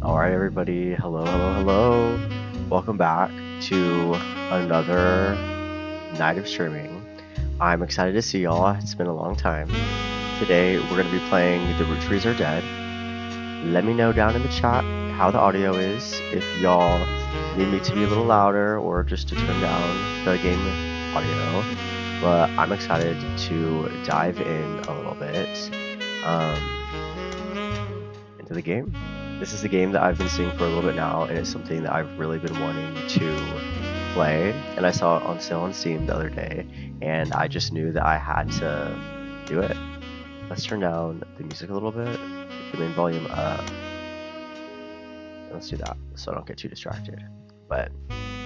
All right, everybody. Hello, hello, hello. Welcome back to another night of streaming. I'm excited to see y'all. It's been a long time. Today, we're going to be playing The Roottrees Are Dead. Let me know down in the chat how the audio is, if y'all need me to be a little louder or just to turn down the game audio. But I'm excited to dive in a little bit into the game. This is a game that I've been seeing for a little bit now, and it's something that I've really been wanting to play. And I saw it on sale on Steam the other day, and I just knew that I had to do it. Let's turn down the music a little bit, the main volume up. Let's do that so I don't get too distracted. But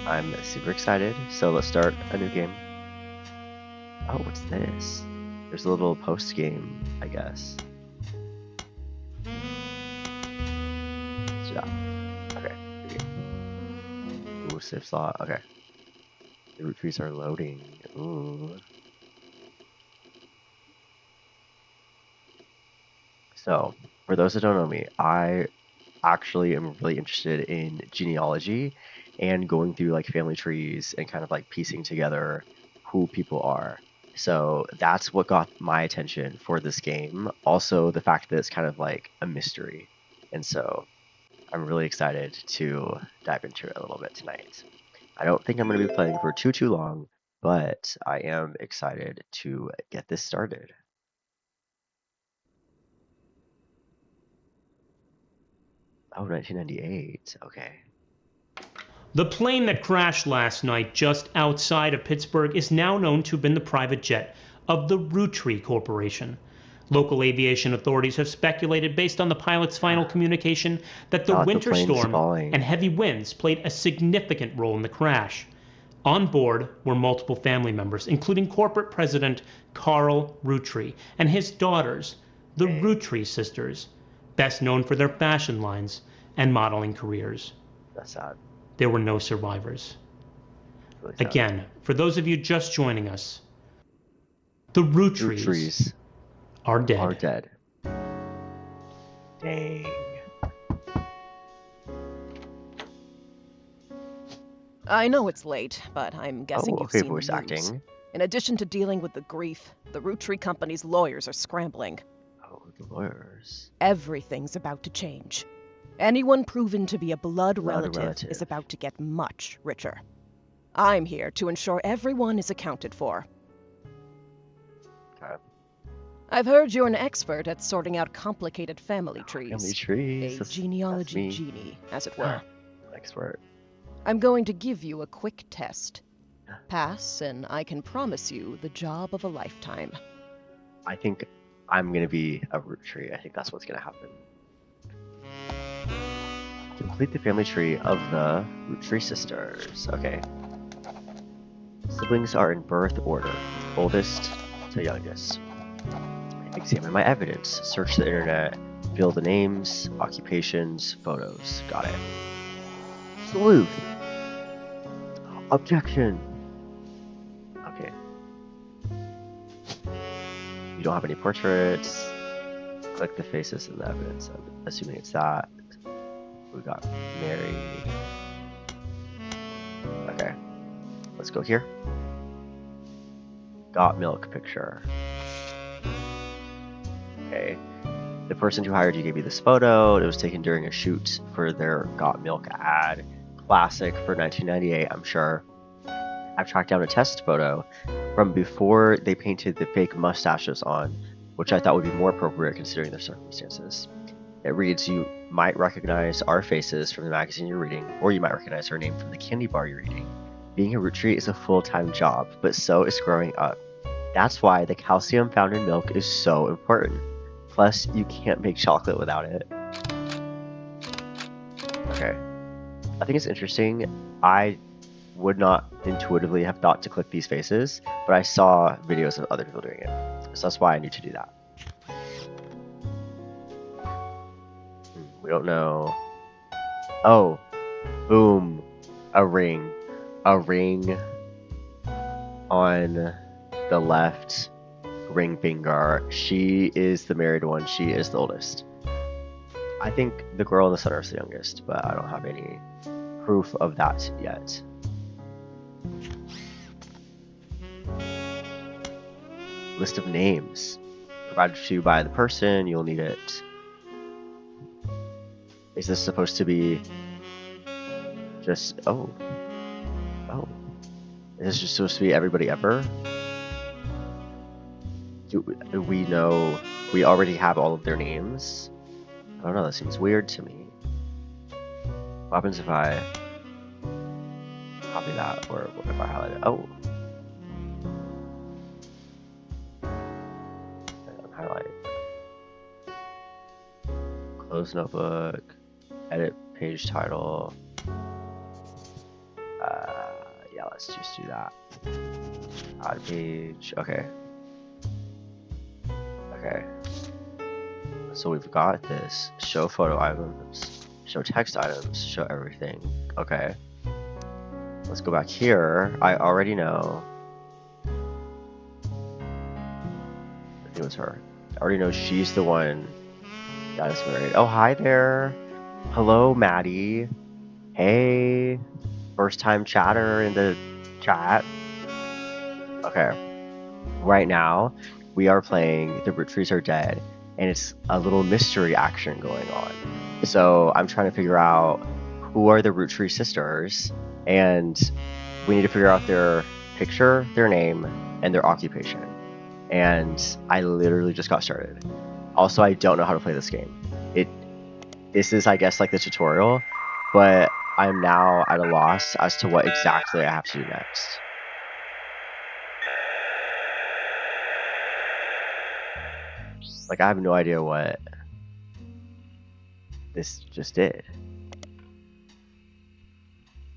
I'm super excited, so let's start a new game. Oh, what's this? There's a little post game, I guess. Yeah. Okay. Ooh, save slot. Okay. The Roottrees are loading. Ooh. So, for those that don't know me, I actually am really interested in genealogy and going through like family trees and kind of like piecing together who people are. So that's what got my attention for this game. Also, the fact that it's kind of like a mystery. And so I'm really excited to dive into it a little bit tonight. I don't think I'm going to be playing for too long, but I am excited to get this started. Oh, 1998. Okay. The plane that crashed last night just outside of Pittsburgh is now known to have been the private jet of the Roottrees Corporation. Local aviation authorities have speculated, based on the pilot's final communication, that the winter storm and heavy winds played a significant role in the crash. On board were multiple family members, including corporate president Carl Roottrees and his daughters, the Roottrees sisters, best known for their fashion lines and modeling careers. That's sad. There were no survivors. Really sad. Again, for those of you just joining us, the Roottrees are dead. Dang. I know it's late, but I'm guessing you've seen voice the news. acting. In addition to dealing with the grief, the Roottrees company's lawyers are scrambling. Oh, the lawyers. Everything's about to change. Anyone proven to be a blood relative is about to get much richer. I'm here to ensure everyone is accounted for. Okay. I've heard you're an expert at sorting out complicated family trees. Family trees. A genealogy genie, as it were. Expert. I'm going to give you a quick test. Pass, and I can promise you the job of a lifetime. I think I'm going to be a Roottrees. I think that's what's going to happen. Complete the family tree of the Roottrees sisters. Okay. Siblings are in birth order, oldest to youngest. Examine my evidence. Search the internet. Fill the names, occupations, photos. Got it. Sleuth. Objection. Okay. You don't have any portraits. Click the faces in the evidence. I'm assuming it's that. We got Mary. Okay. Let's go here. Got milk picture. Okay. The person who hired you gave you this photo. It was taken during a shoot for their Got Milk ad. Classic for 1998, I'm sure. I've tracked down a test photo from before they painted the fake mustaches on, which I thought would be more appropriate considering their circumstances. It reads, you might recognize our faces from the magazine you're reading, or you might recognize our name from the candy bar you're eating. Being a Roottrees is a full-time job, but so is growing up. That's why the calcium found in milk is so important. Plus, you can't make chocolate without it. Okay. I think it's interesting. I would not intuitively have thought to click these faces, but I saw videos of other people doing it. So that's why I need to do that. We don't know. Oh. Boom. A ring. A ring on the left ring finger. She is the married one. She is the oldest. I think the girl in the center is the youngest, but I don't have any proof of that yet. List of names provided to you by the person. You'll need it. Is this supposed to be just oh? Is this just supposed to be everybody ever? Do we know? We already have all of their names. I don't know. That seems weird to me. What happens if I copy that, or if I highlight it? Oh. Highlight. Close notebook. Edit page title. Yeah, let's just do that. Add page. Okay. Okay. So we've got this. Show photo items. Show text items. Show everything. Okay. Let's go back here. I already know. I think it was her. I already know she's the one that is married. Oh, hi there. Hello, Maddie. Hey. First time chatter in the chat. Okay. Right now, we are playing The Roottrees Are Dead, and it's a little mystery action going on. So I'm trying to figure out who are the Roottree sisters, and we need to figure out their picture, their name, and their occupation. And I literally just got started. Also, I don't know how to play this game. This is, I guess, like the tutorial, but I'm now at a loss as to what exactly I have to do next. Like, I have no idea what this just did.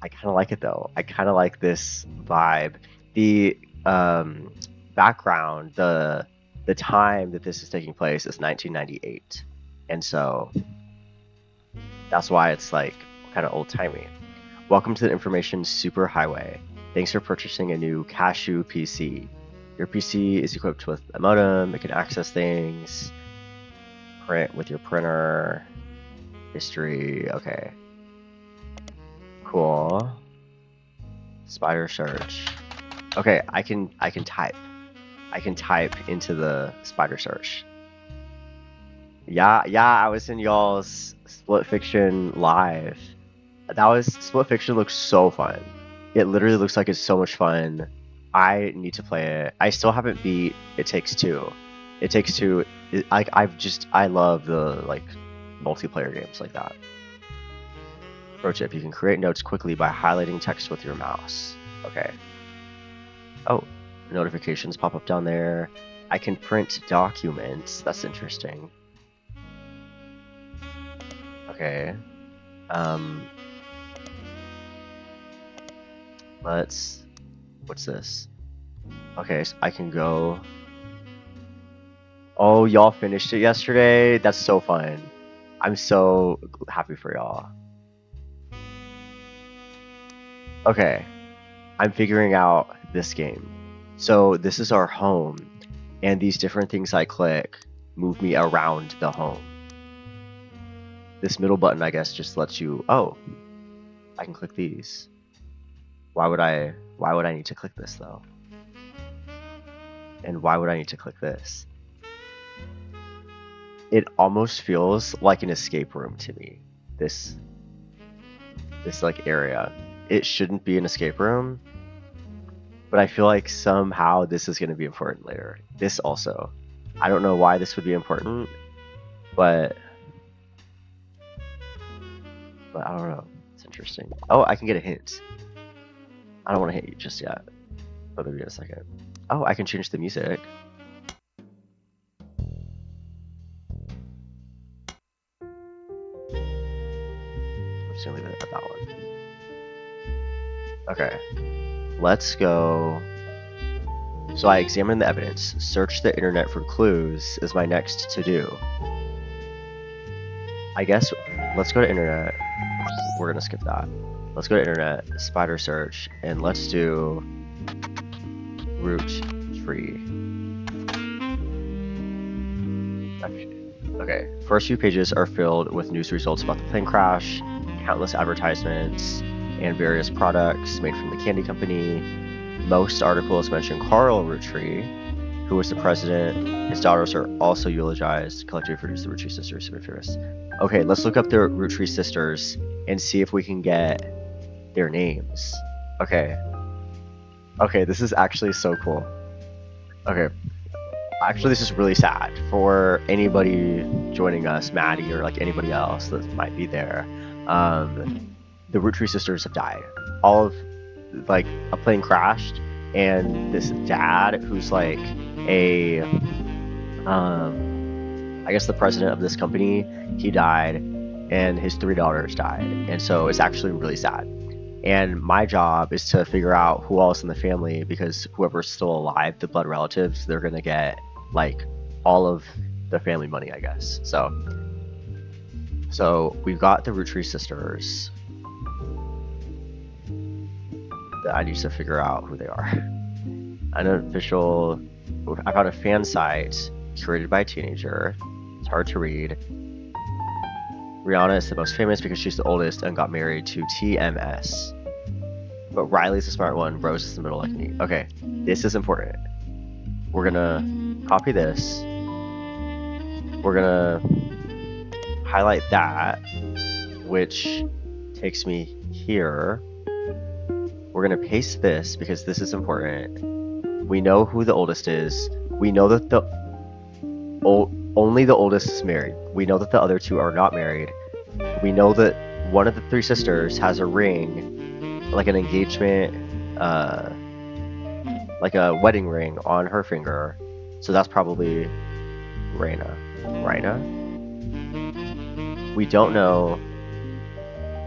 I kind of like it though. I kind of like this vibe. The background, the time that this is taking place is 1998, and so that's why it's like kind of old-timey. Welcome to the information superhighway. Thanks for purchasing a new Cashew PC. Your PC is equipped with a modem. It can access things. Print with your printer. History. Okay. Cool. Spider search. Okay, I can type. I can type into the spider search. Yeah, I was in y'all's Split Fiction live. Split Fiction looks so fun. It literally looks like it's so much fun. I need to play it. I still haven't beat It Takes Two. It Takes Two. I love the like multiplayer games like that. Pro tip: you can create notes quickly by highlighting text with your mouse. Okay. Oh, notifications pop up down there. I can print documents. That's interesting. Okay. What's this? Okay, so I can go. Oh, y'all finished it yesterday? That's so fun. I'm so happy for y'all. Okay, I'm figuring out this game. So this is our home, and these different things I click move me around the home. This middle button, I guess, just lets you. Oh, I can click these. Why would I need to click this though? And why would I need to click this? It almost feels like an escape room to me. This like area. It shouldn't be an escape room, but I feel like somehow this is going to be important later. This also. I don't know why this would be important, but I don't know. It's interesting. Oh, I can get a hint. I don't want to hit you just yet, but maybe in a second. Oh, I can change the music. I'm just gonna leave it at that one. Okay, let's go. So I examine the evidence. Search the internet for clues is my next to do. I guess let's go to internet. We're gonna skip that. Let's go to internet, spider search, and let's do root tree. Okay, first few pages are filled with news results about the plane crash, countless advertisements, and various products made from the candy company. Most articles mention Carl Rootree, who was the president. His daughters are also eulogized, collectively produced the Rootree sisters. Okay, let's look up the Rootree sisters and see if we can get their names. Okay, this is actually so cool. Okay, actually this is really sad for anybody joining us, Maddie, or like anybody else that might be there. The Rootree sisters have died. All of, like, a plane crashed, and this dad, who's like a I guess the president of this company, he died, and his 3 daughters died, and so it's actually really sad. And my job is to figure out who else in the family, because whoever's still alive, the blood relatives, they're gonna get like all of the family money, I guess. So we've got the Rootree sisters. I need to figure out who they are. I found a fan site curated by a teenager. It's hard to read. Rihanna is the most famous because she's the oldest and got married to TMS. But Riley's the smart one, Rose is the middle like me. Okay, this is important. We're gonna copy this. We're gonna highlight that, which takes me here. We're gonna paste this because this is important. We know who the oldest is. We know that only the oldest is married. We know that the other 2 are not married. We know that one of the 3 sisters has a ring, like an engagement, like a wedding ring on her finger. So that's probably Raina. We don't know.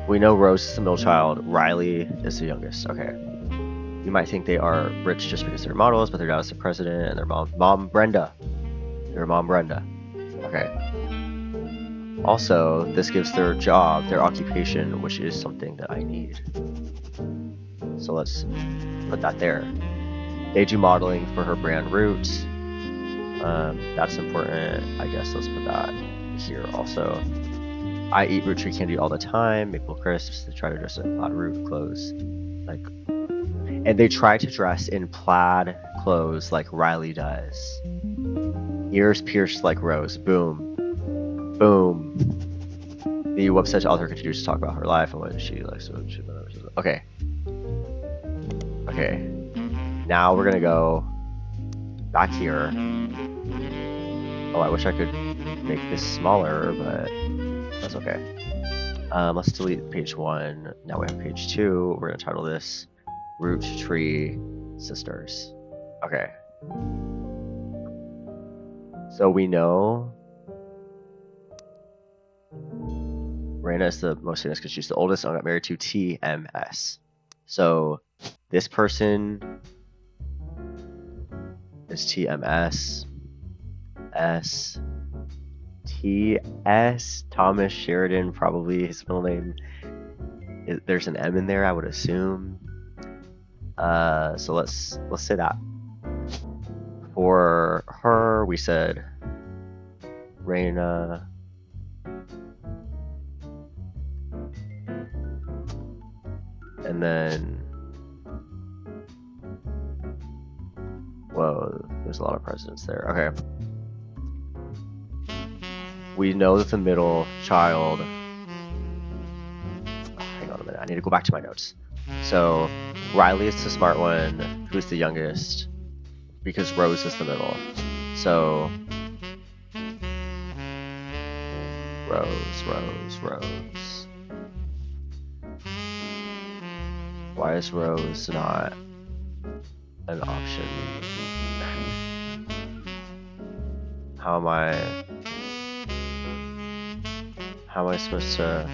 We know Rose is the middle child. Riley is the youngest. Okay. You might think they are rich just because they're models, but their dad is the president, and their mom Brenda. Their mom Brenda. Okay. Also, this gives their job, their occupation, which is something that I need. So let's put that there. They do modeling for her brand Roots. That's important. I guess let's put that here also. I eat Rootree candy all the time. Maple crisps. They try to dress in plaid root clothes, and they try to dress in plaid clothes like Riley does. Ears pierced like Rose. Boom. Boom. The website author continues to talk about her life and what she likes. Okay. Now we're gonna go back here. Oh, I wish I could make this smaller, but that's okay. Let's delete page 1. Now we have page 2. We're gonna title this Rootree Sisters. Okay. So we know Raina is the most famous because she's the oldest and got married to TMS. So this person is TMS. Thomas Sheridan, probably his middle name. There's an M in there, I would assume. So let's say that. For her, we said Raina. And then, whoa, there's a lot of presidents there. Okay. We know that the middle child, hang on a minute, I need to go back to my notes. So Riley is the smart one, who's the youngest, because Rose is the middle. So Rose. Why is Rose not an option? How am I supposed to?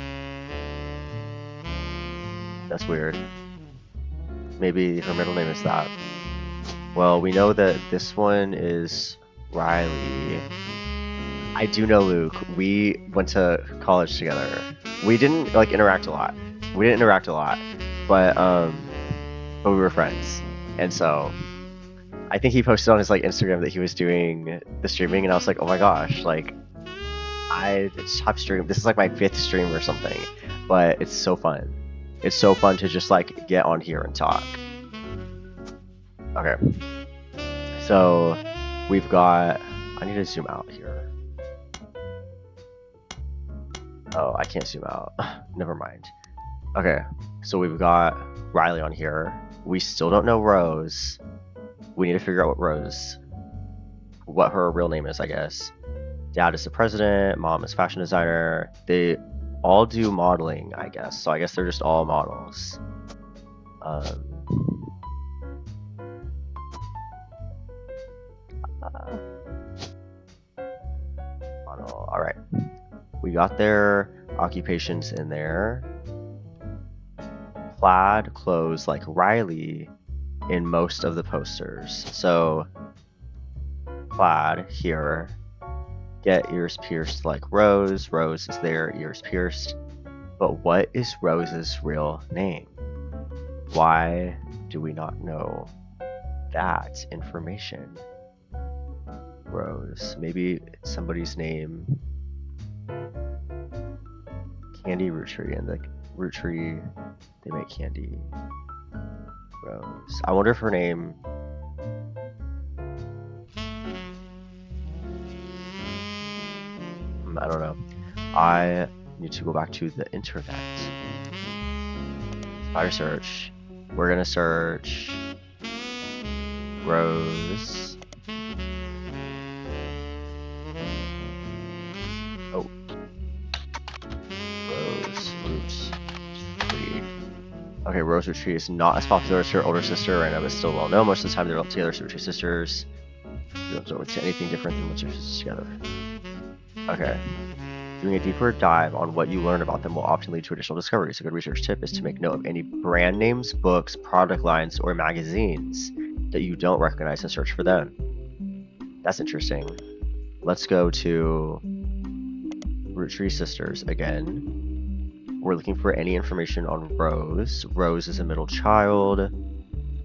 That's weird. Maybe her middle name is that. Well, we know that this one is Riley. I do know Luke. We went to college together. We didn't interact a lot. But we were friends. And so I think he posted on his Instagram that he was doing the streaming, and I was like, oh my gosh, I have streamed. This is like my 5th stream or something, but it's so fun. It's so fun to just like get on here and talk. Okay. So we've got. I need to zoom out here. Oh, I can't zoom out. Never mind. Okay, so we've got Riley on here. We still don't know Rose. We need to figure out what her real name is, I guess. Dad is the president, mom is fashion designer. They all do modeling, I guess. So I guess they're just all models. Model. All right. We got their occupations in there. Plaid clothes like Riley in most of the posters. So plaid here. Get ears pierced like Rose. Rose is there, ears pierced. But what is Rose's real name? Why do we not know that information? Rose. Maybe somebody's name. Candy Roottrees, and the Roottrees, they make candy. Rose. I wonder if her name. I don't know. I need to go back to the internet. Fire search. We're gonna search Rose. Oh. Rose Roottrees. Okay, Rose Roottrees is not as popular as her older sister, Miranda, but still well known. Most of the time they're all together, so Roottrees sisters. You don't see anything different than what's your sisters together. Okay. Doing a deeper dive on what you learn about them will often lead to additional discoveries. A good research tip is to make note of any brand names, books, product lines, or magazines that you don't recognize and search for them. That's interesting. Let's go to Roottrees sisters again. We're looking for any information on Rose. Rose is a middle child.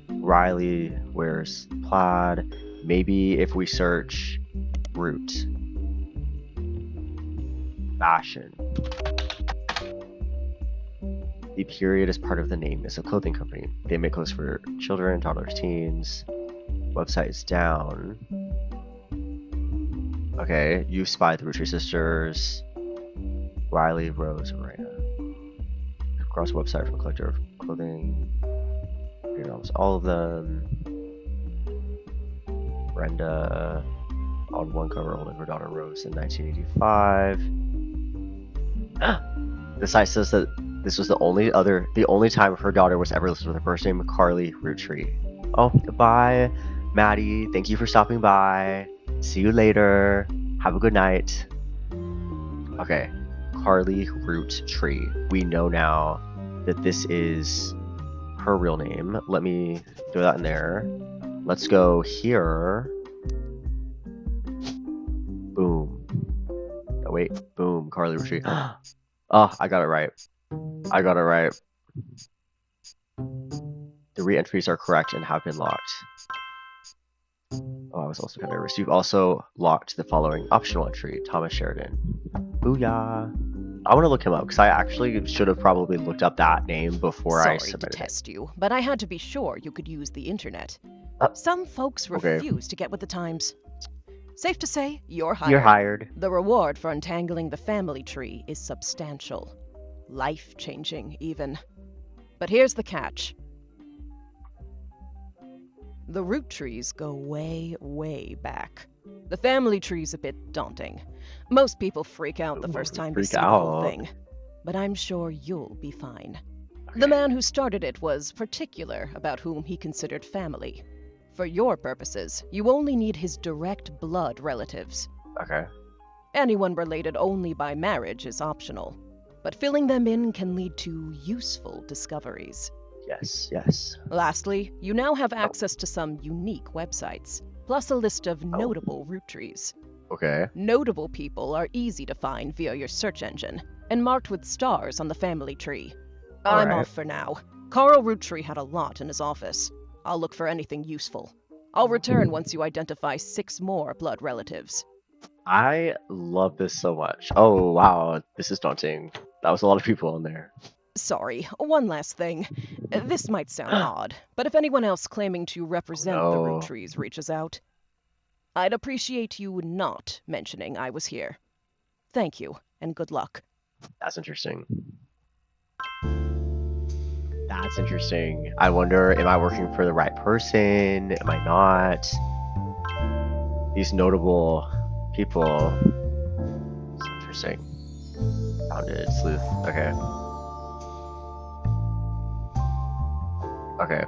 Riley wears plaid. Maybe if we search Root. Fashion. The period is part of the name is a clothing company. They make clothes for children, toddlers, teens. Website is down. Okay, you spied the Roottrees sisters. Riley, Rose, Miranda. Across website from a collector of clothing. Almost all of them. Brenda on one cover holding her daughter Rose in 1985. The site says that this was the only time her daughter was ever listed with her first name, Carly Roottrees. Oh, goodbye, Maddie. Thank you for stopping by. See you later. Have a good night. Okay, Carly Roottrees. We know now that this is her real name. Let me throw that in there. Let's go here. Boom. Oh, wait. Boom. Carly Roottrees. Oh, I got it right. I got it right. The re-entries are correct and have been locked. Oh, I was also kind of nervous. You've also locked the following optional entry. Thomas Sheridan. Booyah. I want to look him up because I actually should have probably looked up that name before I submitted it. Sorry to test you, but I had to be sure you could use the internet. Some folks refuse to get with the times. Safe to say, you're hired. You're hired. The reward for untangling the family tree is substantial. Life-changing, even. But here's the catch. The Roottrees go way, way back. The family tree's a bit daunting. Most people freak out the first time they see the whole thing. But I'm sure you'll be fine. Okay. The man who started it was particular about whom he considered family. For your purposes, you only need his direct blood relatives. Okay. Anyone related only by marriage is optional, but filling them in can lead to useful discoveries. Yes, yes. Lastly, you now have access to some unique websites, plus a list of notable Roottrees. Okay. Notable people are easy to find via your search engine, and marked with stars on the family tree. I'm off for now. Carl Roottrees had a lot in his office. I'll look for anything useful. I'll return once you identify 6 more blood relatives. I love this so much. Oh, wow. This is daunting. That was a lot of people in there. Sorry, one last thing. This might sound odd, but if anyone else claiming to represent the No. Roottrees reaches out, I'd appreciate you not mentioning I was here. Thank you, and good luck. That's interesting. That's interesting. I wonder, am I working for the right person? Am I not? These notable people. It's interesting. Founded sleuth. Okay. Okay.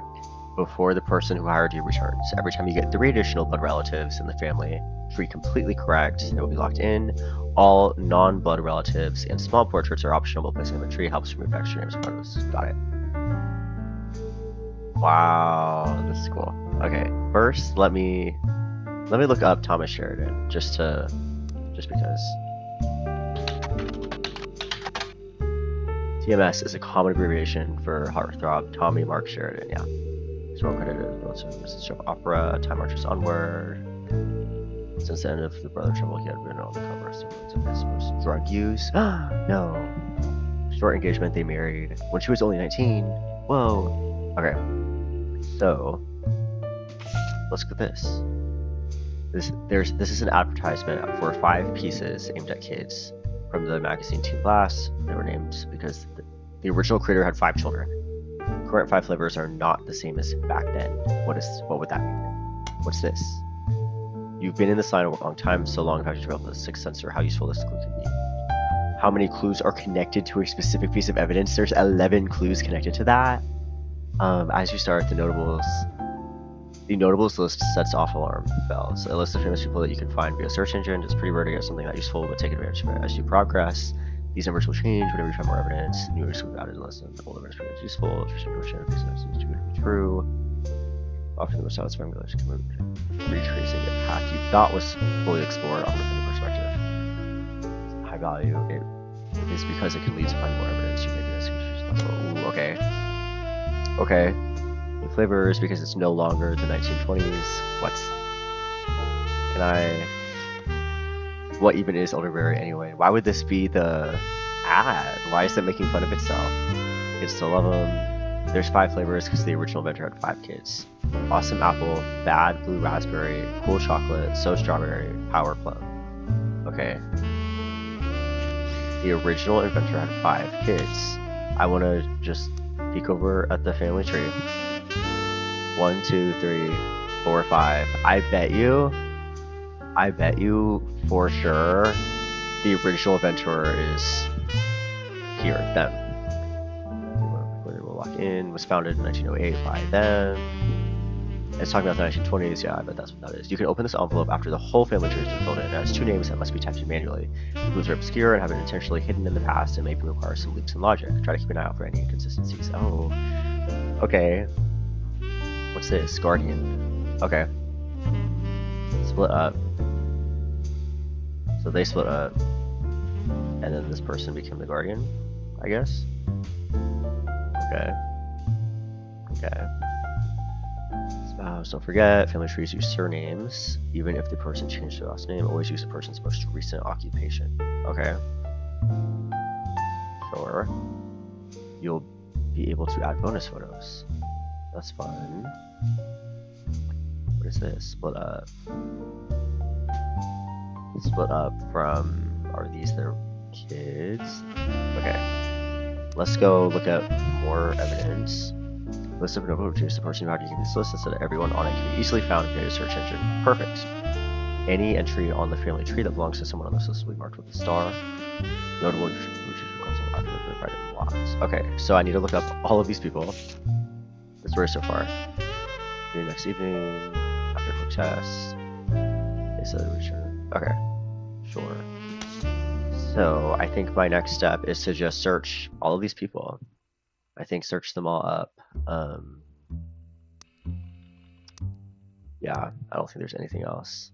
Before the person who hired you returns, every time you get 3 additional blood relatives in the family tree completely correct, it will be locked in. All non-blood relatives and small portraits are optional, but placing them in the tree helps remove extra names from this. Got it. Wow, this is cool. Okay, first let me look up Thomas Sheridan just because. TMS is a common abbreviation for heartthrob Tommy Mark Sheridan. Yeah. He's well credited as relative message of opera, Time Marches Onward. Since the end of the Brother Trouble, he had been on the cover of his most drug use. No. Short engagement, they married when she was only 19. Whoa. Okay. So let's look at this. This is an advertisement for 5 pieces aimed at kids from the magazine Teen Blast. They were named because the original creator had 5 children. Current 5 flavors are not the same as back then. What would that mean? What's this? You've been in the sign a long time, so long have you developed the sixth sense or how useful this clue can be. How many clues are connected to a specific piece of evidence? There's 11 clues connected to that. As you start, the notables list sets off alarm bells. A list of famous people that you can find via search engine. It's pretty rare to get something that useful, but take advantage of it. As you progress, these numbers will change whenever you find more evidence. New evidence will be added to the list, and old evidence becomes useful. If your situation is too good to be true. Often the most satisfying realization can move retracing a path you thought was fully explored from a perspective. High value. It is because it can lead to finding more evidence. You may be missing possible. Ooh, okay. Okay. New flavors because it's no longer the 1920s. What even is elderberry anyway? Why would this be the ad? Why is it making fun of itself? Kids still love them. There's 5 flavors because the original inventor had 5 kids. Awesome apple, bad blue raspberry, cool chocolate, so strawberry, power plum. Okay. The original inventor had 5 kids. I want to just peek over at the family tree. 1, 2, 3, 4, 5. I bet you for sure the original inventor is here, them. Lock in was founded in 1908 by them. It's talking about the 1920s. Yeah, I bet that's what that is. You can open this envelope after the whole family tree has been filled in. It has 2 names that must be typed in manually. The clues are obscure and have been intentionally hidden in the past and maybe require some leaps in logic. Try to keep an eye out for any inconsistencies. Oh, okay. What's this? Guardian. Okay. Split up. So they split up, and then this person became the guardian, I guess. Okay. Okay. Spouse, don't forget, family trees use surnames. Even if the person changed their last name, always use the person's most recent occupation. Okay. Sure. You'll be able to add bonus photos. That's fun. What is this? Split up. Split up from... Are these their kids? Okay. Let's go look at more evidence. List of notable Roottrees. The person who had to use this list so that everyone on it can be easily found via a search engine. Perfect. Any entry on the family tree that belongs to someone on this list will be marked with a star. Notable Roottrees will come after they're verified in lots. Okay, so I need to look up all of these people. The story so far. The next evening, after a quick test, they said return. Okay, sure. So I think my next step is to just search all of these people. I think search them all up. Yeah, I don't think there's anything else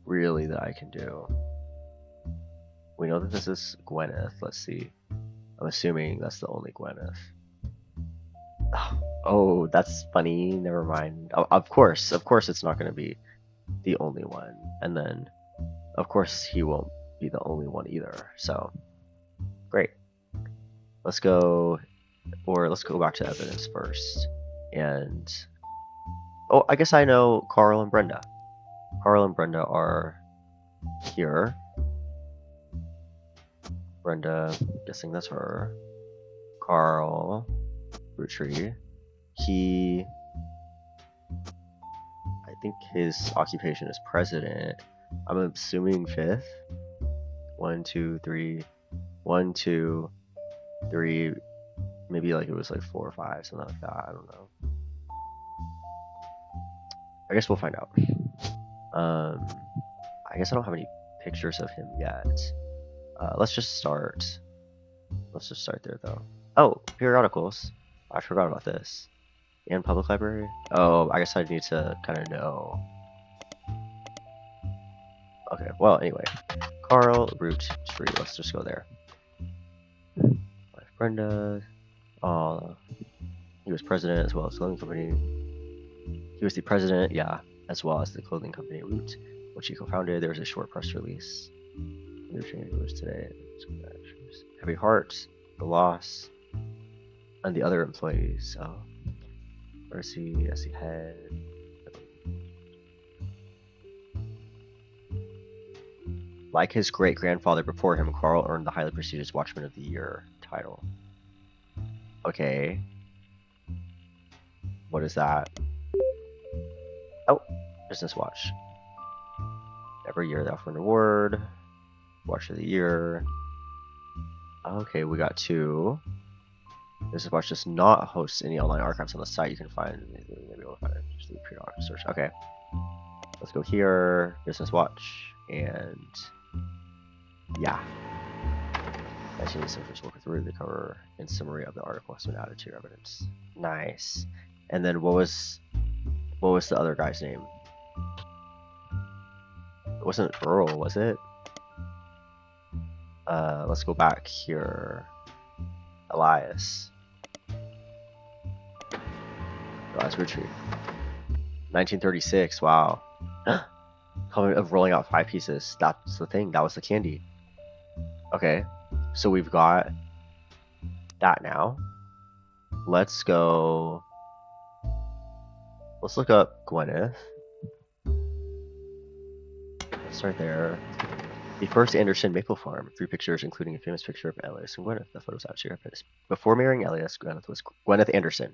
really that I can do. We know that this is Gwyneth. Let's see. I'm assuming that's the only Gwyneth. Oh, that's funny. Never mind. Of course it's not going to be the only one. And then Of course, he won't be the only one either. So, great. Let's go back to evidence first. And oh, I guess I know Carl and Brenda. Carl and Brenda are here. Brenda, guessing that's her. Carl, Roottrees. I think his occupation is president. I'm assuming 5th. 1, 2, 3. 1, 2, 3. Maybe like it was like 4 or 5, something like that. I don't know. I guess we'll find out. I guess I don't have any pictures of him yet. Let's just start. Let's just start there though. Oh, periodicals. I forgot about this. And public library. Oh, I guess I need to kind of know. Okay, well, anyway. Carl, Roottrees. Let's just go there. Wife Brenda. He was president as well as clothing company. He was the president, yeah, as well as the clothing company Root, which he co-founded. There was a short press release. Today. Heavy heart, the loss, and the other employees. So, Mercy as the head. Like his great-grandfather before him, Carl earned the highly prestigious Watchman of the Year title. Okay. What is that? Oh, Business Watch. Every year they offer an award. Watch of the Year. Okay, we got 2. Business Watch does not host any online archives on the site. You can find, maybe we'll find it just through periodic search. Okay. Let's go here, Business Watch, and yeah. 1986 work through the cover and summary of the article has been added to your evidence. Nice. And then what was the other guy's name? It wasn't Earl, was it? Let's go back here. Elias Roottrees. 1936, wow. Comment of rolling out 5 pieces. That's the thing, that was the candy. Okay, so we've got that now. Let's look up Gwyneth. Let's start there. The first Anderson Maple Farm, 3 pictures, including a famous picture of Elias and Gwyneth. The photos out here. Before marrying Elias, Gwyneth was Gwyneth Anderson.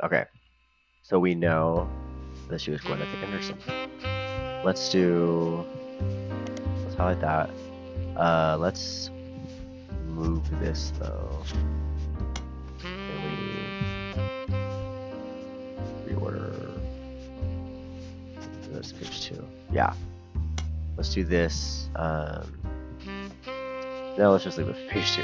Okay, so we know that she was Gwyneth Anderson. Let's highlight that. Let's move this though. Can we reorder this page 2? Yeah. Let's do this. No, let's just leave it for page 2.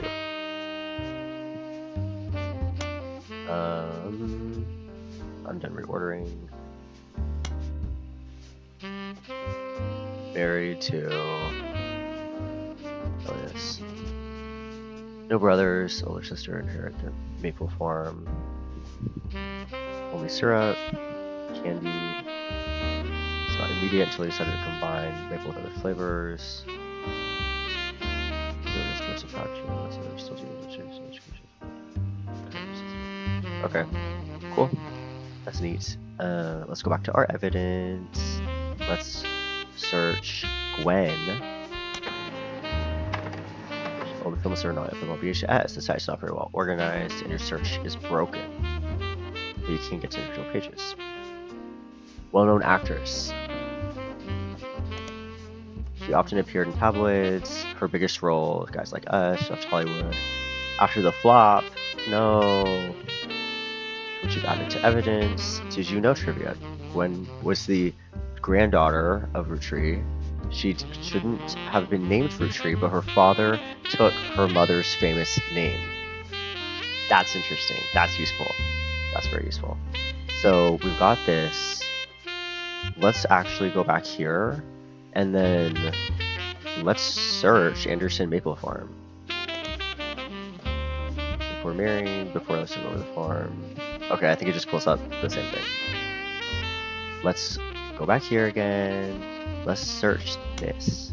I'm done reordering. Married to Elias. No brothers, older sister inherit the Maple Farm. Only syrup, candy. It's not immediate until they decided to combine maple with other flavors. Okay, cool. That's neat. Let's go back to our evidence. Let's search Gwen. Oh, the film is not available VHS. The site's not very well organized, and your search is broken. But you can't get to individual pages. Well-known actress. She often appeared in tabloids. Her biggest role, Guys Like Us, left Hollywood. After the flop, no. Which you've added to evidence. Did you know trivia? Gwen was the granddaughter of Roottrees. She shouldn't have been named Roottrees, but her father took her mother's famous name. That's interesting. That's useful. That's very useful. So we've got this. Let's actually go back here, and then let's search Anderson Maple Farm. Before marrying, before listing over the farm. Okay, I think it just pulls up the same thing. Let's go back here again. Let's search this.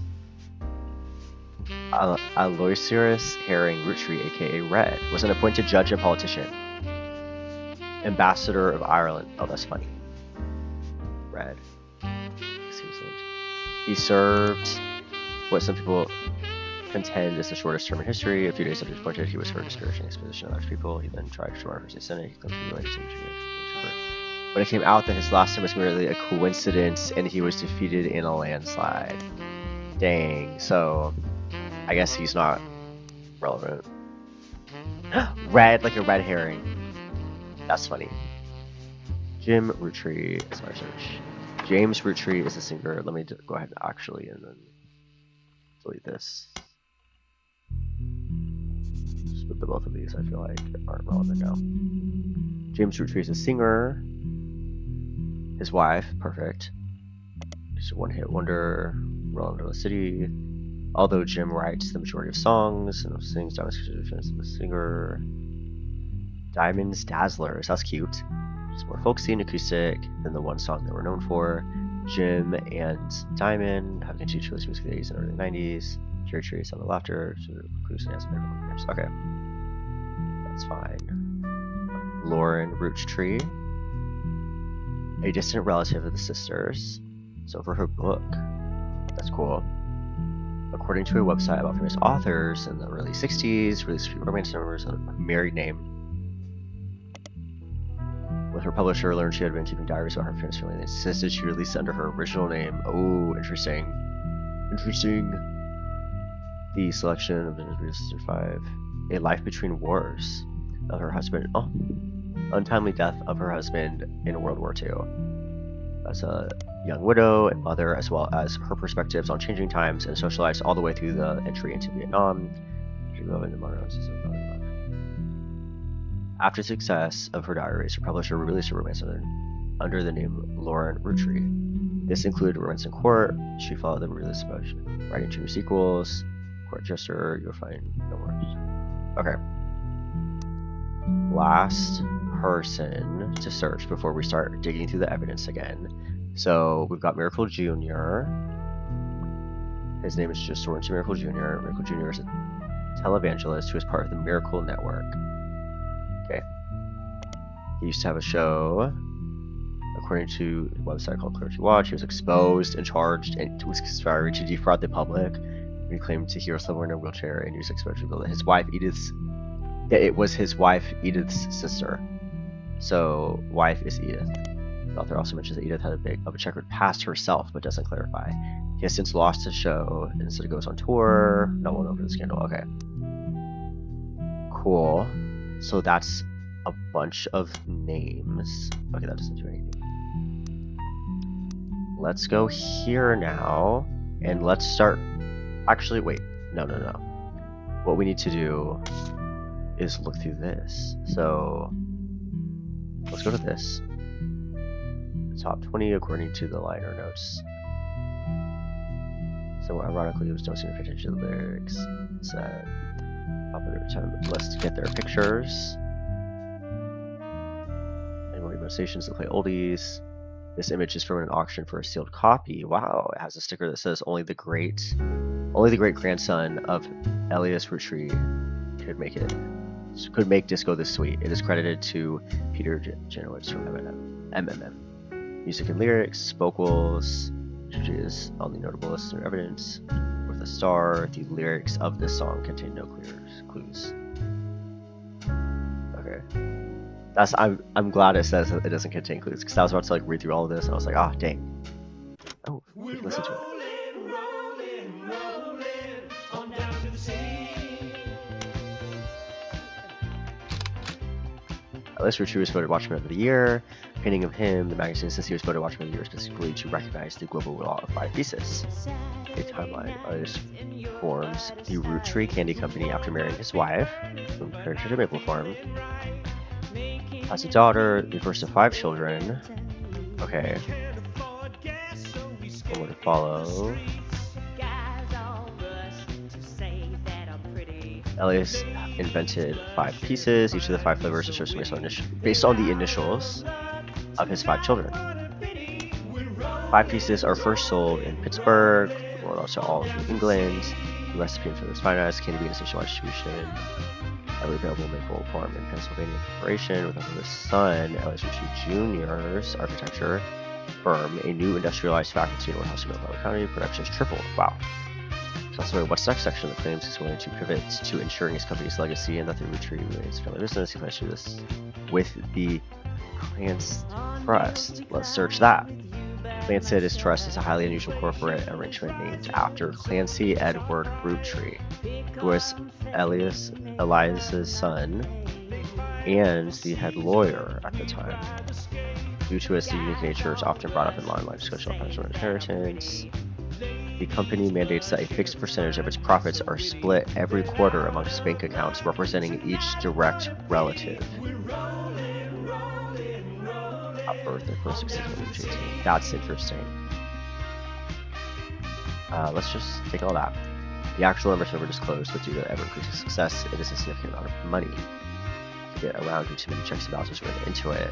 Aloysius Herring Rootree, aka Red, was an appointed judge and politician. Ambassador of Ireland. Oh, that's funny. Red. He served what some people contend is the shortest term in history. A few days after he was appointed, he was heard discouraging his position of large people. He then tried to run for the Senate. He claimed to be related to when it came out that his last term was merely a coincidence and he was defeated in a landslide. Dang. So, I guess he's not relevant. Red, like a red herring. That's funny. Jim Rootree is my search. James Rootree is a singer. Let me go ahead and actually and then delete this. Split the both of these, I feel like aren't relevant now. James Rootree is a singer. His wife, perfect. He's a one-hit wonder, relevant to the city. Although Jim writes the majority of songs and sings Diamond's a singer. Diamonds Dazzlers, that's cute. It's more folksy and acoustic than the one song that we're known for. Jim and Diamond have continued to release music in the 80s and early 90s. Cherry Trees on the Laughter, okay. That's fine. Lauren Roottrees, a distant relative of the sisters. So for her book, that's cool. According to a website about famous authors in the early 60s, released a few romance numbers under a married name. With her publisher, learned she had been keeping diaries about her famous family and insisted she release it under her original name. Oh, interesting. Interesting. The selection of the Sister 5. A Life Between Wars of her husband. Oh. Untimely death of her husband in World War II. As a young widow and mother, as well as her perspectives on changing times and social lives all the way through the entry into Vietnam. She loved in the modern After the success of her diaries, her publisher released her romance under the name Lauren Roottrees. This included Romance in Court. She followed the release of writing 2 sequels. Court Jester, You'll Find No Words. Okay. Last person to search before we start digging through the evidence again. So we've got Miracle Jr. His name is just Sorensen Miracle Jr. Miracle Jr. is a televangelist who is part of the Miracle Network. Okay. He used to have a show. According to a website called Clergy Watch, he was exposed and charged and was conspiring to defraud the public. He claimed to hear someone in a wheelchair and used exposure to build his wife it was his wife Edith's sister. So wife is Edith. The author also mentions that Edith had a bit of a checkered past herself, but doesn't clarify. He has since lost his show and instead goes on tour. No one over the scandal. Okay. Cool. So that's a bunch of names. Okay, that doesn't do anything. Let's go here now, and let's start... Actually, wait. No. What we need to do is look through this. So, let's go to this. Top 20 according to the liner notes. So, ironically, it was don't seem to pay attention to the lyrics. It's top of their time. Let's get their pictures. And more stations to play oldies. This image is from an auction for a sealed copy. Wow, it has a sticker that says only the great grandson of Elias Roottrees could make disco this sweet. It is credited to Peter Janowitz from MMM. Music and lyrics, vocals, which is only notable listener evidence. With a star, the lyrics of this song contain no clues. Okay. I'm glad it says it doesn't contain clues, because I was about to like read through all of this and I was like, ah, dang. Oh, listen to it. On down to the sea. Elias Roottrees was voted Watchman of the Year. Painting of him, the magazine says he was voted Watchman of the Year specifically to recognize the global law of 5 pieces. A timeline. Elias forms the Roottree Candy Company after marrying his wife, from parentage to Maple Farm. Has a daughter, the first of 5 children. Okay. One more to follow. Elias invented 5 pieces. Each of the 5 flavors are chosen based on the initials of his 5 children. 5 pieces are first sold in Pittsburgh, or also all of New England. The recipe and further finalized can be an essential distribution. Every available maple farm in Pennsylvania Corporation with his son, Ellis Ritchie Jr.'s architecture firm, a new industrialized faculty in North County. Production has tripled. Wow. So what's the next section that claims he's willing to pivot to ensuring his company's legacy and that the Roottrees remains family business? He plans to do this with the Clancy Trust. Let's search that. Clancy's Trust is a highly unusual corporate arrangement named after Clancy Edward Roottree, who was Elias's son and the head lawyer at the time. Due to its unique nature, it's often brought up in online discussion of financial inheritance. The company mandates that a fixed percentage of its profits are split every quarter amongst bank accounts representing each direct relative. At birth, their first successful. That's interesting. Let's just take all that. The actual numbers never disclosed, but due to ever-increasing success, it is a significant amount of money to get around due to many checks and balances written into it.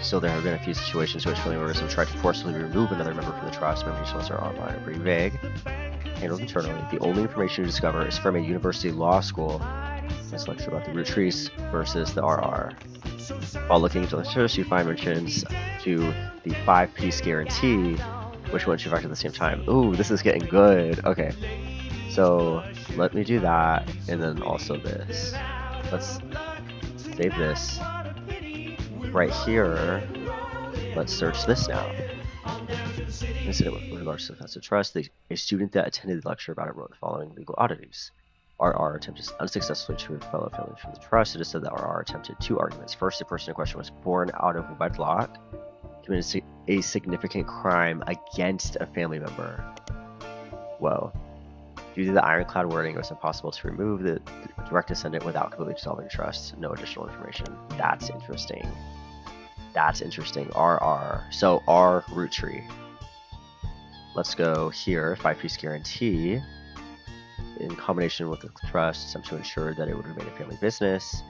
So there have been a few situations in which family members have tried to forcibly remove another member from the trust. Member details are online and pretty vague. Handled internally. The only information you discover is from a university law school. This lecture about the Roottrees versus the RR. While looking into the literature, you find mentions to the 5-piece guarantee, which went into effect at the same time. Ooh, this is getting good. Okay, so let me do that, and then also this. Let's save this. Right here, let's search this now. Incident with regards to the Clancy Trust, a student that attended the lecture about it wrote the following legal oddities. RR attempted unsuccessfully to remove fellow family from the trust. It is said that RR attempted 2 arguments. First, the person in question was born out of wedlock, committed a significant crime against a family member. Whoa. Due to the ironclad wording, it was impossible to remove the direct descendant without completely dissolving trust. No additional information. That's interesting. That's interesting. RR. So R Roottree. Let's go here. 5-piece guarantee. In combination with the trust, attempt to ensure that it would remain a family business.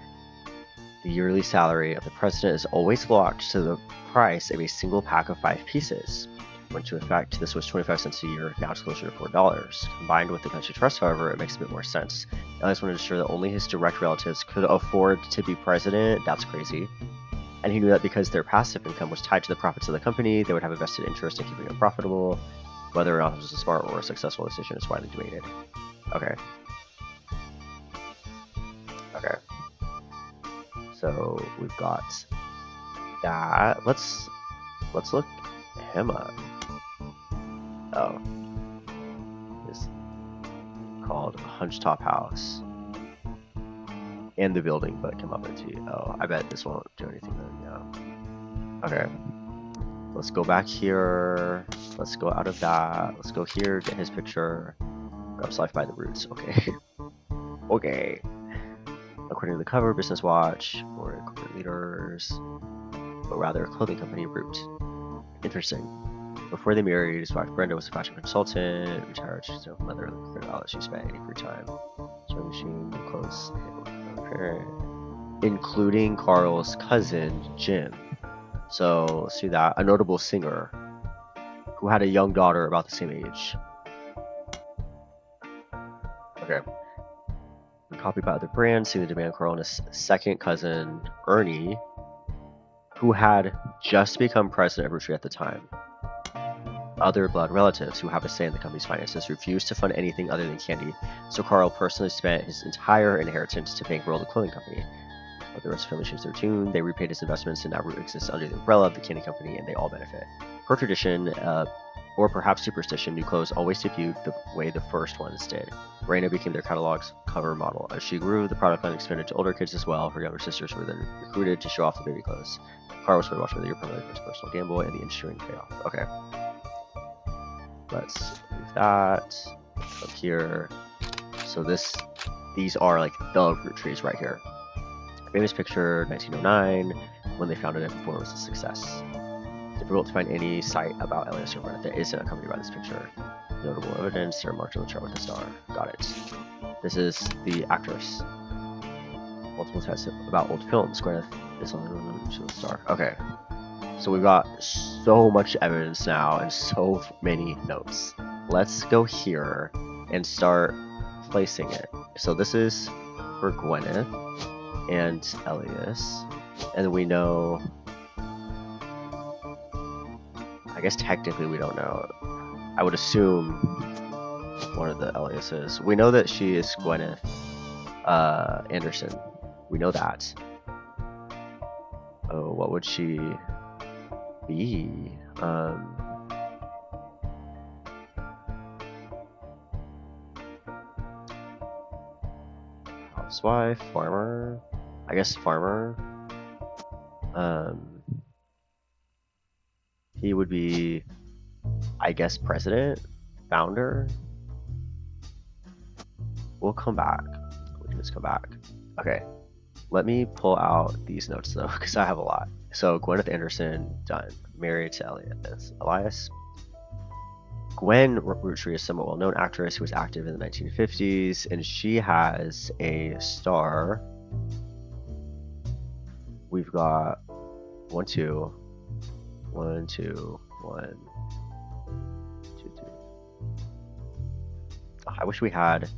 The yearly salary of the president is always locked to the price of a single pack of 5 pieces. Went to effect, this was 25 cents a year, now it's closer to $4. Combined with the Clancy Trust, however, it makes a bit more sense. Elias wanted to ensure that only his direct relatives could afford to be president. That's crazy. And he knew that because their passive income was tied to the profits of the company, they would have a vested interest in keeping it profitable. Whether or not this was a smart or a successful decision is widely debated. Okay. Okay. So we've got that. Let's look him up. Oh. It's called Hunchetop House. And the building, but come up into. Oh, I bet this won't do anything then, yeah. Okay. Let's go back here. Let's go out of that. Let's go here, get his picture. Grabs Life by the Roots. Okay. Okay. According to the cover, Business Watch, or corporate leaders, but rather a clothing company, Root. Interesting. Before they married, his wife Brenda was a fashion consultant, retired to mother and knowledge she spent any free time. Sewing machine, clothes, including Carl's cousin, Jim. So let's do that. A notable singer who had a young daughter about the same age. Okay. Copied by other brands, seeing the demand Carl and his second cousin, Ernie, who had just become president of Roottrees at the time. Other blood relatives who have a say in the company's finances refused to fund anything other than candy, so Carl personally spent his entire inheritance to bankroll the clothing company. But the rest of the family changed their tune, they repaid his investments, and now Root exists under the umbrella of the candy company, and they all benefit. Per tradition, or perhaps superstition, new clothes always debuted the way the first ones did. Raina became their catalog's cover model. As she grew, the product line expanded to older kids as well. Her younger sisters were then recruited to show off the baby clothes. Carl was for watching the year primarily for his personal gamble and the ensuing payoff. Okay. Let's leave that. Up here. So these are like the Roottrees right here. Famous picture, 1909, when they founded it before it was a success. Difficult to find any site about Elias or Brett that isn't accompanied by this picture. Notable evidence, they're marked on the chart with a star. Got it. This is the actress. Multiple tests about old films. Gwyneth is on the star. Okay. So we've got so much evidence now and so many notes. Let's go here and start placing it. So this is for Gwyneth and Elias, and we know, I guess technically we don't know. I would assume one of the Eliases. We know that she is Gwyneth Anderson. We know that. Oh, what would she be? Housewife, farmer. I guess farmer. He would be, I guess, president, founder. We'll come back. We can just come back. Okay. Let me pull out these notes though, because I have a lot. So Gwyneth Anderson, done. Married to Elias. Gwen Roottrees is a somewhat well-known actress who was active in the 1950s, and she has a star. We've got 1, 2, 1, 2, 1, 2, 2. Oh, I wish we had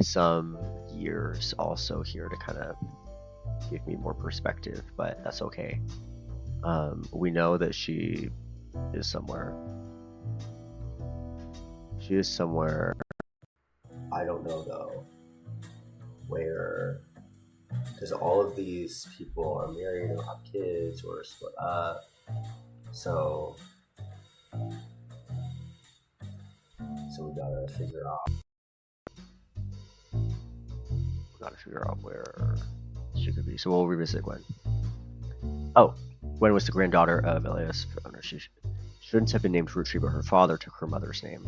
some years also here to kind of give me more perspective, but that's okay. We know that she is somewhere. She is somewhere. I don't know though where, because all of these people are married or have kids or split up. So we gotta figure out. We gotta figure out where she could be. So we'll revisit Gwen. Oh, Gwen was the granddaughter of Elias. She shouldn't have been named Roottrees, but her father took her mother's name.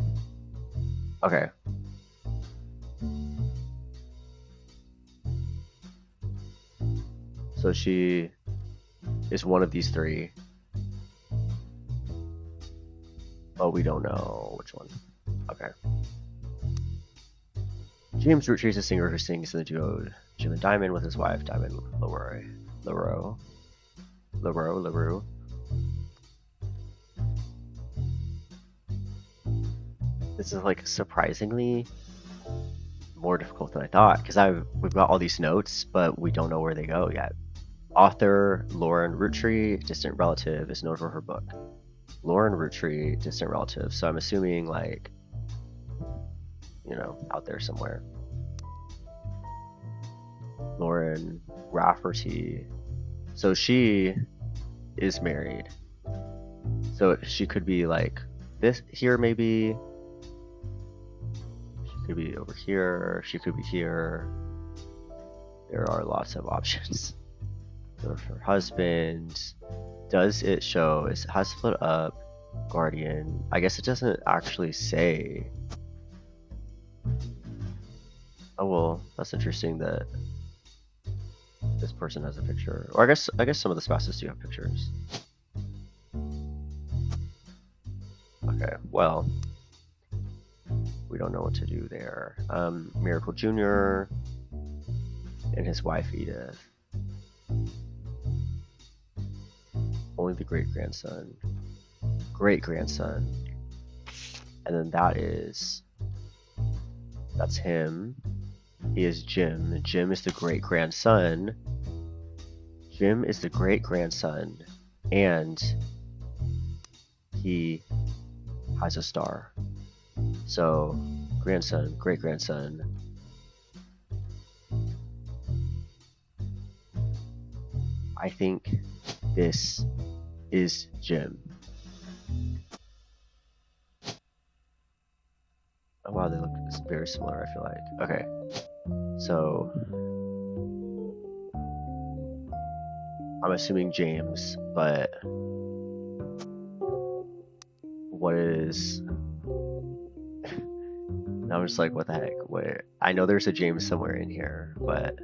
Okay. So she is one of these three. Oh, we don't know which one. Okay. James Roottrees is a singer who sings in the duo Jim and Diamond with his wife, Diamond LaRue. This is like surprisingly more difficult than I thought, because we've got all these notes, but we don't know where they go yet. Author Lauren Roottrees, distant relative, is known for her book. Lauren Roottrees, distant relative. So I'm assuming, like, you know, out there somewhere. Lauren Rafferty. So she is married. So she could be like this here, maybe. She could be over here. She could be here. There are lots of options. Her husband. Does it show? It has split up. Guardian. I guess it doesn't actually say. Oh well, that's interesting that this person has a picture. Or I guess some of the spouses do have pictures. Okay, well, we don't know what to do there. Miracle Jr. and his wife Edith. Only the great-grandson. Great-grandson. And then that's him. He is Jim. Jim is the great-grandson. Jim is the great-grandson. And he has a star. So, grandson, great-grandson. I think this is Jim. Oh wow, they look very similar, I feel like. Okay. So I'm assuming James, but what is I'm just like, what the heck? Where I know there's a James somewhere in here, but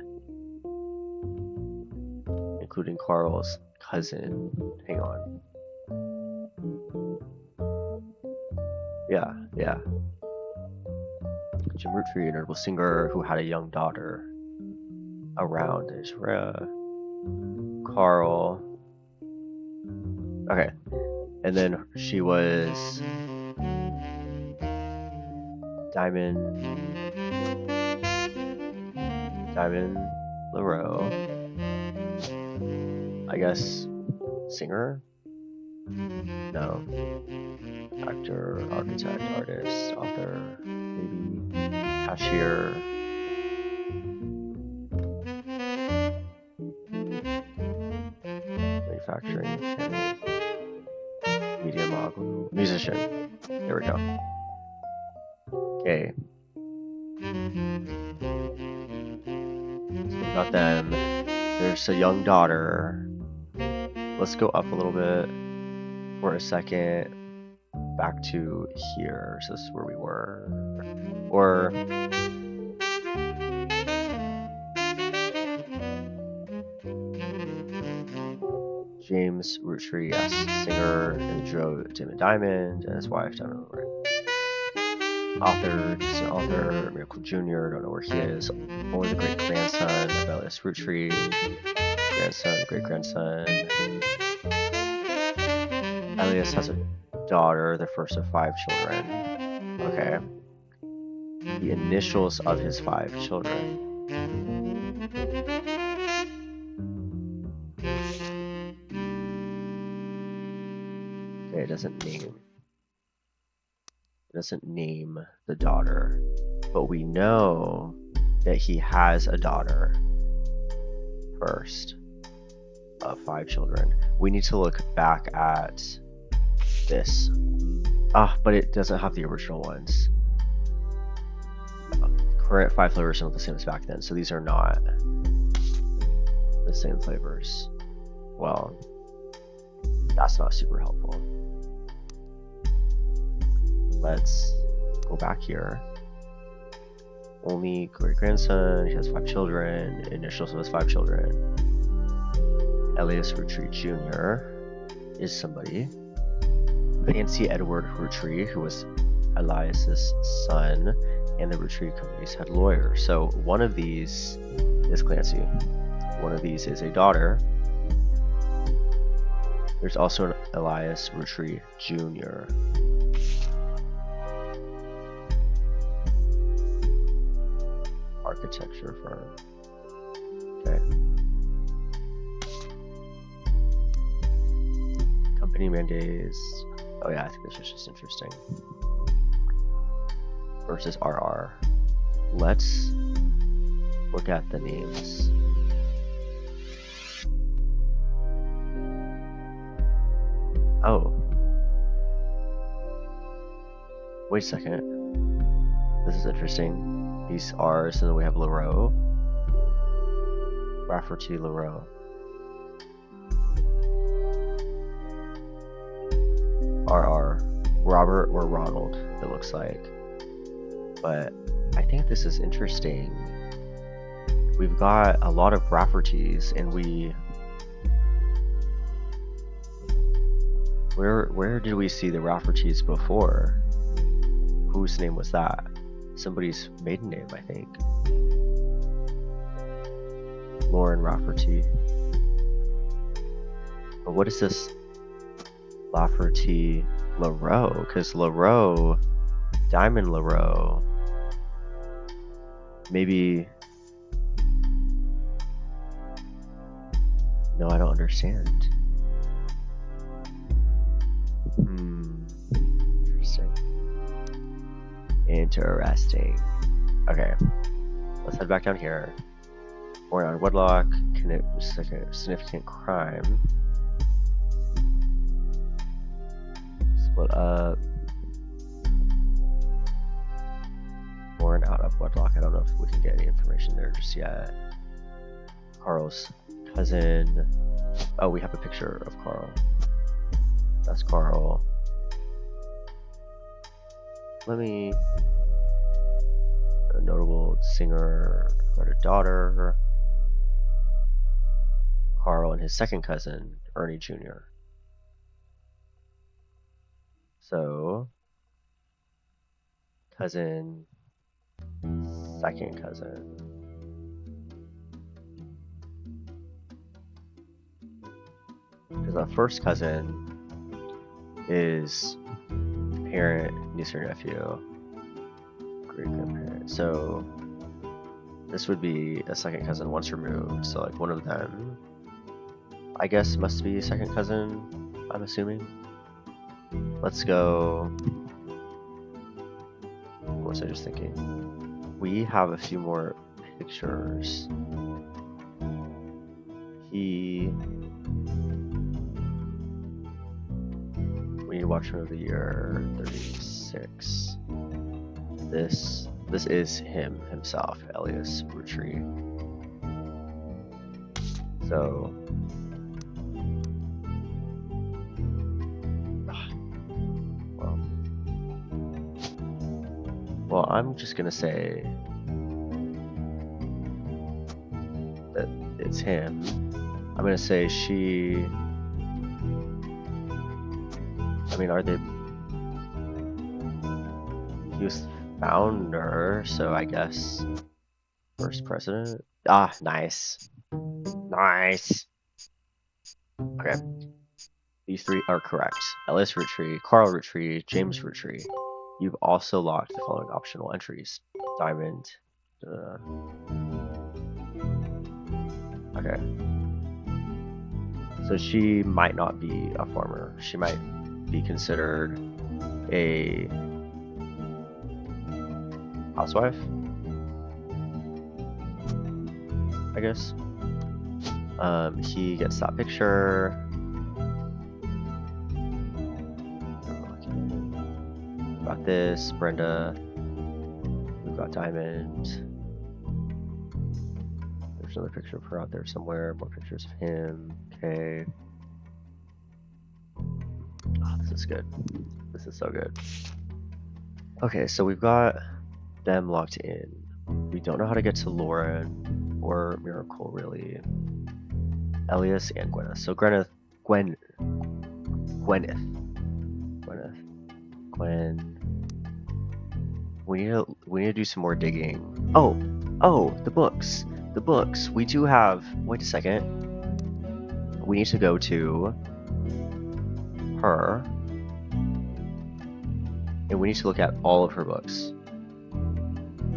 including Carl's cousin. Hang on. Yeah. Jim Roottrees, a notable singer who had a young daughter around Israel. Carl. Okay. And then she was Diamond LaRoe. I guess singer? No. Actor, architect, artist, author, maybe cashier. Manufacturing, media mogul, musician. There we go. Okay. So we got them. There's a young daughter. Let's go up a little bit for a second. Back to here. So this is where we were. Or James Roottrees, yes, singer in the duo Tim and Diamond, and his wife Diamond. Author, distant author, Miracle Jr., don't know where he is. Only the great grandson of Elias Roottrees. Grandson, great grandson. Elias has a daughter, the first of 5 children. Okay. The initials of his 5 children. Okay, it doesn't name the daughter, but we know that he has a daughter first of 5 children. We need to look back at this. But it doesn't have the original ones. Current 5 flavors are not the same as back then, so these are not the same flavors. Well, that's not super helpful. Let's go back here. Only great grandson, he has 5 children, initials of his 5 children. Elias Roottrees Jr. is somebody. Fancy Edward Roottrees, who was Elias's son, and the Roottrees company's head lawyer. So one of these is Clancy. One of these is a daughter. There's also an Elias Roottrees Jr. Architecture firm. Okay. Company mandates. Oh yeah, I think this is just interesting. Versus RR. Let's look at the names. Oh. Wait a second. This is interesting. These R's, and then we have LaRoe. Rafferty LaRoe. RR. Robert or Ronald, it looks like. But I think this is interesting. We've got a lot of Raffertys, and where did we see the Raffertys before? Whose name was that? Somebody's maiden name, I think. Lauren Rafferty. But what is this Lafferty LaRoe? Because LaRoe, Diamond LaRoe, maybe. No, I don't understand. Interesting. Okay, let's head back down here. Born out of wedlock, significant crime. Split up. Born out of wedlock. I don't know if we can get any information there just yet. Carl's cousin. Oh, we have a picture of Carl. That's Carl. A notable singer, had a daughter. Carl and his second cousin, Ernie Jr. So, cousin, second cousin. Because the first cousin is parent, niece or nephew. great grandparent. So this would be a second cousin once removed. So like one of them, I guess, must be a second cousin. I'm assuming. Let's go. What was I just thinking? We have a few more pictures. We need to watch him of the year 36. This is himself, Elias Roottrees. So well, I'm just gonna say that it's him. I'm gonna say she. I mean, are they? He was founder, so I guess first president. Ah, nice, nice. Okay, these three are correct. Elias Roottrees, Carl Roottrees, James Roottrees. You've also locked the following optional entries: diamond. Okay. So she might not be a farmer. She might be considered a housewife, I guess. He gets that picture. Got this, Brenda. We've got Diamond. There's another picture of her out there somewhere. More pictures of him. Okay. Oh, this is good. This is so good. Okay, so we've got them locked in. We don't know how to get to Lauren or Miracle, really. Elias and Gwyneth. So Gwyneth. We need to do some more digging. Oh, the books. The books. We do have. Wait a second. We need to go to her, and we need to look at all of her books.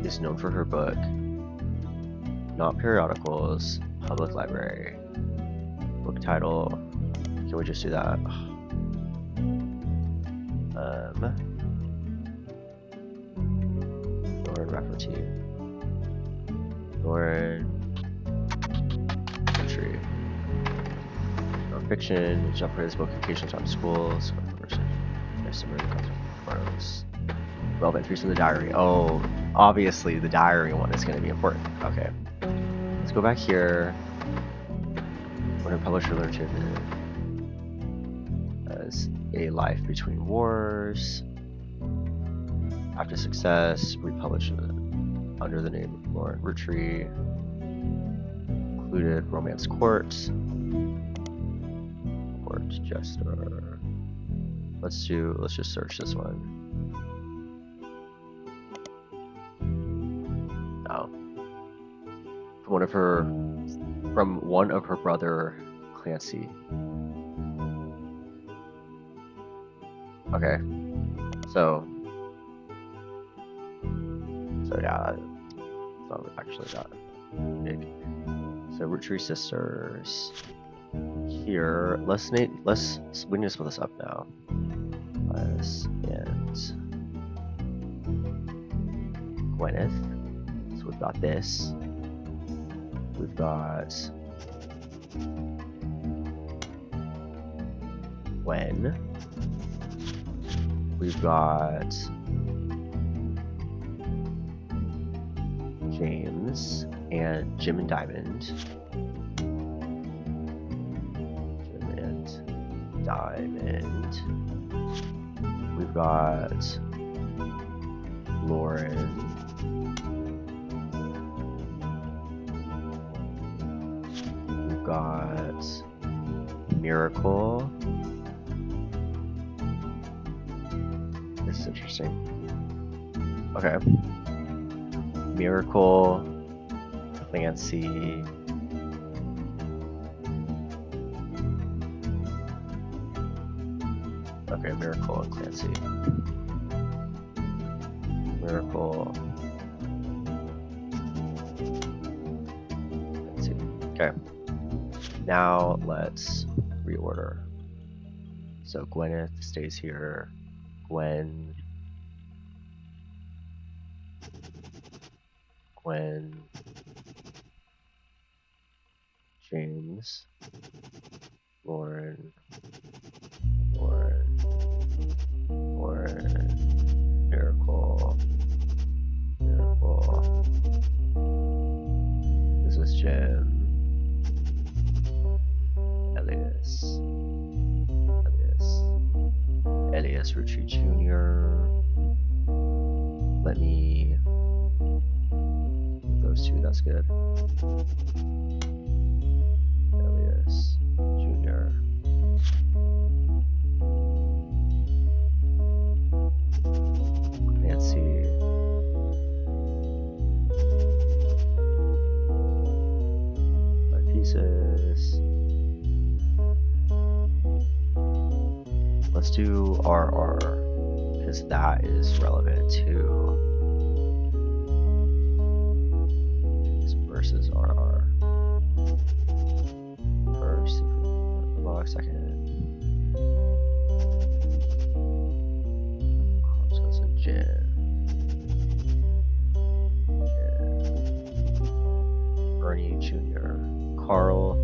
She's known for her book, not periodicals, public library, book title. Can we just do that? Lauren Rafferty. Lauren Roottrees. Non-fiction, jump for his book, occasional time schools, relevant entries in the diary. Oh, obviously the diary one is going to be important. Okay. Let's go back here. When a publisher literature as A Life Between Wars. After success, republished under the name of Lauren Roottrees. Included Romance Court. Court Jester. Let's just search this one. Oh. From one of her brother Clancy. Okay. So yeah, it's not actually that big. So Roottrees sisters. Here, we need to split this up now. And Gwyneth. So we've got this. We've got Gwen. We've got James and Jim and Diamond. Jim and Diamond. We've got Lauren. We've got Miracle. This is interesting. Okay. Miracle, Clancy. Okay, Miracle and Clancy. Miracle. Let's see. Okay. Now let's reorder. So Gwyneth stays here. Gwen. James. Lauren. Miracle. This is Jim. Elias Roottrees Jr. Let me those two, that's good. Elias Jr. Nancy. My pieces. Let's do RR, because that is relevant to versus RR. First, log second. Cousin Jen. Ernie Jr. Carl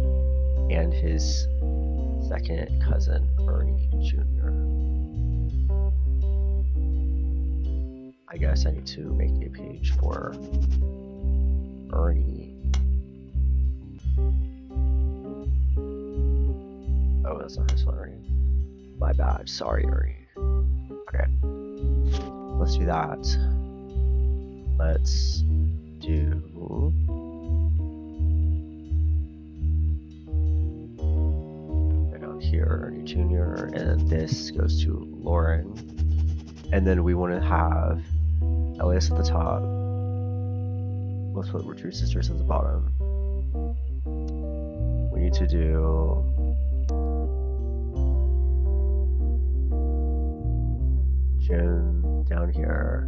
and his second cousin, Ernie Jr. I guess I need to make a page for Ernie. Oh, that's not his one, Ernie. My bad. Sorry, Ernie. Okay. Let's do that. Let's do... here, Ernie Jr., and then this goes to Lauren, and then we want to have Elias at the top. Let's put Roottrees Sisters at the bottom. We need to do Jim down here,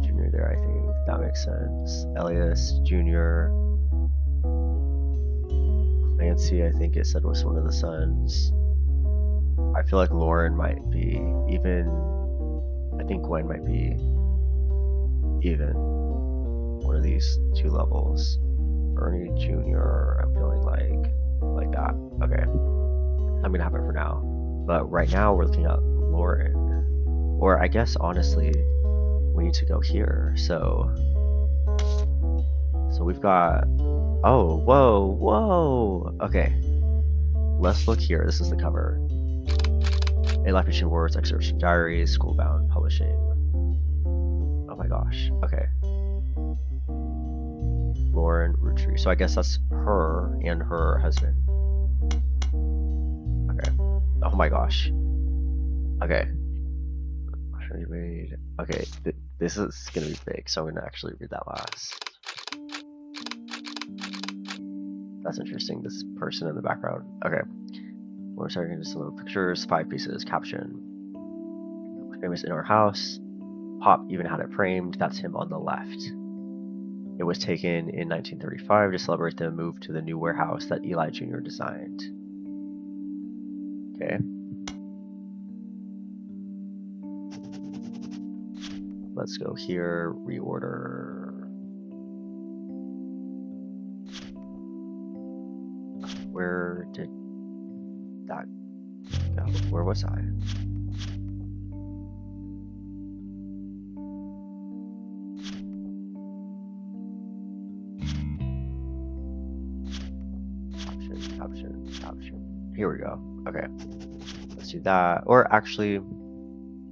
Junior there, I think. That makes sense. Elias Jr. Clancy, I think it said, was one of the sons. I feel like Lauren might be even. I think Gwen might be even. One of these two levels. Ernie Jr. I'm feeling like that. Okay. I'm gonna have it for now. But right now we're looking at Lauren. Or I guess honestly, we need to go here. So we've got. Oh, whoa. Okay. Let's look here. This is the cover. A Life Between Words, Excerption Diaries, Schoolbound Publishing. Oh my gosh. Okay. Lauren Roottrees. So I guess that's her and her husband. Okay. Oh my gosh. Okay. Okay. This is gonna be big, so I'm gonna actually read that last. That's interesting. This person in the background. Okay. We're starting into some of the pictures. 5 pieces. Caption. Famous in our house. Pop even had it framed. That's him on the left. It was taken in 1935 to celebrate the move to the new warehouse that Eli Jr. designed. Okay. Let's go here. Reorder. Where did that go? Where was I? Option. Here we go. Okay. Let's do that. Or actually,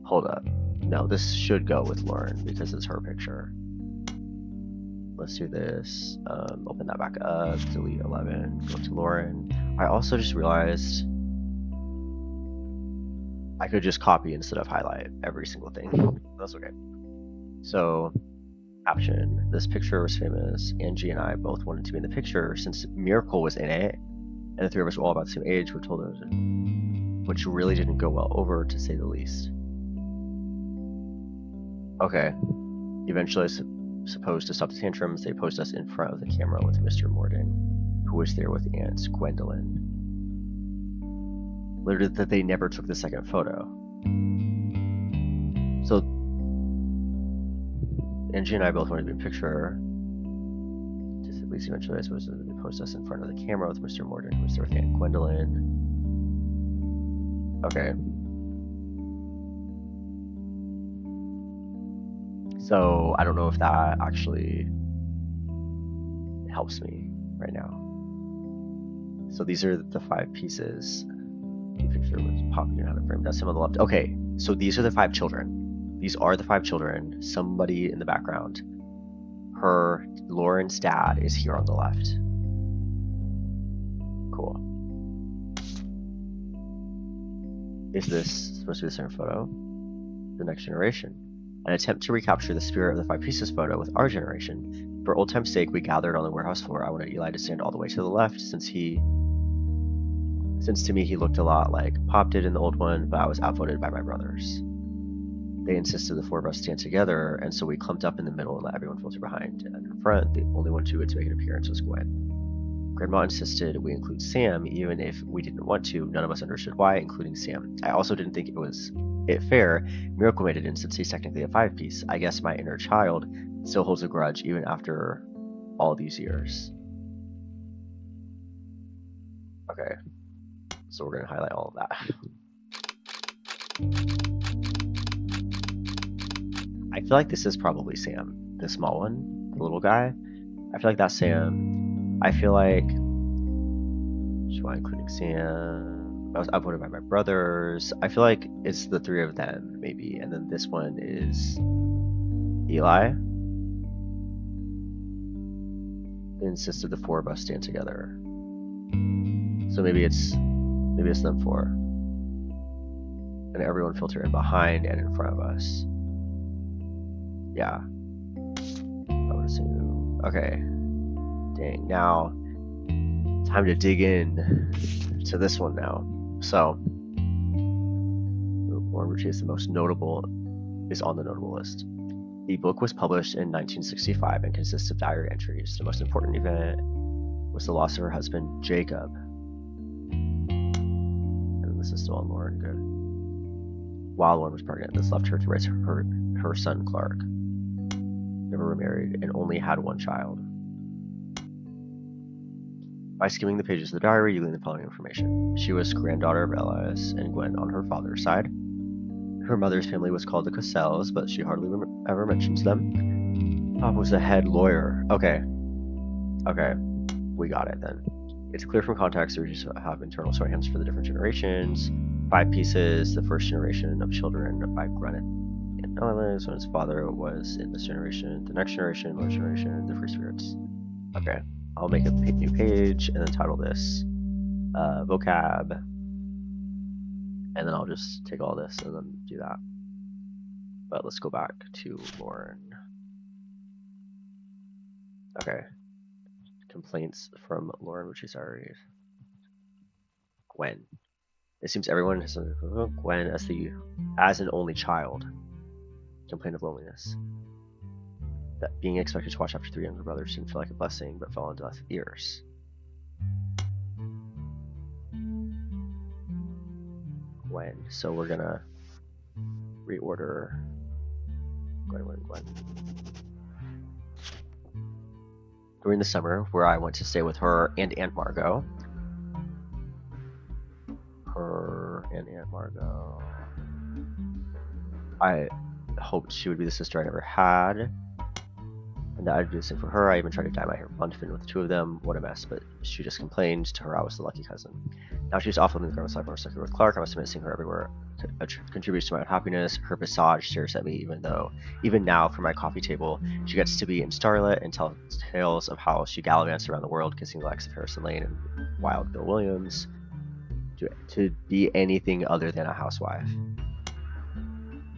hold up. No, this should go with Lauren because it's her picture. Let's do this. Open that back up. Delete 11. Go to Lauren. I also just realized I could just copy instead of highlight every single thing. That's okay. So, caption. This picture was famous. Angie and I both wanted to be in the picture since Miracle was in it, and the 3 of us were all about the same age. We're told it, which really didn't go well over, to say the least. Okay. Eventually, supposed to stop the tantrums, they posed us in front of the camera with Mr. Morden, who was there with Aunt Gwendolyn. Literally, that they never took the second photo. So, Angie and I both wanted to be in picture. Just at least eventually, I suppose they posed us in front of the camera with Mr. Morden, who was there with Aunt Gwendolyn. Okay. So, I don't know if that actually helps me right now. So these are the 5 pieces. The picture was popping out of frame. That's him on the left. Okay, so these are the 5 children. These are the 5 children. Somebody in the background. Lauren's dad is here on the left. Cool. Is this supposed to be the center photo? The next generation. An attempt to recapture the spirit of the 5 pieces photo with our generation. For old time's sake, we gathered on the warehouse floor. I wanted Eli to stand all the way to the left, since to me he looked a lot like Pop did in the old one, but I was outvoted by my brothers. They insisted the 4 of us stand together, and so we clumped up in the middle and let everyone filter behind. And in front, the only one to make an appearance was Gwen. Grandma insisted we include Sam, even if we didn't want to. None of us understood why, including Sam. I also didn't think it was fair. Miracle made it in, since he's technically a 5-piece. I guess my inner child still holds a grudge even after all these years. Okay, so we're going to highlight all of that. I feel like this is probably Sam, the small one, the little guy. I feel like that's Sam. I feel like, including Sam, I was outvoted by my brothers. I feel like it's the 3 of them, maybe, and then this one is Eli. They insisted the 4 of us stand together. So maybe it's them 4. And everyone filter in behind and in front of us. Yeah. I would assume. Okay. Dang. Now, time to dig in to this one now. So, Roottrees is the most notable, is on the notable list. The book was published in 1965 and consists of diary entries. The most important event was the loss of her husband, Jacob. And this is still on Lauren. Good. While Lauren was pregnant, this left her to raise her son, Clark. Never remarried and only had 1 child. By skimming the pages of the diary, you glean the following information. She was granddaughter of Elias and Gwen on her father's side. Her mother's family was called the Cossells, but she hardly ever mentions them. Pop was a head lawyer. Okay, we got it then. It's clear from context that we just have internal shorthands for the different generations. 5 pieces, the first generation of children by Granite and Elias, when his father was in this generation, the next generation, the generation, the free spirits. Okay, I'll make a new page and then title this vocab, and then I'll just take all this and then do that. But let's go back to Lauren. Okay, complaints from Lauren, which is already Gwen. It seems everyone has Gwen as an only child. Complained of loneliness. That being expected to watch after 3 younger brothers didn't feel like a blessing, but fell into deaf ears. Gwen. So we're gonna reorder Gwen. During the summer, where I went to stay with her and Aunt Margot. I hoped she would be the sister I never had, and that I'd do the same for her. I even tried to dye my hair blonde to fit in with the 2 of them. What a mess, but she just complained. To her, I was the lucky cousin. Now she's off living the girl's life. I was stuck here with Clark. I must admit, seeing her everywhere contributes to my unhappiness. Her visage stares at me, even now, from my coffee table, she gets to be in Starlet and tell tales of how she gallivanted around the world, kissing the likes of Harrison Lane and Wild Bill Williams, to be anything other than a housewife.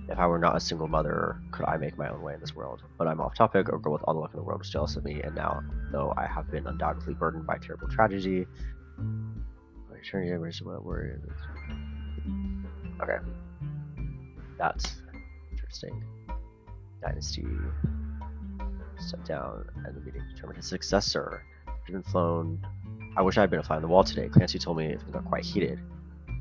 If I were not a single mother, could I make my own way in this world? But I'm off topic. A girl with all the luck in the world was jealous of me, and now, though I have been undoubtedly burdened by terrible tragedy, okay, that's interesting. Dynasty. stepped down, and the meeting determined his successor. Had been flown. I wish I had been a fly on the wall today. Clancy told me it got quite heated.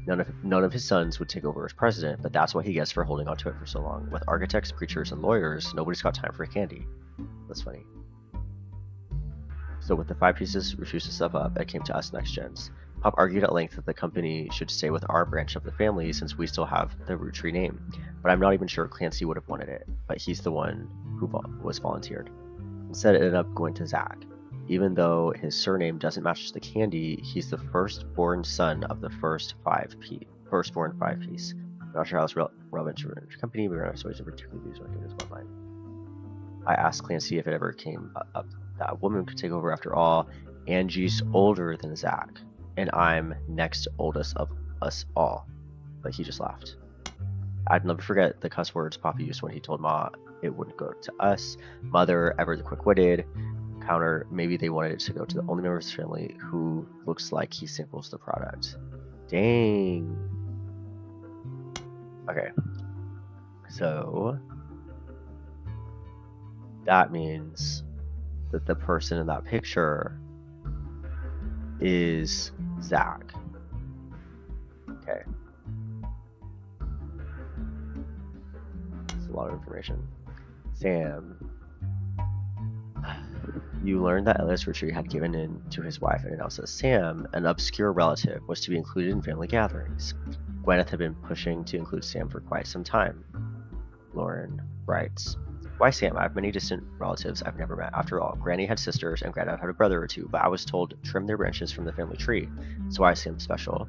None of his sons would take over as president, but that's what he gets for holding on to it for so long. With architects, preachers, and lawyers, nobody's got time for candy. That's funny. So with the 5 pieces refused to step up, it came to us next gens. Pop argued at length that the company should stay with our branch of the family since we still have the Roottrees name. But I'm not even sure Clancy would have wanted it, but he's the one who was volunteered. Instead, it ended up going to Zach. Even though his surname doesn't match the candy, he's the firstborn son of the firstborn 5-piece. I'm not sure how it's relevant to the company, but we're not always particularly used in this one line. I asked Clancy if it ever came up that a woman could take over after all. Angie's older than Zach, and I'm next oldest of us all. But he just laughed. I'd never forget the cuss words Papa used when he told Ma it wouldn't go to us. Mother, ever the quick-witted, counter, maybe they wanted it to go to the only member of his family who looks like he samples the product. Dang. Okay. So that means that the person in that picture is Zach. Okay. That's a lot of information. Sam. You learned that Elias Roottrees had given in to his wife and announced that Sam, an obscure relative, was to be included in family gatherings. Gwyneth had been pushing to include Sam for quite some time. Lauren writes, "Why Sam? I have many distant relatives I've never met. After all, Granny had sisters and Granddad had a brother or two, but I was told to trim their branches from the family tree. So why is Sam special?"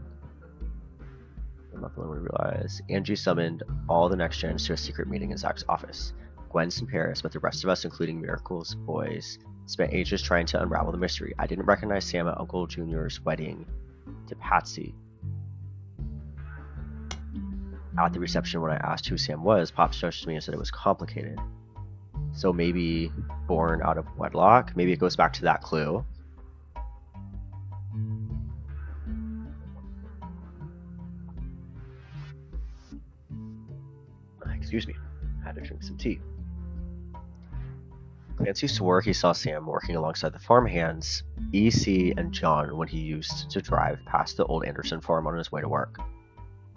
I'm not the one we realize. Angie summoned all the next gens to a secret meeting in Zach's office. Gwen's in Paris, but the rest of us, including Miracle's boys, spent ages trying to unravel the mystery. I didn't recognize Sam at Uncle Junior's wedding to Patsy. At the reception, when I asked who Sam was, Pop stretched to me and said it was complicated. So maybe born out of wedlock? Maybe it goes back to that clue. Excuse me, I had to drink some tea. Clancy swore he saw Sam working alongside the farmhands, E.C. and John, when he used to drive past the old Anderson farm on his way to work.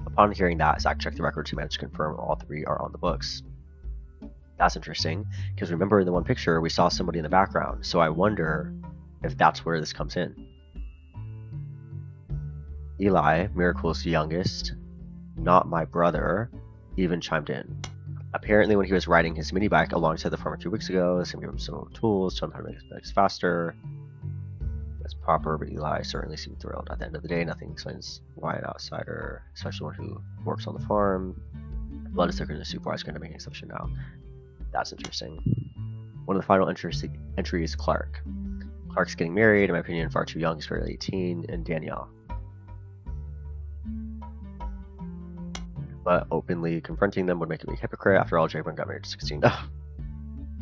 Upon hearing that, Zach checked the records and managed to confirm all 3 are on the books. That's interesting, because remember in the one picture we saw somebody in the background, so I wonder if that's where this comes in. Eli, Miracle's youngest, not my brother, even chimed in. Apparently when he was riding his mini bike alongside the farm 2 weeks ago, Sam gave him some tools, told him how to make his bikes faster. That's proper, but Eli certainly seemed thrilled. At the end of the day, nothing explains why an outsider, especially one who works on the farm, blood is thicker than the soup, why is going to make an exception now. That's interesting. One of the final entries, Clark. Clark's getting married, in my opinion, far too young, he's barely 18, and Danielle. But openly confronting them would make him a hypocrite. After all, Jacob got married at 16.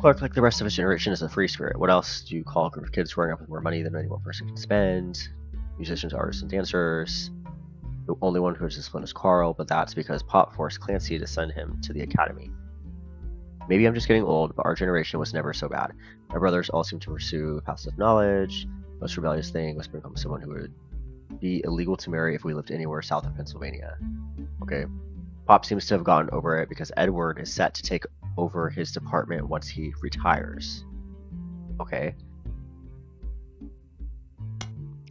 Clark, like the rest of his generation, is a free spirit. What else do you call a group of kids growing up with more money than any one person can spend? Musicians, artists, and dancers. The only one who is disciplined is Carl, but that's because Pop forced Clancy to send him to the academy. Maybe I'm just getting old, but our generation was never so bad. My brothers all seem to pursue paths of knowledge. Most rebellious thing was to become someone who would be illegal to marry if we lived anywhere south of Pennsylvania. Okay. Pop seems to have gotten over it because Edward is set to take over his department once he retires. Okay.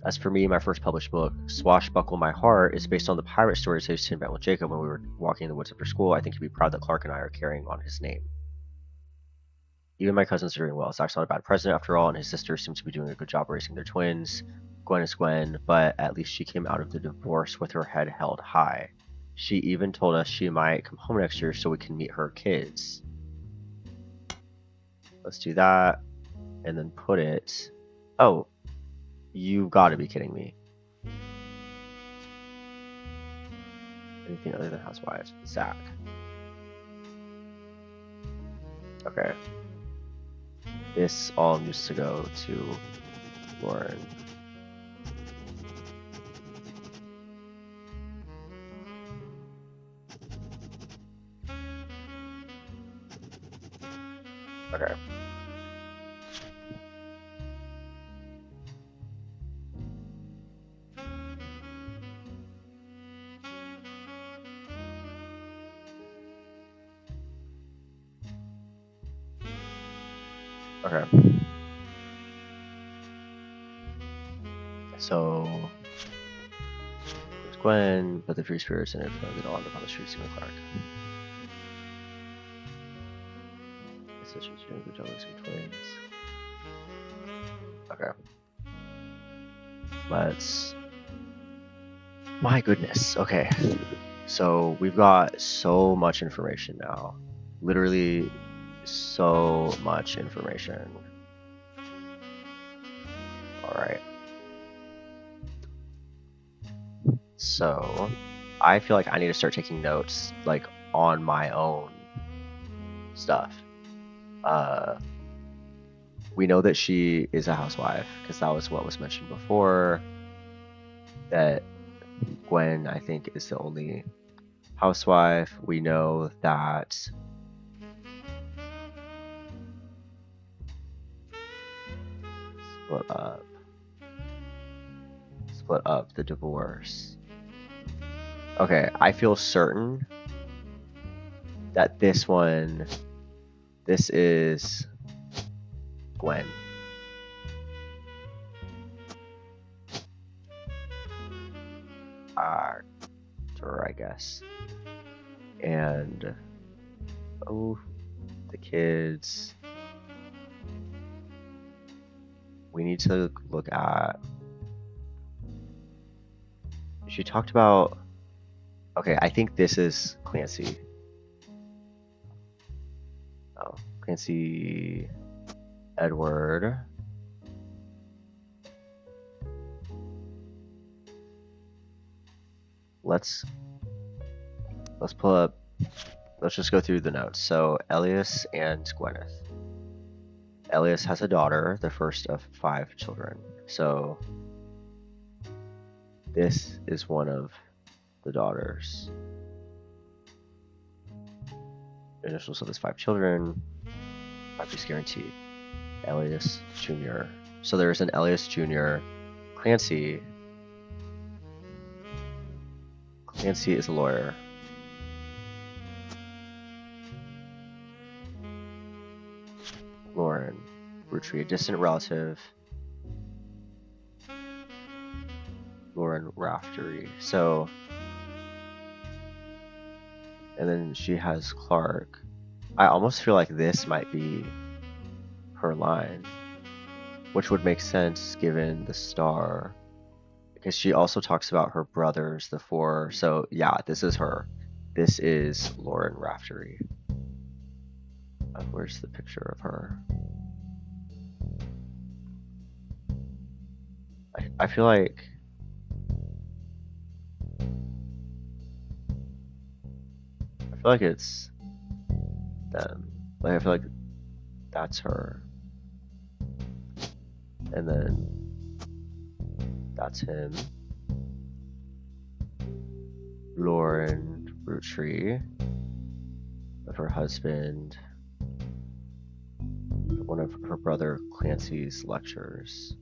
As for me, my first published book, Swashbuckle My Heart, is based on the pirate stories I used to invent with Jacob when we were walking in the woods after school. I think he'd be proud that Clark and I are carrying on his name. Even my cousins are doing well. Zach's not a bad president after all, and his sisters seem to be doing a good job raising their twins. Gwen is Gwen, but at least she came out of the divorce with her head held high. She even told us she might come home next year so we can meet her kids. Let's do that. And then put it... Oh, you gotta be kidding me. Anything other than housewives? Zach. Okay. This all needs to go to Lauren. Okay. Okay. So there's Gwen, but the free spirits and everything they don't end up on the streets even Clark. It's such a good job with twins. Okay. Let's. My goodness. Okay. So we've got so much information now. Literally so much information. Alright. So I feel like I need to start taking notes like on my own stuff. We know that she is a housewife because that was what was mentioned before. That Gwen, I think, is the only housewife. We know that split up the divorce. Okay, I feel certain that this is Gwen. Actor, I guess. And oh, the kids. We need to look at. She talked about. Okay, I think this is Clancy. Oh, Clancy Edward. Let's pull up. Let's just go through the notes. So Elias and Gwyneth. Elias has a daughter, the first of 5 children. So this is one of the daughters. Initials of his 5 children. 5 piece guaranteed. Elias Jr. So there's an Elias Jr. Clancy. Clancy is a lawyer. Lauren, Roottrees, a distant relative. Lauren Raftery. So, and then she has Clark. I almost feel like this might be her line, which would make sense given the star, because she also talks about her brothers, the 4. So yeah, this is her. This is Lauren Raftery. Where's the picture of her? I feel like it's them. Like I feel like that's her. And then that's him. Lauren Roottrees of her husband. One of her brother Clancy's lectures.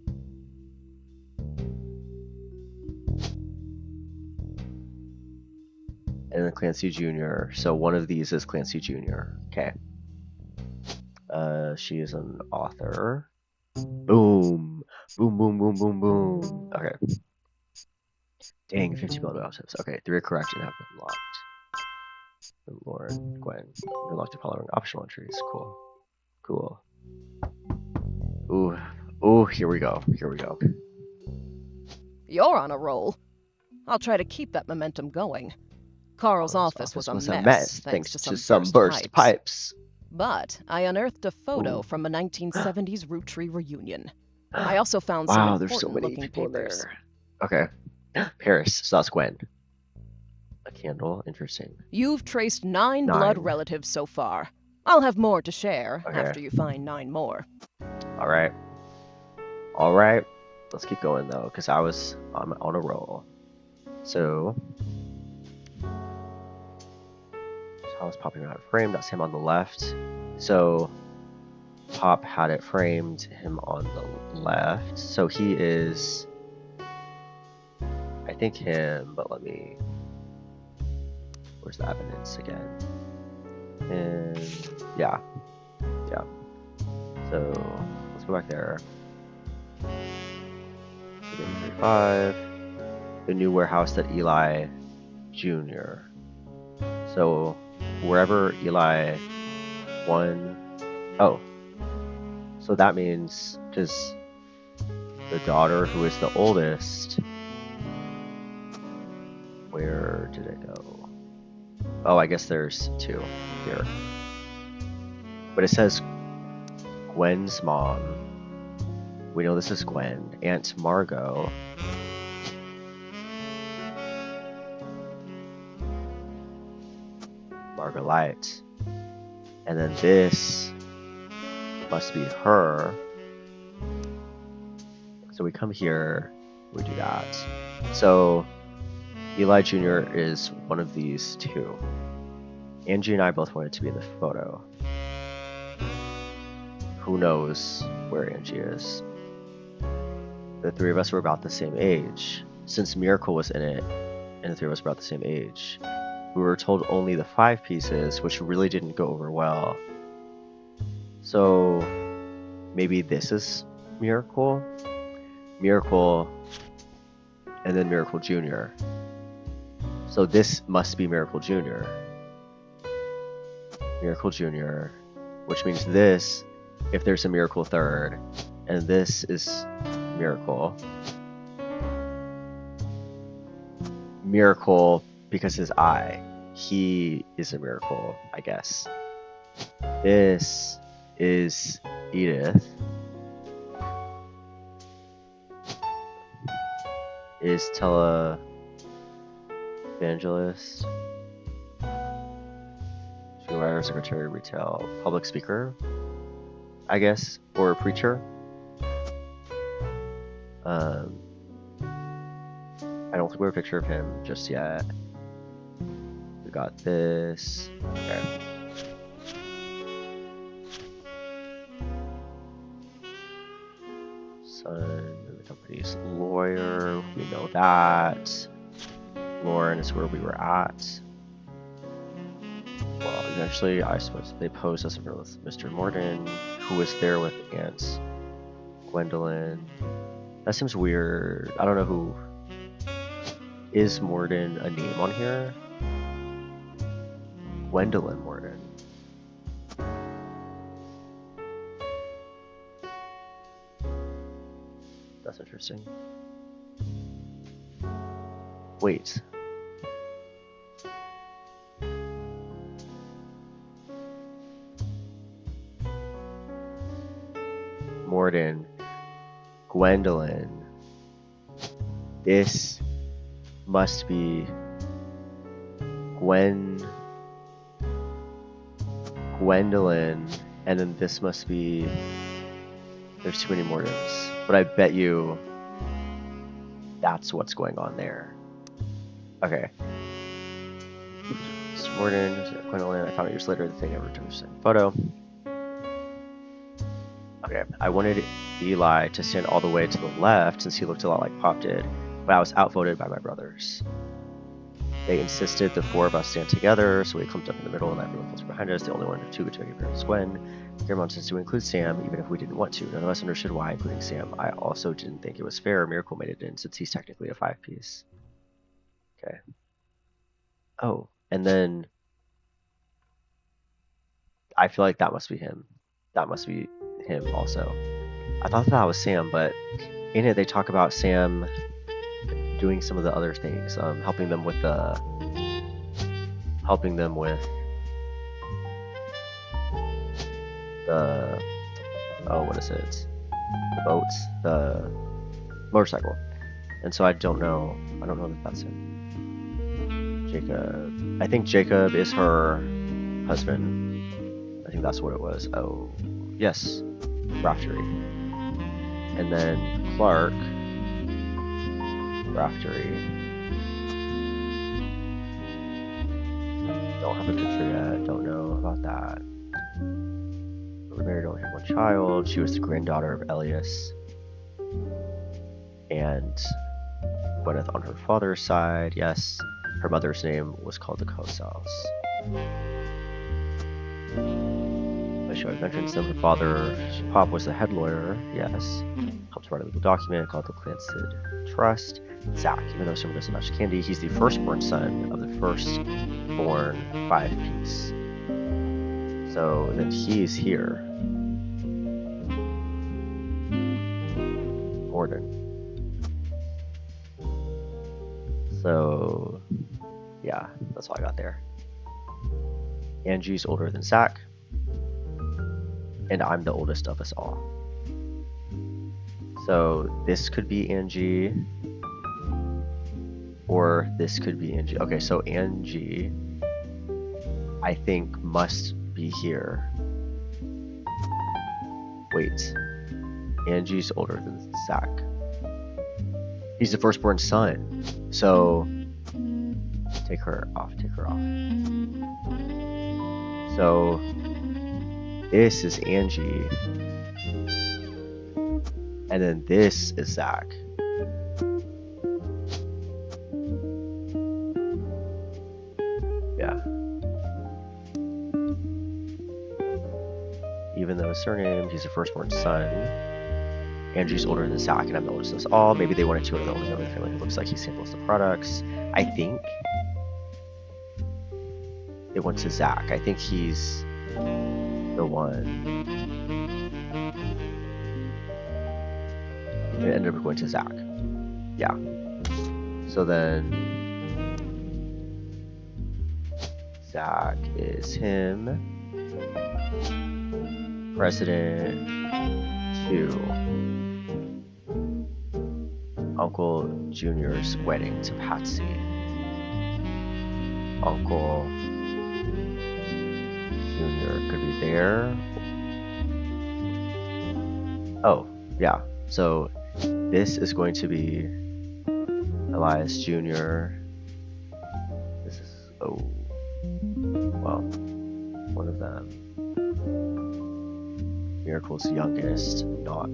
And then Clancy Jr. So one of these is Clancy Jr. Okay. She is an author. Boom. Boom, boom, boom, boom, boom. Okay. Dang, 50 build tips. Okay, 3 are correct and have been locked. And Lauren, Gwen. You're locked to following optional entries. Cool. Cool. Ooh. Ooh, here we go. Here we go. You're on a roll. I'll try to keep that momentum going. Carl's office was a mess thanks to some burst pipes. But I unearthed a photo from a 1970s Roottrees reunion. I also found some important-looking papers. Okay. Paris, so that's Gwen. A candle, interesting. You've traced 9 blood relatives so far. I'll have more to share after you find 9 more. Alright. Alright. Let's keep going though, because I'm on a roll. So I was popping out of frame. That's him on the left. So Pop had it framed, him on the left. So he is, I think him, but let me, where's the evidence again? And yeah. So let's go back there. 35. The new warehouse that Eli Jr. So wherever Eli won. Oh. So that means just the daughter who is the oldest. Where did it go? Oh, I guess there's two here. But it says Gwen's mom. We know this is Gwen. Aunt Margot. Margolite. And then this must be her. So we come here, we do that. So Eli Jr. is one of these two. Angie and I both wanted to be in the photo. Who knows where Angie is? The three of us were about the same age. Since Miracle was in it, and the three of us were about the same age, we were told only the 5 pieces, which really didn't go over well. So maybe this is Miracle? Miracle, and then Miracle Jr. So this must be Miracle Jr. Miracle Jr., which means this, if there's a Miracle third, and this is Miracle. Miracle because his eye. He is a miracle, I guess. This is Edith. Is televangelist. Writer, secretary, retail, public speaker, I guess, or a preacher. I don't think we have a picture of him just yet. We got this. Okay. Son of the company's lawyer. We know that. Lauren is where we were at. Well, eventually, I suppose they posed us in front of Mr. Morden, who was there with Aunt Gwendolyn. That seems weird. I don't know who. Is Morden a name on here? Gwendolyn Morden. That's interesting. Wait. Morden. Gwendolyn. This must be Gwendolyn, and then this must be. There's too many Mordens, but I bet you that's what's going on there. Okay. Mr. Morden, Gwendolyn. I found it years later. The thing never took a second photo. Okay, I wanted Eli to stand all the way to the left since he looked a lot like Pop did, but I was outvoted by my brothers. They insisted the 4 of us stand together, so we clumped up in the middle and everyone was behind us. The only one who could take a was Gwen. Your mom says to include Sam, even if we didn't want to. None of us understood why, including Sam. I also didn't think it was fair Miracle made it in, since he's technically a 5-piece. Okay. Oh, and then I feel like that must be him. That must be him also. I thought that was Sam, but in it they talk about Sam doing some of the other things, helping them with oh, what is it? The boats, the motorcycle. And so I don't know that that's him. Jacob. I think Jacob is her husband. I think that's what it was. Oh, yes. Raftery. And then Clark. Raftery. Don't have a picture yet. Don't know about that. We were married, only had 1 child. She was the granddaughter of Elias. And Gwyneth on her father's side, yes. Her mother's name was called the Cosals. But showed veterans. Her father, Pop, was the head lawyer. Yes. Helped write a legal document called the Clancy Trust. Zach, even though someone doesn't match Candy, he's the firstborn son of the firstborn 5-piece. So then he's here. Gordon. So, yeah, that's all I got there. Angie's older than Zach. And I'm the oldest of us all. So this could be Angie. Or this could be Angie. Okay, so Angie, I think, must be here. Wait. Angie's older than Zach. He's the firstborn son. So take her off. So this is Angie. And then this is Zach. Yeah. Even though his surname, he's the firstborn son. Andrew's older than Zach, and I'm the oldest of us all. Maybe they wanted to are the only member of the family who looks like he samples the products. I think it went to Zach. I think he's the one. It ended up going to Zach. Yeah. So then Zach is him. President 2. Uncle Junior's wedding to Patsy. Uncle Junior could be there. Oh, yeah. So this is going to be Elias Jr. This is, oh, well, one of them. Miracle's youngest, not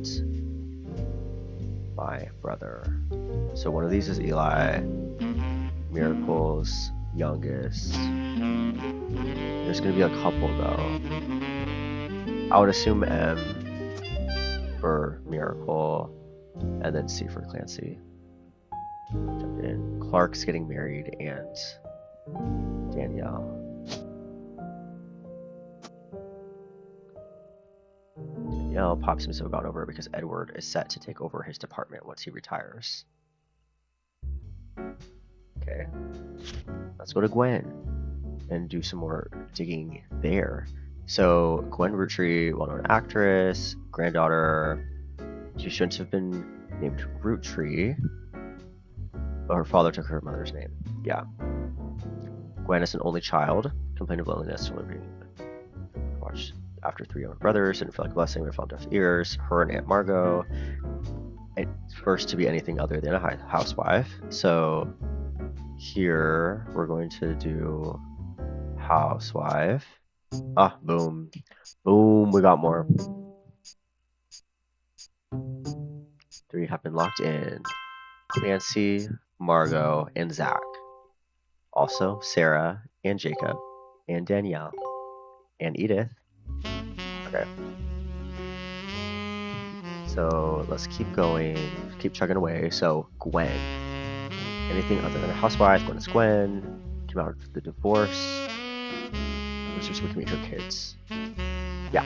my brother. So one of these is Eli. Miracle's youngest. There's gonna be a couple though. I would assume M for Miracle, and then C for Clancy. Jump in. Clark's getting married, and Danielle. Pop seems to have gone over because Edward is set to take over his department once he retires. Okay. Let's go to Gwen and do some more digging there. So, Gwen Roottrees, well-known actress, granddaughter. She shouldn't have been named Roottrees, but her father took her mother's name. Yeah. Gwen is an only child, complained of loneliness when being watched after 3 younger brothers, didn't feel like a blessing, but felt deaf ears. Her and Aunt Margot, at first to be anything other than a housewife. So here we're going to do housewife. Ah, boom. Boom, we got more. 3 have been locked in. Nancy, Margot, and Zach. Also Sarah and Jacob and Danielle and Edith. Okay. So let's keep going, keep chugging away. So Gwen. Anything other than a housewife, Gwen is Gwen. Came out of the divorce. So we can meet her kids. Yeah.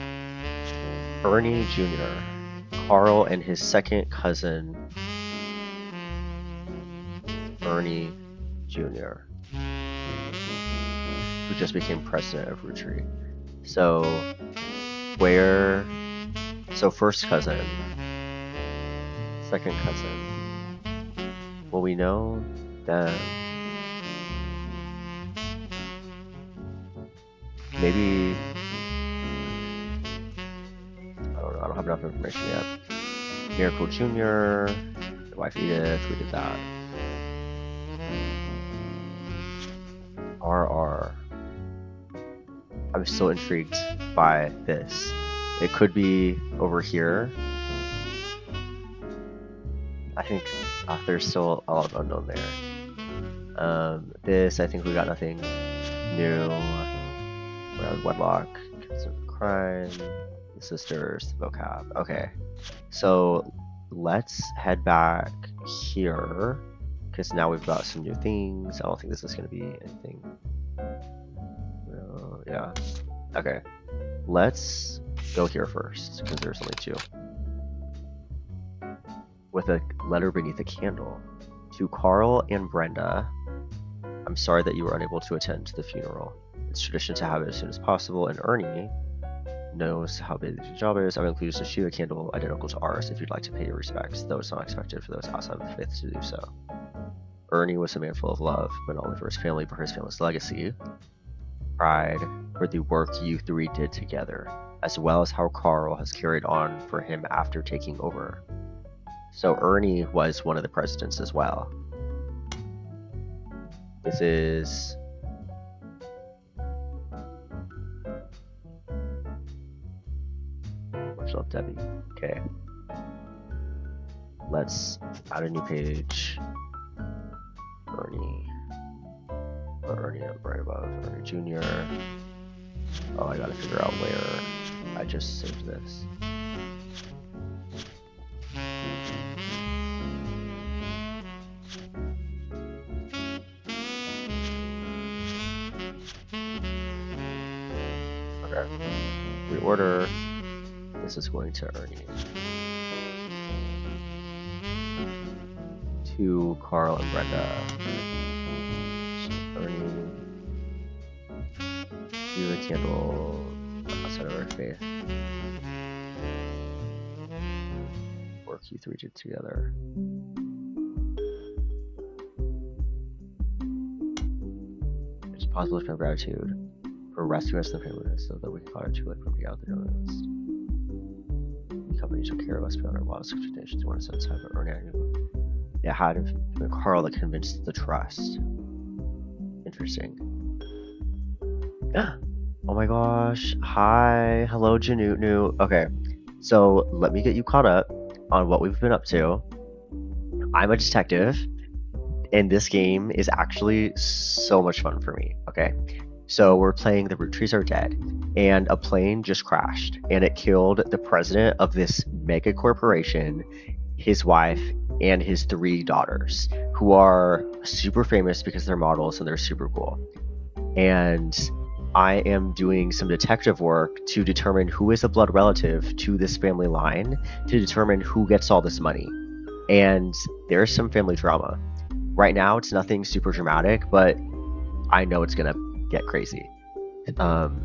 Ernie Jr. Carl and his second cousin, Ernie Jr., who just became president of Roottrees. So first cousin, second cousin. Well, we know them. Maybe, I don't have enough information yet. Miracle Jr., the wife Edith, we did that. RR. I'm still intrigued by this. It could be over here. I think there's still a lot of unknown there. This, I think we got nothing new. Around wedlock, crime, the sisters, the vocab. Okay, so let's head back here because now we've got some new things. I don't think this is going to be anything. Yeah. Okay, let's go here first because there's only 2. With a letter beneath a candle. To Carl and Brenda, I'm sorry that you were unable to attend the funeral. It's tradition to have it as soon as possible, and Ernie knows how big the job is. I've included a sheet of candle identical to ours if you'd like to pay your respects, though it's not expected for those outside of the faith to do so. Ernie was a man full of love, but not only for his family, but for his family's legacy. Pride for the work you 3 did together, as well as how Carl has carried on for him after taking over. So Ernie was one of the presidents as well. This is... much love, Debbie. Okay. Let's add a new page. Ernie. Put Ernie up right above Ernie Jr. Oh, I gotta figure out where I just saved this. Okay. Reorder. This is going to Ernie. To Carl and Brenda. Ernie. You a candle outside of our faith. Work you 3 did together. It's possible to show gratitude for rescuing us in the family so that we can call our 2 from the out the list. The company took care of us beyond our wildest expectations. We want to set aside for Ernie. Yeah, how did Carl that convinced the trust? Interesting. Oh my gosh. Hi. Hello, Janutnu. Okay, so let me get you caught up on what we've been up to. I'm a detective, and this game is actually so much fun for me. Okay, so we're playing The Roottrees Are Dead, and a plane just crashed, and it killed the president of this mega corporation, his wife, and his 3 daughters, who are super famous because they're models and they're super cool. And I am doing some detective work to determine who is a blood relative to this family line, to determine who gets all this money. And there's some family drama. Right now, it's nothing super dramatic, but I know it's gonna get crazy. I'm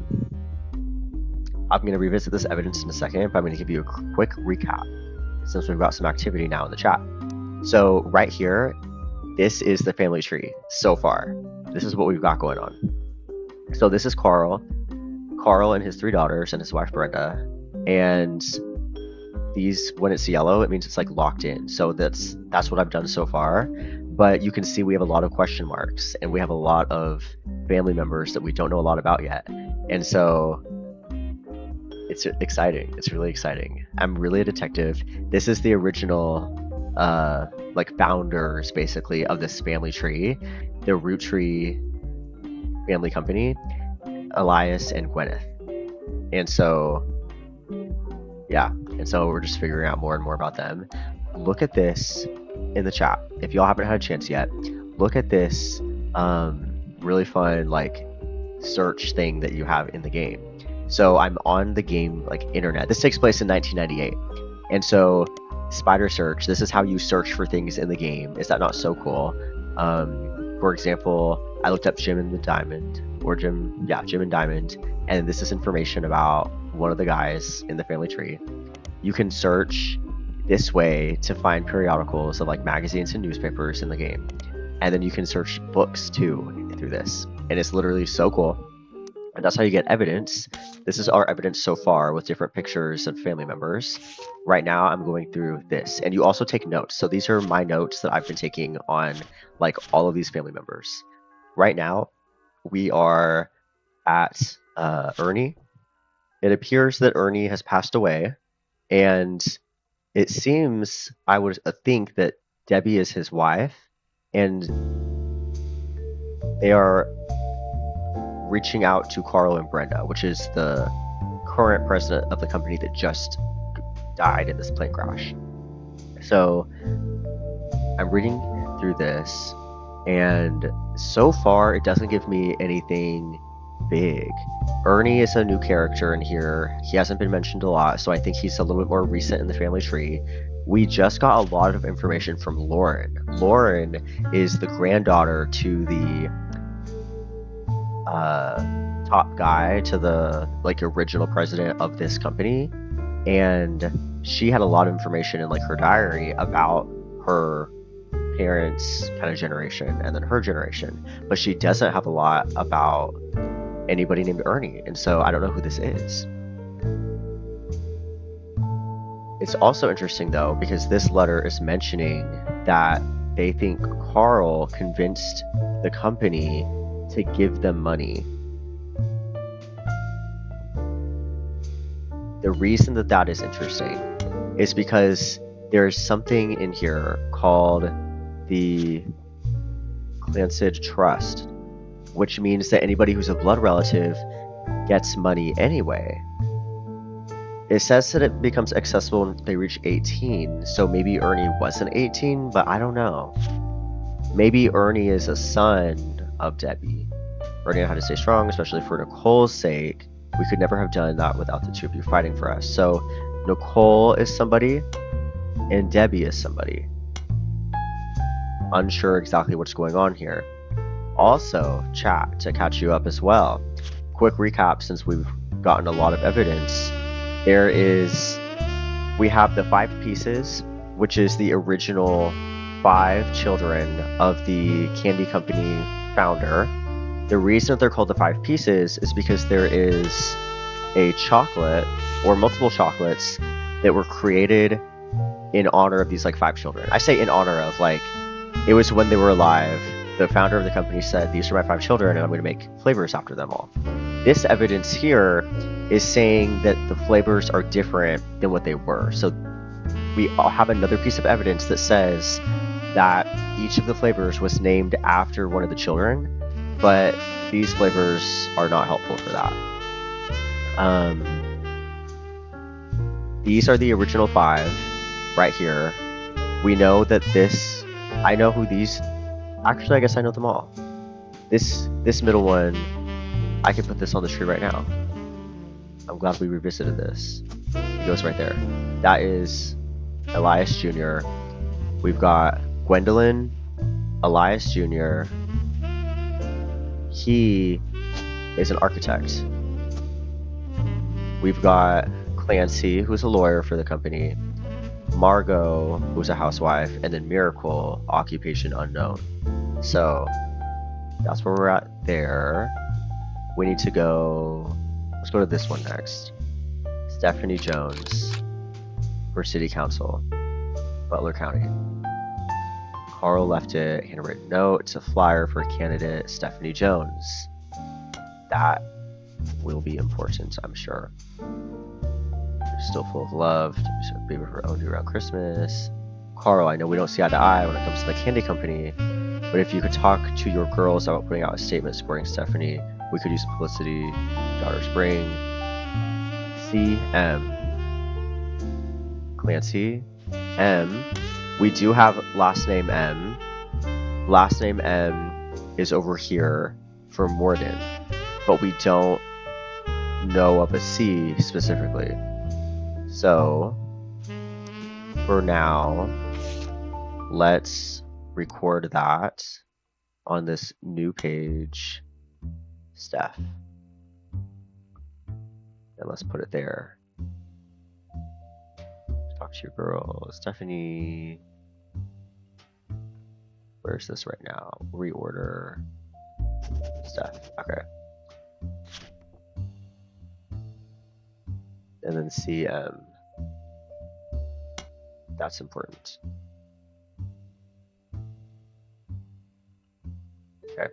gonna revisit this evidence in a second, but I'm gonna give you a quick recap since we've got some activity now in the chat. So right here, this is the family tree so far. This is what we've got going on. So this is Carl and his 3 daughters and his wife Brenda. And these, when it's yellow, it means it's like locked in. So that's what I've done so far. But you can see we have a lot of question marks, and we have a lot of family members that we don't know a lot about yet. And so it's exciting. It's really exciting. I'm really a detective. This is the original like founders basically of this family tree, the Roottrees family company, Elias and Gwyneth. And so yeah, and so we're just figuring out more and more about them. Look at this in the chat if y'all haven't had a chance yet. Look at this really fun like search thing that you have in the game. So I'm on the game like internet. This takes place in 1998, and so spider search, this is how you search for things in the game. Is that not so cool? For example, I looked up Jim and Diamond, and this is information about one of the guys in the family tree. You can search this way to find periodicals of like magazines and newspapers in the game, and then you can search books too through this, and it's literally so cool. And that's how you get evidence. This is our evidence so far with different pictures of family members. Right now I'm going through this, and you also take notes. So these are my notes that I've been taking on like all of these family members. Right now we are at Ernie. It appears that Ernie has passed away, and it seems, I would think, that Debbie is his wife, and they are reaching out to Carl and Brenda, which is the current president of the company that just died in this plane crash. So I'm reading through this, and so far it doesn't give me anything big. Ernie is a new character in here. He hasn't been mentioned a lot, so I think he's a little bit more recent in the family tree. We just got a lot of information from Lauren. Lauren is the granddaughter to the top guy, to the original president of this company, and she had a lot of information in her diary about her parents' kind of generation and then her generation, but she doesn't have a lot about anybody named Ernie, and so I don't know who this is. It's also interesting though, because this letter is mentioning that they think Carl convinced the company to give them money. The reason that that is interesting is because there's something in here called the Clansid Trust, which means that anybody who's a blood relative gets money anyway. It says that it becomes accessible when they reach 18, so maybe Ernie wasn't 18, but I don't know. Maybe Ernie is a son of Debbie. Ernie had to stay strong, especially for Nicole's sake. We could never have done that without the two of you fighting for us. So Nicole is somebody, and Debbie is somebody. Unsure exactly what's going on here. Also, chat, to catch you up as well. Quick recap, since we've gotten a lot of evidence. We have the 5 pieces, which is the original 5 children of the candy company founder. The reason that they're called the 5 pieces is because there is a chocolate, or multiple chocolates, that were created in honor of these 5 children. I say in honor of, it was when they were alive. The founder of the company said, these are my 5 children, and I'm going to make flavors after them all. This evidence here is saying that the flavors are different than what they were. So we all have another piece of evidence that says that each of the flavors was named after one of the children, but these flavors are not helpful for that. These are the original 5 right here. We know that I know who these, actually I guess I know them all. This middle one, I can put this on the tree right now. I'm glad we revisited this. It goes right there. That is Elias Jr. We've got Gwendolyn, Elias Jr. He is an architect. We've got Clancy, who's a lawyer for the company. Margot, who's a housewife, and then Miracle, occupation unknown. So that's where we're at there. We need to go, let's go to this one next. Stephanie Jones for City Council, Butler County. Carl left a handwritten note. It's a flyer for candidate Stephanie Jones. That will be important, I'm sure. Still full of love. Be with her own around Christmas. Carl, I know we don't see eye to eye when it comes to the candy company, but if you could talk to your girls about putting out a statement supporting Stephanie, we could use publicity. Daughter Spring. CM. Clancy. M. We do have last name M. Last name M is over here for Morden, but we don't know of a C specifically. So, for now, let's record that on this new page, Steph. And let's put it there. Talk to your girl, Stephanie. Where's this right now? Reorder. Steph. Okay. And then CM. That's important. Okay.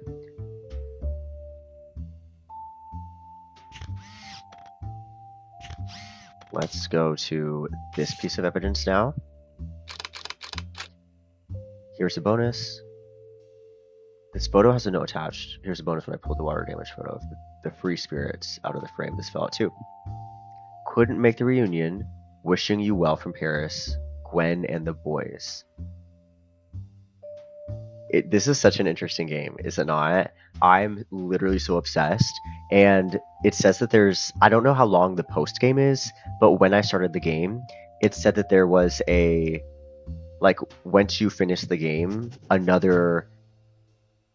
Let's go to this piece of evidence now. Here's a bonus. This photo has a note attached. Here's a bonus when I pulled the water damage photo of the free spirits out of the frame. This fell out too. couldn't make the reunion. Wishing you well from Paris, Gwen and the boys. This is such an interesting game, is it not? I'm literally so obsessed. And it says that there's, I don't know how long the post game is, but when I started the game, it said that there was a, like, once you finish the game,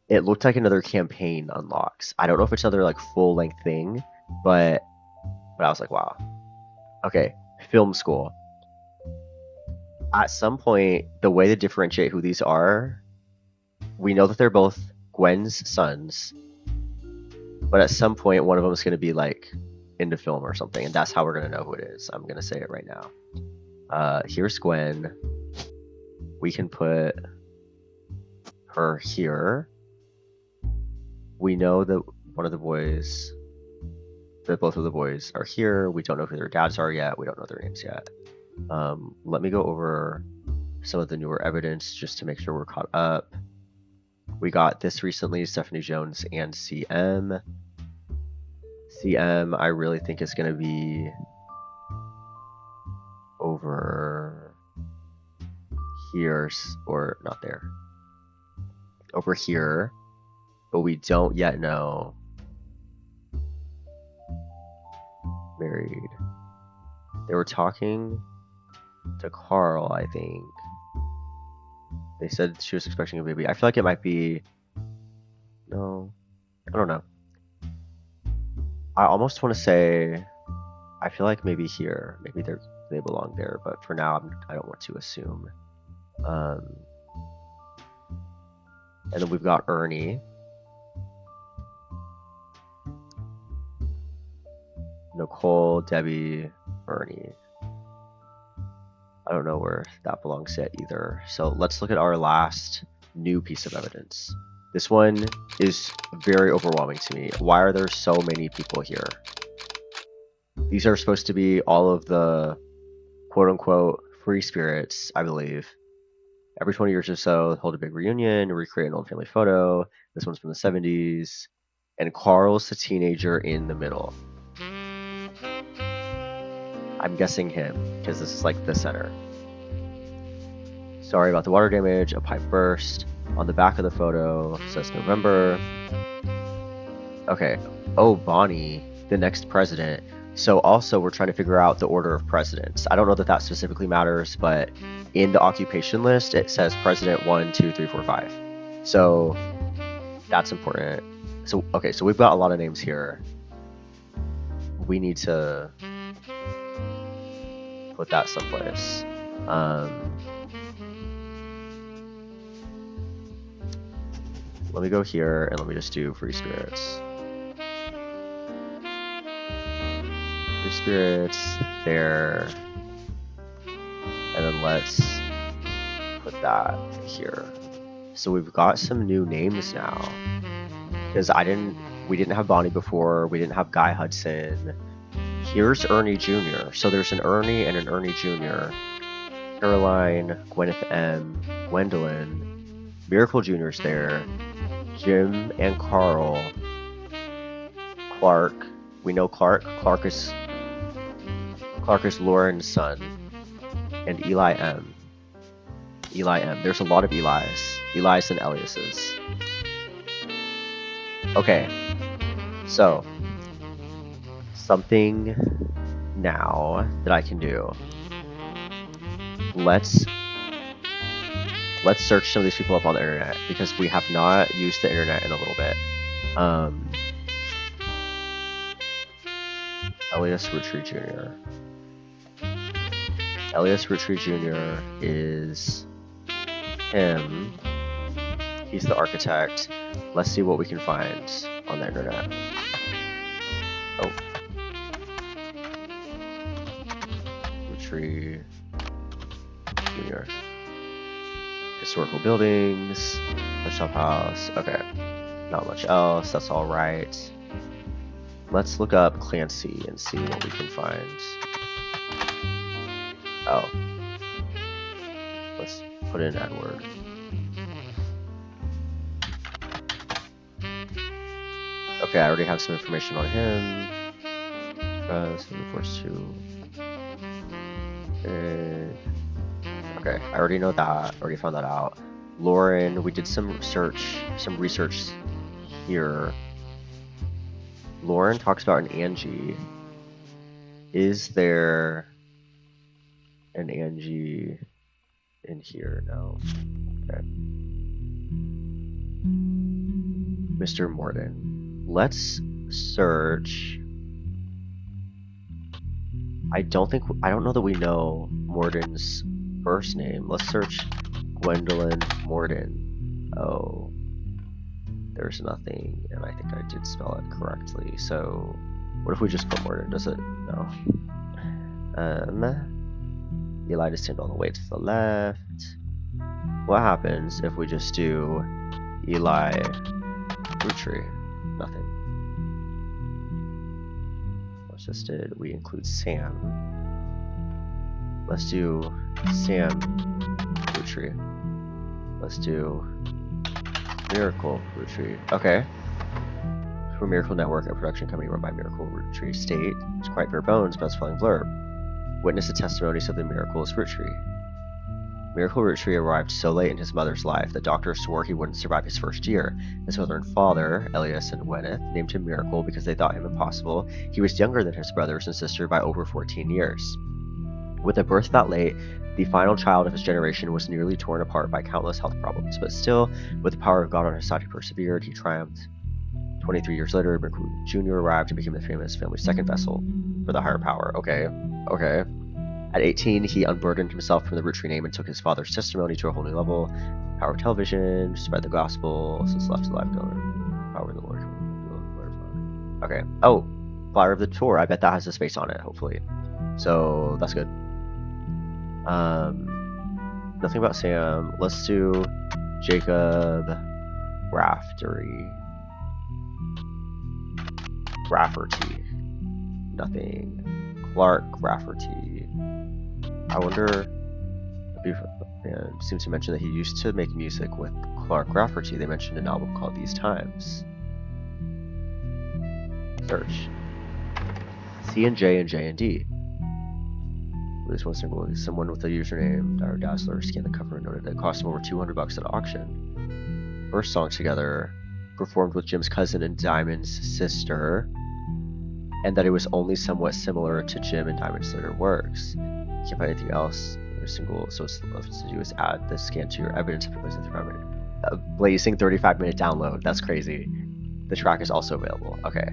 it looked like another campaign unlocks. I don't know if it's another, like, full-length thing, but I was like, wow. Okay, film school. At some point, the way to differentiate who these are, we know that they're both Gwen's sons, but at some point, one of them is going to be, like, into film or something, and that's how we're going to know who it is. I'm going to say it right now. Here's Gwen. We can put her here. We know that both of the boys are here. We don't know who their dads are yet. We don't know their names yet. Let me go over some of the newer evidence just to make sure we're caught up. We got this recently, Stephanie Jones and CM. CM, I really think is going to be over here, or not there. Over here, but we don't yet know. Married. They were talking to Carl, I think. They said she was expecting a baby. I feel like it might be... No. I don't know. I almost want to say... I feel like maybe here. Maybe they belong there, but for now, I don't want to assume. And then we've got Ernie. Nicole, Debbie, Ernie. I don't know where that belongs yet either. So let's look at our last new piece of evidence. This one is very overwhelming to me. Why are there so many people here? These are supposed to be all of the quote-unquote free spirits, I believe. Every 20 years or so, hold a big reunion, recreate an old family photo. This one's from the 70s. And Carl's the teenager in the middle. I'm guessing him, because this is like the center. Sorry about the water damage, a pipe burst. On the back of the photo, says November. Okay. Oh, Bonnie, the next president. So also we're trying to figure out the order of presidents. I don't know that that specifically matters, but in the occupation list, it says president 1, 2, 3, 4, 5. So that's important. So, okay, so we've got a lot of names here. We need to put that someplace. Let me go here and let me just do free spirits. Free spirits there. And then let's put that here. So we've got some new names now. Because we didn't have Bonnie before, we didn't have Guy Hudson. Here's Ernie Jr. So there's an Ernie and an Ernie Jr. Caroline, Gwyneth M, Gwendolyn, Miracle Jr.'s there, Jim and Carl, Clark. We know Clark. Clark is Lauren's son, and Eli M. Eli M. There's a lot of Eli's and Elias's. Okay, so something now that I can do. Let's search some of these people up on the internet, because we have not used the internet in a little bit. Elias Roottrees Jr. Elias Roottrees Jr. is him. He's the architect. Let's see what we can find on the internet. Oh. Roottrees Jr. Historical buildings, Shop House. Okay, not much else. That's all right. Let's look up Clancy and see what we can find. Oh, let's put in Edward. Okay, I already have some information on him. So the force 2. Okay, I already know that. Already found that out. Lauren, we did some research here. Lauren talks about an Angie. Is there an Angie in here? No. Okay. Mr. Morton. Let's search. I don't know that we know Morton's first name. Let's search Gwendolyn Morton. Oh, there's nothing, and I think I did spell it correctly. So, what if we just put Morton? Does it? No. Eli to stand all the way to the left. What happens if we just do Eli Roottrees? Nothing. Assisted. We include Sam. Let's do Sam Roottrees. Let's do Miracle Roottrees. Okay. For Miracle Network, a production company run by Miracle Roottrees State. It's quite bare bones, but it's spelling blurb. Witness the testimonies of the Miracle's Roottrees. Miracle Roottrees arrived so late in his mother's life that doctors swore he wouldn't survive his first year. His mother and father, Elias and Gwyneth, named him Miracle because they thought him impossible. He was younger than his brothers and sister by over 14 years. With a birth that late, the final child of his generation was nearly torn apart by countless health problems, but still, with the power of God on his side, he persevered. He triumphed. 23 years later, Miracle Jr. arrived and became the famous family's second vessel for the higher power. Okay. At 18, he unburdened himself from the Roottrees name and took his father's testimony to a whole new level. Power of television, spread the gospel, since left to life, power of the Lord. Okay. Oh, flyer of the tour. I bet that has a space on it, hopefully. So, that's good. Nothing about Sam. Let's do Jacob Rafferty. Nothing. Clark Rafferty. I wonder. It seems to mention that he used to make music with Clark Rafferty. They mentioned an album called These Times. Search. C and J and D. Release one single with someone with a username Dire Dazzler scanned the cover and noted that it cost him over $200 at auction. First song together, performed with Jim's cousin and Diamond's sister, and that it was only somewhat similar to Jim and Diamond's later works. Can't find anything else. Single, so it's left to do is add the scan to your evidence of blazing 35-minute. Blazing 35-minute download. That's crazy. The track is also available. Okay,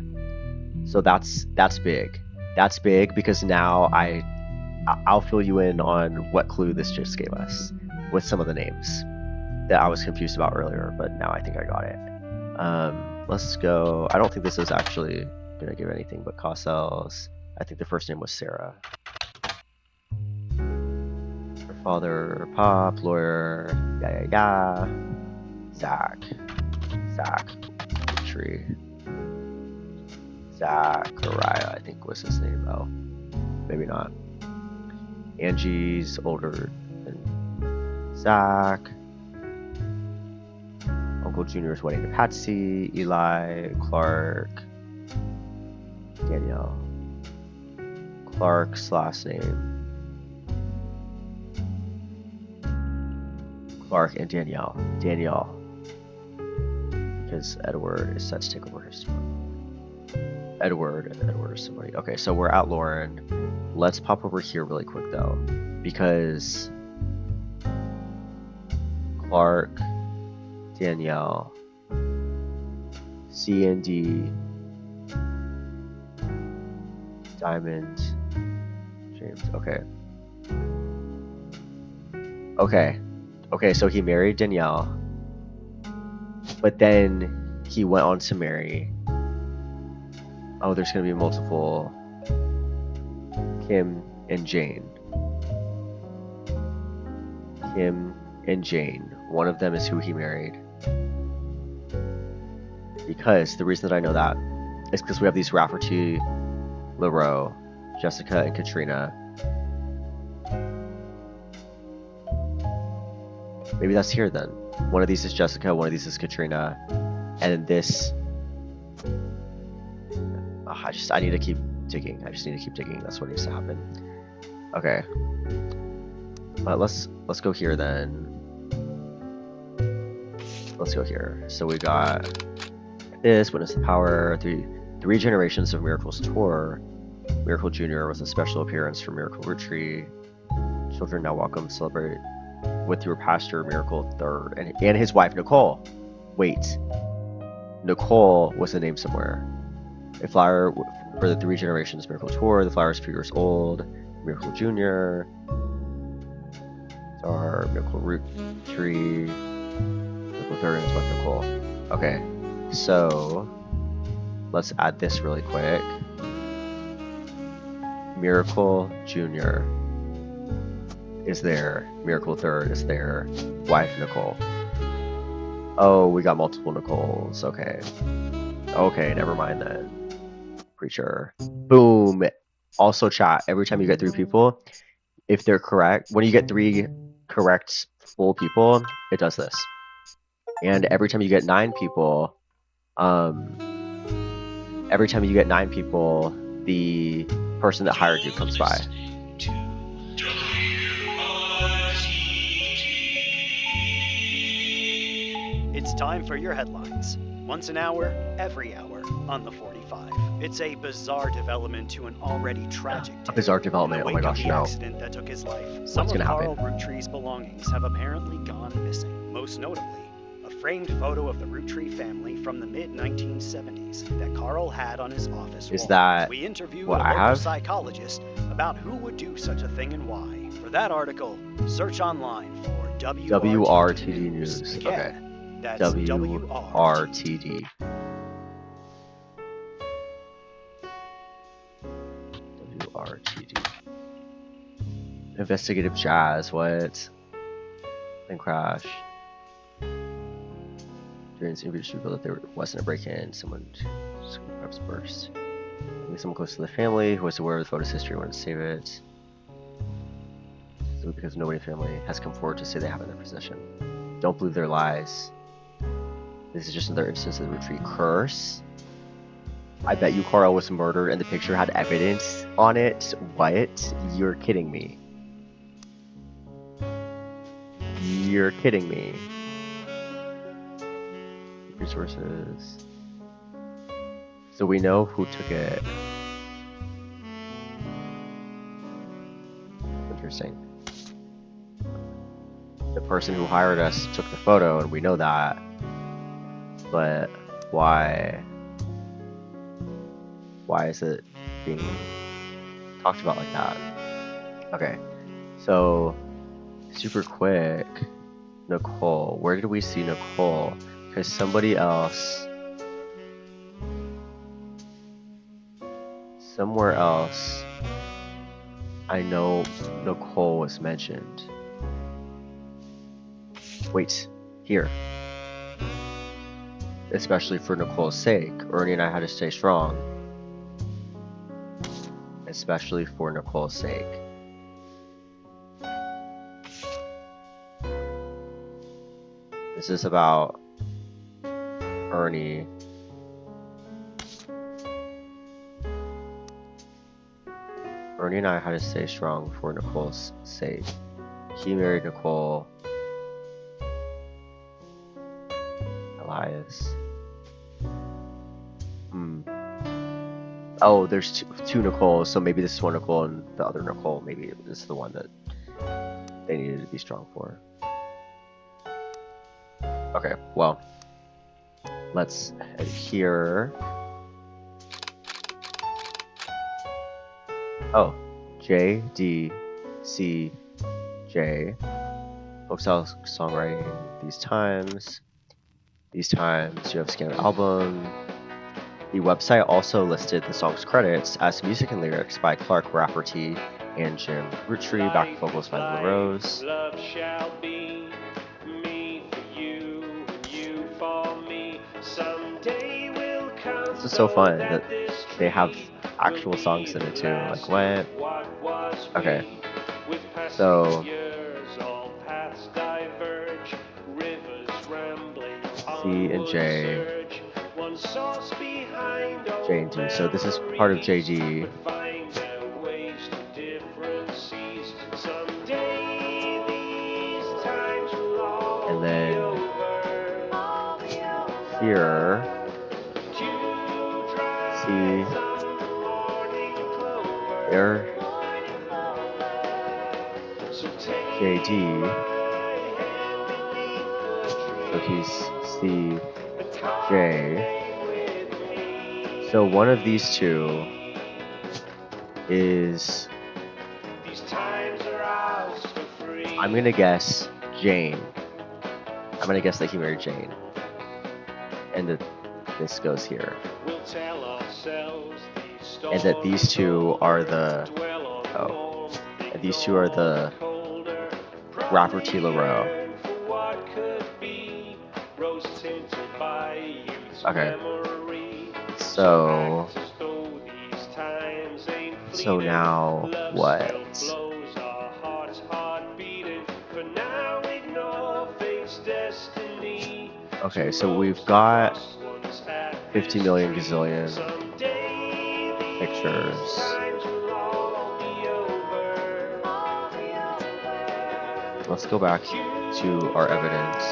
so that's big. That's big because now I'll fill you in on what clue this just gave us with some of the names that I was confused about earlier, but now I think I got it. Let's go. I don't think this is actually gonna give anything but Cossel's. I think the first name was Sarah. Her father, Pop, lawyer, Zach, Tree, Zachariah, I think was his name. Oh, maybe not. Angie's older than Zach. Uncle Junior's wedding to Patsy, Eli, Clark, Danielle. Clark's last name. Clark and Danielle. Because Edward is set to take over his spot. Edward is somebody. Okay, so we're at Lauren. Let's pop over here really quick though, because Clark, Danielle, C and D, Diamond, James. Okay, so he married Danielle, but then he went on to marry. Oh, there's gonna be multiple. Kim and Jane. One of them is who he married. Because the reason that I know that is because we have these Rafferty, LaRoe, Jessica, and Katrina. Maybe that's here then. One of these is Jessica, one of these is Katrina, and then this. I need to keep digging. I just need to keep digging. That's what needs to happen. Okay. But let's go here then. Let's go here. So we got this, Witness the Power, three generations of Miracles tour. Miracle Jr. was a special appearance for Miracle Roottrees. Children now welcome, celebrate with your pastor, Miracle III, and his wife, Nicole. Wait. Nicole was the name somewhere. A flyer for the 3 generations Miracle Tour. The flower is 2 years old. Miracle Jr. Star, Miracle Roottrees. Miracle III and his wife, Nicole. Okay. So, let's add this really quick. Miracle Jr. is there. Miracle III is there. Wife Nicole. Oh, we got multiple Nicoles. Okay. Okay, never mind then. Preacher. Boom. Also, chat. Every time you get 3 people, if they're correct, when you get 3 correct full people, it does this. And every time you get 9 people, the person that hired you comes by. It's time for your headlines. Once an hour, every hour, on the 45. It's a bizarre development to an already tragic day. A bizarre development, oh my gosh, no. Accident that took his life. Some of Carl Roottrees' belongings have apparently gone missing. Most notably, a framed photo of the Roottrees family from the mid-1970s that Carl had on his office wall. Is that we interviewed what a I local have? psychologist about who would do such a thing and why. For that article, search online for WRTD News. Again, okay. That's WRTD. WRTD. Investigative jazz, what? Then crash. During this interview, she revealed that there wasn't a break-in. Someone perhaps burst. Maybe someone close to the family who was aware of the photo's history wanted to save it. So because nobody in the family has come forward to say they have it in their possession. Don't believe their lies. This is just another instance of the Roottrees curse. I bet you Carl was murdered and the picture had evidence on it. What? You're kidding me. You're kidding me. Resources. So we know who took it. Interesting. The person who hired us took the photo, and we know that. But why? Why is it being talked about like that? Okay, so super quick, Nicole. Where did we see Nicole? Because somebody else, somewhere else, I know Nicole was mentioned. Wait, here. Especially for Nicole's sake. Ernie and I had to stay strong. Especially for Nicole's sake. This is about Ernie. Ernie and I had to stay strong for Nicole's sake. He married Nicole. Elias. Oh, there's two Nicoles, so maybe this is one Nicole and the other Nicole. Maybe this is the one that they needed to be strong for. Okay, well, let's head here. Oh, JDCJ. Folk style songwriting. These times you have scanned album. The website also listed the song's credits as music and lyrics by Clark Rafferty and Jim Roottrees, back vocals by Little Rose. Love shall be me for you, you for me. Someday will come. This is so fun that they have actual songs in it too. Like what? Okay. So C and J. J and D. So this is part of JD. And then here, see, there, JD. So he's CJ. So one of these two is, I'm gonna guess Jane. I'm gonna guess that he married Jane. And that this goes here. And that these two are the, and these two are the rapper T. LaRoe. Okay. So now what? Okay, so we've got 50 million gazillion pictures. Let's go back to our evidence.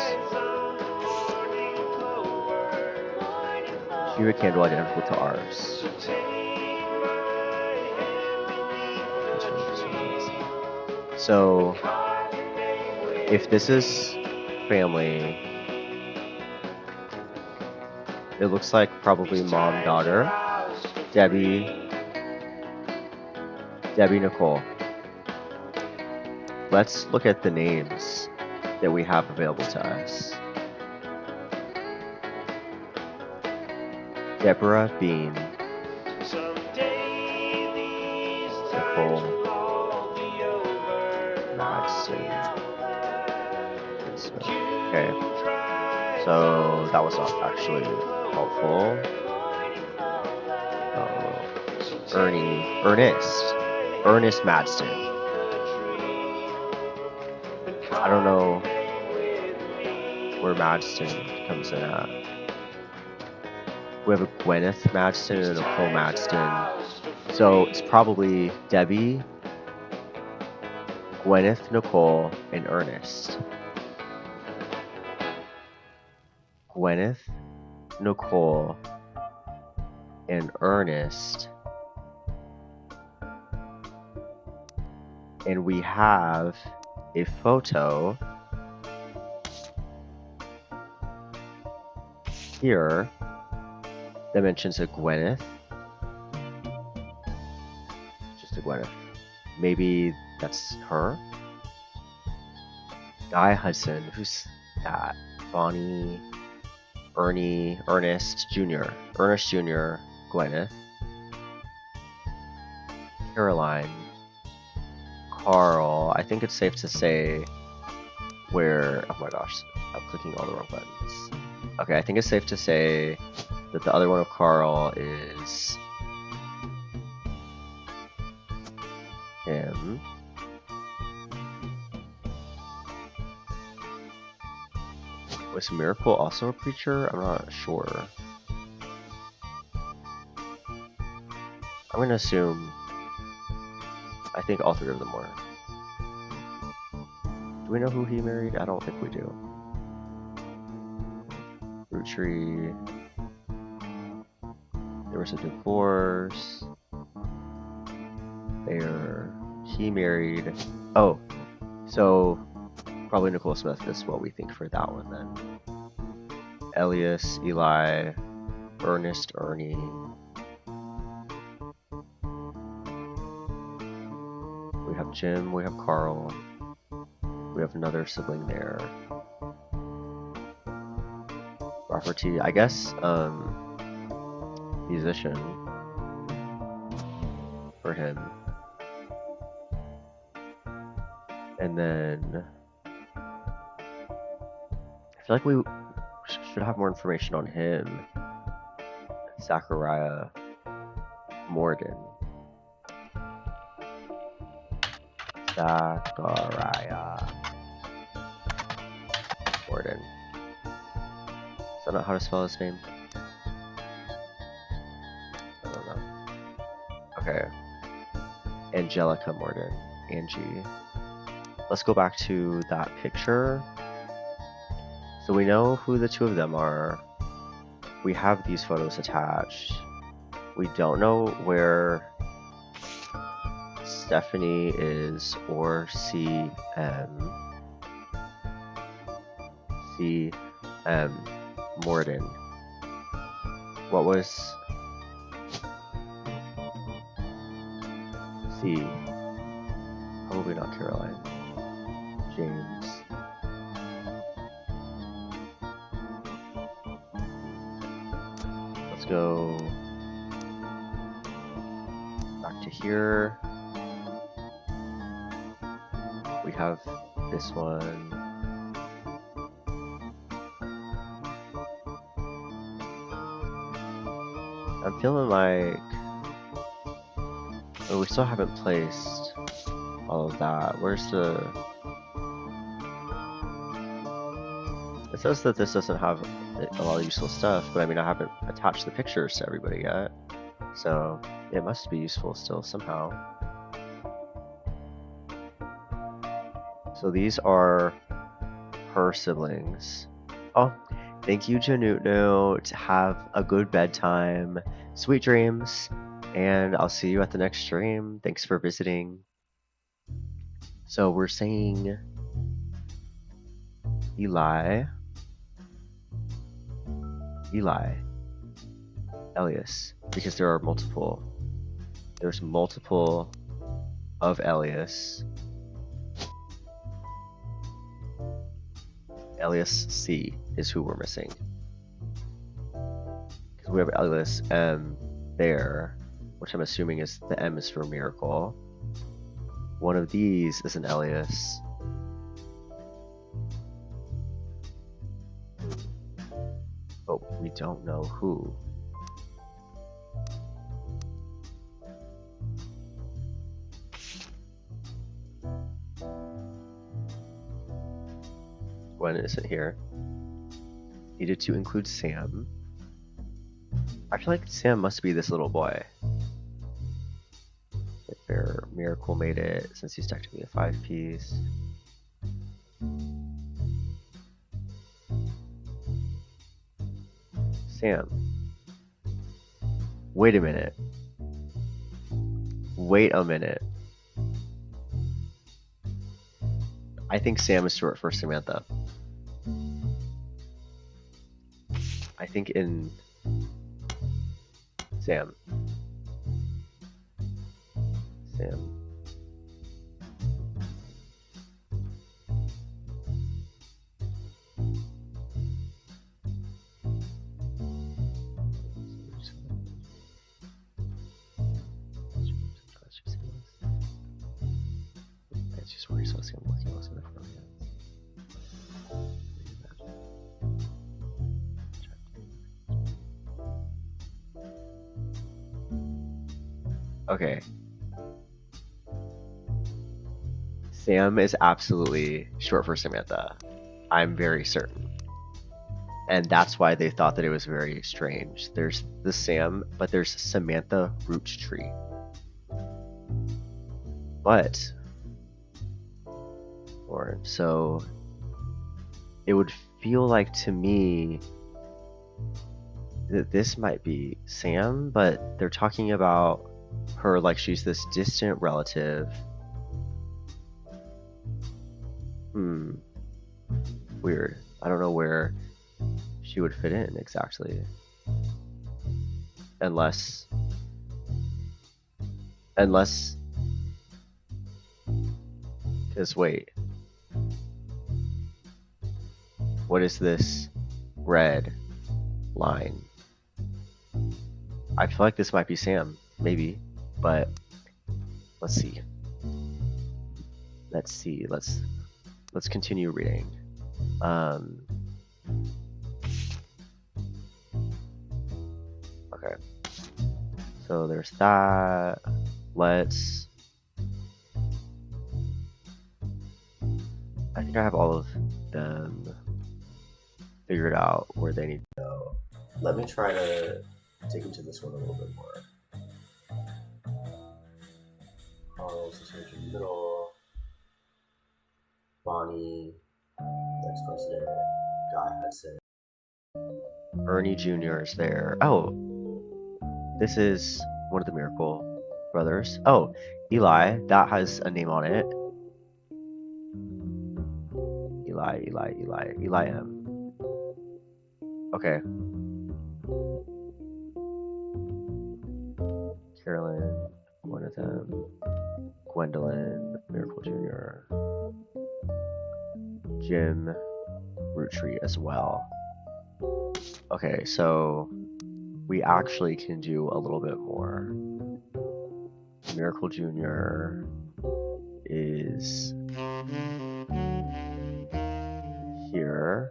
Cubic candle identical to ours. So, if this is family, it looks like probably mom, daughter, Debbie, Nicole. Let's look at the names that we have available to us. Deborah Bean, Nicole Madsen. Okay, so that was not actually helpful. Ernest Madsen. I don't know where Madsen comes in at. We have a Gwyneth Madsen and a Nicole Madsen. So it's probably Debbie, Gwyneth, Nicole, and Ernest. Gwyneth, Nicole, and Ernest. And we have a photo here that mentions a Gwyneth. Just a Gwyneth. Maybe that's her? Guy Hudson. Who's that? Bonnie, Ernie, Ernest Jr., Gwyneth, Caroline, Carl. I think it's safe to say where, oh my gosh, I'm clicking all the wrong buttons. Okay, I think it's safe to say that the other one of Carl is him. Was Miracle also a preacher? I'm not sure. I'm gonna assume, I think all three of them were. Do we know who he married? I don't think we do. Roottrees. There was a divorce. He married. Oh, so probably Nicole Smith is what we think for that one then. Elias, Eli, Ernest, Ernie. We have Jim, we have Carl. We have another sibling there. Rafferty, I guess, musician for him. And then I feel like we should have more information on him. Zachariah Morgan. Zachariah Morgan. Is that not how to spell his name? Okay. Angelica Morden. Angie. Let's go back to that picture. So we know who the two of them are. We have these photos attached. We don't know where Stephanie is or CM Morden. What was C? Probably not Caroline. James. Let's go back to here. We have this one. I'm feeling like, oh, we still haven't placed all of that. Where's the... It says that this doesn't have a lot of useful stuff, but I mean, I haven't attached the pictures to everybody yet. So it must be useful still somehow. So these are her siblings. Oh, thank you, Janutnu. Have a good bedtime. Sweet dreams. And I'll see you at the next stream. Thanks for visiting. So we're saying Eli, Elias, because there are multiple. There's multiple of Elias. Elias C is who we're missing. Because we have Elias M there, which I'm assuming is the M is for miracle. One of these is an Elias. But we don't know who. Gwen isn't here. Needed to include Sam. I feel like Sam must be this little boy. If their miracle made it, since he's technically a 5-piece. Sam. Wait a minute. Wait a minute. I think Sam is short for Samantha. I think in Sam. That's just where you're supposed to look most of the front ends. Okay. Sam is absolutely short for Samantha. I'm very certain. And that's why they thought that it was very strange. There's the Sam, but there's Samantha Roottrees. But, so it would feel like to me that this might be Sam, but they're talking about her like she's this distant relative. Weird. I don't know where she would fit in exactly. Unless because wait. What is this red line? I feel like this might be Sam, maybe, but let's see. Let's continue reading. Okay. So there's that. I think I have all of them figured out where they need to go. Let me try to dig into this one a little bit more. Charles is right in the middle. Bonnie, the ex-president, Guy Hudson. Ernie Jr. is there. Oh, this is one of the Miracle brothers. Oh, Eli, that has a name on it. Eli M. Okay. Carolyn, one of them. Gwendolyn, Miracle Jr. Jim, Roottrees as well. Okay, so we actually can do a little bit more. Miracle Jr. is here.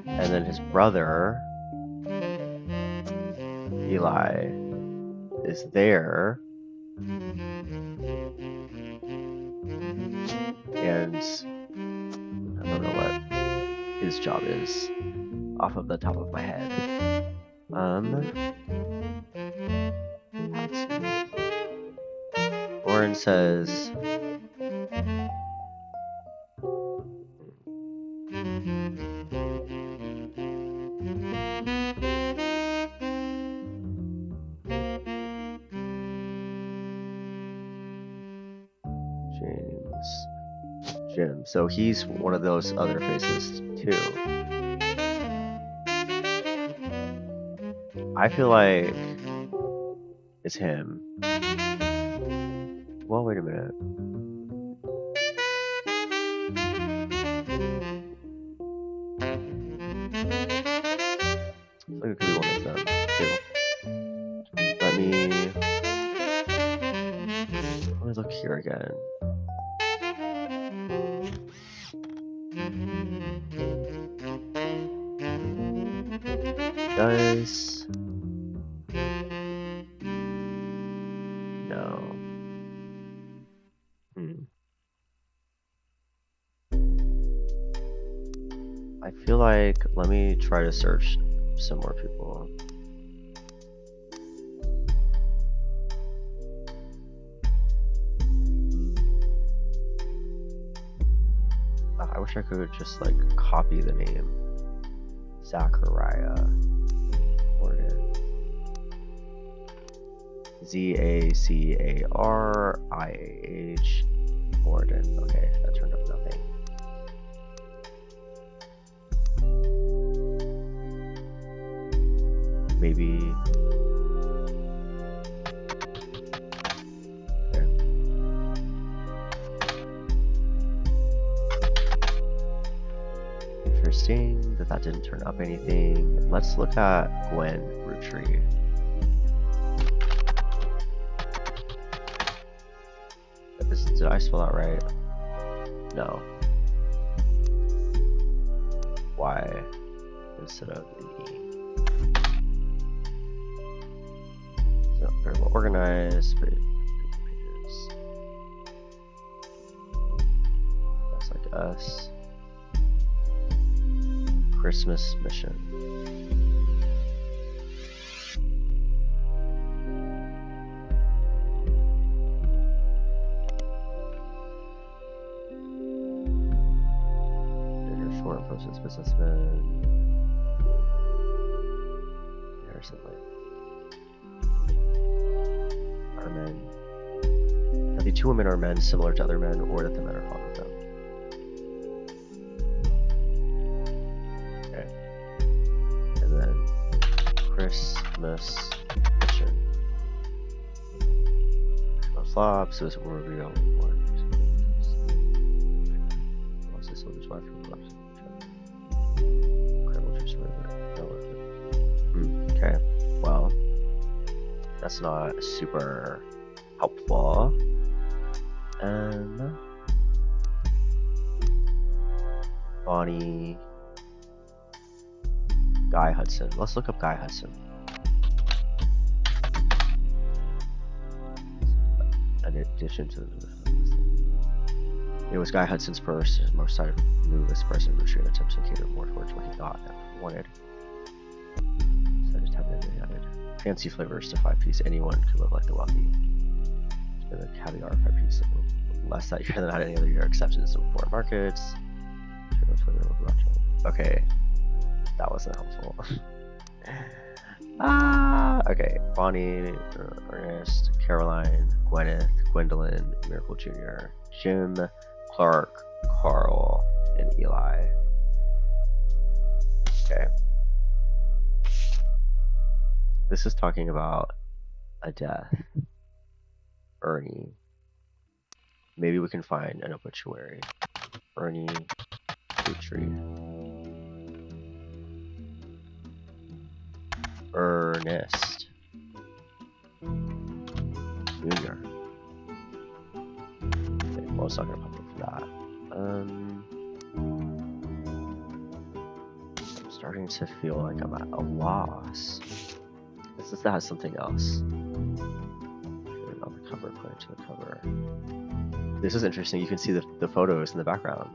And then his brother, Eli, is there. And I don't know what his job is off of the top of my head. Lauren says Jim. So he's one of those other faces too. I feel like it's him. Well, wait a minute. I think it could be one of them too. Let me look here again. Does no. I feel like, let me try to search some more people. I wish I could just like copy the name. Zachariah Morgan. Zachariah Morgan. Okay, that turned up nothing. Maybe. Okay. Interesting that didn't turn up anything. Let's look at Gwen Roottrees. Did I spell that right? No. Y instead of an E. So very well organized, but pages. That's like us. Christmas mission. Posts businessman. Harrison Lake. Are men. That the two women are men similar to other men, or that the men are fond of them. Okay. And then Christmas mission. Most lobs, so it's more real. Okay, well, that's not super helpful. Bonnie, Guy Hudson. Let's look up Guy Hudson. In addition to it was Guy Hudson's purse, his most decided move as president of Roottrees attempts to cater more towards what he thought and wanted. So I just have it added. Fancy flavors to 5-piece. Anyone could live like the wealthy. the RFID piece, less that year than at any other year acceptance in foreign markets. Okay, that wasn't helpful. Okay. Bonnie, Ernest, Caroline, Gwyneth, Gwendolyn, Miracle Jr., Jim, Clark, Carl, and Eli. Okay. This is talking about a death. Ernie. Maybe we can find an obituary. Ernie Roottrees. Ernest Jr. Okay, well, it's not gonna pop up for that. I'm starting to feel like I'm at a loss. This has something else. On the cover, put it to the cover. This is interesting. You can see the photos in the background.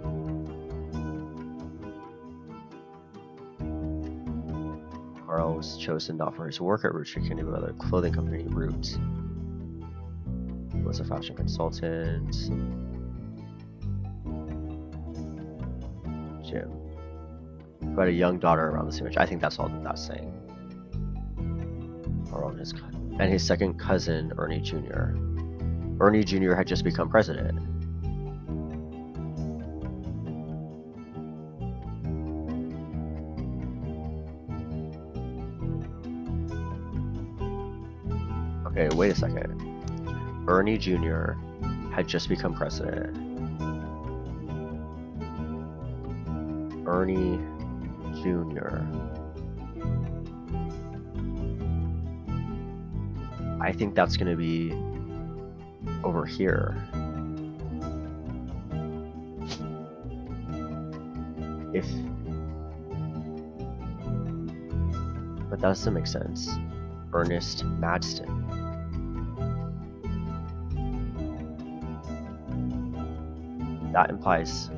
Carl was chosen not for his work at Roottrees, but by the clothing company Root. He was a fashion consultant. Jim, who had a young daughter around the same age. I think that's all that's saying. Carl and his second cousin, Ernie Jr. Ernie Jr. had just become president. Okay, wait a second. Ernie Jr. had just become president. Ernie Jr. I think that's going to be over here. But that doesn't make sense. Ernest Madston. That implies.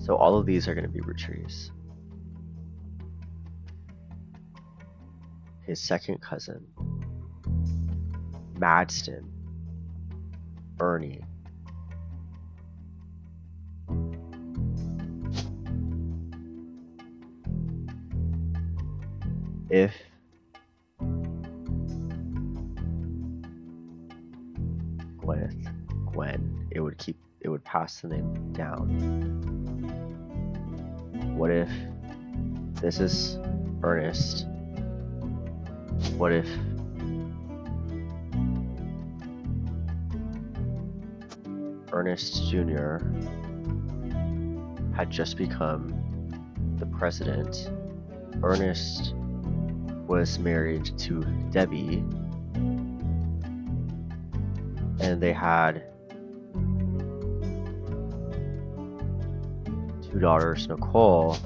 So all of these are going to be Roottrees. His second cousin, Madston, Ernie. If Gwen, it would pass the name down. What if this is Ernest? What if Ernest Jr. had just become the president? Ernest was married to Debbie, and they had 2 daughters, Nicole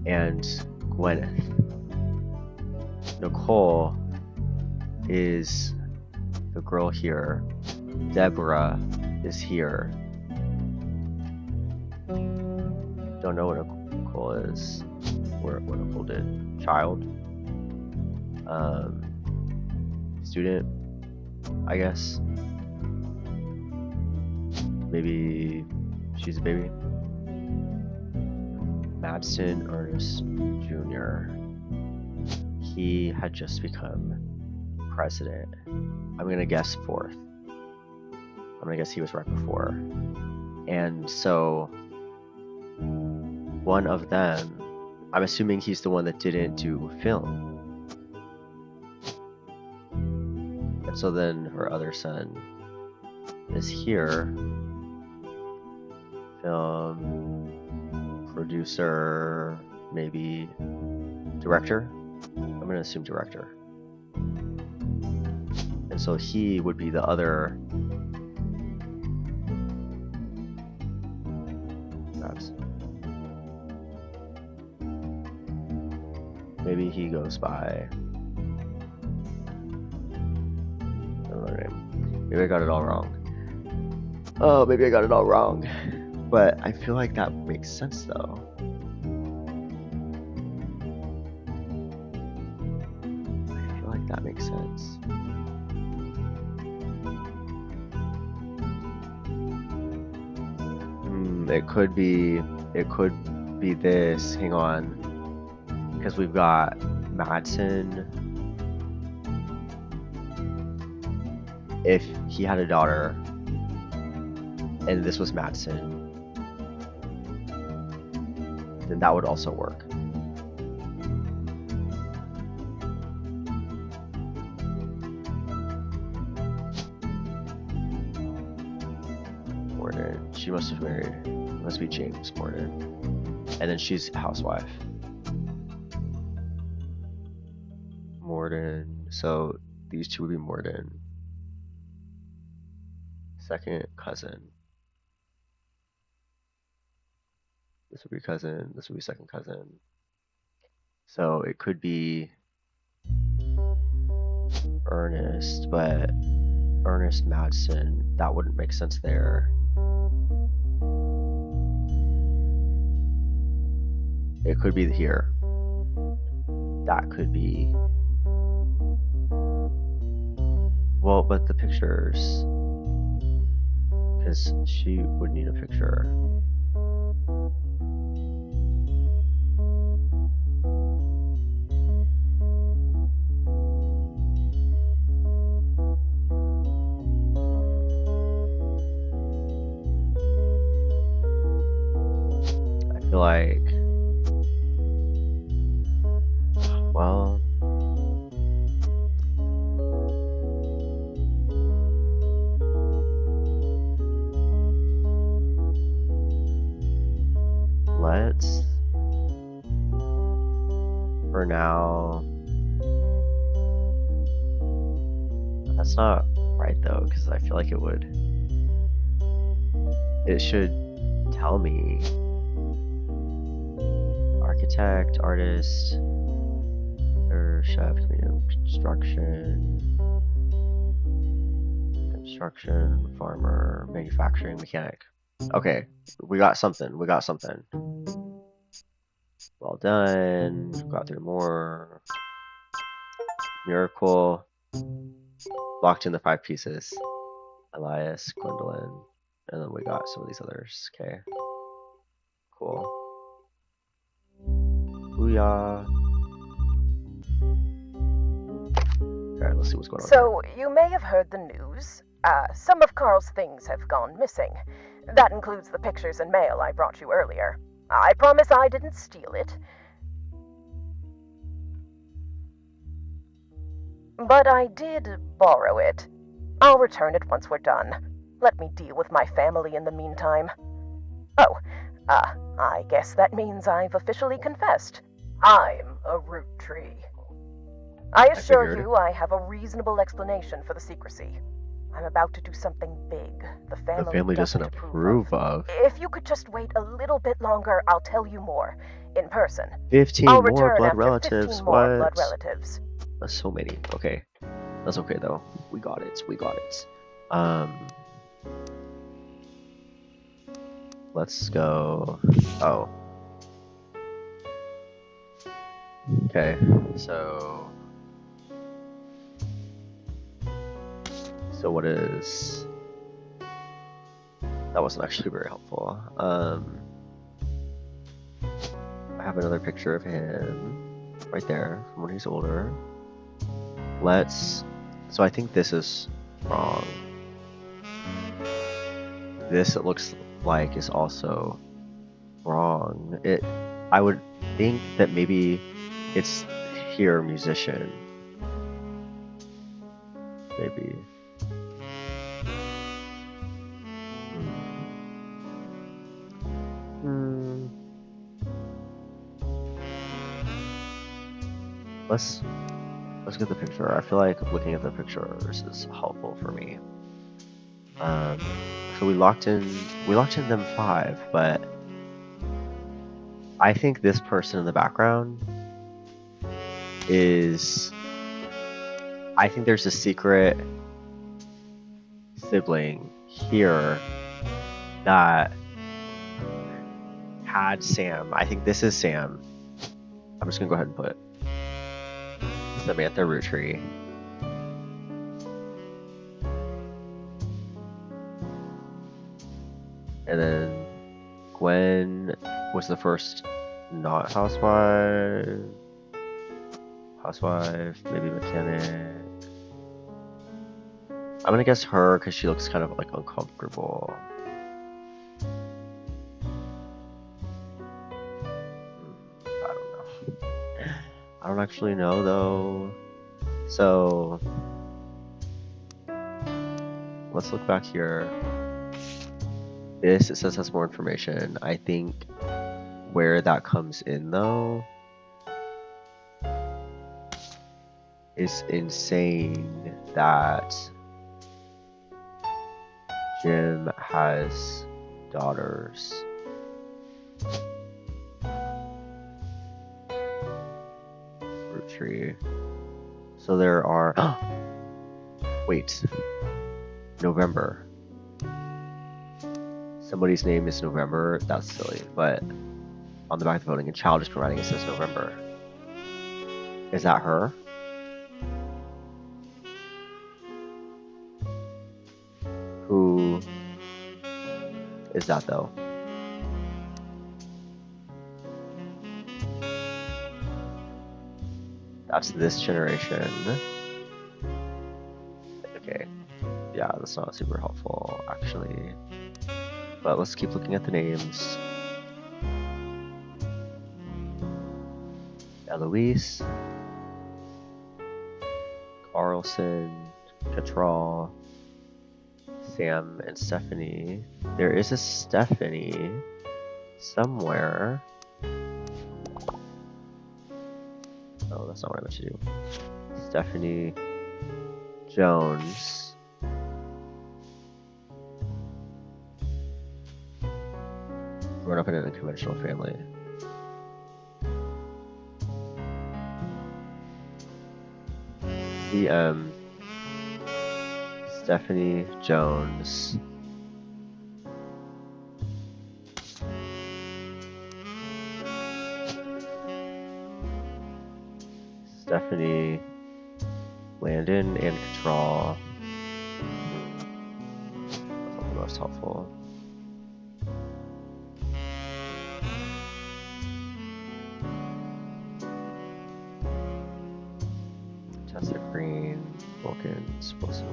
and Gwyneth. Nicole is the girl here. Deborah is here. Don't know what Nicole is. What Nicole did. Child. Student, I guess. Maybe she's a baby. Madston Ernest Jr. He had just become president. I'm gonna guess 4th. I'm gonna guess he was right before. And so one of them, I'm assuming he's the one that didn't do film. And so then her other son is here. Film, producer, maybe director. I'm gonna assume director. And so he would be the other. Maybe he goes by another name. Maybe I got it all wrong. Oh, maybe I got it all wrong. But I feel like that makes sense though. I feel like think that makes sense. It could be this. Hang on, because we've got Madsen. If he had a daughter, and this was Madsen, then that would also work. Morden. She must have married. It must be James Morden. And then she's a housewife. Morden. So these two would be Morden. Second cousin. This would be cousin. This would be second cousin. So it could be Ernest, but Ernest Madsen, that wouldn't make sense there. It could be here. That could be. Well, but the pictures. Because she would need a picture. I feel like, well, let's, for now, that's not right though, because I feel like it should tell me architect, artist, or chef, construction, farmer, manufacturing, mechanic. Okay, we got something. Well done. Got through more. Miracle. Locked in the 5 pieces. Elias, Gwendolyn, and then we got some of these others. Okay. Cool. Booyah. Alright, let's see what's going on. So, you may have heard the news. Some of Carl's things have gone missing. That includes the pictures and mail I brought you earlier. I promise I didn't steal it. But I did borrow it. I'll return it once we're done. Let me deal with my family in the meantime. Oh, I guess that means I've officially confessed. I'm a Roottrees. I assure you I have a reasonable explanation for the secrecy. I'm about to do something big the family doesn't approve of. If you could just wait a little bit longer, I'll tell you more. In person. 15 I'll more blood after relatives. 15 more What? blood relatives. That's so many. Okay. That's okay though. We got it. Let's go. Oh. Okay. So what is... That wasn't actually very helpful. I have another picture of him right there from when he's older. So I think this is wrong. This, it looks like, is also wrong. I would think that maybe it's here, musician. Maybe. Let's get the picture. I feel like looking at the pictures is helpful for me. So we locked in them 5, but I think this person in the background is... I think there's a secret sibling here that had Sam. I think this is Sam. I'm just gonna go ahead and put Samantha Rootree. And then Gwen was the first not housewife. Housewife, maybe mechanic. I'm gonna guess her because she looks kind of like uncomfortable. I don't know. I don't actually know though. So let's look back here. This, it says, has more information. I think where that comes in though is insane that Jim has daughters. Rootree. So there are wait. November. Somebody's name is November. That's silly, but on the back of the voting and child is providing, it says November. Is that her? Who is that though? That's this generation. Okay. Yeah, that's not super helpful actually. But let's keep looking at the names. Eloise, Carlson, Cattrall, Sam, and Stephanie. There is a Stephanie somewhere. Oh, that's not what I meant to do. Stephanie Jones. Grown up in an unconventional family. Stephanie Jones. Stephanie Landon and Cattrall. That's not the most helpful. Tessa Green, Wilkins, Wilson.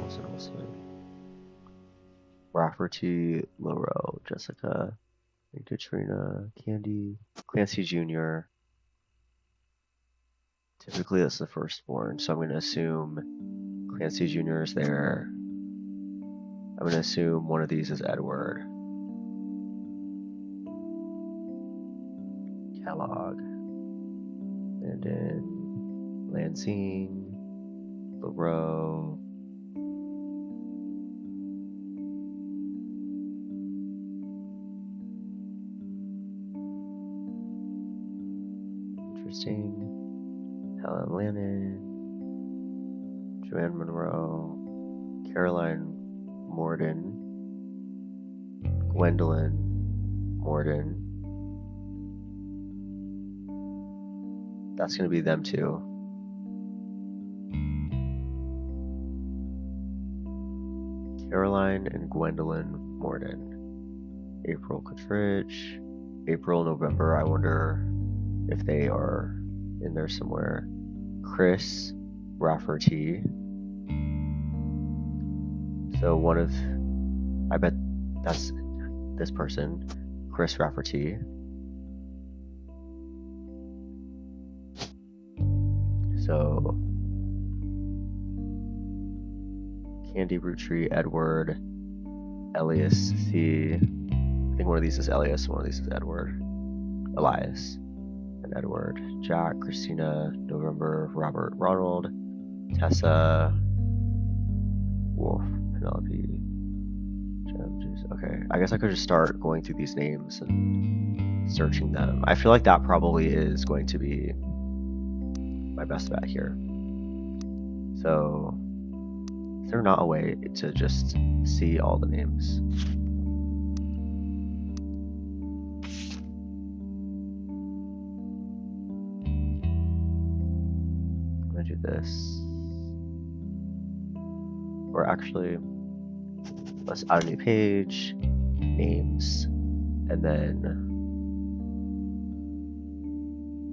Rafferty, Loro, Jessica, Katrina, Candy, Clancy Jr. Typically that's the firstborn, so I'm going to assume Clancy Jr. is there. I'm going to assume one of these is Edward. Kellogg, Landon, Lansing, LaRoe. Interesting. Helen Lannon, Joanne Monroe, Caroline Morden, Gwendolyn Morden. That's going to be them too. Caroline and Gwendolyn Morden. April Kittredge. April, November. I wonder if they are in there somewhere. Chris Rafferty. So one of, I bet that's this person, Chris Rafferty. So Candy Rootree, Edward, Elias C. I think one of these is Elias, one of these is Edward. Elias and Edward. Jack, Christina, November, Robert, Ronald, Tessa, Wolf, Penelope, Jem, okay, I guess I could just start going through these names and searching them. I feel like that probably is going to be my best bet here. So, is there not a way to just see all the names? I'm gonna do this. Or actually, let's add a new page, names, and then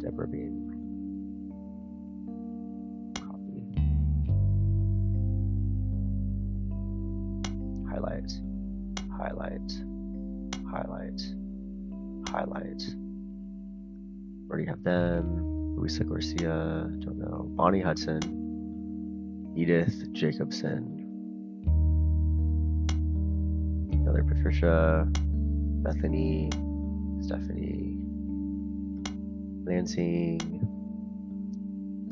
Deborah Bean. Copy. Highlight, highlight, highlight, highlight. Already have them. Luisa Garcia, don't know. Bonnie Hudson, Edith Jacobson, another Patricia, Bethany, Stephanie, Lansing,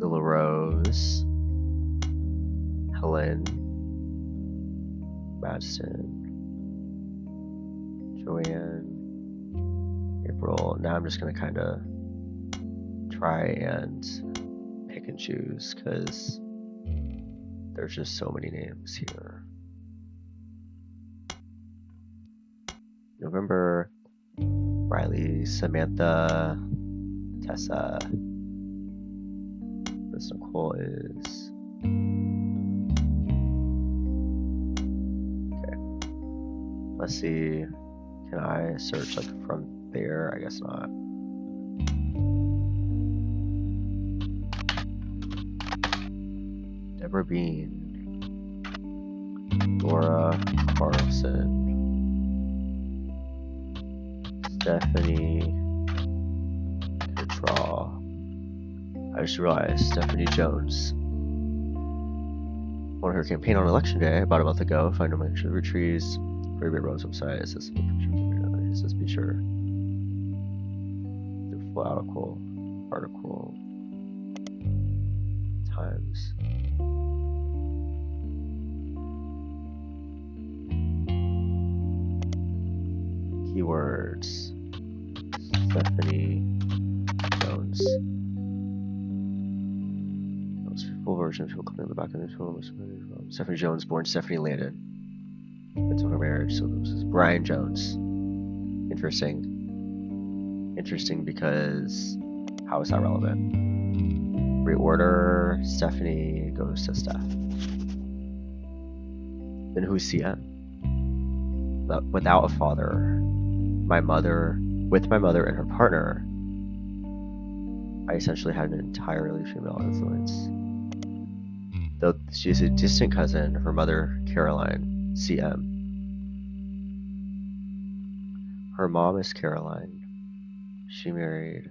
Lila Rose, Helen, Madsen, Joanne, April. Now I'm just gonna kind of try and pick and choose because there's just so many names here. November, Riley, Samantha, Tessa. This Nicole is. Okay. Let's see. Can I search like from there? I guess not. Deborah Bean, Laura Carlson, Stephanie Control. I just realized Stephanie Jones won her campaign on election day about a month ago. Find a mention of Roottrees, Railway Rose website. It says be sure the full article times. Keywords. Stephanie Jones. Full version of clicking on the back of the film. Stephanie Jones, born Stephanie Landon. Until her marriage. So this is Brian Jones. Interesting. Interesting because how is that relevant? Reorder. Stephanie goes to Steph. Then who's CM? Without a father. With my mother and her partner, I essentially had an entirely female influence. Though she's a distant cousin of her mother, Caroline, CM. Her mom is Caroline. She married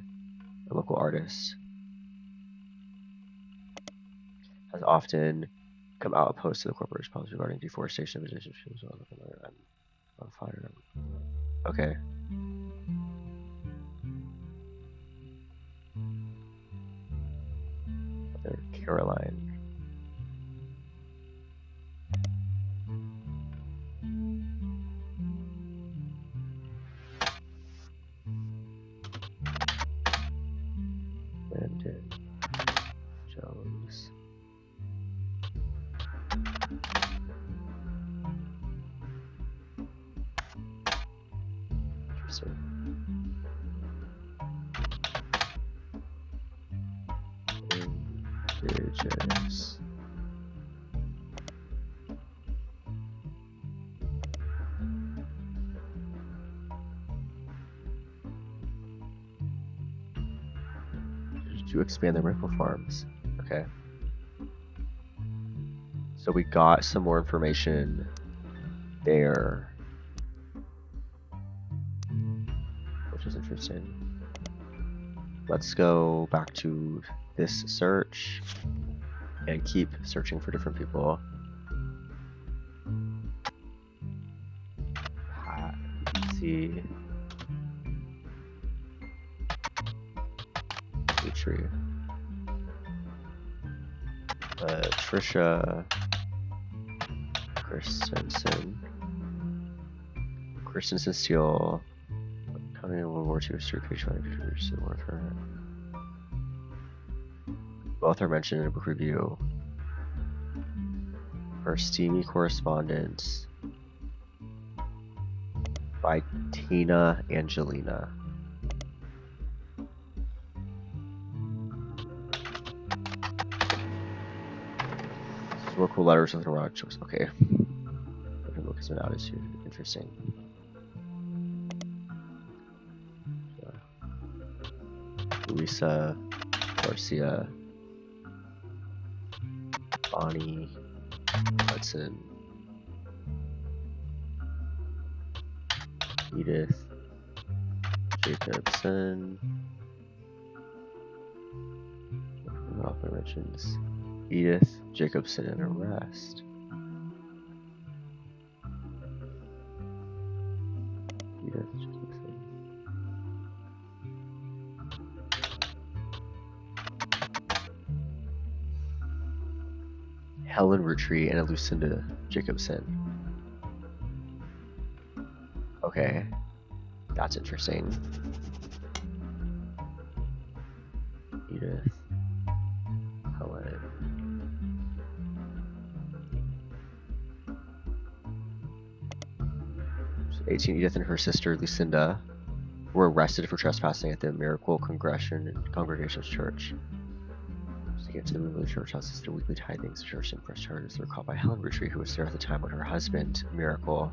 a local artist. Has often come out opposed to the corporation policy regarding deforestation of indigenous peoples. I'm fired. Okay. Caroline. Landon Jones. Interesting. Indigenous. To expand the rifle farms. Okay. So we got some more information there, which is interesting. Let's go back to this search and keep searching for different people. See. Tree. Trisha Christensen Steele, coming in World War II history, page 5, one of her. Both are mentioned in a book review. Her steamy correspondence by Tina Angelina. Some more cool letters with erotic jokes. Okay. Look has been outed too. Interesting. Luisa, Garcia, Bonnie, Hudson, Edith, Jacobson. Often mentions Edith Jacobson in arrest. Edith Jacobson. Helen Roottrees and Lucinda Jacobson. Okay, that's interesting. Edith, Helen. 18, Edith and her sister Lucinda were arrested for trespassing at the Miracle Congregation's church. To get to the room of the church house, sister weekly tithings, the church and press charges. They were caught by Helen Roottrees, who was there at the time when her husband, Miracle,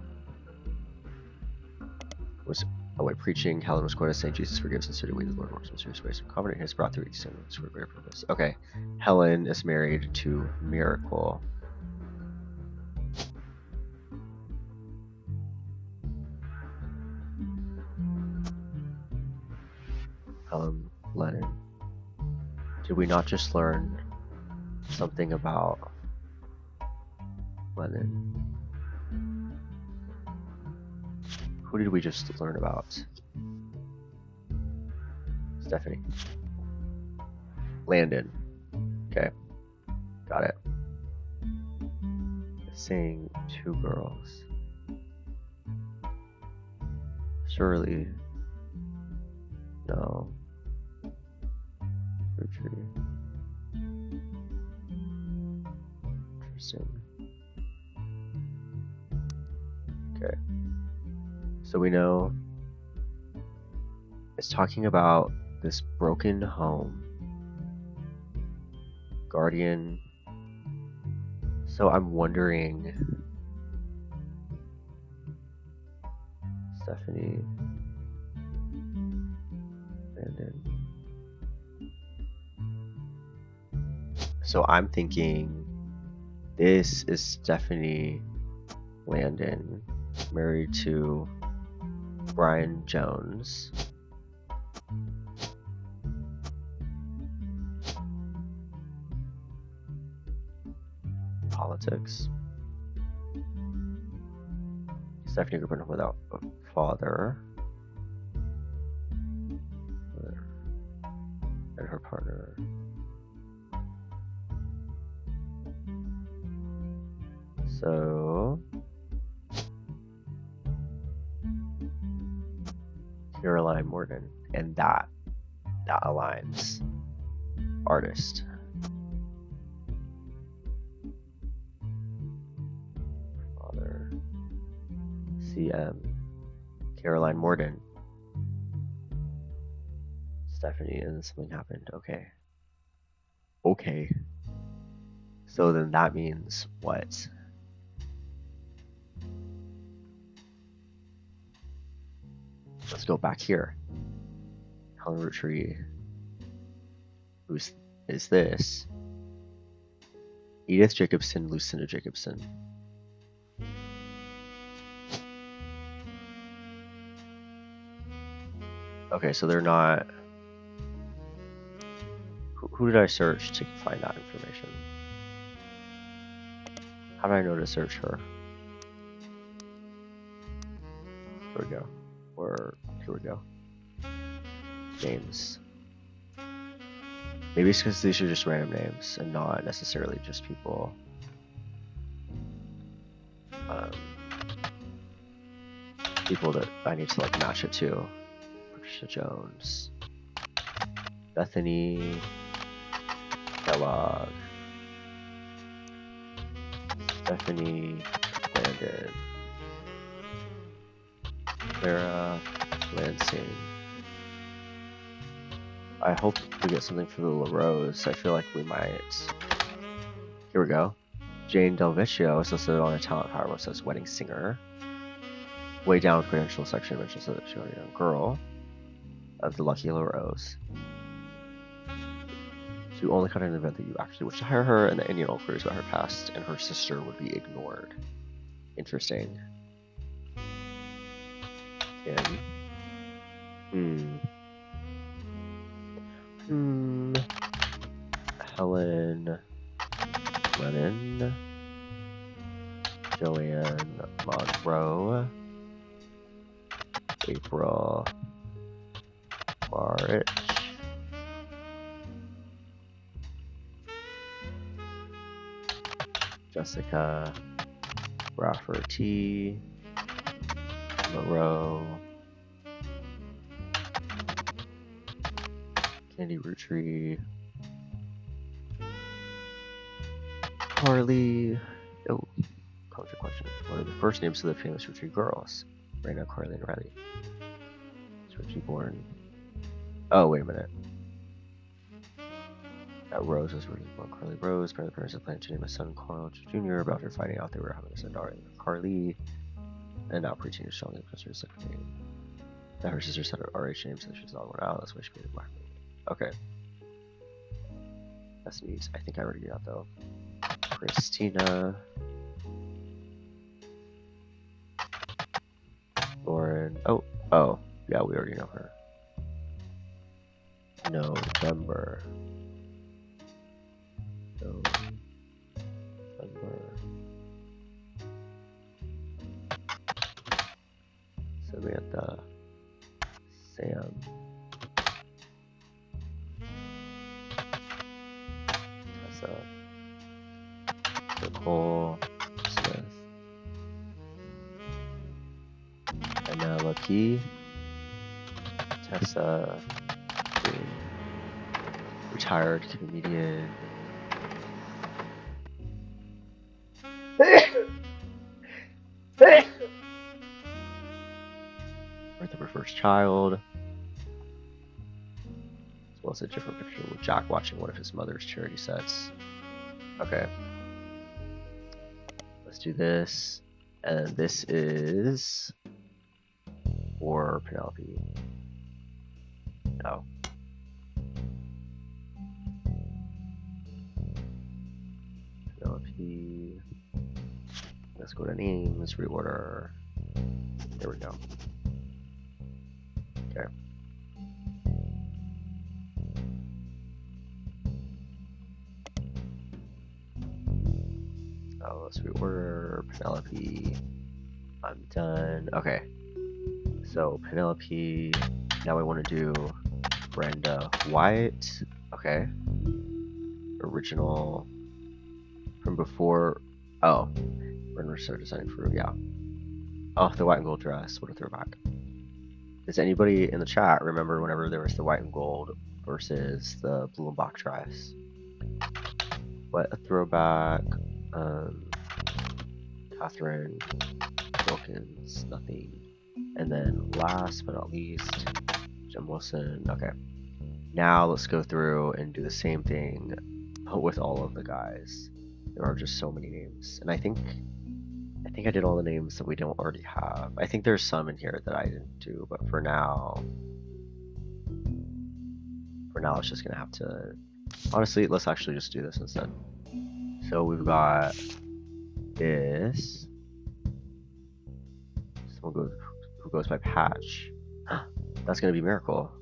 was away preaching. Helen was quoted as saying, Jesus forgives, and so do we. The Lord works in mysterious ways. Covenant has brought through each sin for a greater purpose. Okay. Helen is married to Miracle. Lennon. Did we not just learn something about Lennon? Who did we just learn about? Stephanie. Landon. Okay. Got it. Saying two girls. Surely. No. Roottrees. Interesting. Okay. So we know it's talking about this broken home. Guardian. So I'm wondering, Stephanie, Landon. So I'm thinking this is Stephanie Landon, married to Brian Jones. Politics. Stephanie grew up without a father. And her partner. So Caroline Morgan, and that aligns. Artist. Father. CM. Caroline Morden. Stephanie, and something happened. Okay. Okay. So then that means what? Let's go back here. Helen Roottrees. Who is this? Edith Jacobson, Lucinda Jacobson. Okay, so they're not. Who did I search to find that information? How did I know to search her? Here we go. Or here we go. Names. Maybe it's because these are just random names and not necessarily just people. People that I need to like match it to. Patricia Jones. Bethany Kellogg. Stephanie Landon. Clara Lansing. I hope we get something for the LaRose. I feel like we might. Here we go. Jane Del Vecchio is listed on a talent power which says wedding singer. Way down credentials section mentions that she's a young girl of the Lucky Yellow Rose. To only contact an event that you actually wish to hire her, and the Indian old queries about her past and her sister would be ignored. Interesting. Helen Lennon, Joanne Monroe, April March, Jessica Rafferty, Moreau, Candy Roottrees, Carly. Oh, culture question. What are the first names of the famous Roottrees girls? Raina, Carly, and Riley. Roottrees born. Oh, wait a minute. Rose was originally born Carly Rose. Apparently, the parents had planned to name a son Carl Jr. But after finding out they were having a son daughter named Carly, and now preteen is strongly because her second name. That her sister said her RH name, so she's not one out. That's why she made it black. Okay. That's neat. I think I already got though. Christina. Lauren. Oh. Yeah, we already know her. November. Samantha. Sam. Tessa. Nicole. Smith. Penelope. Tessa. Green. Retired comedian. Birth of her first child. As well as a different picture with Jack watching one of his mother's charity sets. Okay. Let's do this. And this is for Penelope. No. Penelope. Let's go to names, reorder. There we go. Okay. Oh, let's reorder Penelope. I'm done. Okay. So Penelope. Now we want to do Brenda White. Okay. Original from before. Oh, Brenda started designing for yeah. Oh, the white and gold dress. What a throwback. Does anybody in the chat remember whenever there was the white and gold versus the blue and black dress? What a throwback. Catherine Wilkins, nothing. And then last but not least, Jim Wilson. Okay. Now let's go through and do the same thing with all of the guys. There are just so many names. And I think I did all the names that we don't already have. I think there's some in here that I didn't do, but for now it's just gonna have to, honestly, let's actually just do this instead. So we've got this. Someone who goes by Patch. That's gonna be Miracle.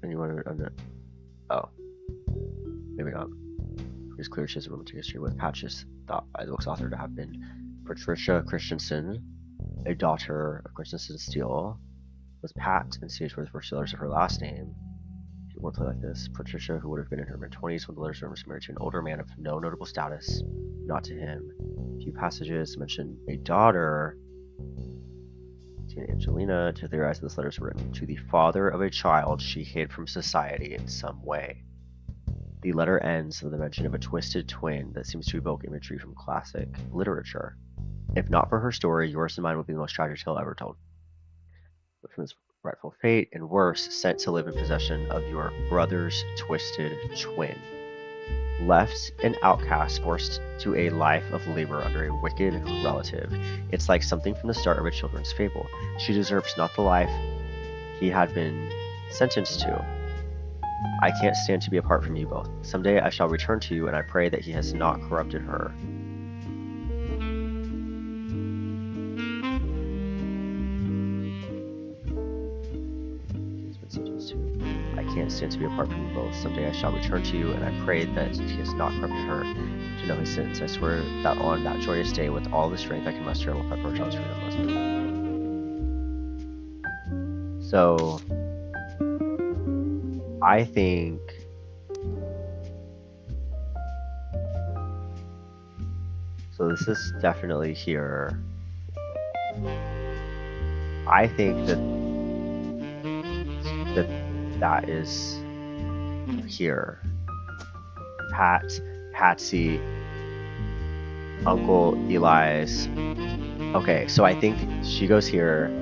Anyone? Oh, maybe not. It's clear she has a romantic history with Patches, thought by the book's author to have been Patricia Christensen, a daughter of Christensen Steele. Was Pat and staged for the first letters of her last name. She wordplay like this: Patricia, who would have been in her mid-20s when the letters was married to an older man of no notable status, not to him. A few passages mention a daughter, Tina Angelina, to theorize that this letters were written to the father of a child she hid from society in some way. The letter ends with the mention of a twisted twin that seems to evoke imagery from classic literature. If not for her story, yours and mine would be the most tragic tale ever told. But from his rightful fate, and worse, sent to live in possession of your brother's twisted twin. left an outcast, forced to a life of labor under a wicked relative. It's like something from the start of a children's fable. She deserves not the life he had been sentenced to. I can't stand to be apart from you both. Someday I shall return to you, and I pray that he has not corrupted her. He's been sentenced to. I can't stand to be apart from you both. Someday I shall return to you, and I pray that he has not corrupted her to know his sins. I swear that on that joyous day, with all the strength I can muster, I will fight for a child's freedom. So, I think so. This is definitely here. I think that is here. Patsy, Uncle Eli's. Okay, so I think she goes here.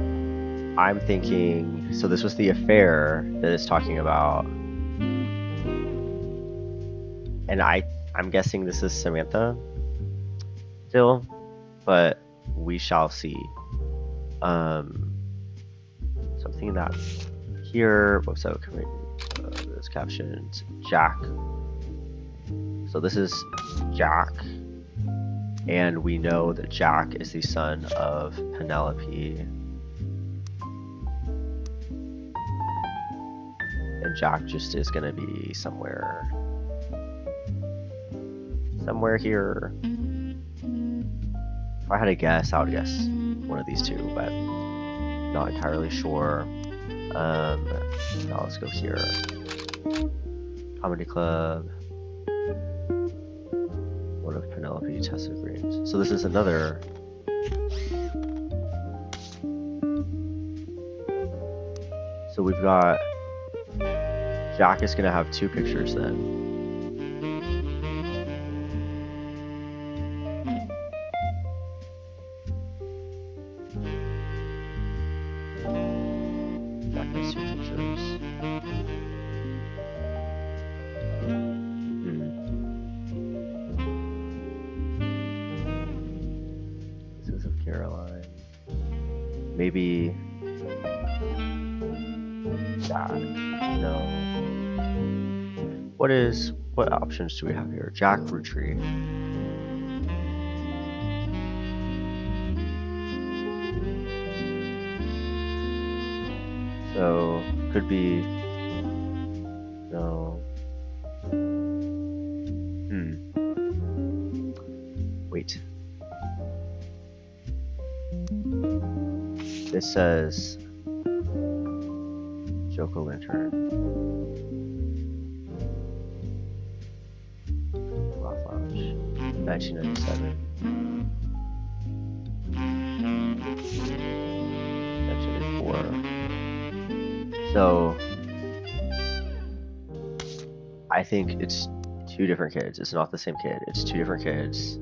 I'm thinking, so this was the affair that it's talking about. And I'm guessing this is Samantha still, but we shall see. Something that here, whoops, that coming, this captioned Jack. So this is Jack, and we know that Jack is the son of Penelope. And Jack just is gonna be somewhere here. If I had to guess, I would guess one of these two, but not entirely sure. Now let's go here. Comedy Club. One of Penelope Tessa Green's. So this is another. So we've got. Jack is gonna have two pictures then. Jack has two pictures. This is of Caroline. Maybe Jack. No. What options do we have here? Jack Roottrees. So could be no. Wait. This says Joko Lantern. 1997. 1994. So I think it's two different kids. It's not the same kid. It's two different kids.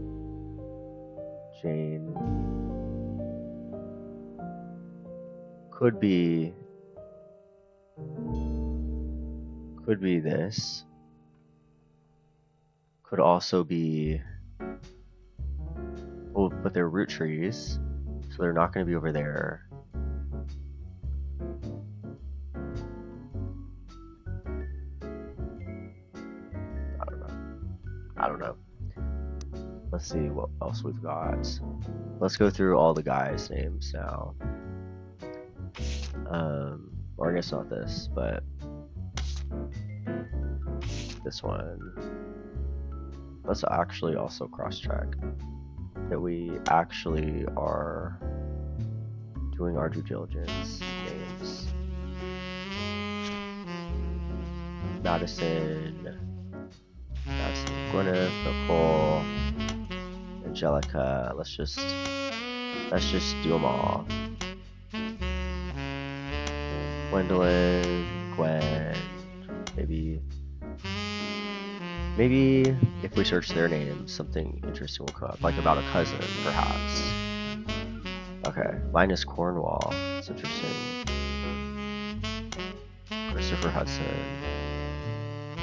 Jane could be this. Could also be. Oh, but they're Roottrees, so they're not going to be over there. I don't know. Let's see what else we've got. Let's go through all the guys' names now. Or I guess not this, but this one. Let's actually also cross-check that we actually are doing our due diligence. Names. Madison, Gwyneth, Nicole, Angelica. Let's just do them all. Gwendolyn, Gwen, maybe if we search their names, something interesting will come up, like about a cousin, perhaps. Okay, Linus Cornwall. That's interesting. Christopher Hudson.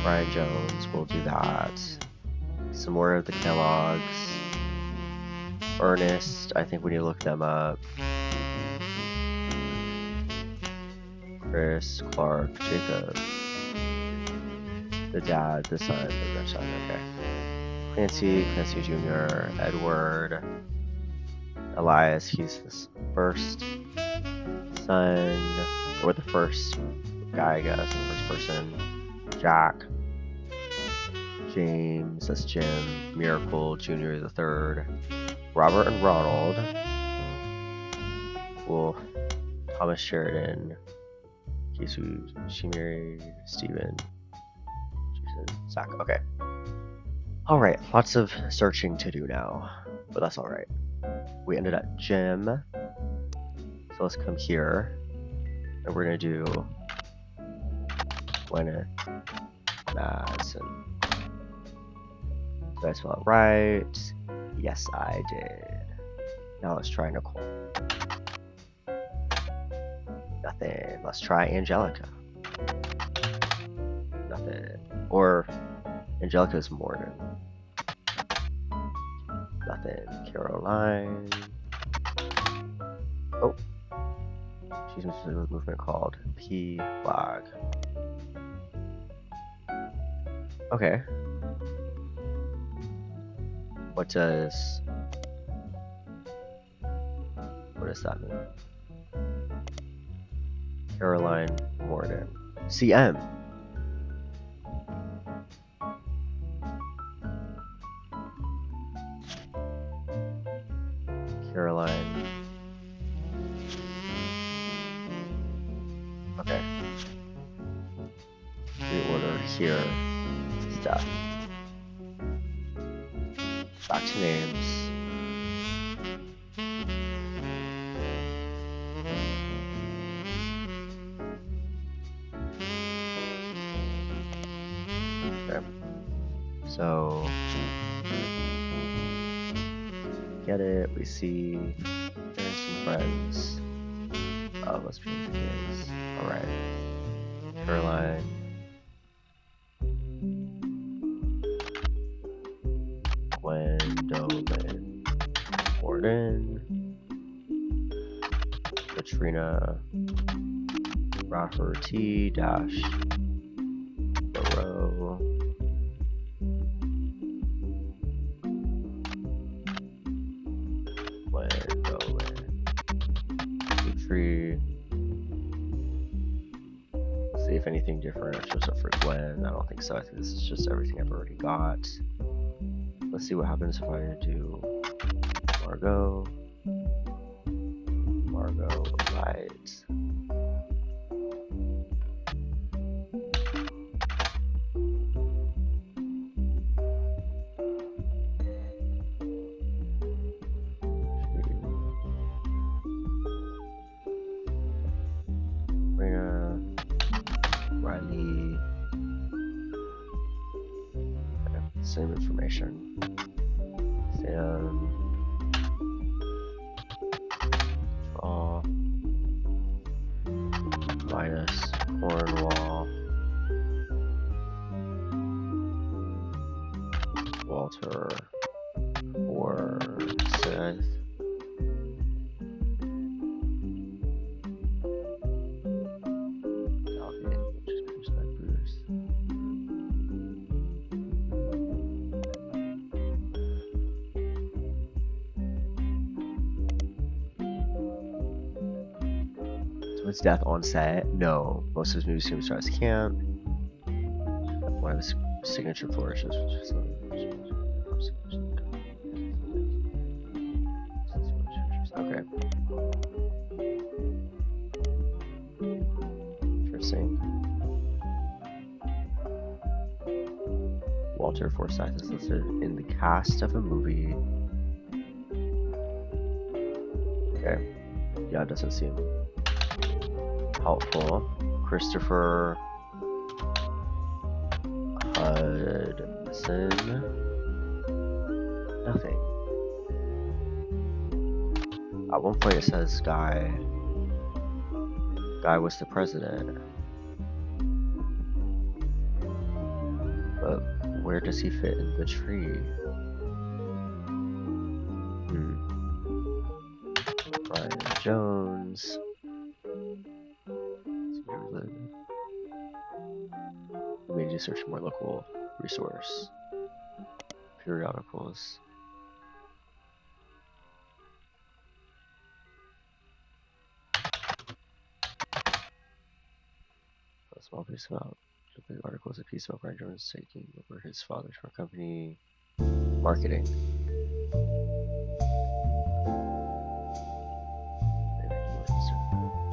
Brian Jones. We'll do that. Some more of the Kellogg's. Ernest, I think we need to look them up. Chris, Clark, Jacob. The dad, the son, the grandson, okay. Clancy Jr., Edward, Elias, he's the first son, or the first guy, I guess, the first person. Jack, James, that's Jim, Miracle Jr. the third, Robert and Ronald, well, Thomas Sheridan, she married Stephen, Jason, Zach, okay. Alright, lots of searching to do now, but that's alright. We ended at Jim, so let's come here, and we're gonna do Gwyneth Madsen. Did I spell it right? Yes, I did. Now let's try Nicole. Nothing. Let's try Angelica. Nothing. Or Angelica's Morgan. Nothing. Caroline. Oh. She's in a movement called P Flag. Okay. What does that mean? Caroline Morden. CM. Caroline. Okay. Reorder here. Stuff. Back to names. Okay. So get it. We see parents and friends. Let's be the kids. All right. Caroline. Gwendolyn Morden, Katrina Rafferty dash Moreau, Gwendolyn Roottrees. See if anything different shows up for Gwen. I don't think so. I think this is just everything I've already got. Let's see what happens if I do Margot, right. Rena, Riley, okay, same information. Sam, Shaw, Linus, Cornwall, Walter, Forsyth, his death on set? No. Most of his movies seem stars can't. One of his signature flourishes was just okay. Interesting. Walter Forsyth is listed in the cast of a movie. Okay. Yeah, it doesn't seem helpful. Christopher Hudson. Nothing. At one point it says Guy was the president. But where does he fit in the tree? Brian Jones. We need to search more local resource. Periodicals. A small piece about the article is a piece about Brian Jones taking over his father's front company. Marketing.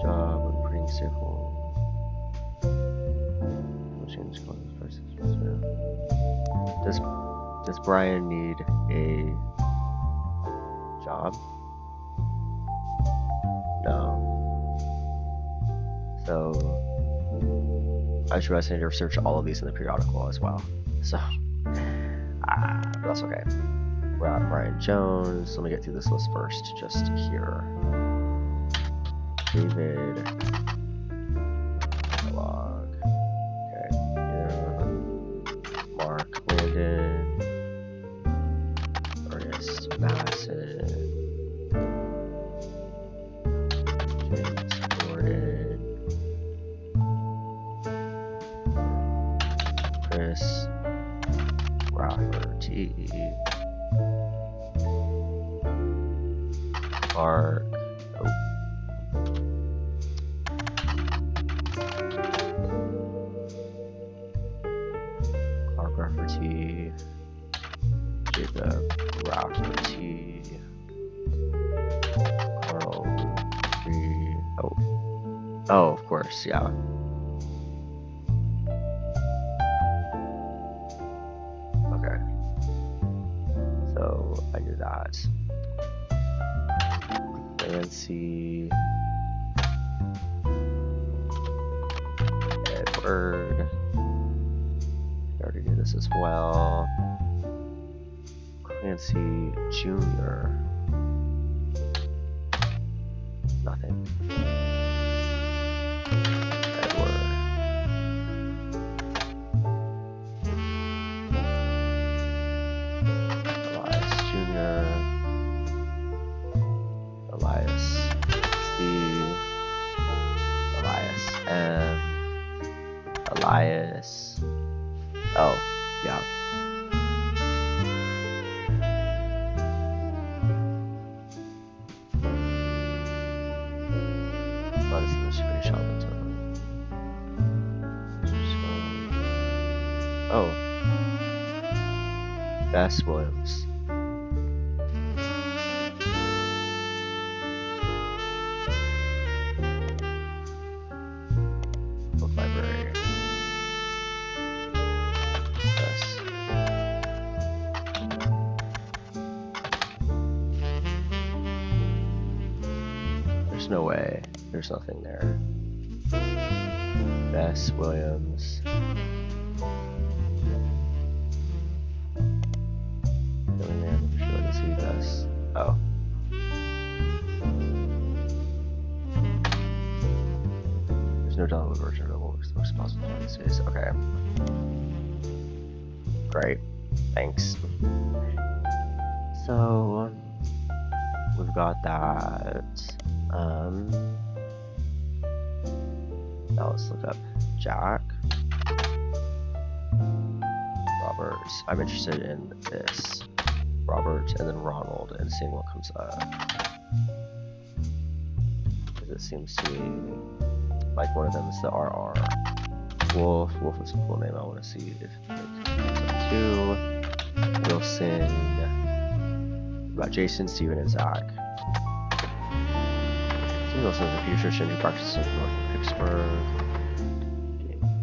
Job, pretty stable. Does Brian need a job? No. So I should need to research all of these in the periodical as well. So that's okay. We're at Brian Jones. Let me get through this list first, just here. David. Log. Okay. Yeah. Mark Landon. Ernest Madison. James Gordon. Chris Rafferty. Mark. Clark Rafferty. Jacob Rafferty. Carl Rafferty. Oh, of course, yeah. Okay. So I knew that. Nancy. Edward. I already knew this as well. Clancy Jr. Nothing. Edward. Elias Jr. Elias C. Elias M. Elias. Oh, yeah. Oh. Bess Williams. Book library. Bess. There's no way. There's nothing there. Bess Williams. Oh. There's no download version available. Most possible space. Okay. Great. Thanks. So we've got that. Now let's look up Jack. Robert. I'm interested in this. Robert and then Ronald and seeing what comes up. Because it seems to me like one of them is the RR. Wolf. Wolf is a cool name. I want to see if it comes up too. Wilson. About Jason, Steven, and Zach. Steven Wilson is a pediatrician who practices in North Pittsburgh.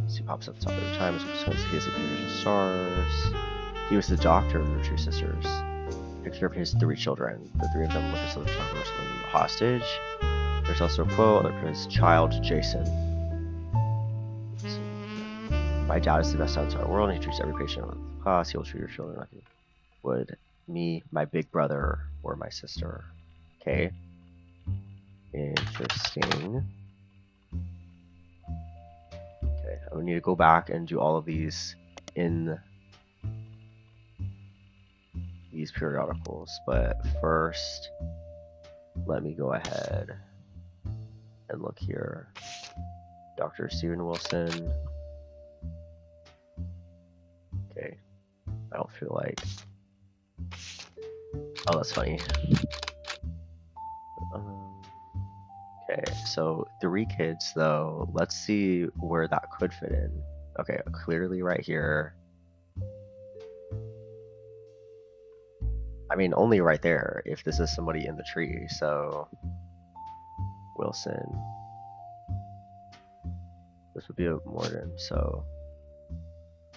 He pops up at the top of the time. He has a pediatrician stars. He was the doctor of the Roottrees sisters. Took care of his 3 children. The 3 of them with his other child were hostage. There's also a quote of his child, Jason. My dad is the best doctor in the world, and he treats every patient with class. He will treat your children like he would me, my big brother, or my sister. Okay. Interesting. Okay, I would need to go back and do all of these in these periodicals, but first, let me go ahead and look here. Dr. Steven Wilson. Okay, I don't feel like. Oh, that's funny. Okay, so 3 kids though. Let's see where that could fit in. Okay, clearly right here. I mean, only right there if this is somebody in the tree. So Wilson. This would be a Morgan. So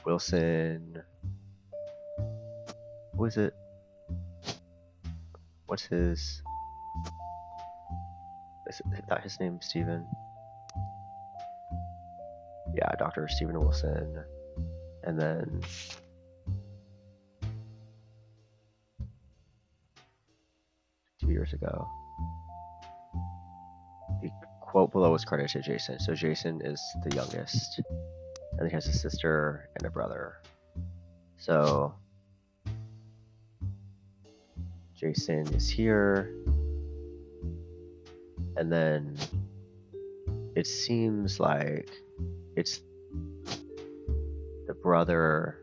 Wilson. Who is it? What's his? Is that his name? Steven? Yeah, Dr. Steven Wilson. And then 2 years ago. The quote below was credited to Jason. So Jason is the youngest. And he has a sister and a brother. So Jason is here. And then it seems like it's the brother,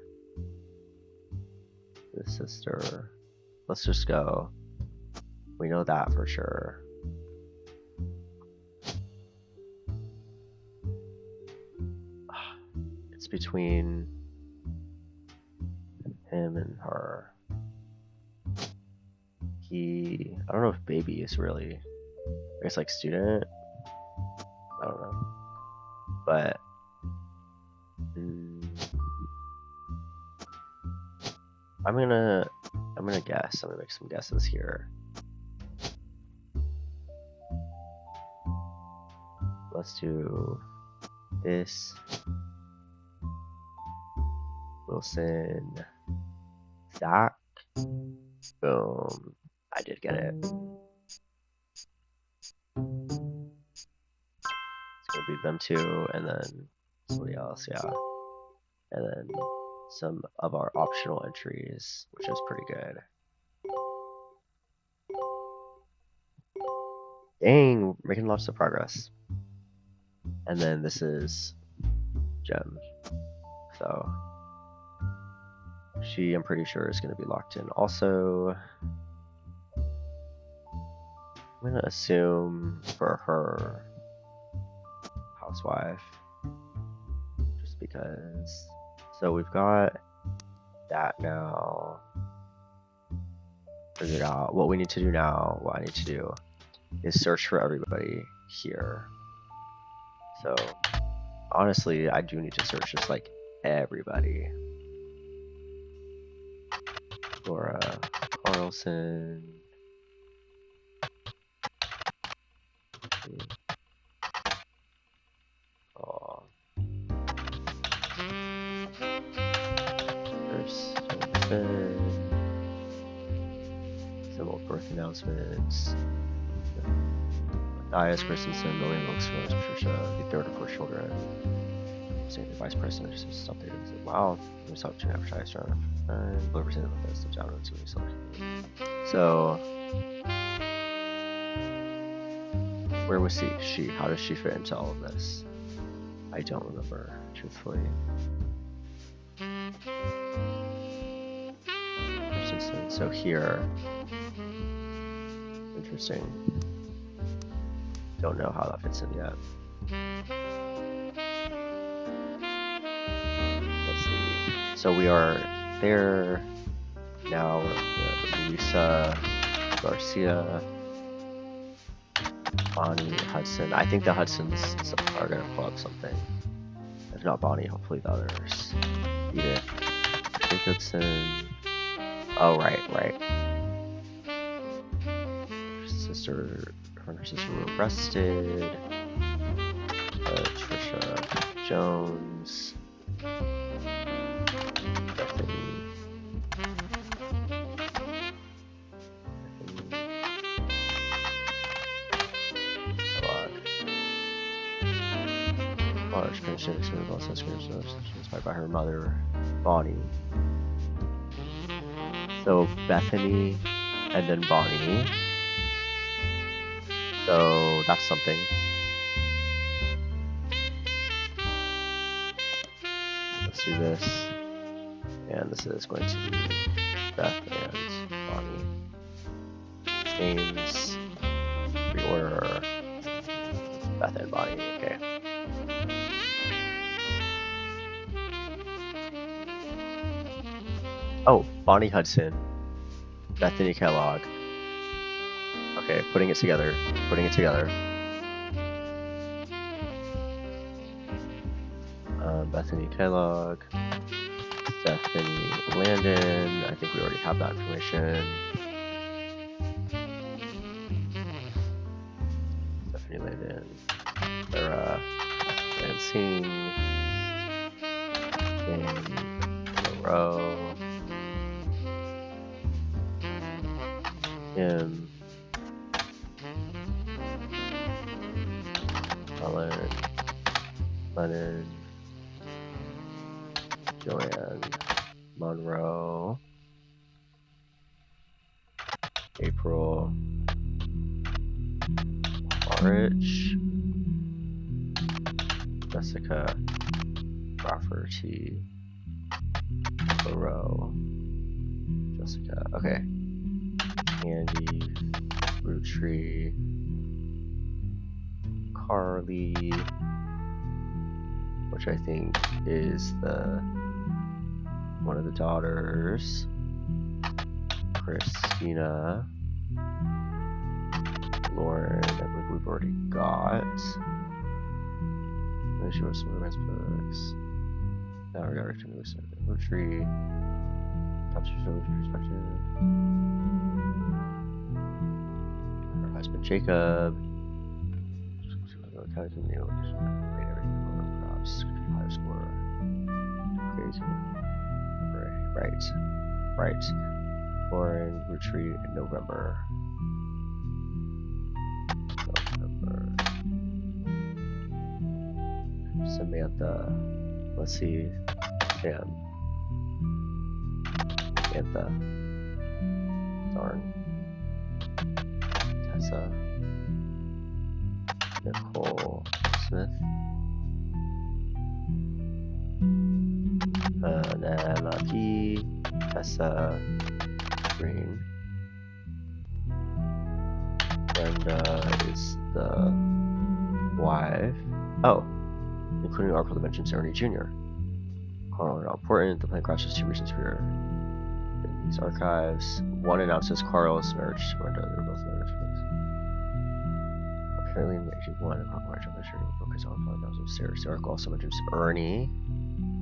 the sister. Let's just go. We know that for sure. It's between him and her. I don't know if baby is really, I guess like student. I don't know. But I'm gonna guess. I'm gonna make some guesses here. Let's do this. Wilson. Zach. Boom. I did get it. It's gonna be them 2 and then somebody else, yeah. And then some of our optional entries, which is pretty good. Dang, we're making lots of progress. And then this is Gem. So she, I'm pretty sure, is going to be locked in. Also, I'm going to assume for her housewife, just because. So we've got that now figured out. What we need to do now, what I need to do, is search for everybody here. So honestly, I do need to search just like everybody. Laura Carlson. Oh. There's some old birth announcements. Matthias Christensen, Lillian Wilkes, Patricia, the third of 4 children. Saying the vice president just stopped there and said, wow, there's something to advertise around. And Blue presented the best of down to me. So, where was she? How does she fit into all of this? I don't remember, truthfully. So here, interesting. Don't know how that fits in yet. Let's see. So we are there now. Lisa Garcia, Bonnie Hudson. I think the Hudsons are gonna pull up something. If not Bonnie, hopefully the others. Edith Jacobson. Oh, right. Her sister were arrested. Trisha Jones. Bethany. Large pension experience also inspired by her mother, Bonnie. So Bethany and then Bonnie. So that's something. Let's do this. And this is going to be Beth and Bonnie. Names. Reorder. Beth and Bonnie. Okay. Oh, Bonnie Hudson. Bethany Kellogg. Okay, putting it together. Bethany Kellogg. Stephanie Landon. I think we already have that information. Stephanie Landon. Clara Lansing. Kim Monroe. Kim. Helen. Lennon. Joanne. Monroe. April. March. Jessica. Rafferty. Thoreau. Jessica. Okay. Andy. Roottrees. Carly. Which I think is one of the daughters. Christina. Lauren, I believe we've already got. Then she wrote some romance books. Now we got Roottrees. Top village perspective. Her husband Jacob. Kind of new. Made everything perhaps higher score. Crazy. Right. Lauren Roottrees in November. Samantha. Let's see. Sam. Samantha. Darn. Tessa. Nicole Smith. Nella P. Tessa Green. Brenda is the wife. Oh, including an article that mentions Ernie Jr. Carl are not important. The plane crashes 2 reasons for in these archives. One announces Carl's marriage to Brenda. They're both married. Apparently in 81, a marriage on the shirt focus on flying down upstairs. The article also mentions Ernie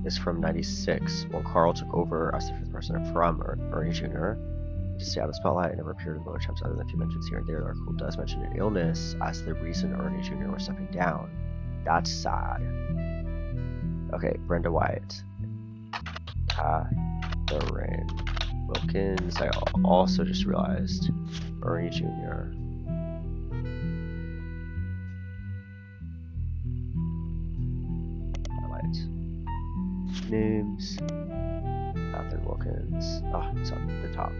is from 96, when Carl took over as the 5th president from Ernie Jr. To stay out of the spotlight and never appeared in the attempts other than a few mentions here and there. The article does mention an illness as the reason Ernie Jr. was stepping down. That's sad. Okay, Brenda White. Catherine Wilkins. I also just realized Ernie Jr. Names. Catherine Wilkins. Oh, it's on the top.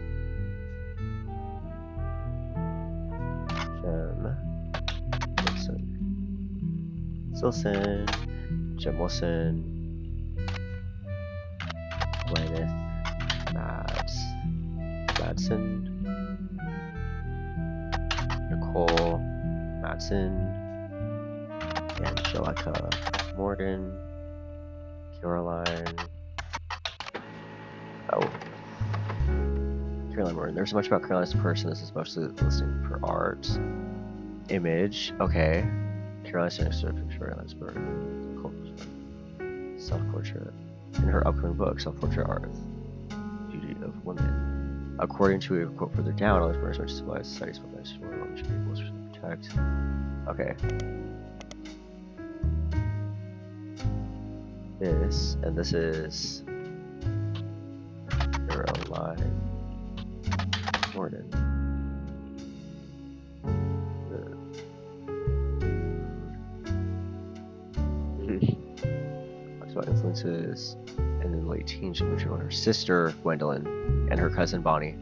Jem Wilson. Jem Wilson. Gwyneth Madsen. Nicole Madsen. Angelica Morgan. Caroline. Oh. Caroline Morgan. There's so much about Caroline as a person. This is mostly listing for art. Image. Okay. Caroline's next to a picture of Ellensburg. Self-portrait. In her upcoming book, Self-Portrait Art. Beauty of Women. According to a quote further down, Ellensburg is much civilized society spoken for women should be able to protect. Okay. This, and this is Caroline Gordon. Talks about influences, and in the late teens she moved on her sister Gwendolyn and her cousin Bonnie.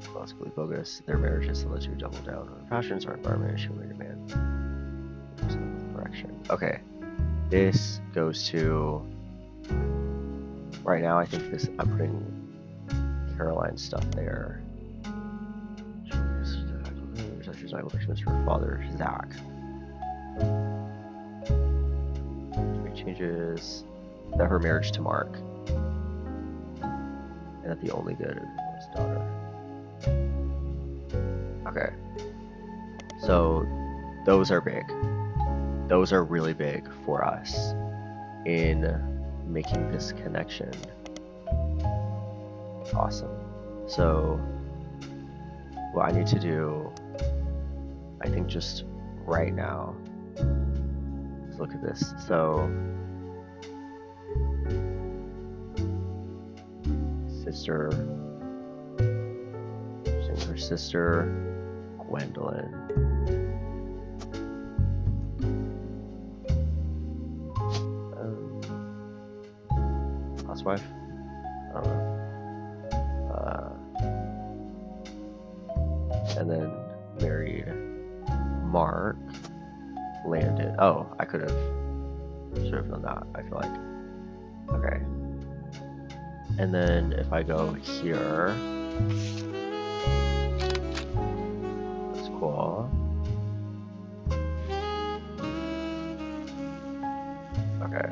Classically bogus. Their marriage is to let you double down on passions or environment she may demand. Correction. Okay. This goes to right now. I think this. I'm putting Caroline stuff there. She's her father, Zach. Changes that her marriage to Mark, and that the only good is his daughter. Okay, so those are big. Those are really big for us in making this connection. Awesome. So what I need to do, I think just right now, let's look at this. So sister, her sister, Gwendolyn. Housewife? I don't know. And then married Mark, Landon. Oh, I should have done that, I feel like. Okay. And then if I go here, that's cool. Okay.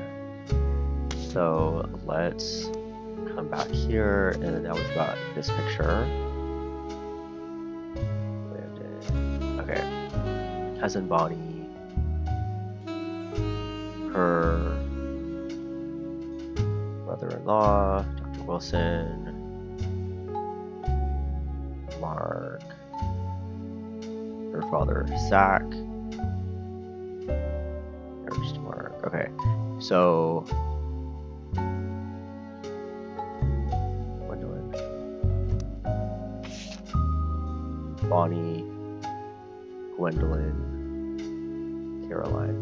So let's come back here, and now we've got this picture. Okay. Cousin Bonnie. Her brother-in-law, Dr. Wilson, Mark, her father, Zach, marriage to Mark. Okay, so Gwendolyn, Bonnie, Gwendolyn, Caroline.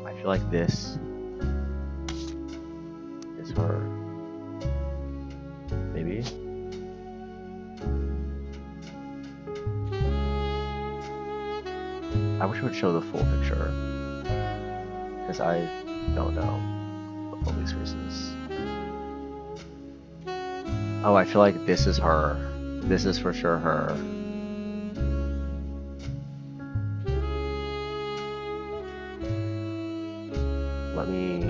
I feel like this is her. Maybe. I wish it would show the full picture, because I don't know all these reasons. Oh, I feel like this is her. This is for sure her. Let me...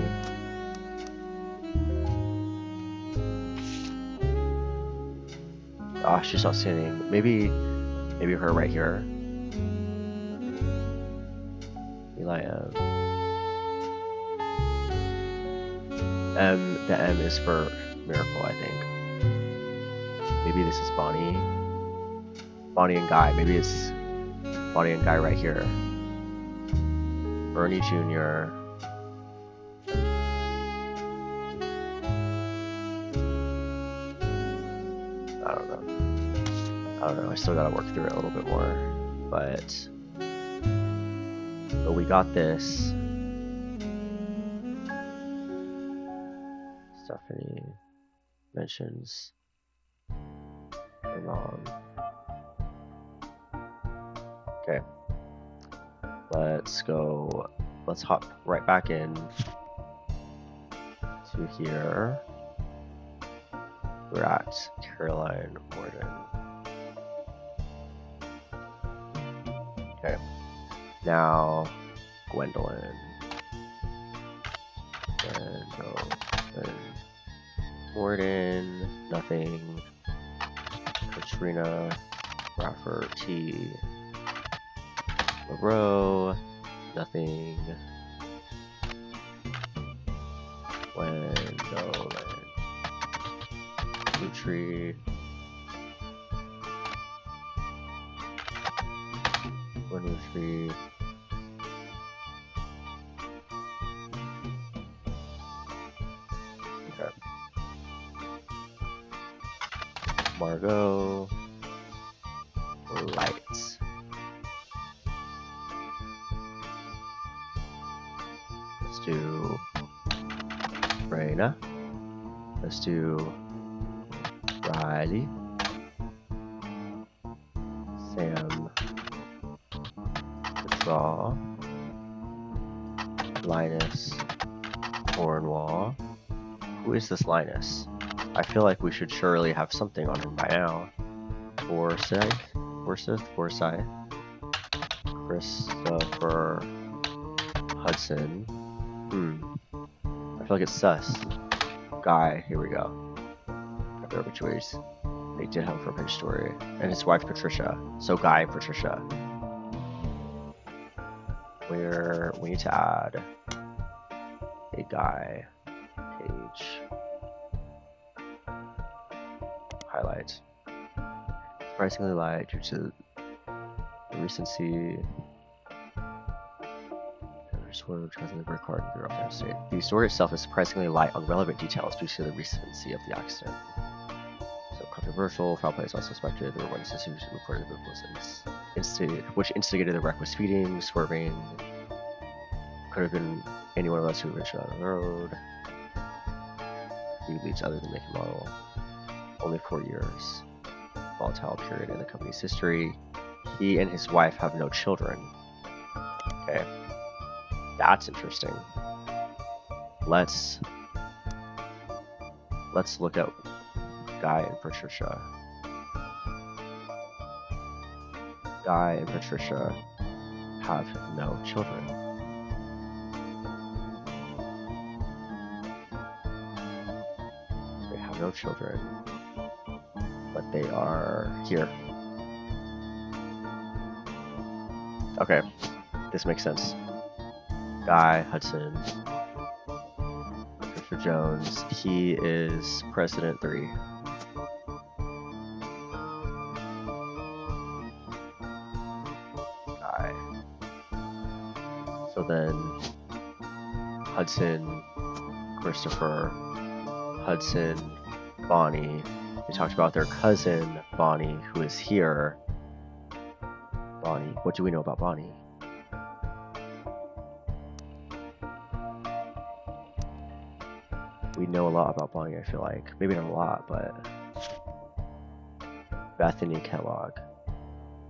Ah, oh, she's not standing. Maybe her right here. Eli M. The M is for miracle, I think. Maybe this is Bonnie. Bonnie and Guy. Maybe it's Bonnie and Guy right here. Bernie Jr. I don't know. I still gotta work through it a little bit more. But we got this. Stephanie mentions her mom. Okay. Let's hop right back in to here. We're at Caroline Morden. Okay. Now, Gwendolyn. Morden, nothing. Katrina, Rafferty, LaRoe, nothing. Gwendolyn, Roottrees, Roottrees. Okay. Margot, Lights. Raina. Let's do Riley. Sam. Draw. Linus. Cornwall. Who is this Linus? I feel like we should surely have something on him by now. Forsyth. Christopher Hudson. I feel like it's sus. Guy, here we go. Their obituaries. They did have a front page story. And his wife Patricia. So Guy and Patricia. Where we need to add a Guy page. Highlight. Surprisingly light due to the recency. The story itself is surprisingly light on relevant details due to the recency of the accident. So controversial, foul play is also suspected. There were witnesses who reported which instigated the wreck was speeding, swerving. Could have been any one of us who ventured on the road. Few leads other than make and model. Only 4 years. Volatile period in the company's history. He and his wife have no children. Okay. That's interesting. Let's look at Guy and Patricia. Guy and Patricia have no children. They have no children, but they are here. Okay, this makes sense. Guy Hudson, Patricia Jones, he is President 3. Guy. So then, Hudson, Christopher, Hudson, Bonnie. They talked about their cousin, Bonnie, who is here. Bonnie, what do we know about Bonnie? We know a lot about Bonnie, I feel like. Maybe not a lot, but... Bethany Kellogg.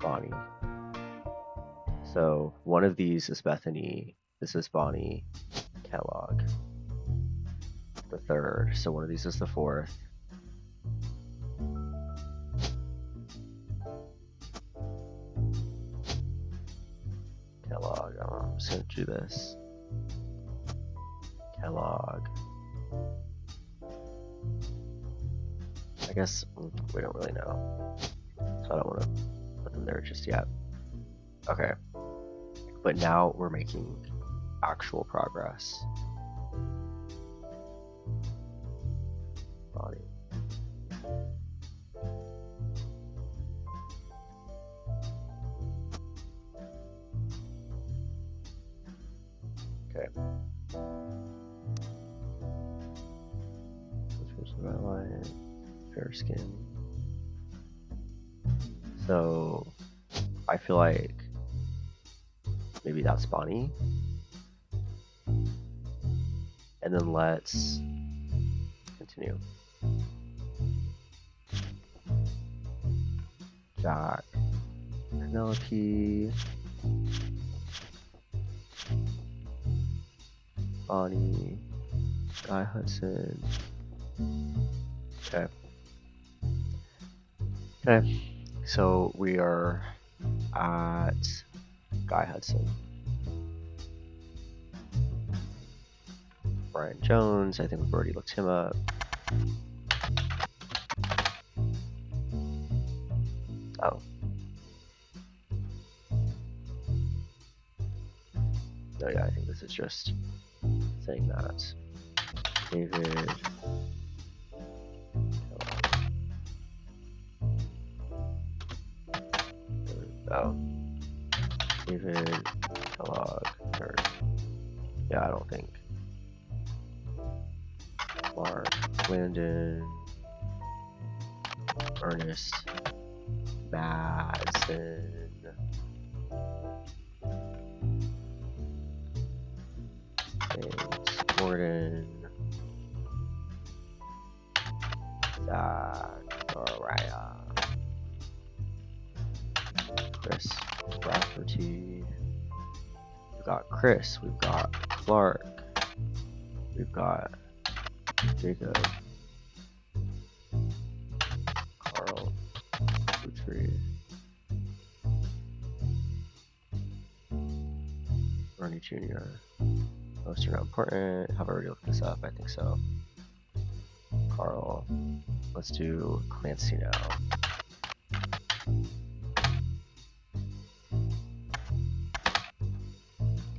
Bonnie. So, one of these is Bethany. This is Bonnie Kellogg. The third. So one of these is the fourth. Kellogg. I'm just going to do this. Kellogg. I guess we don't really know, so I don't want to put them there just yet. Okay, but now we're making actual progress. Body. Okay. Fair skin. So I feel like maybe that's Bonnie. And then let's continue. Jack, Penelope, Bonnie, Guy Hudson. Okay. Okay, so we are at Guy Hudson. Brian Jones, I think we've already looked him up. Oh. Oh yeah, I think this is just saying that. David. Oh. David Kellogg. Yeah, I don't think. Mark, Landon, Ernest, Madsen, James, Gordon, Chris, we've got Clark, we've got Jacob, Carl, Roottrees, Bernie Jr. Most are not important. Have I already looked this up? I think so. Carl. Let's do Clancy now.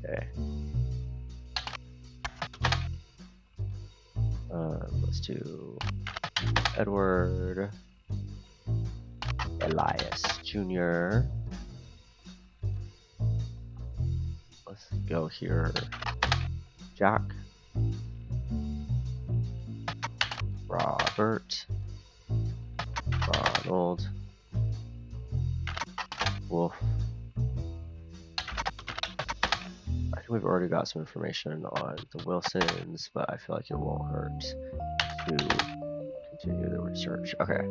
Okay. Let's do Edward, Elias Jr. Let's go here. Jack, Robert, Ronald, Wolf. I think we've already got some information on the Wilsons, but I feel like it won't hurt to continue the research. Okay,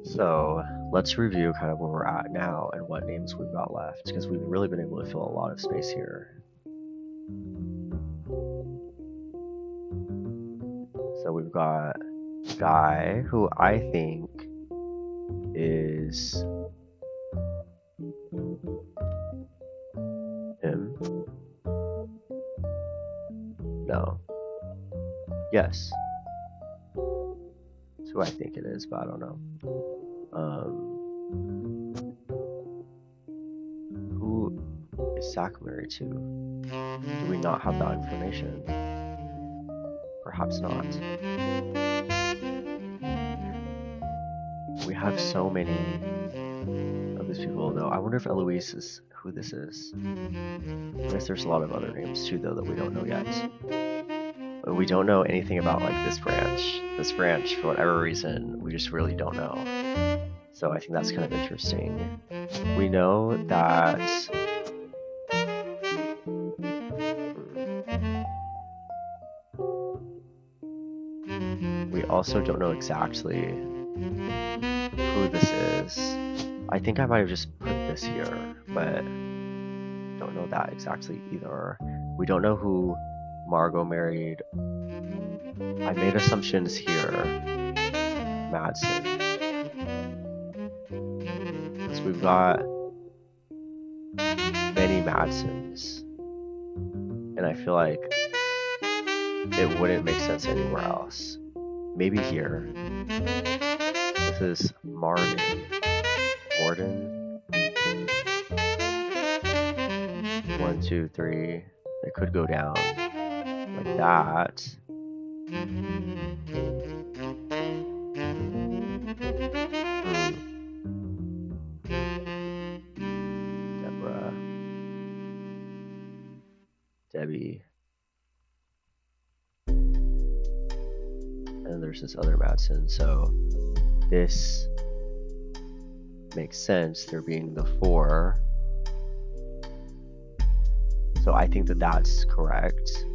so let's review kind of where we're at now and what names we've got left, because we've really been able to fill a lot of space here. So we've got Guy, who I think is him. No. Yes. That's who I think it is, but I don't know. Who is Zach married to? Do we not have that information? Perhaps not. We have so many of these people, though. I wonder if Eloise is who this is. I guess there's a lot of other names too, though, that we don't know yet. But we don't know anything about like this branch. This branch, for whatever reason, we just really don't know. So I think that's kind of interesting. We know that we also don't know exactly who this is. I think I might have just put this here, but don't know that exactly either. We don't know who Margot married. I made assumptions here. Madsen. So we've got many Madsens, and I feel like it wouldn't make sense anywhere else. Maybe here. This is Morden. 1, 2, 3. They could go down like that. Deborah. Debbie. And there's this other Madsen. So this makes sense, there being the 4. So I think that that's correct.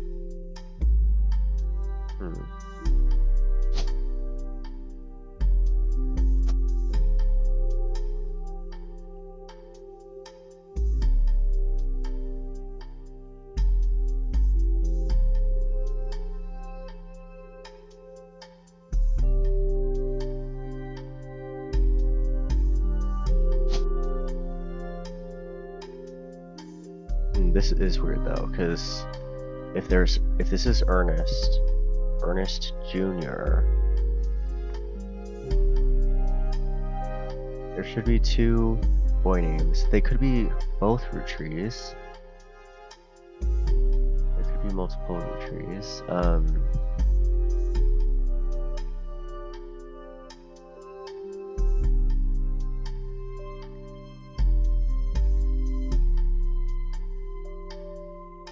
This is weird though, because if this is Ernest Jr., there should be 2 boy names. They could be both Roottrees. There could be multiple Roottrees.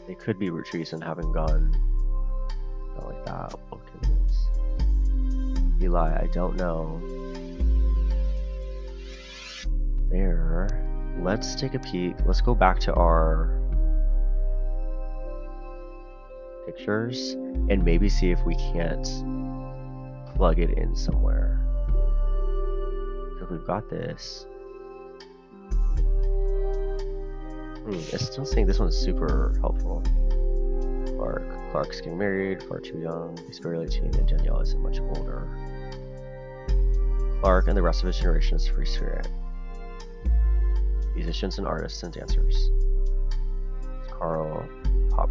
They could be Roottrees and having gone like that. Eli, I don't know. There. Let's take a peek. Let's go back to our pictures and maybe see if we can't plug it in somewhere. Because we've got this. It's still saying this one's super helpful. Clark's getting married, far too young. He's barely 18, and Danielle isn't much older. Clark and the rest of his generation is free spirit. Musicians and artists and dancers. Carl Pop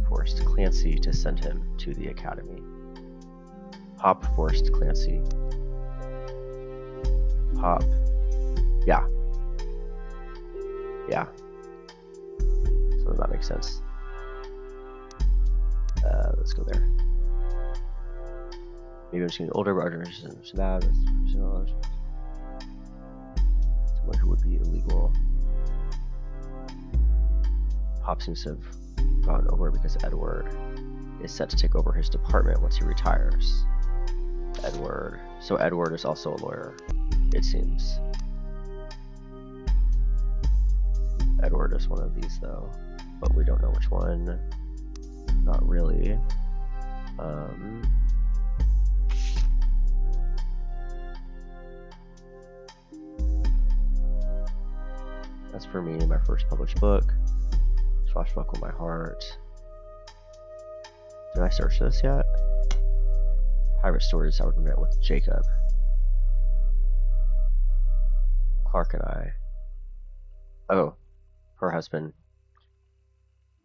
forced Clancy to send him to the academy. Pop forced Clancy. Pop. Yeah. Yeah. So that makes sense. Let's go there. Maybe I'm just getting older, but it's bad. Someone who would be illegal. Pop seems to have gone over because Edward is set to take over his department once he retires. Edward. So Edward is also a lawyer, it seems. Edward is one of these, though, but we don't know which one. Not really. That's for me, my first published book. Swashbuckle My Heart. Did I search this yet? Pirate Stories I would met with Jacob. Clark and I. Oh, her husband.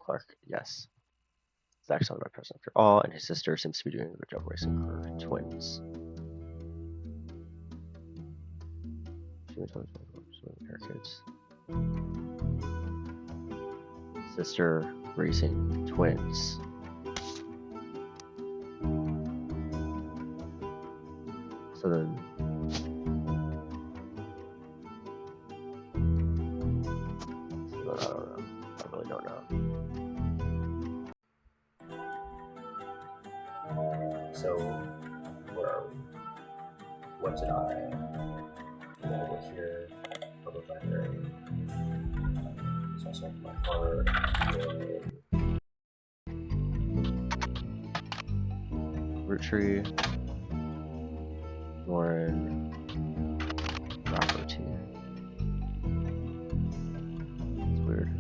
Clark, yes. Zach's not my present after all, and his sister seems to be doing a good job raising her twins. Her kids. Sister raising twins. So then, I don't know. I really don't know. So, where are we? What did I? I'm gonna go here. Public library. So my heart. Roottrees. Lauren. Rafferty. It's weird.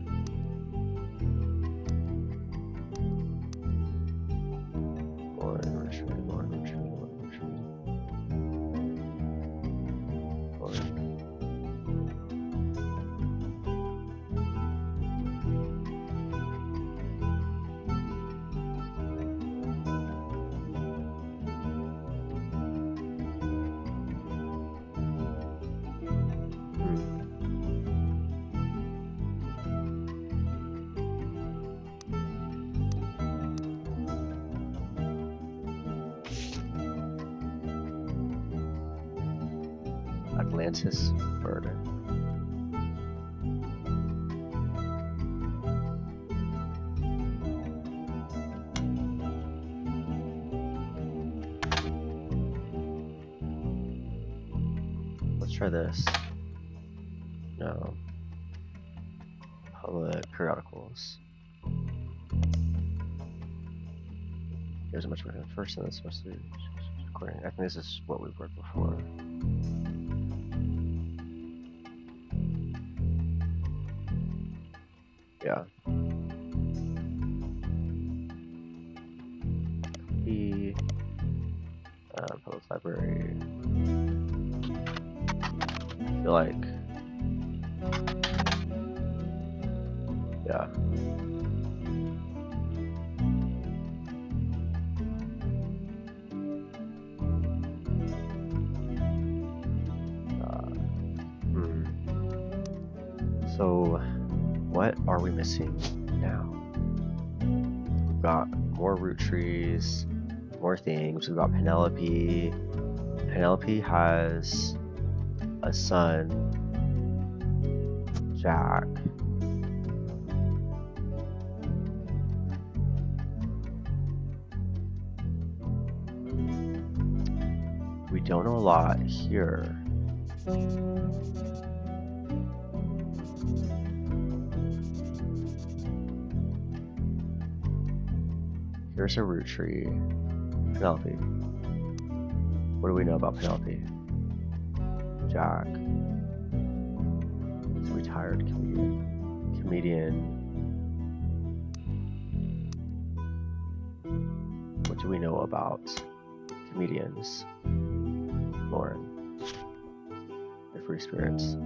Atlantis Burden. Let's try this. No. Public periodicals. There's a much more first, and it's supposed to be recording. I think this is what we've worked before. Yeah. The public library. I feel like, yeah. So, what are we missing now? We've got more Roottrees, more things. We've got Penelope. Penelope has a son, Jack. We don't know a lot here. Here's a Roottree. Penelope. What do we know about Penelope? Jack. He's a retired comedian. comedian. What do we know about comedians? Lauren. They're free spirits.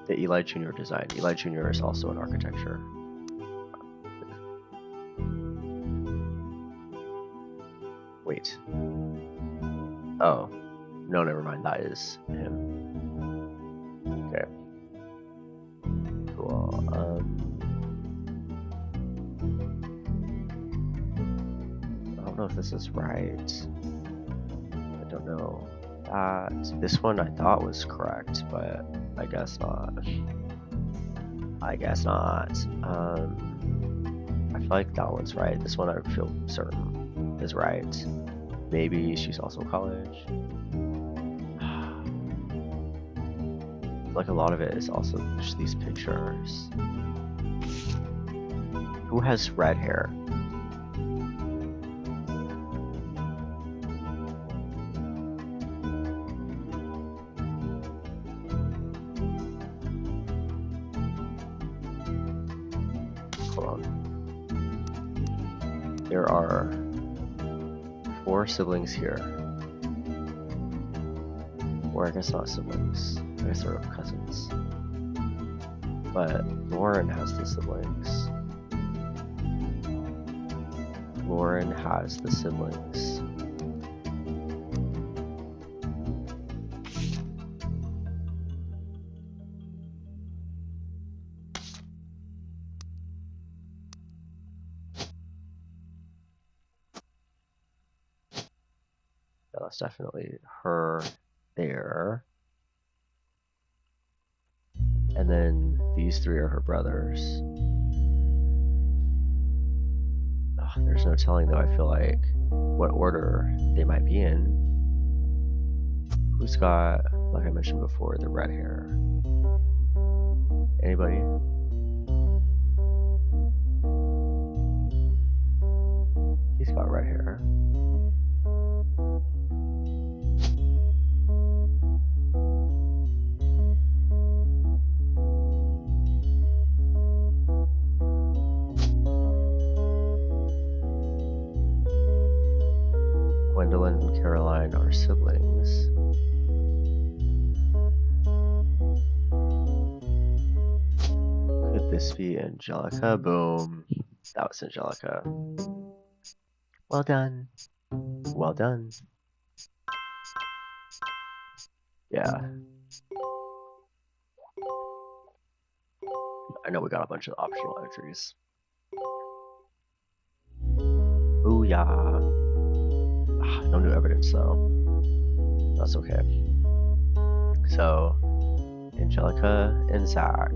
The Eli Jr. design. Eli Jr. is also in architecture. Wait. Oh. No, never mind. That is him. Okay. Cool. I don't know if this is right. I don't know. This one I thought was correct, but I guess not. I guess not. I feel like that one's right. This one I feel certain is right. Maybe she's also college. Like a lot of it is also just these pictures. Who has red hair? Hold on. There are 4 siblings here. Or I guess not siblings. I guess they're cousins. But Lauren has the siblings. Lauren has the siblings. Yeah, that's definitely her there. And then these 3 are her brothers. Ugh, there's no telling though, I feel like, what order they might be in. Who's got, like I mentioned before, the red hair? Anybody? He's got red hair. Gwendolyn and Caroline are siblings. Could this be Angelica? Boom. That was Angelica. Well done. Well done. Yeah. I know we got a bunch of optional entries. Booyah. No new evidence though. That's okay. So, Angelica and Zach.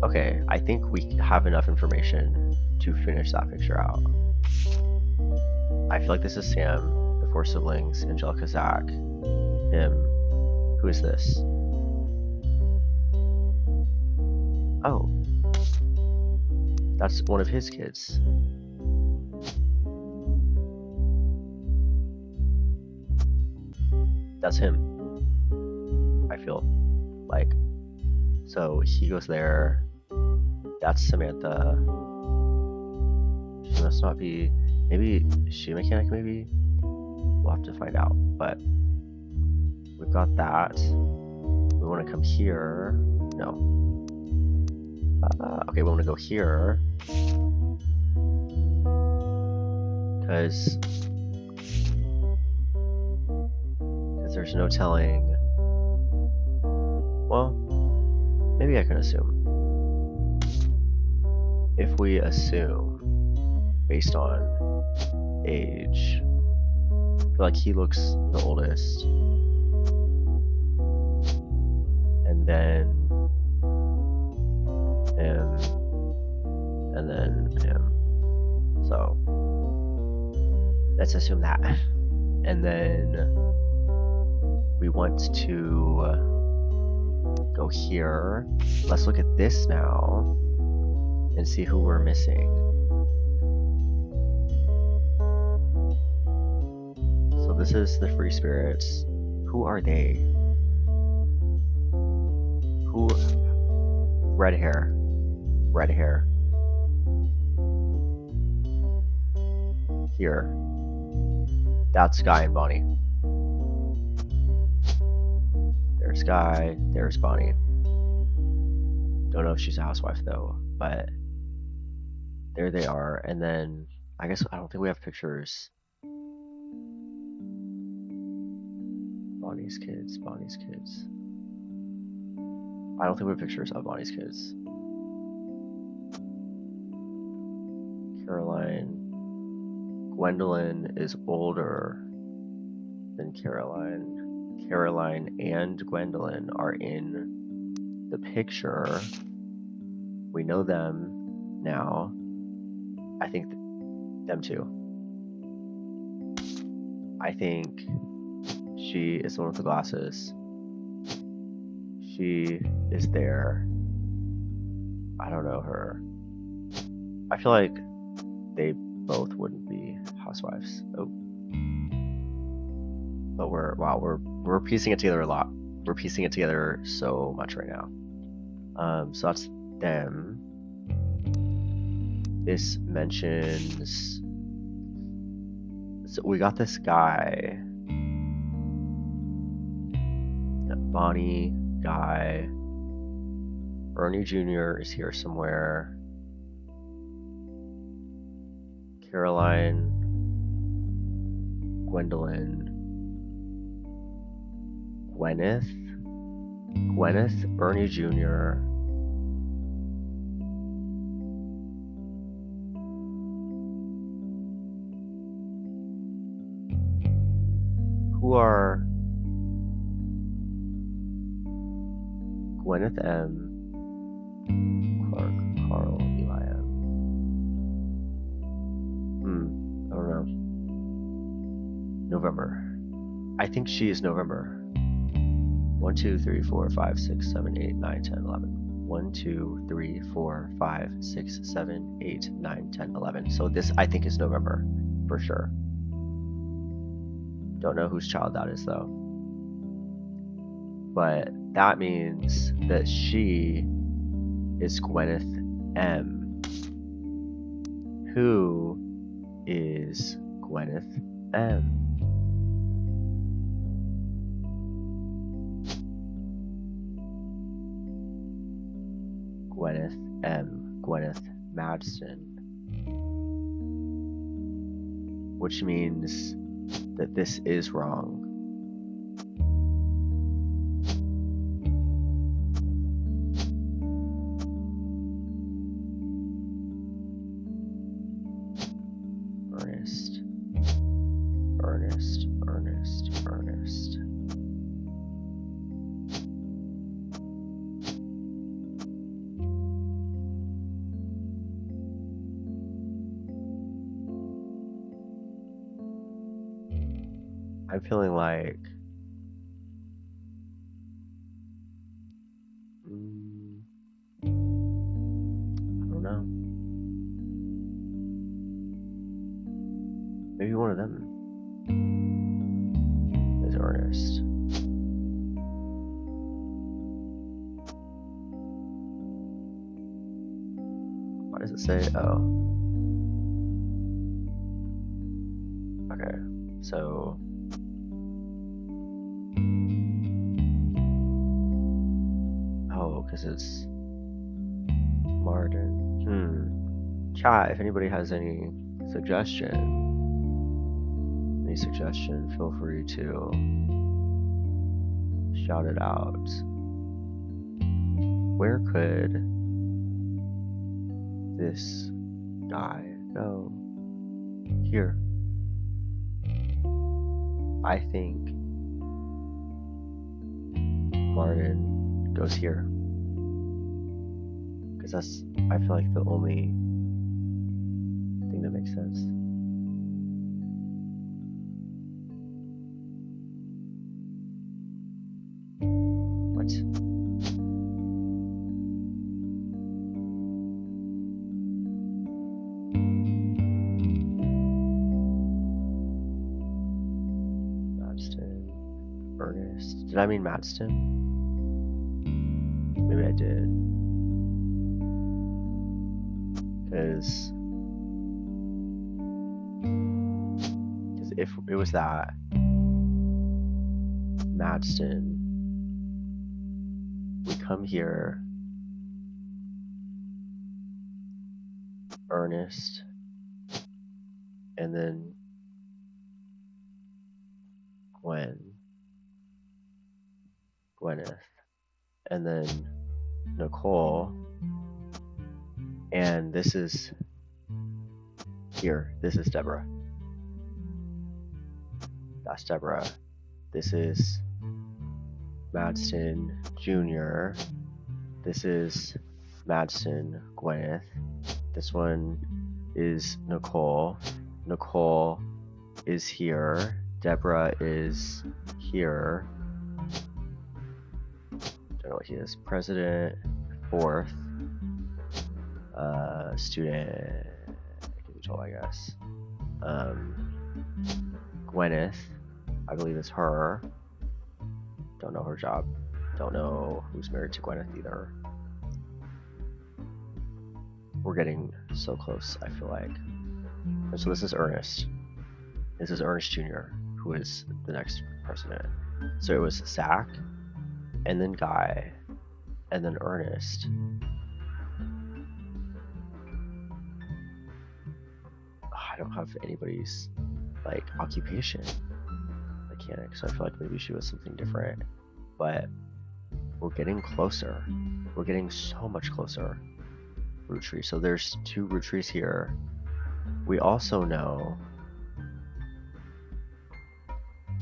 Okay, I think we have enough information to finish that picture out. I feel like this is Sam, the 4 siblings, Angelica, Zach, him. Who is this? Oh. That's one of his kids. That's him. I feel like. So he goes there. That's Samantha. She must not be. Maybe is she a mechanic? Maybe we'll have to find out. But we've got that. We want to come here. No. Okay, we want to go here because there's no telling. Well, maybe I can assume. If we assume based on age, I feel like he looks the oldest, and then him, and then him. So let's assume that. And then we want to go here. Let's look at this now and see who we're missing. So this is the free spirits. Who are they? Who? Red hair. Red hair. Here. That's Guy and Bonnie. There's Guy. There's Bonnie. Don't know if she's a housewife though, but there they are. And then I guess I don't think we have pictures. Bonnie's kids. Bonnie's kids. I don't think we have pictures of Bonnie's kids. Caroline. Gwendolyn is older than Caroline. Caroline and Gwendolyn are in the picture. We know them now. I think them too. I think she is the one with the glasses. She is there. I don't know her. I feel like they both wouldn't be housewives. Oh. But we're piecing it together a lot. We're piecing it together so much right now. So that's them. This mentions. So we got this guy. Bonnie, Guy. Ernie Jr. is here somewhere. Caroline. Gwendolyn. Gwyneth, Ernie Jr. Who are Gwyneth M, Clark, Carl, Eli M. I don't know. November. I think she is November. 1, 2, 3, 4, 5, 6, 7, 8, 9, 10, 11. 1, 2, 3, 4, 5, 6, 7, 8, 9, 10, 11. So this, I think, is November, for sure. Don't know whose child that is, though. But that means that she is Gwyneth M. Who is Gwyneth M? Gwyneth M. Gwyneth Madsen. Which means that this is wrong. Ernest. I'm feeling like I don't know. Maybe one of them is Ernest. What does it say? Oh. Okay. So because it's Martin. Chat, if anybody has any suggestion, feel free to shout it out. Where could this guy go? Here. I think Martin goes here. Because that's, I feel like, the only thing that makes sense. What? Ernest. Did I mean Madston? Maybe I did. Because if it was that, Madston, we come here, Ernest, and then Gwyneth, and then Nicole, and this is here. This is Deborah. That's Deborah. This is Madston Jr. This is Madston Gwyneth. This one is Nicole. Nicole is here. Deborah is here. Don't know what he is. President, fourth. Student, can be told, I guess. Gwyneth, I believe it's her. Don't know her job. Don't know who's married to Gwyneth either. We're getting so close, I feel like. And so this is Ernest. This is Ernest Jr., who is the next president. So it was Zach, and then Guy, and then Ernest. I don't have anybody's like occupation mechanic, so I feel like maybe she was something different. But we're getting closer. We're getting so much closer. Roottrees. So there's 2 Roottrees here. We also know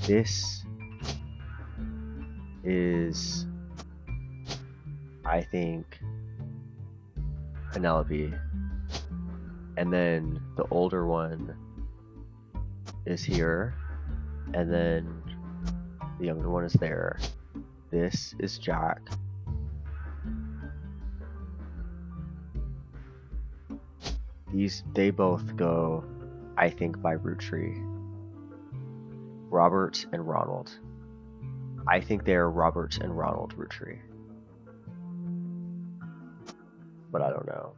this is, I think, Penelope. And then the older one is here, and then the younger one is there. This is Jack. They both go, I think, by Roottree. Robert and Ronald. I think they're Robert and Ronald Roottrie. But I don't know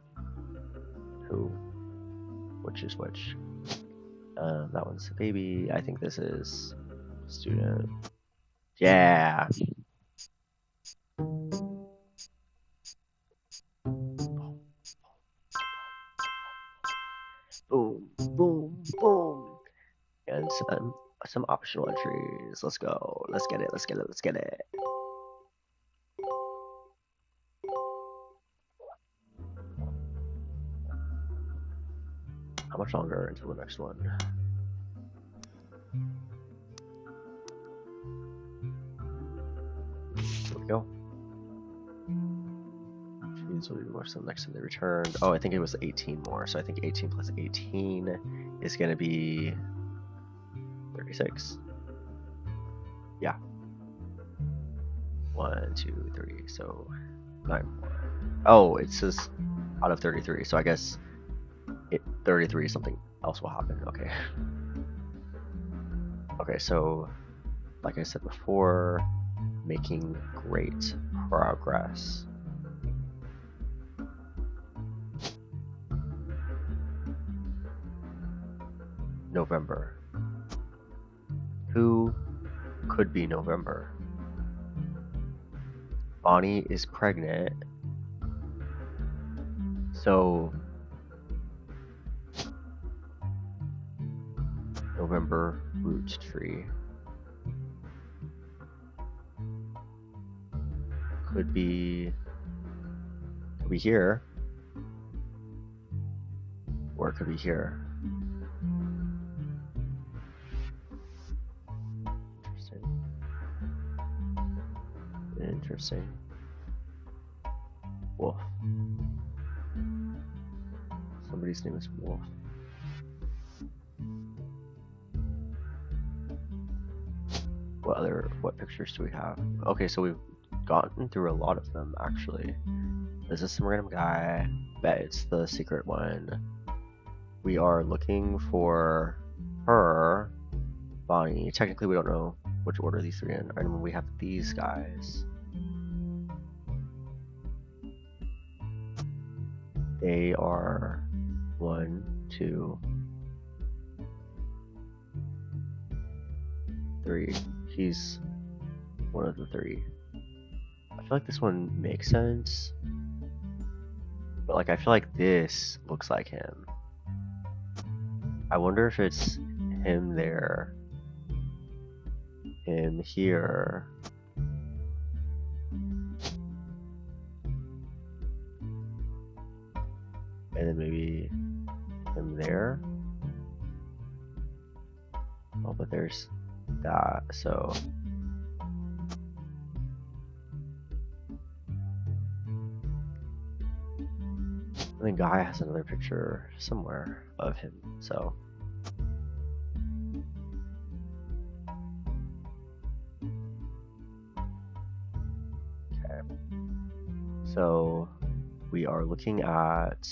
which is which. That one's a baby. I think this is student. Yeah. Boom, boom, boom. And some optional entries. Let's go. Let's get it. Let's get it. Let's get it. How much longer until the next one? Here we go. Jeez, will be more so next time they returned. Oh, I think it was 18 more. So I think 18 plus 18 is going to be 36. Yeah. 1, 2, 3. So 9 more. Oh, it says out of 33. So I guess 33 something else will happen. Okay. Okay, so like I said before, making great progress. November. Who could be November? Bonnie is pregnant. So November Roottrie could be here, or it could be here. Interesting. Wolf. Somebody's name is Wolf. What pictures do we have? Okay, so we've gotten through a lot of them actually. Is this some random guy? Bet it's the secret one. We are looking for her, Bonnie. Technically we don't know which order these three in. And we have these guys. They are 1, 2, 3. He's one of the 3. I feel like this one makes sense. But like I feel like this looks like him. I wonder if it's him there, him here, and then maybe him there. Oh, but there's that, so I think Guy has another picture somewhere of him, so okay. So we are looking at,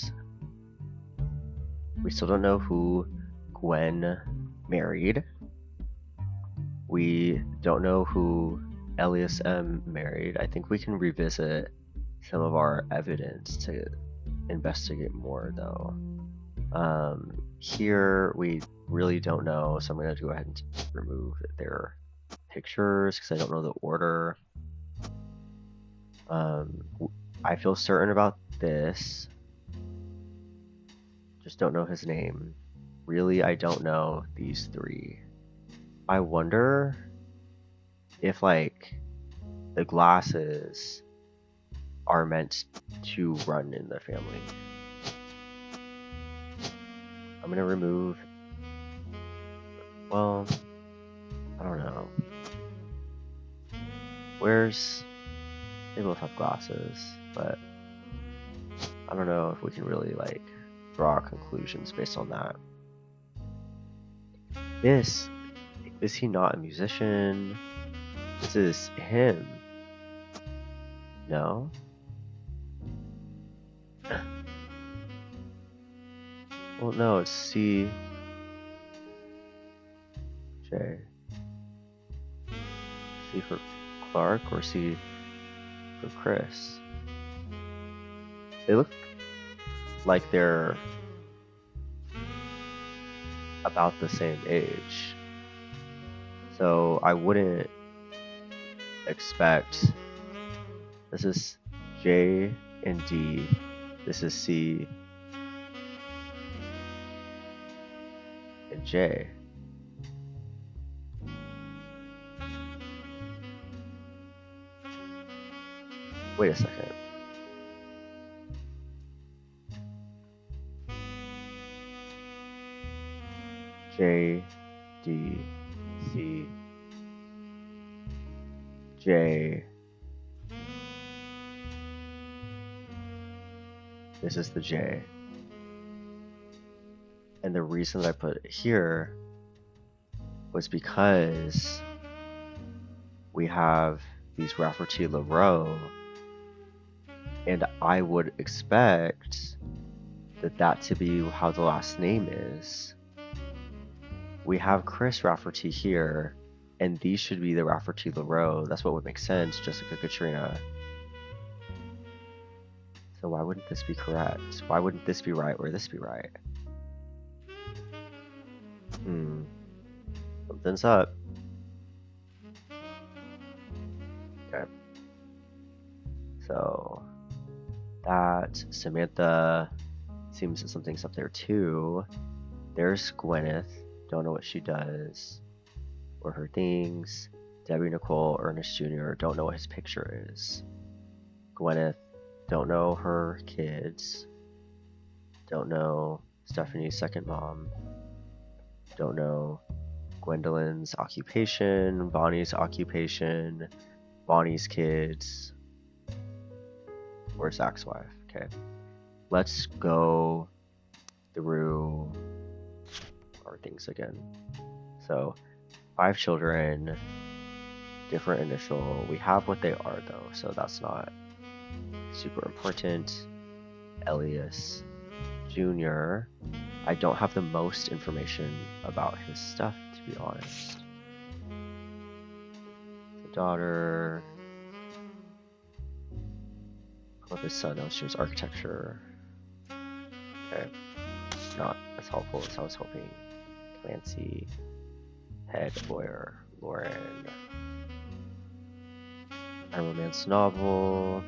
we still don't know who Gwen married. We don't know who Elias M married. I think we can revisit some of our evidence to investigate more though. Here we really don't know, so I'm going to go ahead and remove their pictures because I don't know the order. I feel certain about this, just don't know his name. Really, I don't know these 3. I wonder if like the glasses are meant to run in the family. I'm gonna remove, well, I don't know. They both have glasses, but I don't know if we can really like draw conclusions based on that. Is he not a musician? This is him. No? Well, no, it's C. J. C for Clark or C for Chris? They look like they're about the same age. So I wouldn't expect, this is J and D, this is C and J. Wait a second. J, D, C, J. This is the J. And the reason that I put it here was because we have these Rafferty LaRoe, and I would expect that to be how the last name is. We have Chris Rafferty here, and these should be the Rafferty LaRoe. That's what would make sense, Jessica Katrina. So why wouldn't this be correct? Why wouldn't this be right or this be right? Something's up. Okay. So that Samantha seems that something's up there too. There's Gwyneth. Don't know what she does or her things. Debbie Nicole Ernest Jr. Don't know what his picture is. Gwyneth. Don't know her kids. Don't know Stephanie's second mom. Don't know Gwendolyn's occupation, Bonnie's occupation, Bonnie's kids, or Zach's wife. Okay. Let's go through our things again. So, 5 children, different initial. We have what they are though, so that's not super important. Elias Jr. I don't have the most information about his stuff, to be honest. daughter. With his son, illustrates architecture. Okay. Not as helpful as I was hoping. Clancy. Head lawyer. Lauren. A romance novel.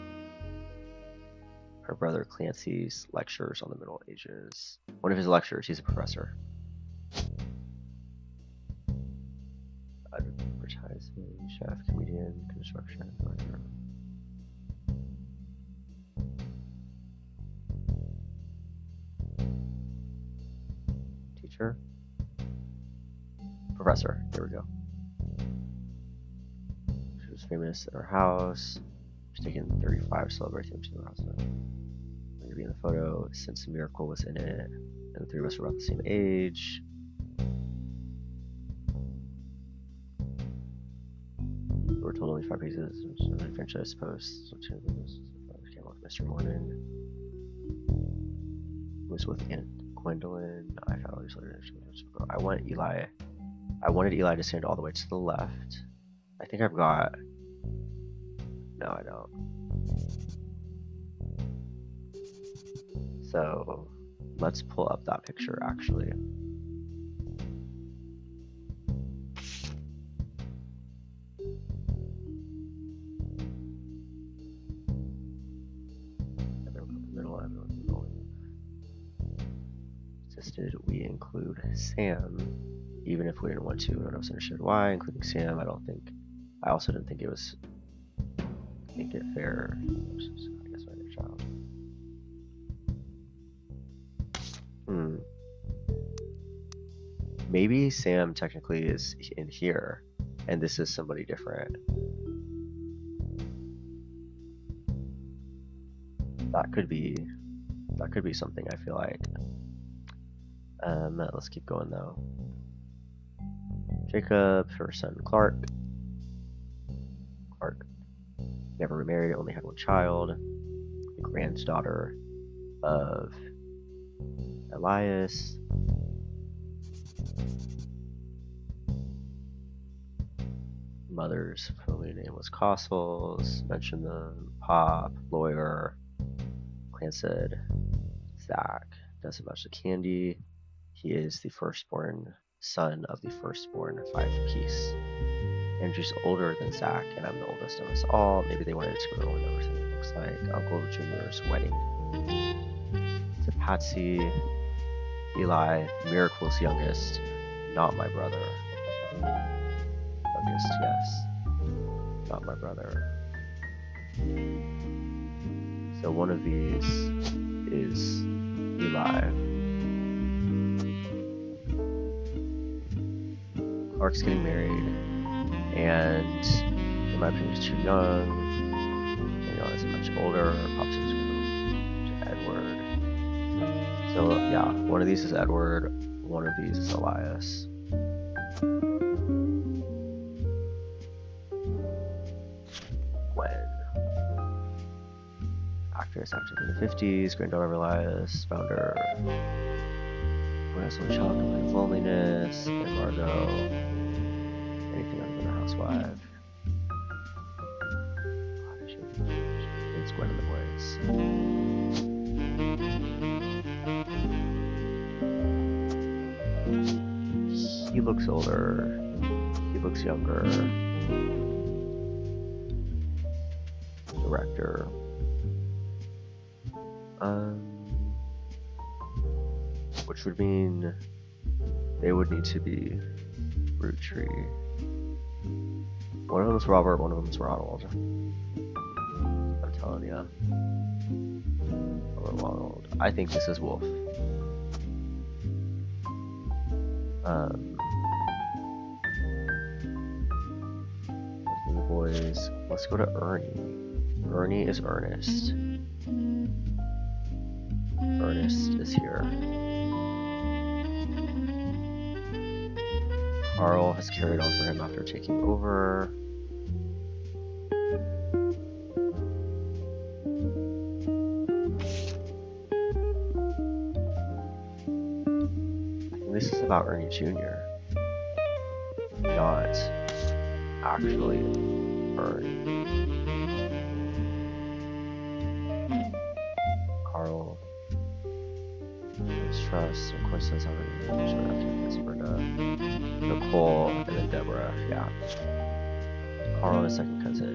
Her brother Clancy's lectures on the Middle Ages. One of his lectures, he's a professor. Advertising, chef, comedian, construction, writer. Teacher? Professor, there we go. She was famous at her house. She's taken 35 celebrating to her house. Going to be in the photo since Miracle was in it. And the three of us were about the same age. We were told only 5 pages. Franchise posts. Came with Mr. Morning. Was with Aunt Gwendolyn. I found all these later. I wanted Eli to stand all the way to the left. I think I've got. No, I don't. So let's pull up that picture actually. Insisted we include Sam, even if we didn't want to. I don't understand why, including Sam. I also didn't think it was fair. I guess my child. Maybe Sam technically is in here, and this is somebody different. That could be something, I feel like. Let's keep going though. Jacob, her son Clark. Never remarried, only had one child. The granddaughter of Elias. Mother's family name was Cossels. Mentioned them. Pop, lawyer. Clan said Zach. Doesn't much to Candy. He is the firstborn son of the firstborn 5-piece. Andrew's older than Zach, and I'm the oldest of us all. Maybe they wanted to go and everything it looks like. Uncle Junior's wedding. To Patsy, Eli, Miracle's youngest, not my brother. Youngest, yes. Not my brother. So one of these is Eli. Clark's getting married, and in my opinion, he's too young. Danielle is much older. Pops to Edward. So yeah, one of these is Edward. One of these is Elias. Actress active in the 50s, granddaughter of Elias, founder. Who has no child with loneliness, and Margot. Anything other than a housewife. It's Gwen in the Boys. He looks older. He looks younger. Director. Which would mean they would need to be Roottrees. One of them's Robert, one of them's Ronald. I'm telling ya. Or Ronald. I think this is Wolf. The boys. Let's go to Ernie. Ernie is Ernest. Ernest is here. Carl has carried on for him after taking over. I think this is about Ernie Jr. Not actually Ernie. Carl. Trust, of course, that's how it is. Nicole, and then Deborah, yeah. Carl and his second cousin.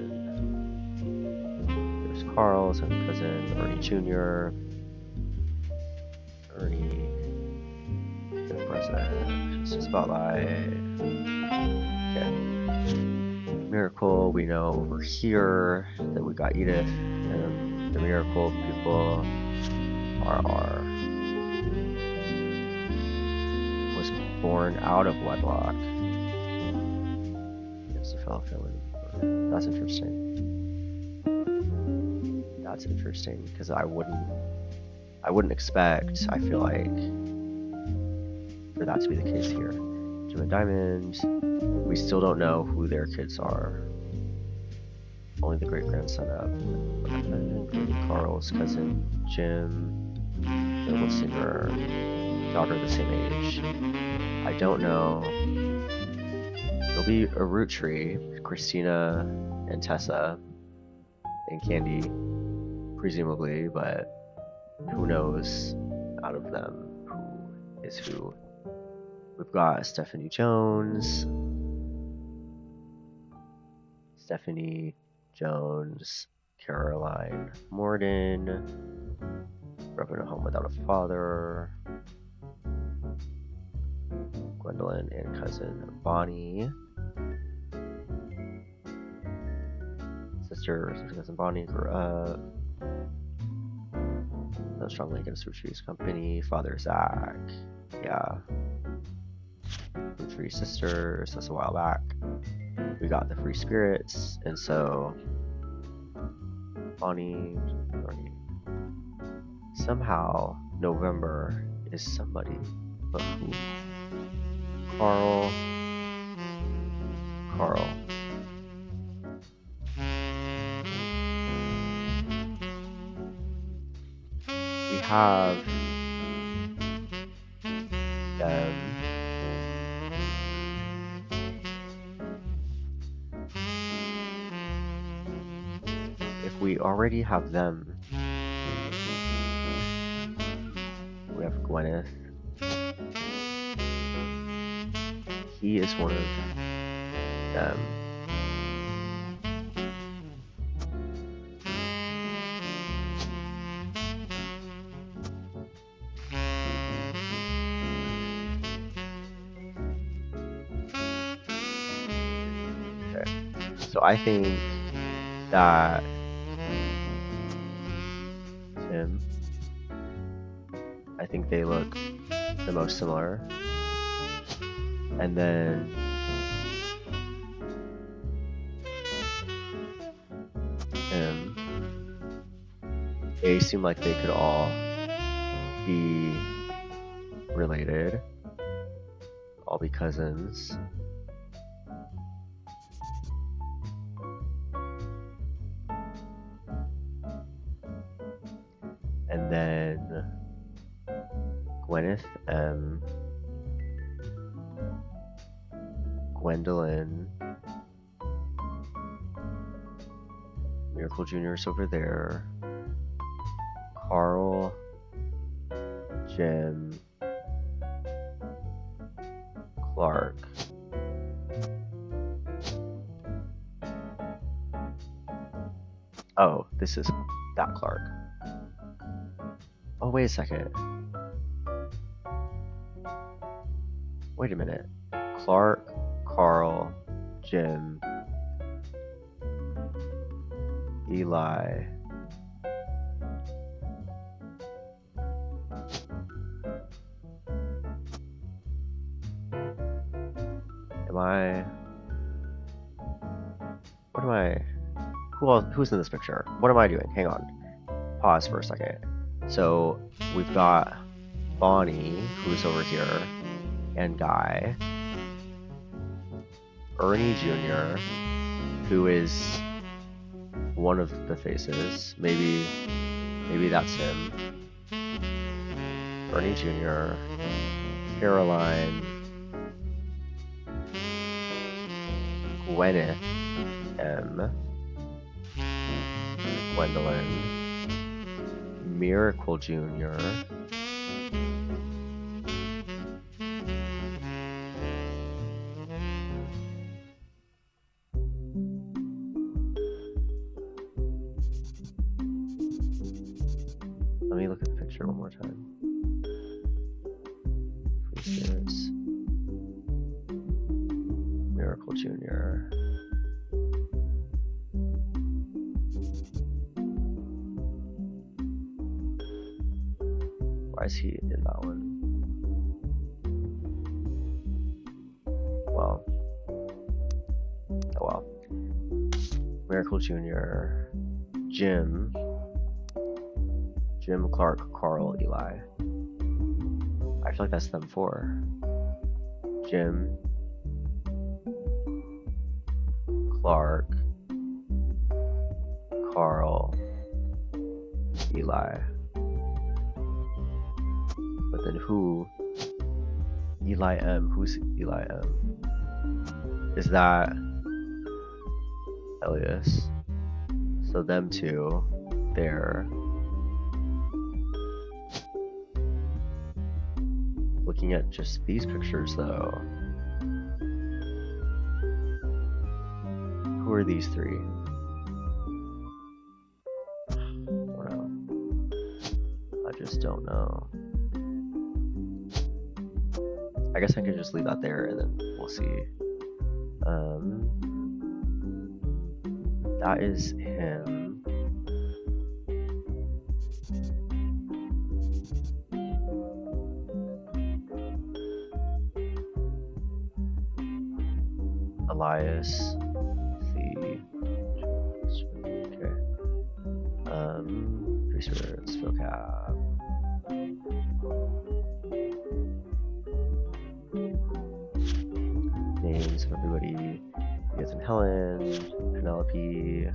There's Carl, second cousin, Ernie Jr. Ernie, fifth president. Just spotlight. Okay. Miracle, we know over here that we got Edith, and the Miracle people are was born out of wedlock. It's a fellow family. That's interesting. That's interesting because I wouldn't expect. I feel like for that to be the case here. Jim and Diamond. We still don't know who their kids are. Only the great grandson of Carl's cousin Jim, little singer, daughter the same age. I don't know. It'll be a Roottrees, Christina and Tessa and Candy, presumably, but who knows out of them who is who. We've got Stephanie Jones, Caroline Morden, grew up in a home without a father, Gwendolyn and cousin Bonnie, sister cousin Bonnie grew up, no strongly against Roottrees Company, father Zach, yeah. Roottrees sisters, that's a while back. We got the Free Spirits, and so Bonnie, somehow November is somebody, but who? Carl. We have them. If we already have them, we have Gwyneth. He is one of them. Okay. So I think that Tim, I think they look the most similar. And then they seem like they could all be related, all be cousins. And then Gwyneth M, Gwendolyn, Miracle Jr.'s over there, Carl, Jim, Clark, oh, this is that Clark. Oh, wait a second. Wait a minute. Clark, Carl, Jim, Eli, who's in this picture? What am I doing? Hang on. Pause for a second. So we've got Bonnie, who's over here, and Guy. Ernie Jr., who is one of the faces. Maybe that's him. Ernie Jr., Caroline, Gwyneth M, Gwendolyn, Miracle Jr., let me look at the picture one more time. Spirits. Miracle Jr. Why is he in that one? Well. Oh well. Miracle Jr. Jim, Clark, Carl, Eli. I feel like that's them four. Jim, Clark, Carl, Eli. But then who? Eli M. Who's Eli M? Is that Elias? So them two, there. Looking at just these pictures though, who are these three? I don't know. I just don't know. I guess I could just leave that there and then we'll see. That is him. Elias. See. Okay. Three spirits, vocab. Names of everybody. Edith and Helen, Penelope,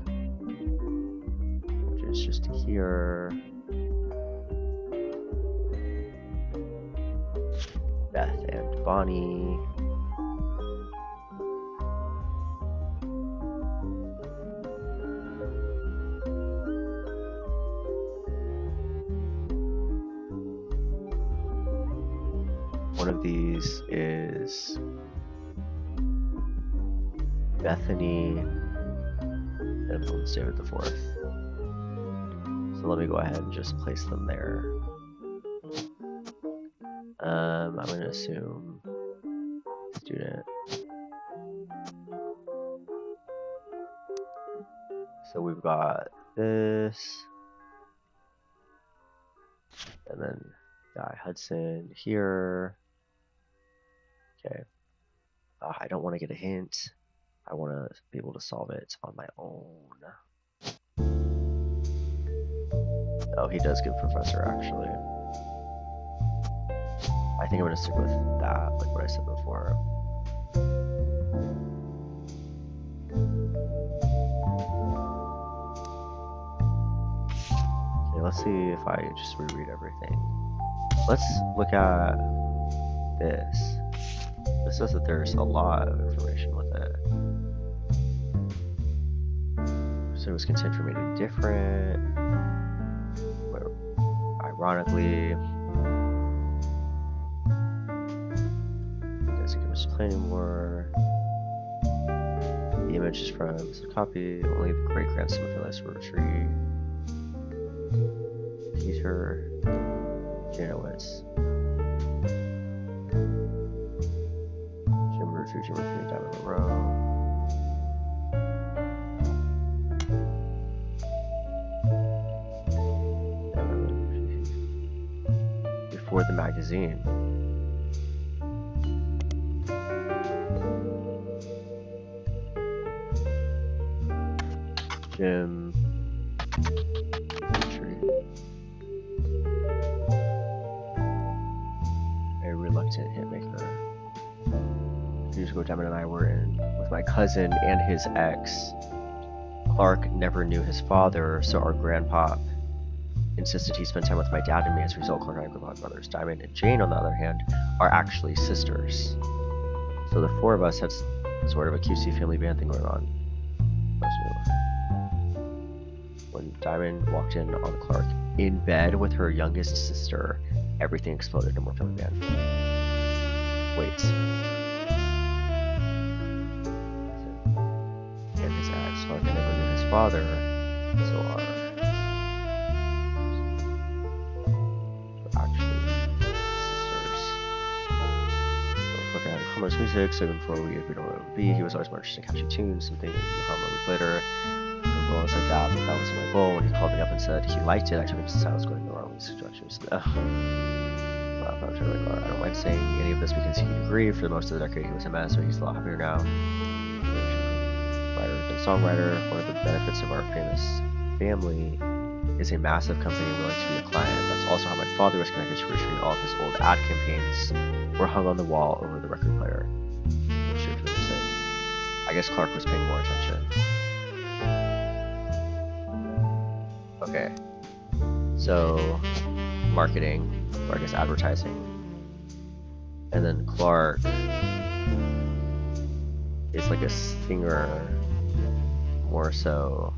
which is just here. Beth and Bonnie. One of these is Bethany, and one's David the Fourth. So let me go ahead and just place them there. I'm going to assume student. So we've got this, and then Guy Hudson here. Okay. I don't want to get a hint. I want to be able to solve it on my own. Oh, he does give professor, actually. I think I'm going to stick with that, like what I said before. Okay, let's see if I just reread everything. Let's look at this. This says that there's a lot of information with it. So it was content for me to be different. Ironically, it doesn't give us play anymore. The image is from the copy. Only the great grandson of Elias Roottrees. Peter Janowitz. Jim Roottrees, down in a row. Before the magazine. Jim Roottrees. A reluctant hitmaker. A few years ago, Diamond and I were in with my cousin and his ex. Clark never knew his father, so our grandpop insisted he spend time with my dad and me. As a result, Clark and I grew up brothers. Diamond and Jane, on the other hand, are actually sisters. So the four of us have sort of a QC family band thing going on. When Diamond walked in on Clark in bed with her youngest sister, everything exploded and worked on the man. Wait. And his ex, Clark never knew his father, so are actually sisters. So Clark had commerce music, so even before we agreed on what it would be, he was always more interested in catchy tunes, something you hum a week later. Well, I said that was my goal. When he called me up and said he liked it, I took it since I was going the wrong direction. I don't mind saying any of this because he agreed. For most of the decade, he was a mess, but he's a lot happier now. Writer and songwriter. One of the benefits of our famous family is a massive company willing to be a client. That's also how my father was connected to Roottrees. All of his old ad campaigns were hung on the wall over the record player. I guess Clark was paying more attention. Okay, so marketing, or I guess advertising, and then Clark is like a singer, more so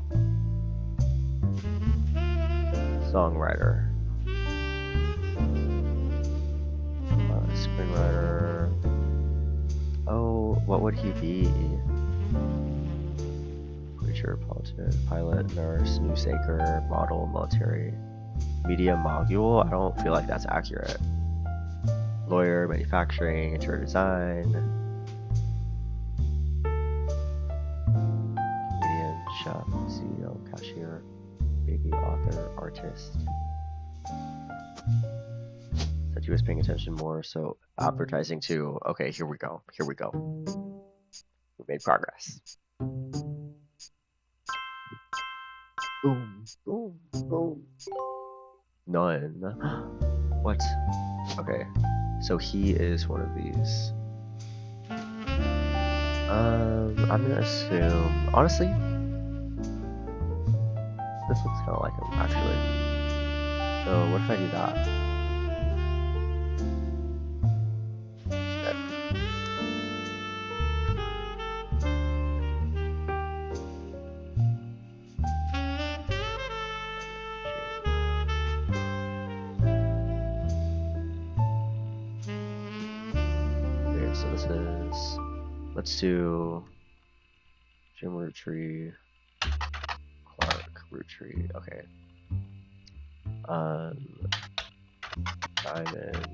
songwriter, screenwriter. Oh, what would he be? Preacher, politician, pilot, nurse, newsaker, model, military, media mogul. I don't feel like that's accurate. Lawyer, manufacturing, interior design, comedian, chef, CEO, cashier, baby, author, artist. Said he was paying attention more, so advertising too. Okay, here we go. Here we go. We made progress. Boom, boom, boom. None. What? Okay, so he is one of these. I'm gonna assume. Honestly, this looks kind of like him, actually. So what if I do that? So this is, let's do Jim Roottrees, Clark Roottrees. Okay. Diamond,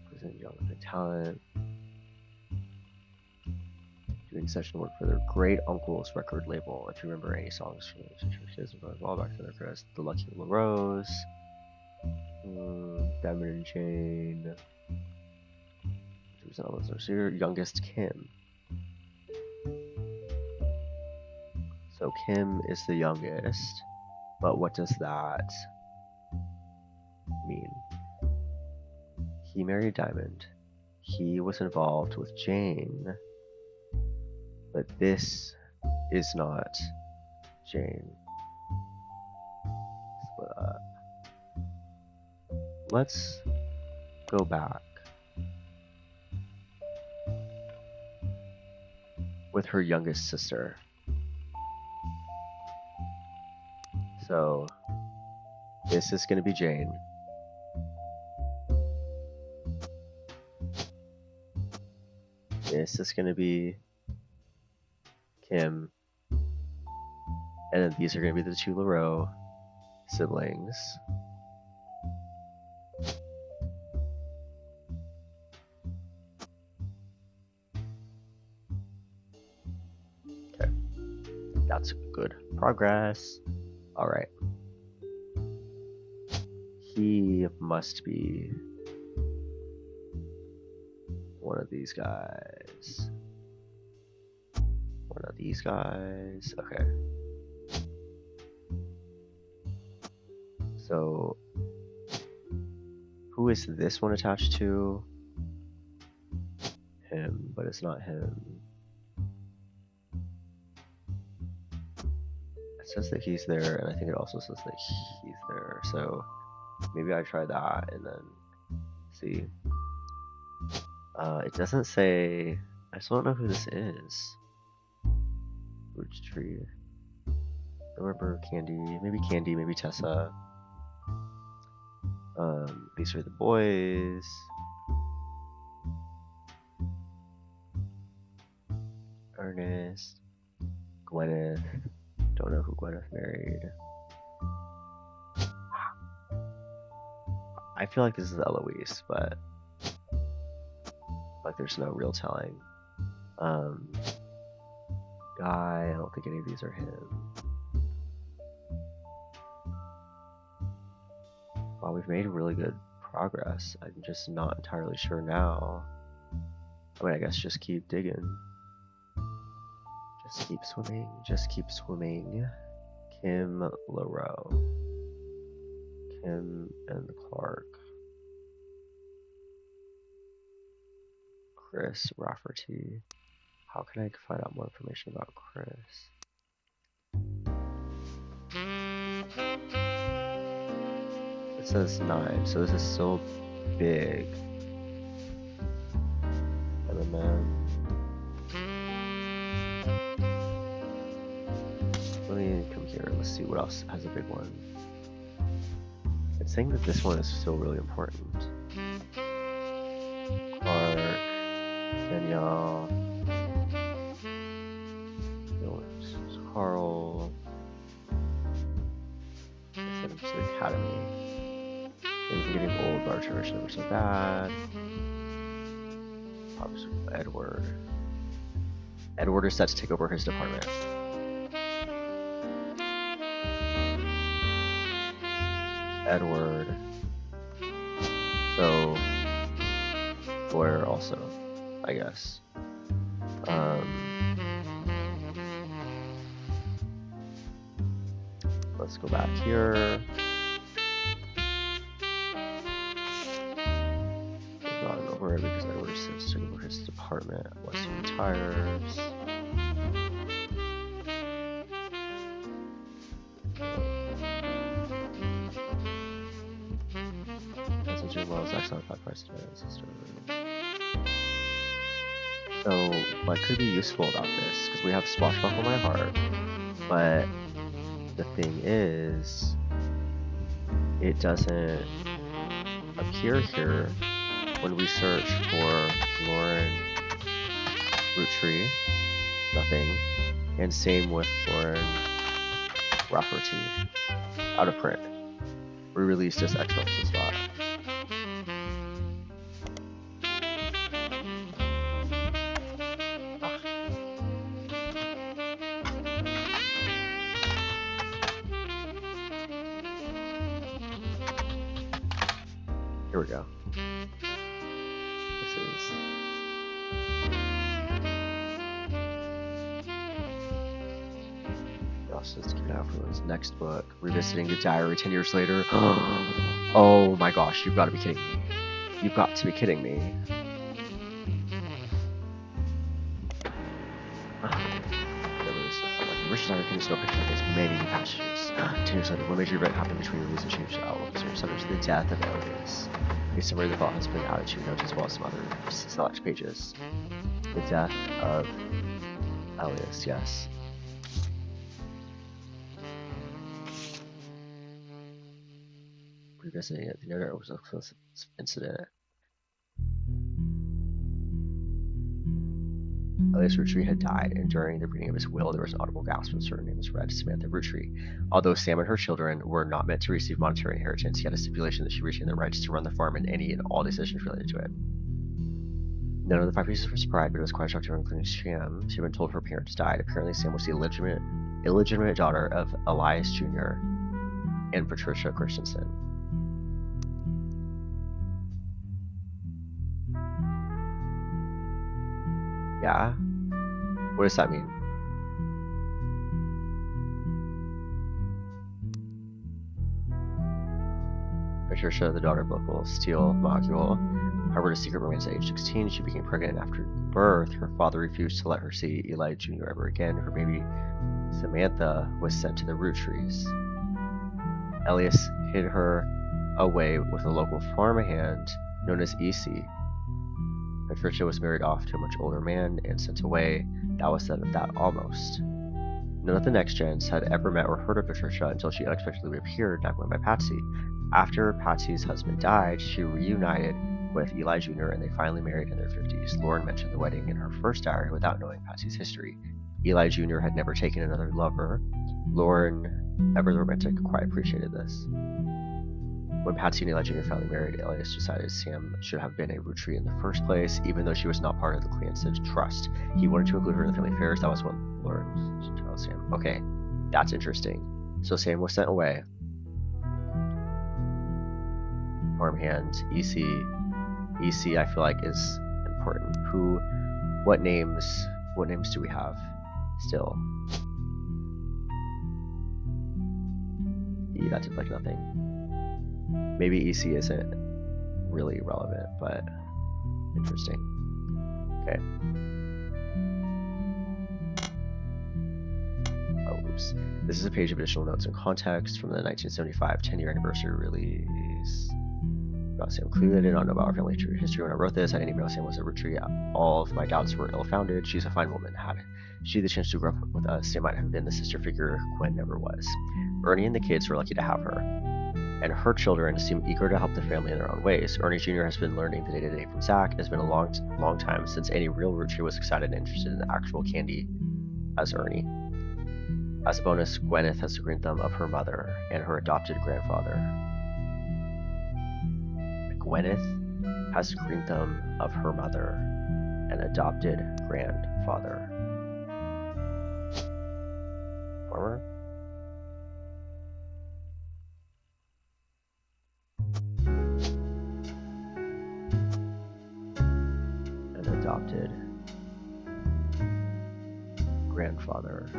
present young and talent, doing session work for their great uncle's record label. If you remember any songs from the churches, all back to their crest, The Lucky Little Rose, Diamond and Jane. Your youngest Kim. So Kim is the youngest, but what does that mean? He married Diamond. He was involved with Jane, but this is not Jane. Split up. Let's go back. With her youngest sister. So this is going to be Jane. This is going to be Kim. And then these are going to be the two LaRoe siblings. Okay. That's good progress. Alright. He must be one of these guys. One of these guys. Okay. So, who is this one attached to? Him, but it's not him. It says that he's there, and I think it also says that he's there. So, maybe I try that and then see. It doesn't say. I still don't know who this is. Roottrees. Remember Candy, maybe Tessa. These are the boys. Ernest, Gwyneth. Don't know who Gwyneth married. I feel like this is Eloise, but like there's no real telling. Guy, I don't think any of these are him. Wow, we've made really good progress. I'm just not entirely sure now. I mean, I guess just keep digging. Just keep swimming. Just keep swimming. Kim LaRoe. Kim and Clark. Chris Rafferty. How can I find out more information about Chris? It says 9, so this is so big. And then let me come here. Let's see what else has a big one. It's saying that this one is still really important. Clark, Danielle, Carl. Send him to the academy. Maybe getting old, but our church never so bad. Obviously, Edward. Edward is set to take over his department. Edward. So, Blair also, I guess. Let's go back here. He's not over it because Edward is set to take over his department once he retires. Doing well as excellent by president and sister. So, what could be useful about this? Because we have Swashbuckle My Heart, but the thing is, it doesn't appear here when we search for Lauren Roottree. Nothing. And same with Lauren Rafferty. Out of print. Re-released as X marks the spot. Here we go. This is also to keep an eye out for his next book, Revisiting the Diary 10 years later. Oh my gosh, you've got to be kidding me. You've got to be kidding me. Richard's diary contains no picture of his many passages. 10 years later, one major event happened between release and changed the outlook as a subject to the death of Elias. A summary of the plot has been added to notes as well as some other select pages. The death of Elias, yes. Revisiting it, the narrator was a close incident. Elias Roottrie had died, and during the reading of his will, there was an audible gasp when certain name was read, Samantha Roottrie. Although Sam and her children were not meant to receive monetary inheritance, he had a stipulation that she retained the rights to run the farm and any and all decisions related to it. None of the 5 pieces were surprised, but it was quite a shock to her, including Sam. She had been told her parents died. Apparently, Sam was the illegitimate daughter of Elias Jr. and Patricia Christensen. Yeah? What does that mean? Patricia, the daughter of local steel mogul, harbored a secret romance at age 16. She became pregnant after birth. Her father refused to let her see Eli Jr. ever again. Her baby, Samantha, was sent to the Roottrees. Elias hid her away with a local farmhand known as E.C. Patricia was married off to a much older man and sent away. That was the end of that, almost. None of the next gens had ever met or heard of Patricia until she unexpectedly reappeared, not by Patsy. After Patsy's husband died, she reunited with Eli Jr. and they finally married in their 50s. Lauren mentioned the wedding in her first diary without knowing Patsy's history. Eli Jr. had never taken another lover. Lauren, ever the romantic, quite appreciated this. When Patsy and Eli Jr. finally married, Elias decided Sam should have been a Rootree in the first place, even though she was not part of the Clancy's trust. He wanted to include her in the family affairs. That was what Lauren should tell Sam. Okay, that's interesting. So Sam was sent away. Farmhand, EC. EC, I feel like, is important. What names do we have still? E, that did like nothing. Maybe EC isn't really relevant, but interesting. Okay. Oh, oops. This is a page of additional notes and context from the 1975 10-year anniversary release. Sam, clearly I did not know about our family history when I wrote this. I didn't even know Sam was a Rootree. All of my doubts were ill-founded. She's a fine woman. Had she the chance to grow up with us, Sam might have been the sister figure Gwen never was. Ernie and the kids were lucky to have her, and her children seem eager to help the family in their own ways. Ernie Jr. has been learning the day-to-day from Zach. It has been a long time since any real Rootree was excited and interested in the actual candy as Ernie. As a bonus, Gwyneth has the green thumb of her mother and her adopted grandfather. Gwyneth has the green thumb of her mother and adopted grandfather. Farmer? An adopted grandfather.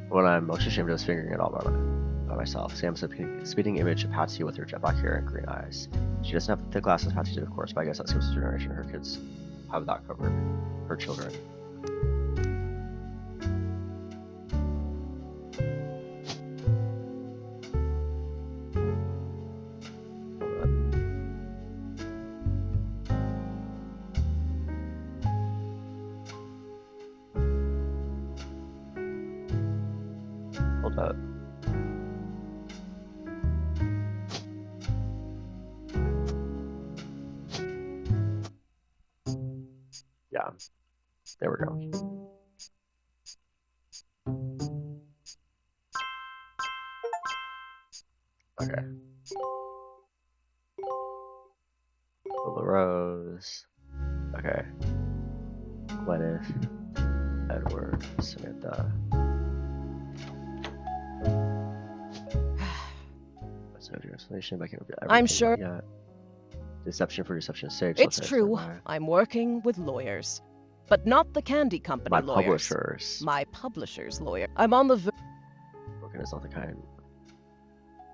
What I'm most ashamed of is figuring it all by myself. Sam's a spitting image of Patsy with her jet black hair and green eyes. She doesn't have the glasses Patsy did, of course, but I guess that's the generation. Her kids have that covered. Her children. Hold up. Yeah, there we go. Okay. Little Rose. Okay. Gwyneth. Edward. Samantha. That's no explanation, but I can't reveal everything. I'm sure. Yet. Deception for deception's sake. It's true. I'm working with lawyers. But not the candy company My lawyers. publishers. My publisher's lawyer. I'm on the Broken is not the kind.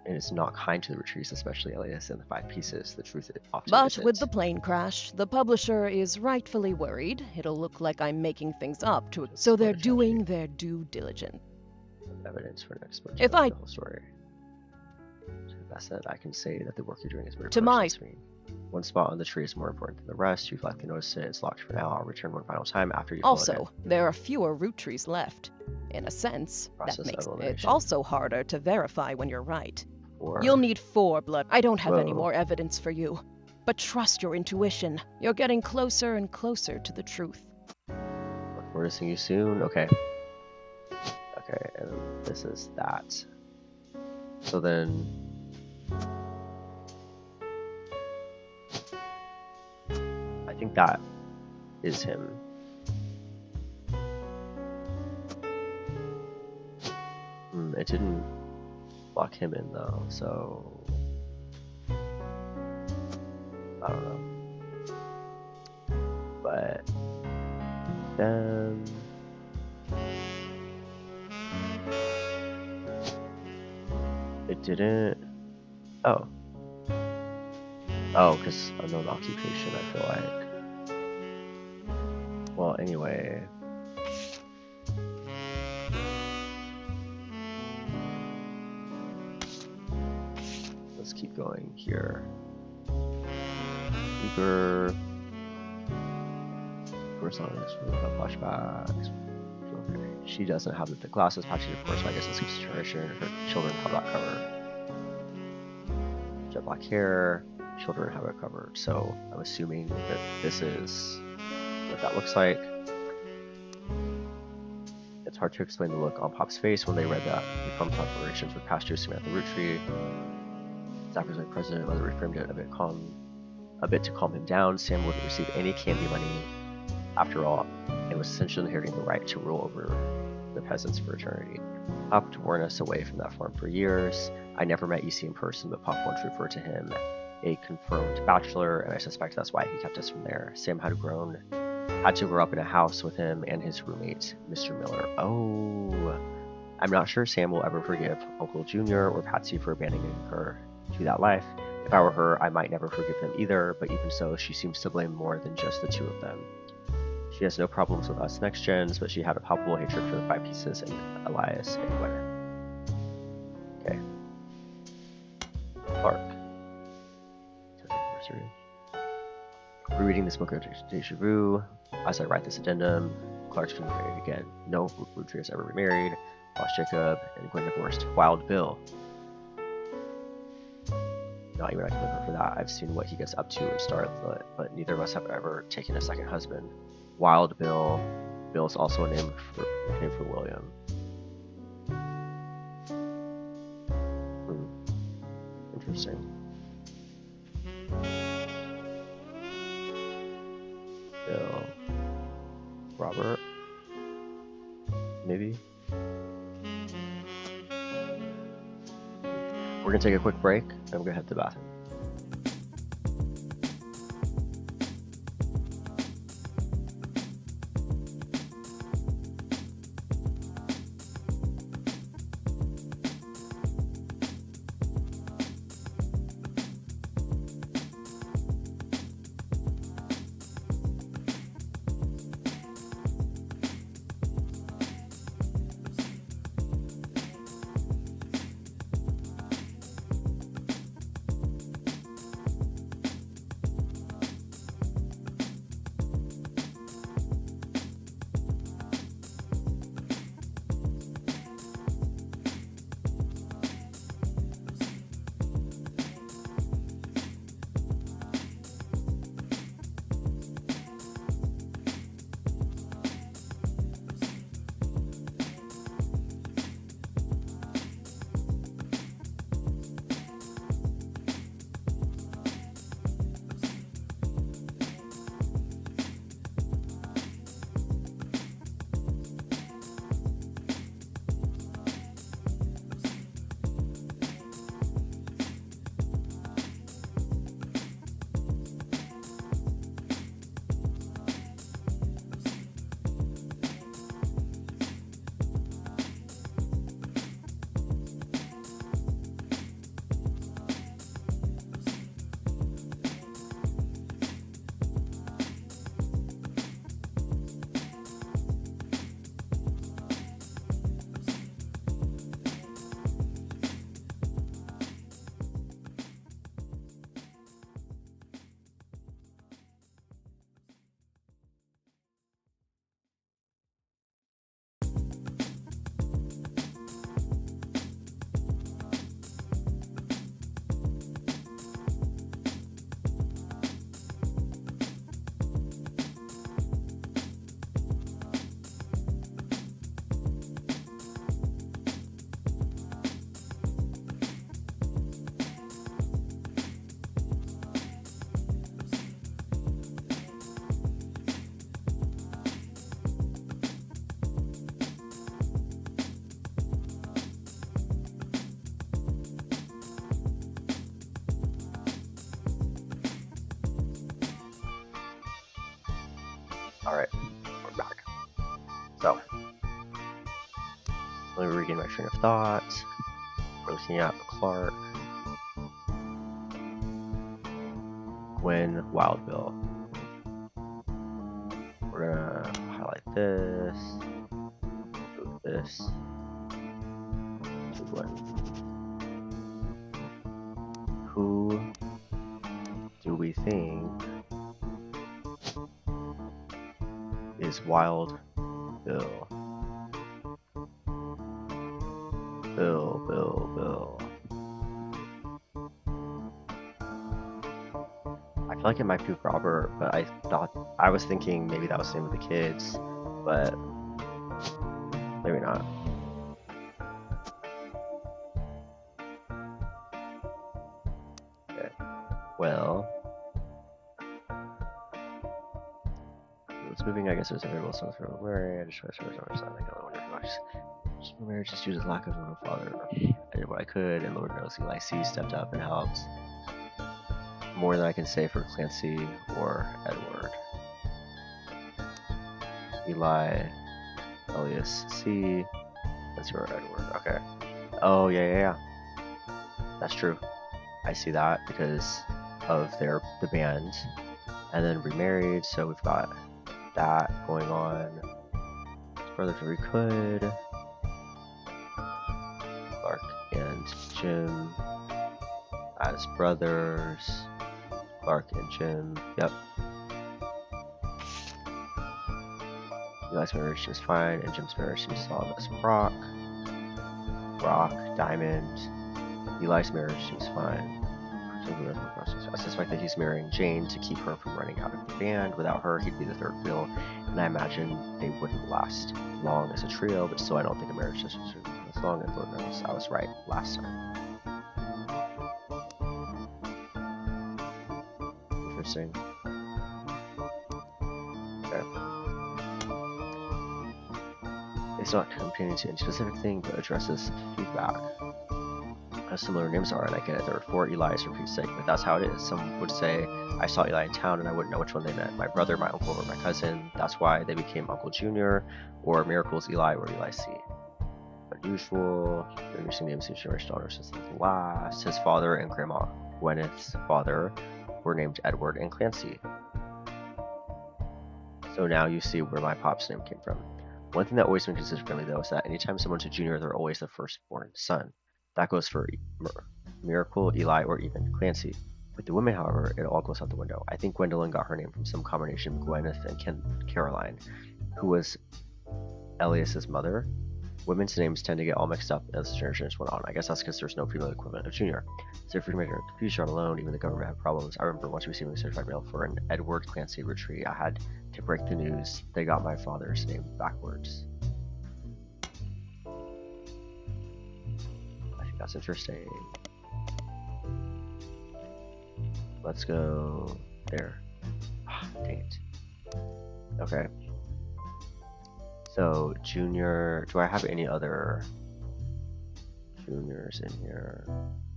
And it's not kind to the Roottrees, especially Elias and the 5 pieces. The truth often But isn't. with the plane crash, the publisher is rightfully worried. It'll look like I'm making things up to so they're doing their due diligence. Evidence for an expert If I the whole story. So that said, I can say that the work you're doing is very To my- to me. One spot on the tree is more important than the rest. You've likely noticed it. It's locked for now. I'll return one final time after you fill it Also, there are fewer Roottrees left. In a sense, Process that makes it elimination. also harder to verify when you're right. Or You'll need 4 blood. I don't have any Whoa. more evidence for you. But trust your intuition. You're getting closer and closer to the truth. look forward to seeing you soon. Okay. Okay, and this is that. So then I think that is him. It didn't lock him in though, so I don't know. But then it didn't. Oh, because unknown occupation. I feel like. Well, anyway. keep going here. Uber. First on this flashbacks. Okay. She doesn't have the glasses patches, of course, so I guess it's a tradition. Her children have that covered. Jet black hair, children have it covered. So I'm assuming that this is what that looks like. It's hard to explain the look on Pop's face when they read that reformed operations with past juicing at the root tree. Zach's like president, Mother reframed it a bit to calm him down. Sam wouldn't receive any candy money after all, and was essentially inheriting the right to rule over the peasants for eternity. Pop would warn us away from that farm for years. I never met EC in person, but Pop once referred to him a confirmed bachelor, and I suspect that's why he kept us from there. Sam had to grow up in a house with him and his roommate, Mr. Miller. Oh, I'm not sure Sam will ever forgive Uncle Junior or Patsy for abandoning her to that life. If I were her, I might never forgive them either, but even so, she seems to blame more than just the two of them. She has no problems with us next gens, but she had a palpable hatred for the Five Pieces and Elias and Blair. Okay. Clark. Rereading this book of Deja Vu, as I write this addendum, Clark's been married again. No Roottrees ever remarried. Lost Jacob and Gwen divorced. Wild Bill. Not even I can remember for that. I've seen what he gets up to in Starlet, but neither of us have ever taken a second husband. Wild Bill. Bill's also a name for William. Interesting. Bill. Robert. Maybe. We're gonna take a quick break and we're gonna head to the bathroom. Alright, we're back. So, let me regain my train of thought. We're looking at Clark, Gwen, Wild Bill. We're gonna highlight this, move this to Gwen. Who only thing is Wild Bill. Bill. I feel like it might be Robert, but I was thinking maybe that was the name of the kids, but maybe not. Okay. Well, it's moving. I guess it was a variable song for Larry. I just tried to understand. Like, I wonder if I just marriage just due to lack of a father. I did what I could, and Lord knows Eli C stepped up and helped. More than I can say for Clancy or Edward. Eli, Elias C. Clancy or Edward. Okay. Oh yeah. That's true. I see that because of the band, and then remarried. So we've got that going on. Brother if we could. Clark and Jim as brothers. Clark and Jim. Yep. Eli's marriage is fine, and Jim's marriage seems solid as Rock, Diamond. Eli's marriage seems fine. I suspect that he's marrying Jane to keep her from running out of the band. Without her, he'd be the third wheel, and I imagine they wouldn't last long as a trio, but still I don't think a marriage is as long as Lord knows. I was right last time. Interesting. Okay. It's not complaining to any specific thing, but addresses feedback. How similar names are, and I get it. There are 4 Eli's for Pete's sake, but that's how it is. Some would say, I saw Eli in town and I wouldn't know which one they meant. My brother, my uncle, or my cousin. That's why they became Uncle Junior, or Miracles Eli, or Eli C. Unusual. Interesting names each generation honor since the last. His father and Grandma Gwyneth's father were named Edward and Clancy. So now you see where my pop's name came from. One thing that always been considered friendly though is that anytime someone's a junior, they're always the firstborn son. That goes for Miracle, Eli, or even Clancy. With the women, however, it all goes out the window. I think Gwendolyn got her name from some combination of Gwyneth and Caroline, who was Elias's mother. Women's names tend to get all mixed up as the generations went on. I guess that's because there's no female equivalent of junior. So if you're making a confusion alone, even the government had problems. I remember once receiving a certified mail for an Edward Clancy Roottrees, I had to break the news. They got my father's name backwards. I think that's interesting. Let's go there. Dang it. Okay. So, junior, do I have any other juniors in here?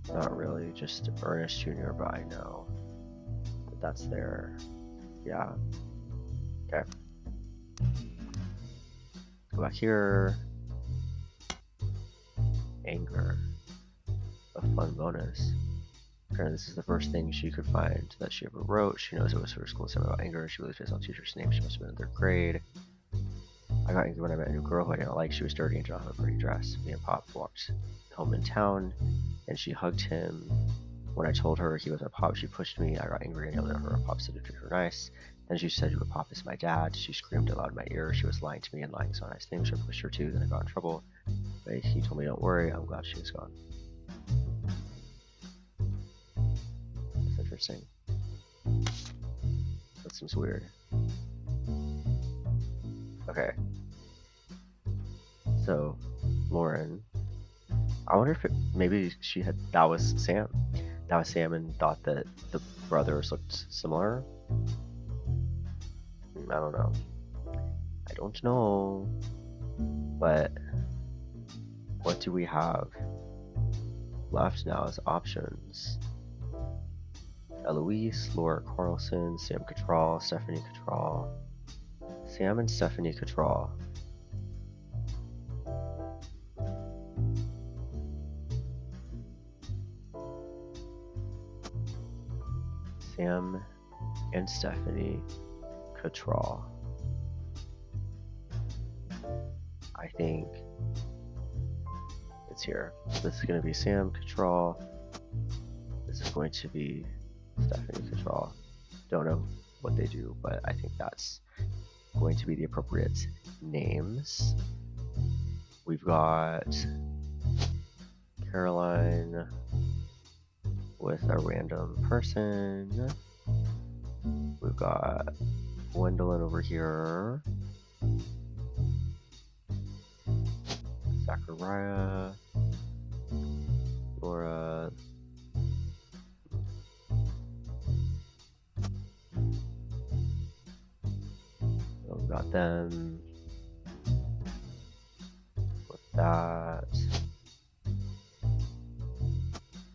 Not really, just Ernest Jr., but I know that that's there. Yeah. Okay. Go back here. Anger. A fun bonus. Apparently this is the first thing she could find that she ever wrote. She knows it was her school assignment about anger. She believes based on teacher's name. She must have been in 3rd grade. I got angry when I met a new girl who I didn't like. She was dirty and did not have a pretty dress. Me and Pop walked home in town, and she hugged him. When I told her he was our Pop, she pushed me. I got angry and yelled at her. Pop said to treat her nice. Then she said, "Your Pop is my dad." She screamed aloud in my ear. She was lying to me, and lying is not a nice thing. So I pushed her too. Then I got in trouble. But he told me, "Don't worry. I'm glad she was gone." That's interesting. That seems weird. Okay. So, Lauren, I wonder if maybe that was Sam. That was Sam and thought that the brothers looked similar. I don't know. But what do we have left now as options? Eloise, Laura Carlson, Sam Cattrall, Stephanie Cattrall. Sam and Stephanie Cattrall. Sam and Stephanie Cattrall. I think it's here. This is going to be Sam Cattrall. This is going to be Stephanie Cattrall. Don't know what they do, but I think that's going to be the appropriate names. We've got Caroline with a random person. We've got Gwendolyn over here. Zachariah. Laura. We've got them with that.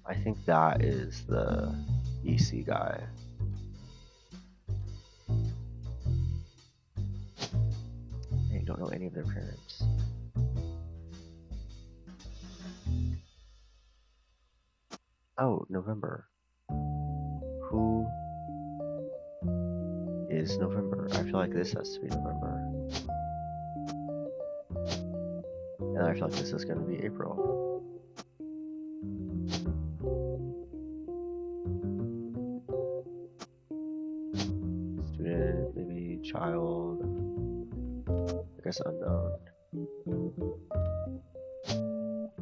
I think that is the EC guy. I don't know any of their parents. Oh, November. Who is November? I feel like this has to be November. And I feel like this is going to be April. Student, maybe child. I guess unknown.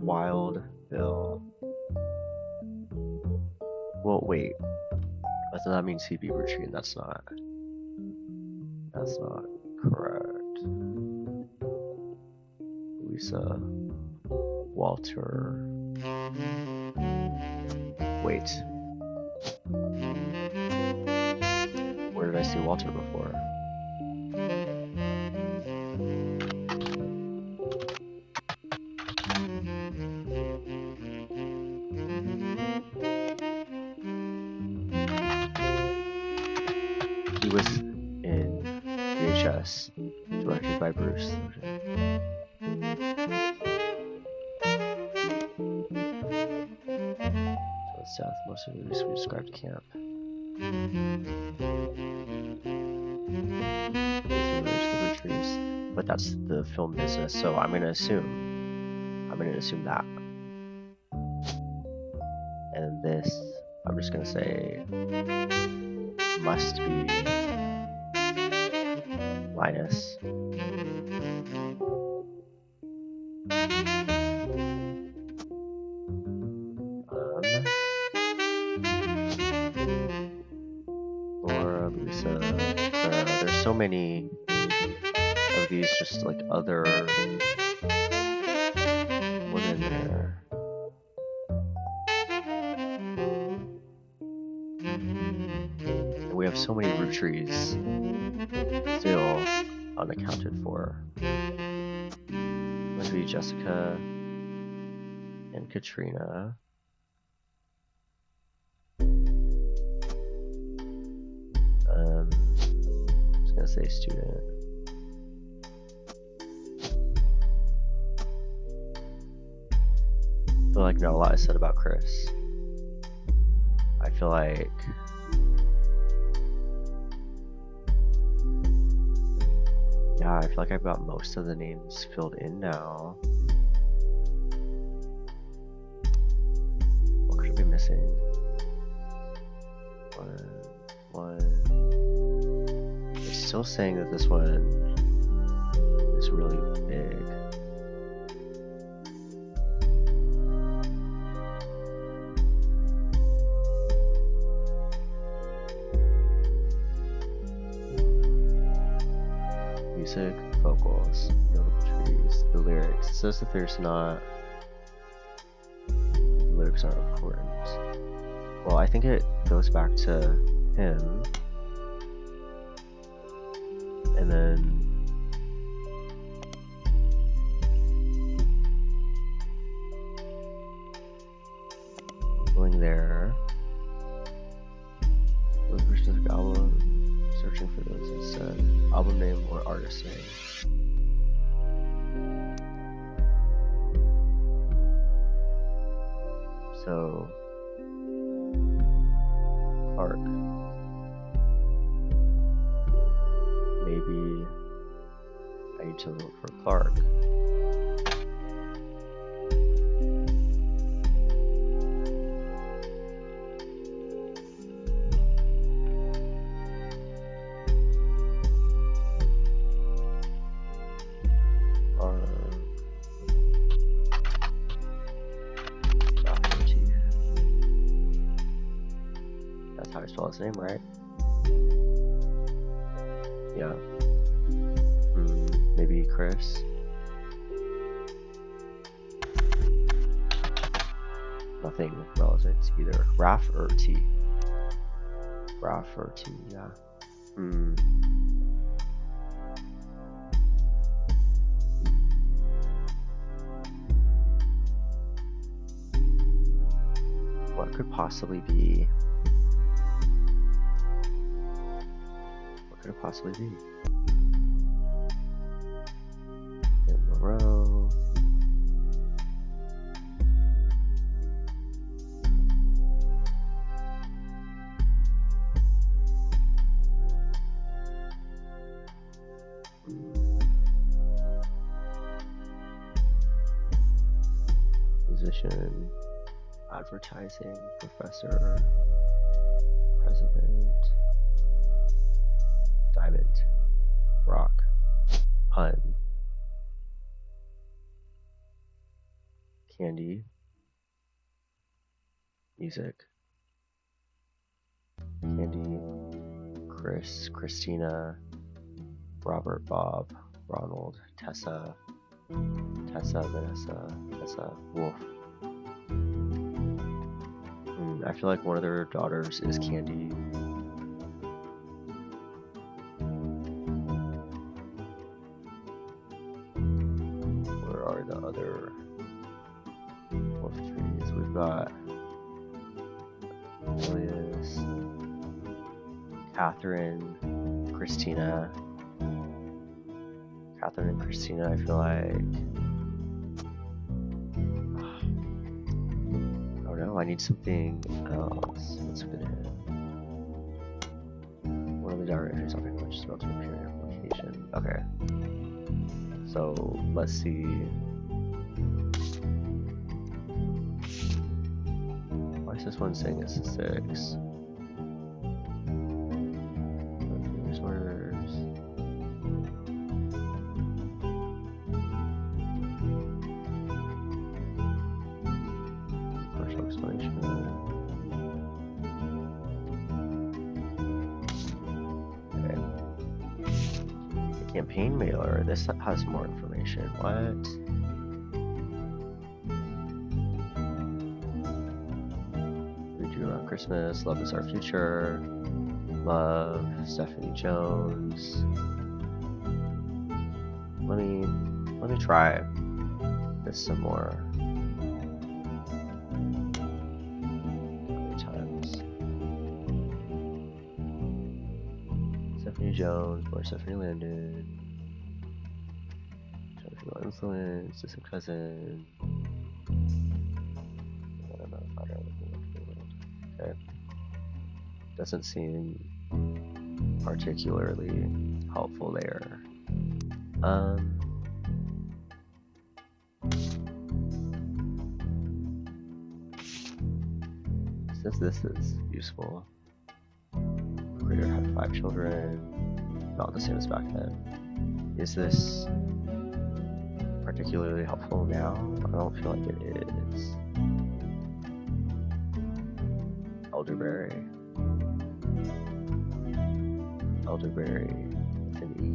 Wild Bill. Well, wait. So that means he'd be Roottrees, and that's not correct. Lisa. Walter. Wait. Where did I see Walter before? He was in VHS, directed by Bruce. So it's death. Most of it is we described camp. Roottrees, but that's the film business, so I'm gonna assume that. And this, I'm just gonna say, must be Linus. Laura, Lisa, Clara. There's so many of these, just like other women there. And we have so many Roottrees still unaccounted for. Must be Jessica and Katrina. I'm just gonna say student. I feel like not a lot is said about Chris. I feel like I feel like I've got most of the names filled in now. What could I be missing? One. It's still saying that this one is really big. Music, vocals, notable trees, the lyrics. It says that there's not. The lyrics aren't important. Well, I think it goes back to him. And then going there. Those for specific album, searching for those instead. Album name or artist name. So Clark. Maybe I need to look for Clark. spell his name right. Yeah. Maybe Chris. Nothing relevant either. Rafferty. Rafferty, yeah. What could possibly be? What could it possibly be? In Moreau. Musician, advertising, professor, president, diamond, rock, pun, candy, music, candy, Chris, Christina, Robert, Bob, Ronald, Tessa, Vanessa, Tessa, Wolf. I feel like one of their daughters is Candy. Where are the other wolf trees? We've got Elias, Catherine, Christina. Catherine and Christina, I feel like. Oh no, I need something else. What's good? One of the directories I'll be just about to appear in application. Okay. So let's see. Why is this one saying it's a 6? Orders. Partial explanation. Okay. The campaign mailer. This has more information. What? Around Christmas, love is our future, love, Stephanie Jones. Let me try this some more. How many times? Stephanie Jones, or Stephanie Landon, Jennifer Influence, distant cousin. Okay. Doesn't seem particularly helpful there. Since this is useful, Creator had 5 children, not the same as back then. Is this particularly helpful now? I don't feel like it is. Elderberry with an E.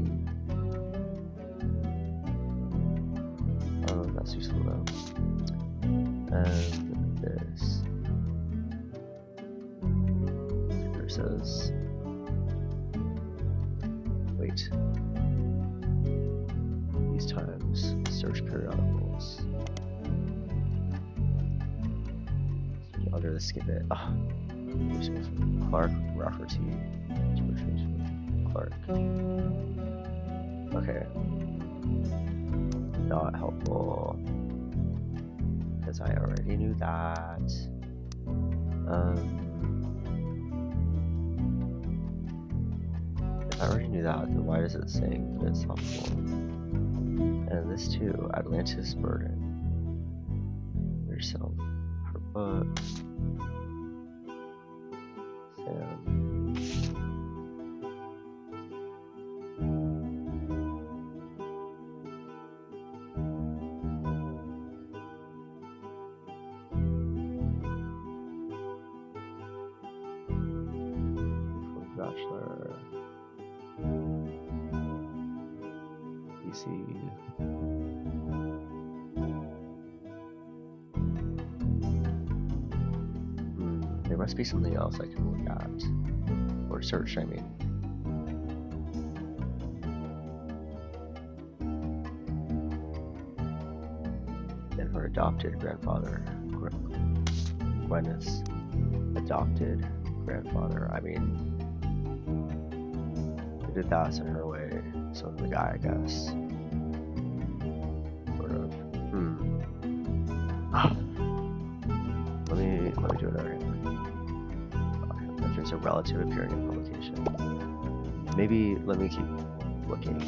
That's useful though. And this here says, wait, these times search periodicals. Under the skip it. Clark Rafferty. Clark. Okay. Not helpful. Because I already knew that. If I already knew that, then why is it saying that it's helpful? And this too, Atlantis Burden. Yourself. Her book. Sam. Bachelor. DC. There must be something else I can look at. Or search, I mean. And her adopted grandfather, Gwyneth's adopted grandfather. I mean, they did that in her way. So the guy, I guess. Sort of. Let me do another hand. Mentions a relative appearing in publication. Maybe let me keep looking.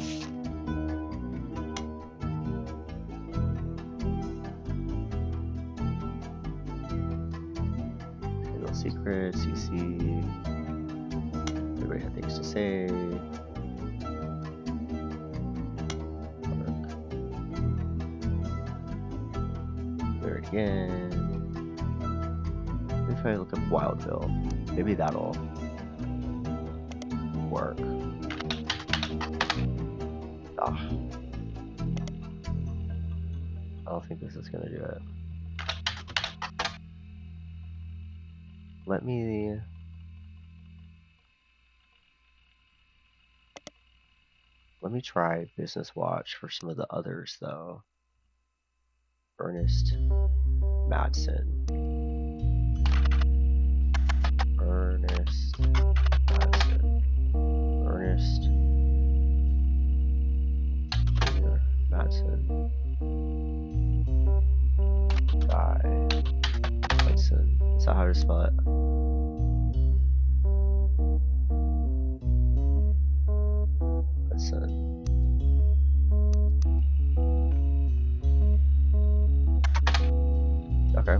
Single secret, CC. Everybody had things to say. There again. If I look up Wildville, maybe that'll work. I don't think this is gonna do it. Let me try Business Watch for some of the others though. Ernest Madsen. Ernest Madsen. Ernest Madsen. Guy Hudson. Is that how to spell it? Hudson. Okay.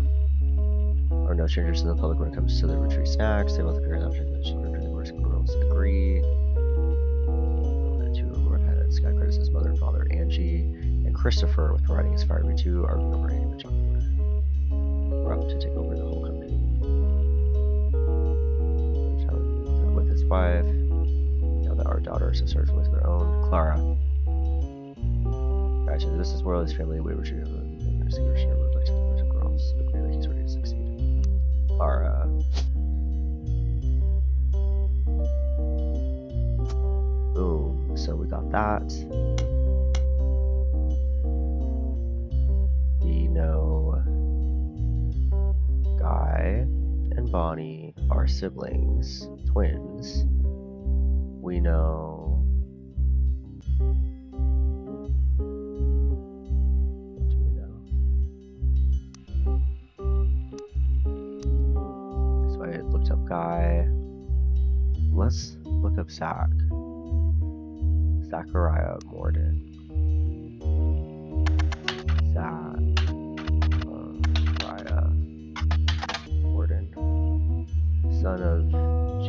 Are no changes to the public when it comes to the Roottrees snacks. They both agree on the children and the boys and girls agree. The two redheads, Scott credits his mother and father, Angie, and Christopher with providing his fire to arguing over any of the chocolate route to take over the whole company. With his wife, now that our daughters have started with their own, Clara. Guys, this is Worley's family. We were treated with a secret share would like to the boys and girls agree that he's ready to succeed. Clara. Boom. So we got that. We know Guy and Bonnie are siblings, twins. We know what do we know? So I looked up Guy. Let's look up Zach. Zachariah Morden. Zachariah Morden. Son of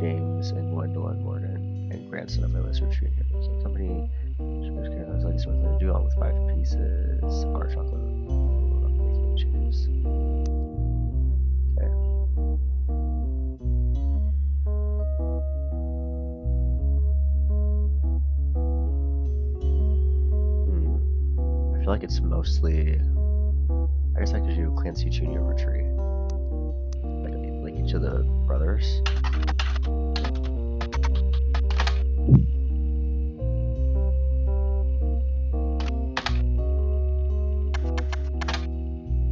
James and Gwendolyn Morden, and grandson of Louis Roottrees. So company has like something to do on with 5 pieces. Our chocolate. Making changes. Okay. I feel like it's mostly. I guess I could do Clancy Jr. Roottrees. Like each of the brothers.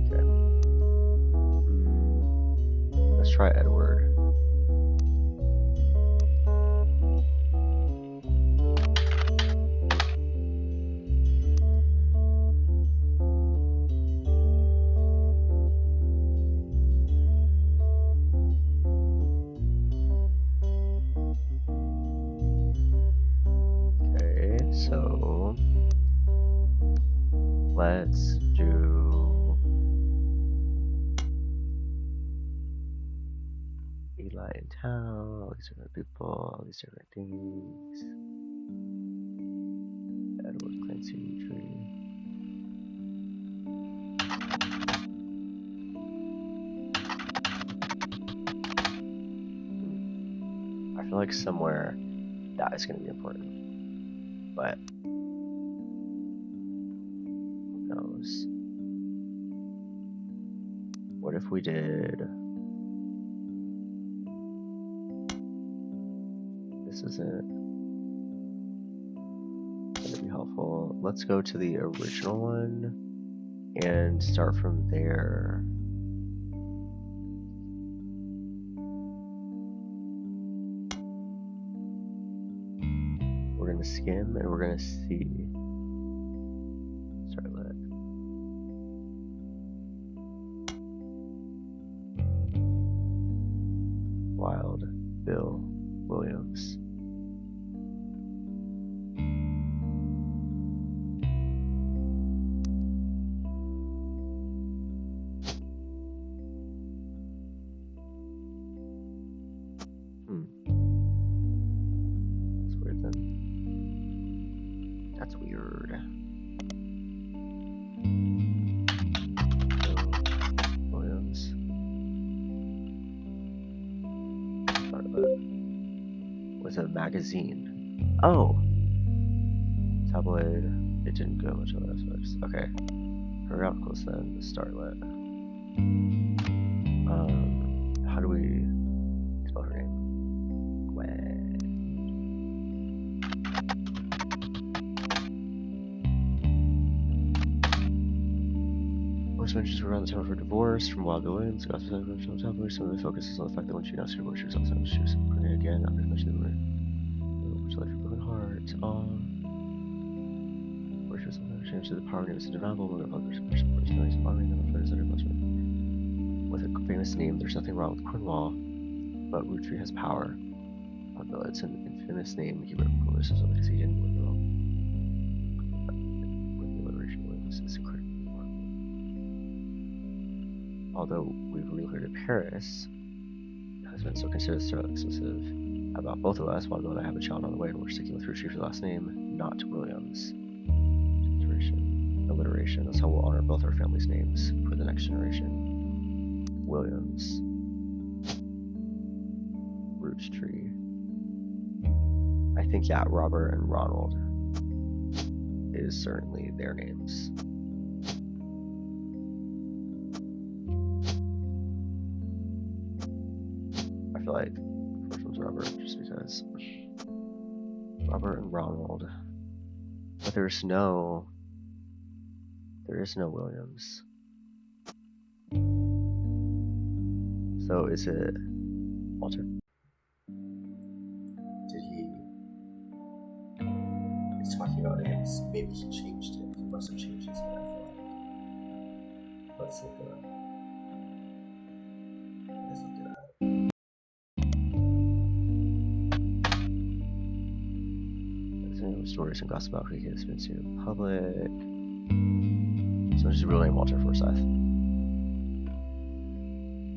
Okay. Let's try Edward. Let's do Eli in town, all these different people, all these different things. Edward Clancy Roottrees. I feel like somewhere that is going to be important. But who knows? What if we did... This isn't going to be helpful. Let's go to the original one and start from there. We're going to skim and we're going to see. Starlet. Wild Bill Williams. That's weird then. That's weird. Bill Williams. Starlet. Was a magazine. Oh! Tabloid. It didn't go much other aspects. Okay. Periodicals then. The Starlet. How do we spell her name? Gwen. Most mentions were around the time of her divorce from Wild Bill Williams. Gossip Central tabloid. Some of the focus is on the fact that when she announced her divorce, she was also pregnant again after mentioning the word. Which left her broken heart. Where she was changed to the power name is indefinable. We're going to publish millions of honoring them for his underplacement. With a famous name, there's nothing wrong with Cornwall, but Roottrees has power. Although it's an infamous name, he wrote publishes it because he didn't win the role. With the alliteration, Williams is incredibly remarkable. Although we've relocated to Paris, has been so considered exclusive about both of us. While I have a child on the way, and we're sticking with Roottrees for the last name, not Williams. Alliteration. That's how we'll honor both our families' names for the next generation. Williams. Roottrees. I think, yeah, Robert and Ronald is certainly their names. I feel like the first one's Robert just because Robert and Ronald. But there is no Williams. So is it Walter? Did he? He's talking about names. Maybe he changed it. He must have changed his name, I feel like. Let's look it up. Let's look it up. Stories and gossip about who he has been seen in public. So his real name Walter Forsyth.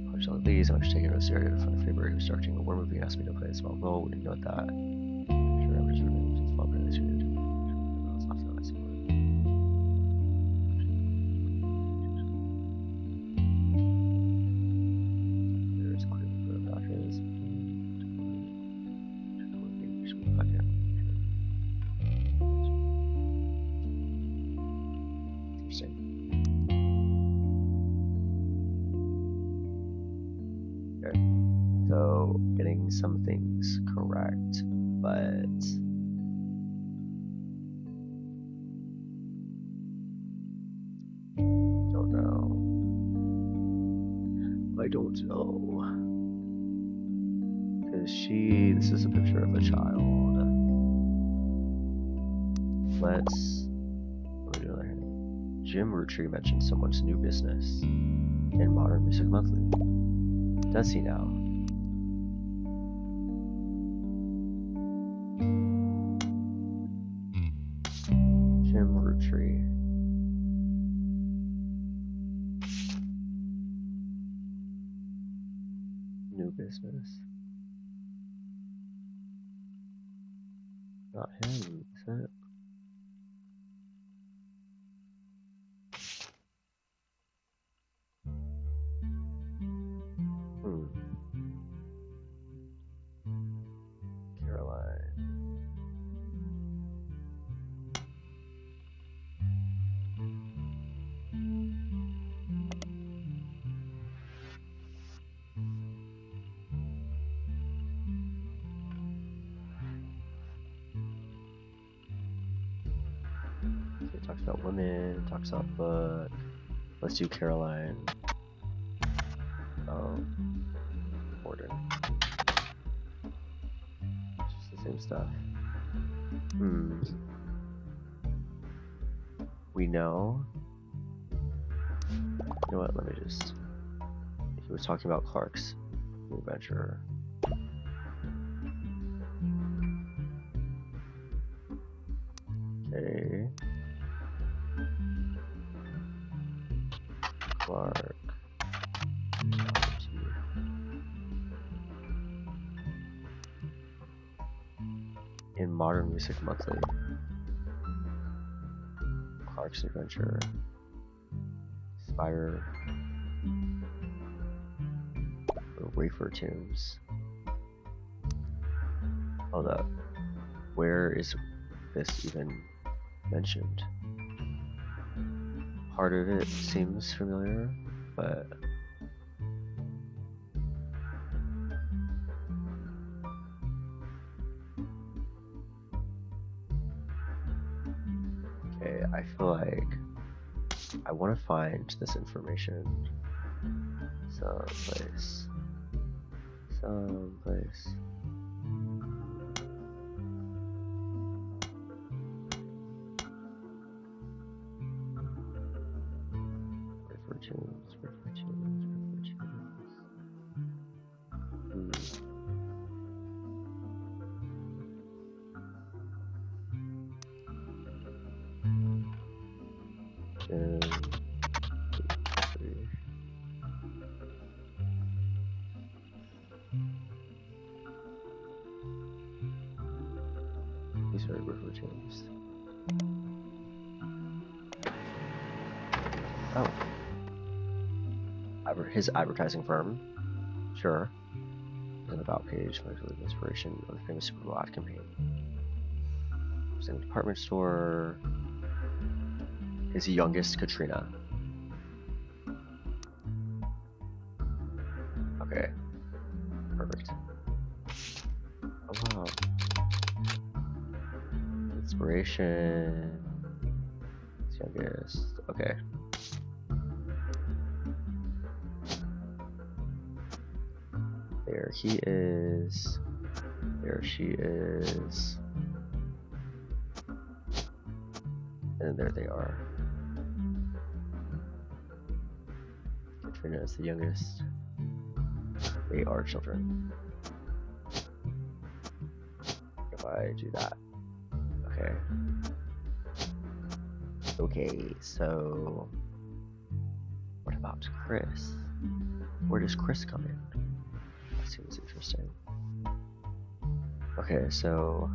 Published these, I'm just taking it as area to find a favor. He was directing a war movie and asked me to play a small role. We didn't know that. Sure, I'm just remembering since fall this year. There's clearly photo doctors. Interesting. Okay. So getting some things correct, but don't know. I don't know. Because this is a picture of a child. Let's do another hand. Jim Roottrees mentioned someone's new business in Modern Music Monthly. Does he now? Jim Roottrees. New business. Not him, is it? about women, talks about book. Let's do Caroline. Oh, Morden. It's just the same stuff. We know. You know what? Let me just. He was talking about Clark's new venture. Okay. Clark. In Modern Music Monthly. Clark's Adventure. Spire. Or Wafer Tunes. Hold up. Where is this even mentioned? Part of it seems familiar, but okay, I feel like I want to find this information someplace. River tunes. These are river tunes. Oh. His advertising firm. Sure. An about page, with inspiration of the famous Super Bowl ad campaign. Same department store. His youngest Katrina. Okay. Perfect. Oh wow. Inspiration. His youngest. Okay. There he is. There she is. And there they are. Katrina is the youngest. They are children. If I do that. Okay. Okay, so what about Chris? Where does Chris come in? That seems interesting. Okay, so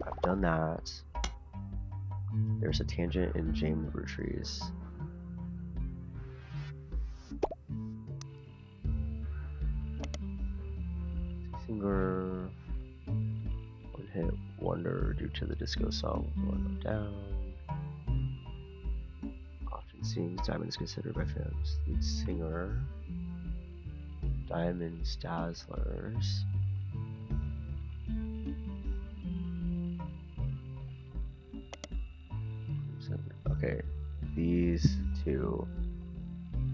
I've done that. There's a tangent in James Roottrees. Singer, one hit wonder due to the disco song Going Down. Often sings, Diamond is considered by fans lead singer. Diamond's Dazzlers. Okay, these two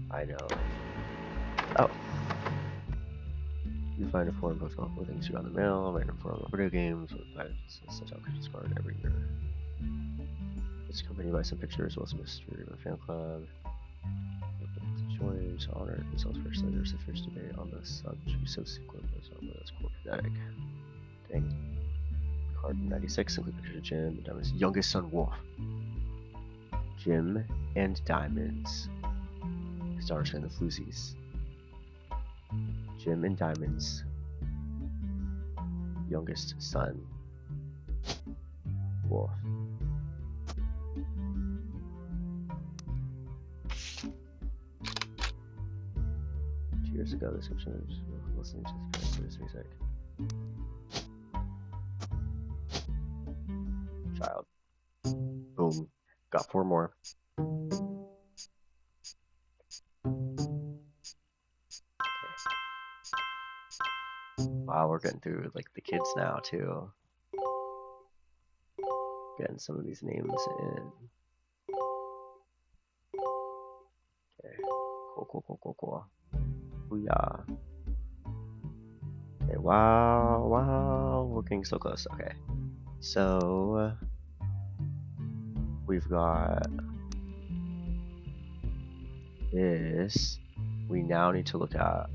I know. Oh. You find a foreign post office with things you got in the mail, random forum of video games, with such how Christmas card every year. It's accompanied by some pictures, well as a mystery of a fan club. To join to honor themselves personally, there's a fierce debate on the subsequent post office that's quite pathetic. Dang. Card 96 include pictures of Jim and Diamond's youngest son Wolf. Jim and Diamond's. His daughter's named the Floozies. Jim and Diamond's youngest son, Wolf. Years ago, this option was listening to his music. Child. Boom. Got 4 more. Wow, we're getting through like the kids now too. getting some of these names in. Okay, cool. Booyah. Okay, wow, we're getting so close. Okay, so we've got this. We now need to look at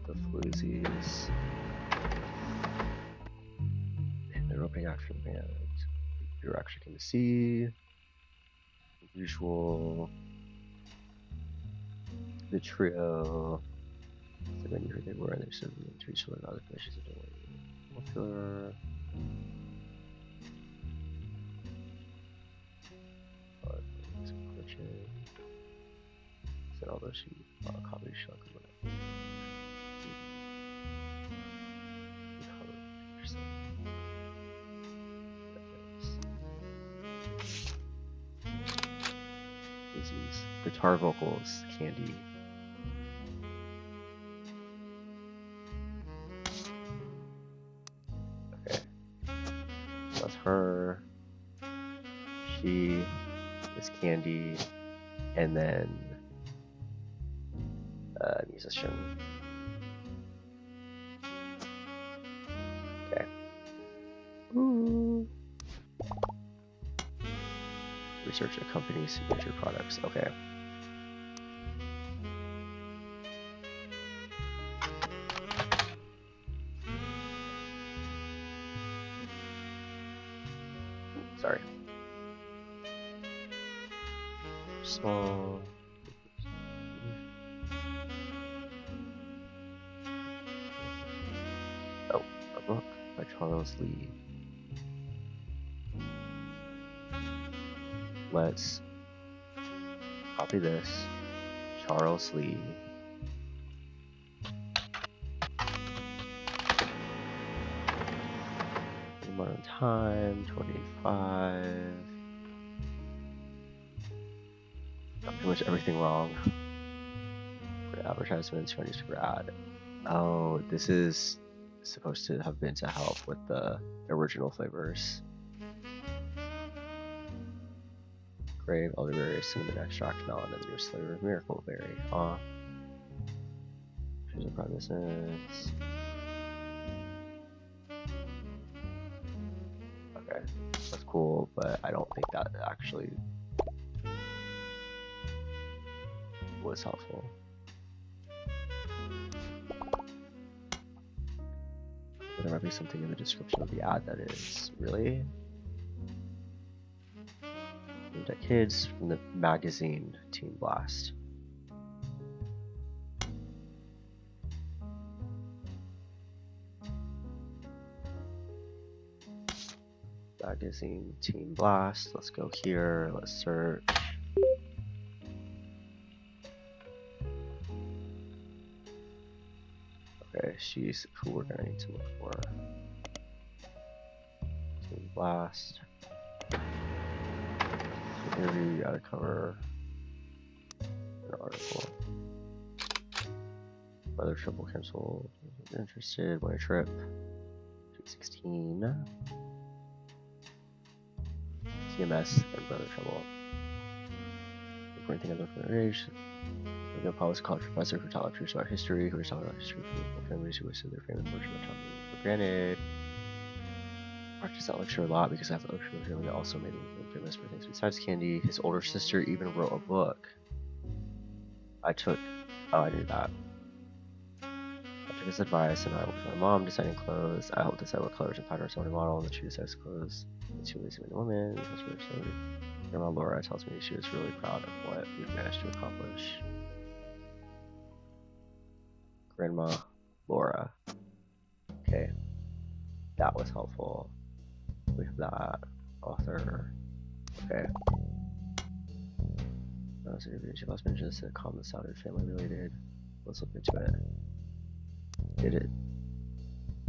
the floozies. They're opening action band. Direction can see. Usual. The trio. So when you heard they were, and they're serving to each other, other finishes of the popular. Said although she copied shock of what guitar vocals, Candy. Okay. So that's her. She is Candy. And then musician. Okay. Ooh. Research a company's signature products. Okay. Sorry. Small. Oh, a book by Charles Lee. Let's copy this. Charles Lee. Modern Time, 25. Got pretty much everything wrong. For advertisements, for newspaper ad. Oh, this is supposed to have been to help with the original flavors. Grape, elderberry, cinnamon extract, melon, and the newest flavor, miracle berry. Choose a premises. Okay, that's cool, but I don't think that actually was helpful. But there might be something in the description of the ad that is. Really? Aimed at kids from the magazine Teen Blast. Magazine Teen Blast. Let's go here. Let's search. Okay, she's who we're gonna need to look for. Teen Blast. So interview, you gotta cover an article. Weather triple canceled. Interested, one trip. 216. TMS and Brother Trouble. For anything other from their age. The policy college professor who taught lectures about history, who was talking about history for families who listed their family fortune about talking for granted. I practiced that lecture a lot because I have the lecture with family that also made him famous for things besides candy. His older sister even wrote a book. I knew that. I took his advice and I worked with my mom designing clothes. I helped decide what colors and patterns I wanted to model, and then she decides clothes. And she was a woman. Grandma Laura tells me she was really proud of what we managed to accomplish. Grandma Laura. Okay, that was helpful. We have that. Author. Okay. She must mention a sitcom that sounded family related. Let's look into it. Did it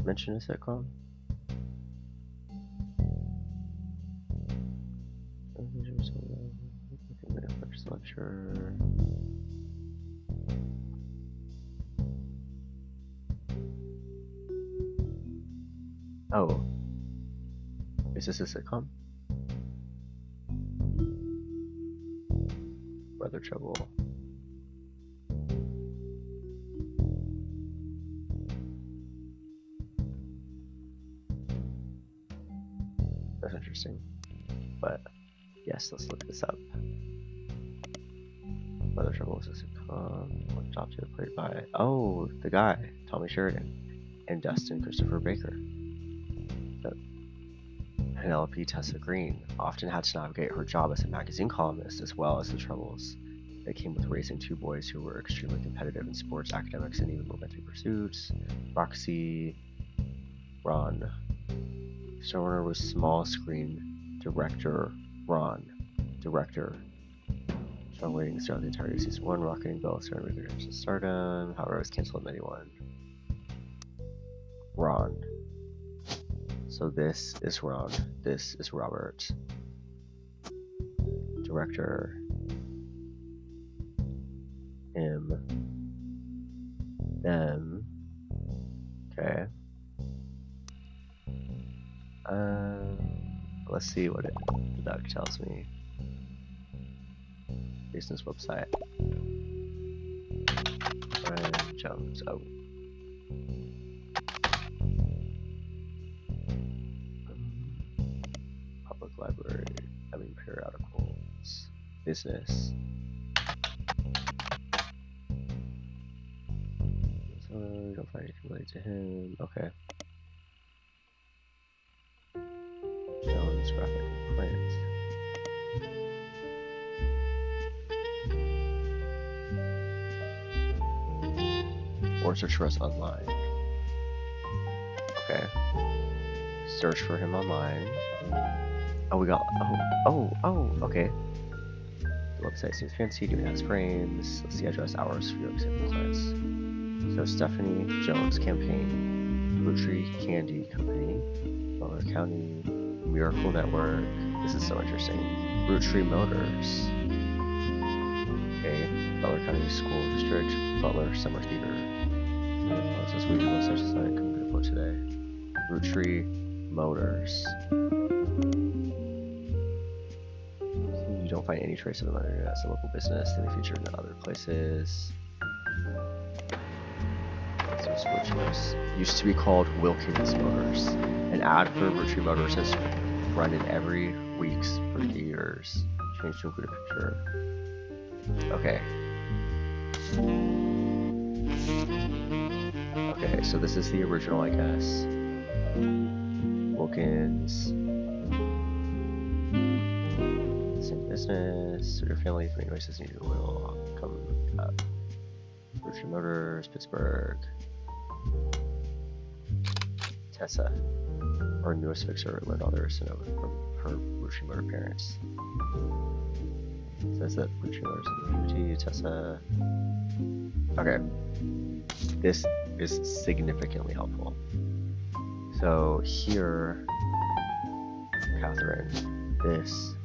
mention a sitcom? Lecture. Oh, Is this a sitcom? Weather Trouble. That's interesting. But yes, let's look this up. Weather Trouble was a sitcom. What adopted played by the guy, Tommy Sheridan, and Dustin Christopher Baker. Penelope Tessa Green often had to navigate her job as a magazine columnist as well as the troubles that came with raising two boys who were extremely competitive in sports, academics, and even romantic pursuits. Roxy, Ron. Showrunner was small screen director Ron. Director. Strong ratings throughout the entirety of season 1, rocketing both starting records to stardom. However, it was canceled in 91. Ron. So this is Ron. This is Robert. Director. Him. Them. Okay. Let's see what the duck tells me. Business website. Brian Jones. Oh. Public library. Periodicals. Business. So we don't find anything related to him. Okay. Jones graphic print. Or search for us online. Okay. Search for him online. Oh, we got. Okay. The website seems fancy. Even has frames. Let's see address, hours for your example class. So Stephanie Jones campaign, Roottrees Candy Company, Butler County Miracle Network. This is so interesting. Roottrees Motors. Okay. Butler County School District, Butler Summer Theater. This is weird. Such a sign. Come to the report today. Roottrees Motors. You don't find any trace of them on the internet as a local business. They may feature in other places. So Roottrees used to be called Wilkins Motors. An ad for Roottrees Motors has run in every week's for years. Changed to include a picture. Okay. Okay, so this is the original, I guess. Wilkins. Same business. So your family, three noises need oil. Come up. Roottrees Motors, Pittsburgh. Tessa, our newest fixer, learned all there is to know from her Roottrees Motor parents. It says that Roottrees Motors is in Tessa. Okay. This is significantly helpful. So here, Catherine, this,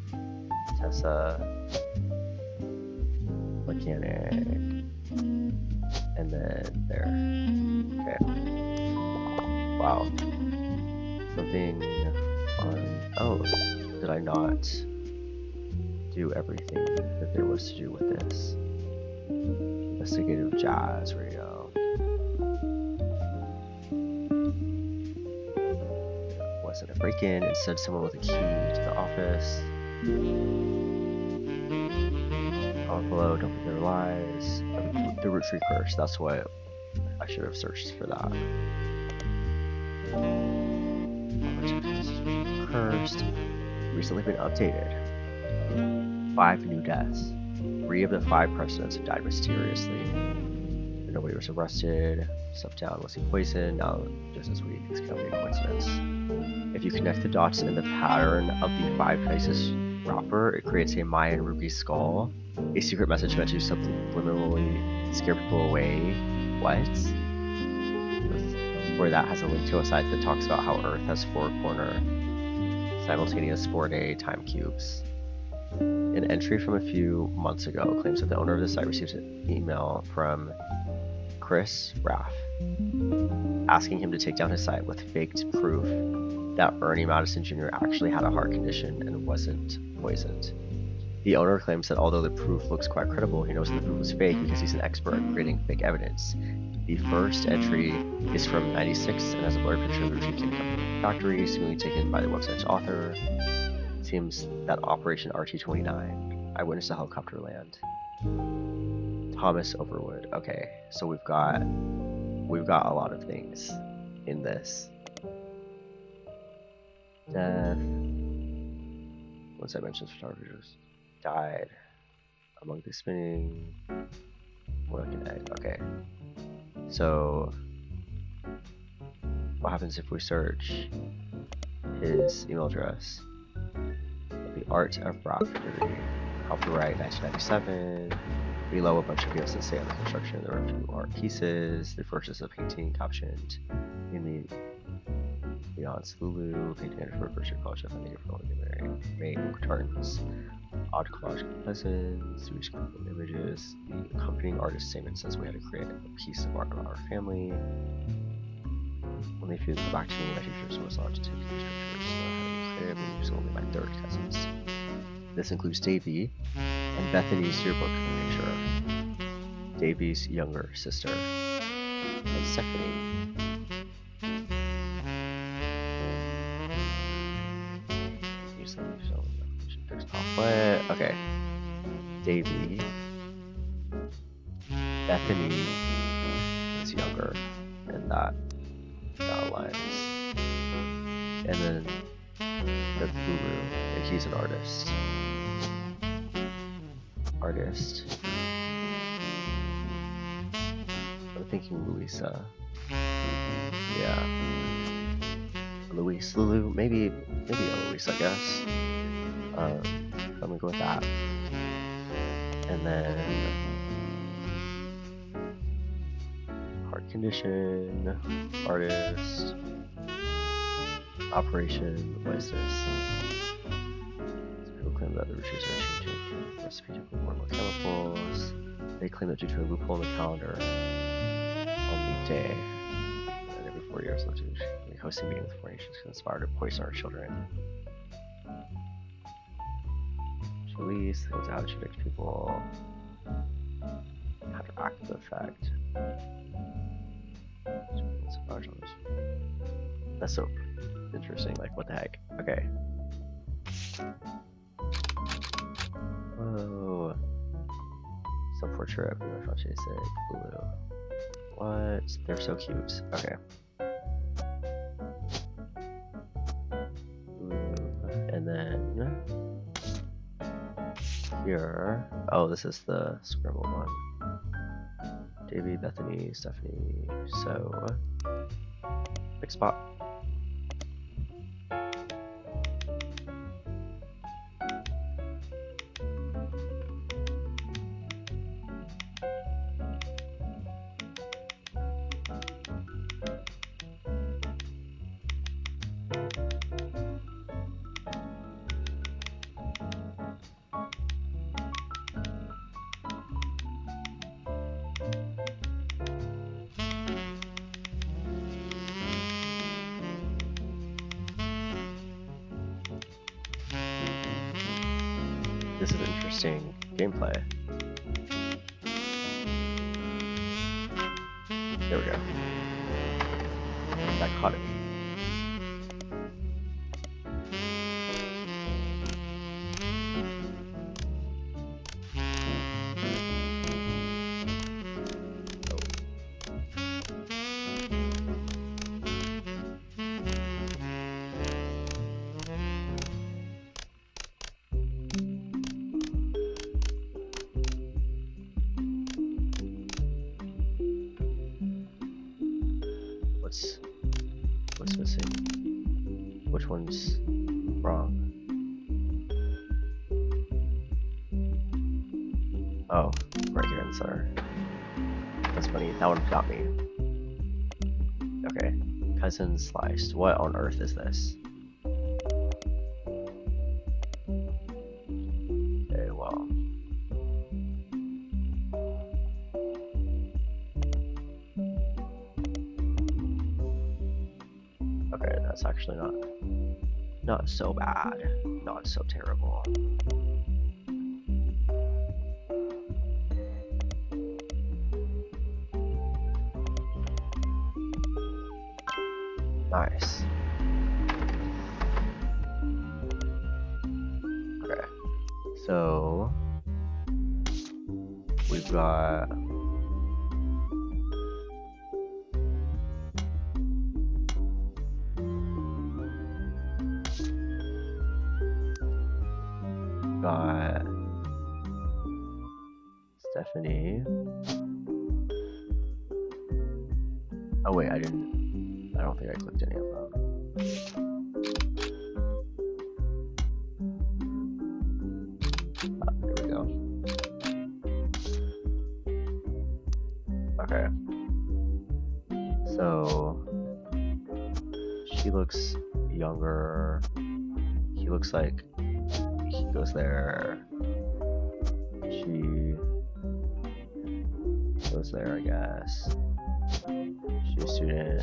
Tessa, mechanic, and then there. Okay. Wow. Something on. Oh, did I not do everything that there was to do with this? Investigative jazz radio. It wasn't a break-in, instead someone with a key to the office. Comment below, don't be their lies. The Roottrees curse, that's what I should have searched for that. Cursed. Recently been updated. 5 new deaths. 3 of the 5 presidents have died mysteriously. But nobody was arrested. Stuff down was he poisoned. Now, just this week, this can't be a coincidence. If you connect the dots in the pattern of the 5 places wrapper, it creates a Mayan ruby skull. A secret message meant to subliminally scare people away. What? Where that has a link to a site that talks about how Earth has 4 corner simultaneous 4-day time cubes. An entry from a few months ago claims that the owner of the site received an email from Chris Raff asking him to take down his site with faked proof that Ernie Madison Jr. actually had a heart condition and wasn't poisoned. The owner claims that although the proof looks quite credible, he knows that the proof was fake because he's an expert at creating fake evidence. The first entry is from '96 and has a blurry picture of the Roottrees factory, seemingly taken by the website's author. It seems that Operation RT-29, eyewitness to helicopter land. Thomas Overwood. Okay, so we've got a lot of things in this. Death. Once I mentioned photographers died among the spinning. More like an egg. Okay. So what happens if we search his email address? The Art of Raftery, copyright 1997. Below a bunch of deals that say under construction. There are a few art pieces. The first is a painting captioned in the Beyond Lulu, painting editor for Berkshire College of Funding for May Tartan's odd collage lessons, three clinical images. The accompanying artist statement says we had to create a piece of art about our family. Only if you go back to me, my teachers was allowed to take these pictures, so I had to crib, and these are only my third cousins. This includes Davy and Bethany's yearbook picture, Davy's younger sister, and Stephanie. Okay. Davy. Bethany is younger, and that aligns. And then the Guru, and he's an artist. I'm thinking Louisa. Yeah. Lulu, maybe a Louise, I guess. I'm gonna go with that. And then heart condition, artist, operation, what is this? Some people claim that the Roottrees are changing the recipe to put more chemicals. They claim that due to a loophole in the calendar on the day, and every 4 years, they'll do hosting meetings with foreign nations can inspire to poison our children. Release, things how to predict people have an active effect. That's so interesting, like what the heck? Okay. Whoa. Self-portrait, blue. What? They're so cute. Okay. And then here, oh, this is the scribble one. Davy, Bethany, Stephanie. So, big spot. This is interesting gameplay. There we go. That caught it. What's missing? Which one's wrong? Oh, right here in the center. That's funny. That one got me. Okay. Cousin sliced. What on earth is this? Okay, well. Okay, that's actually not so bad. Not so terrible. Nice. Okay. So we've got Stephanie. Oh wait, I don't think I clicked any of them. Here we go. Okay. So she looks younger. He looks like he goes there. She goes there, I guess. She's a student.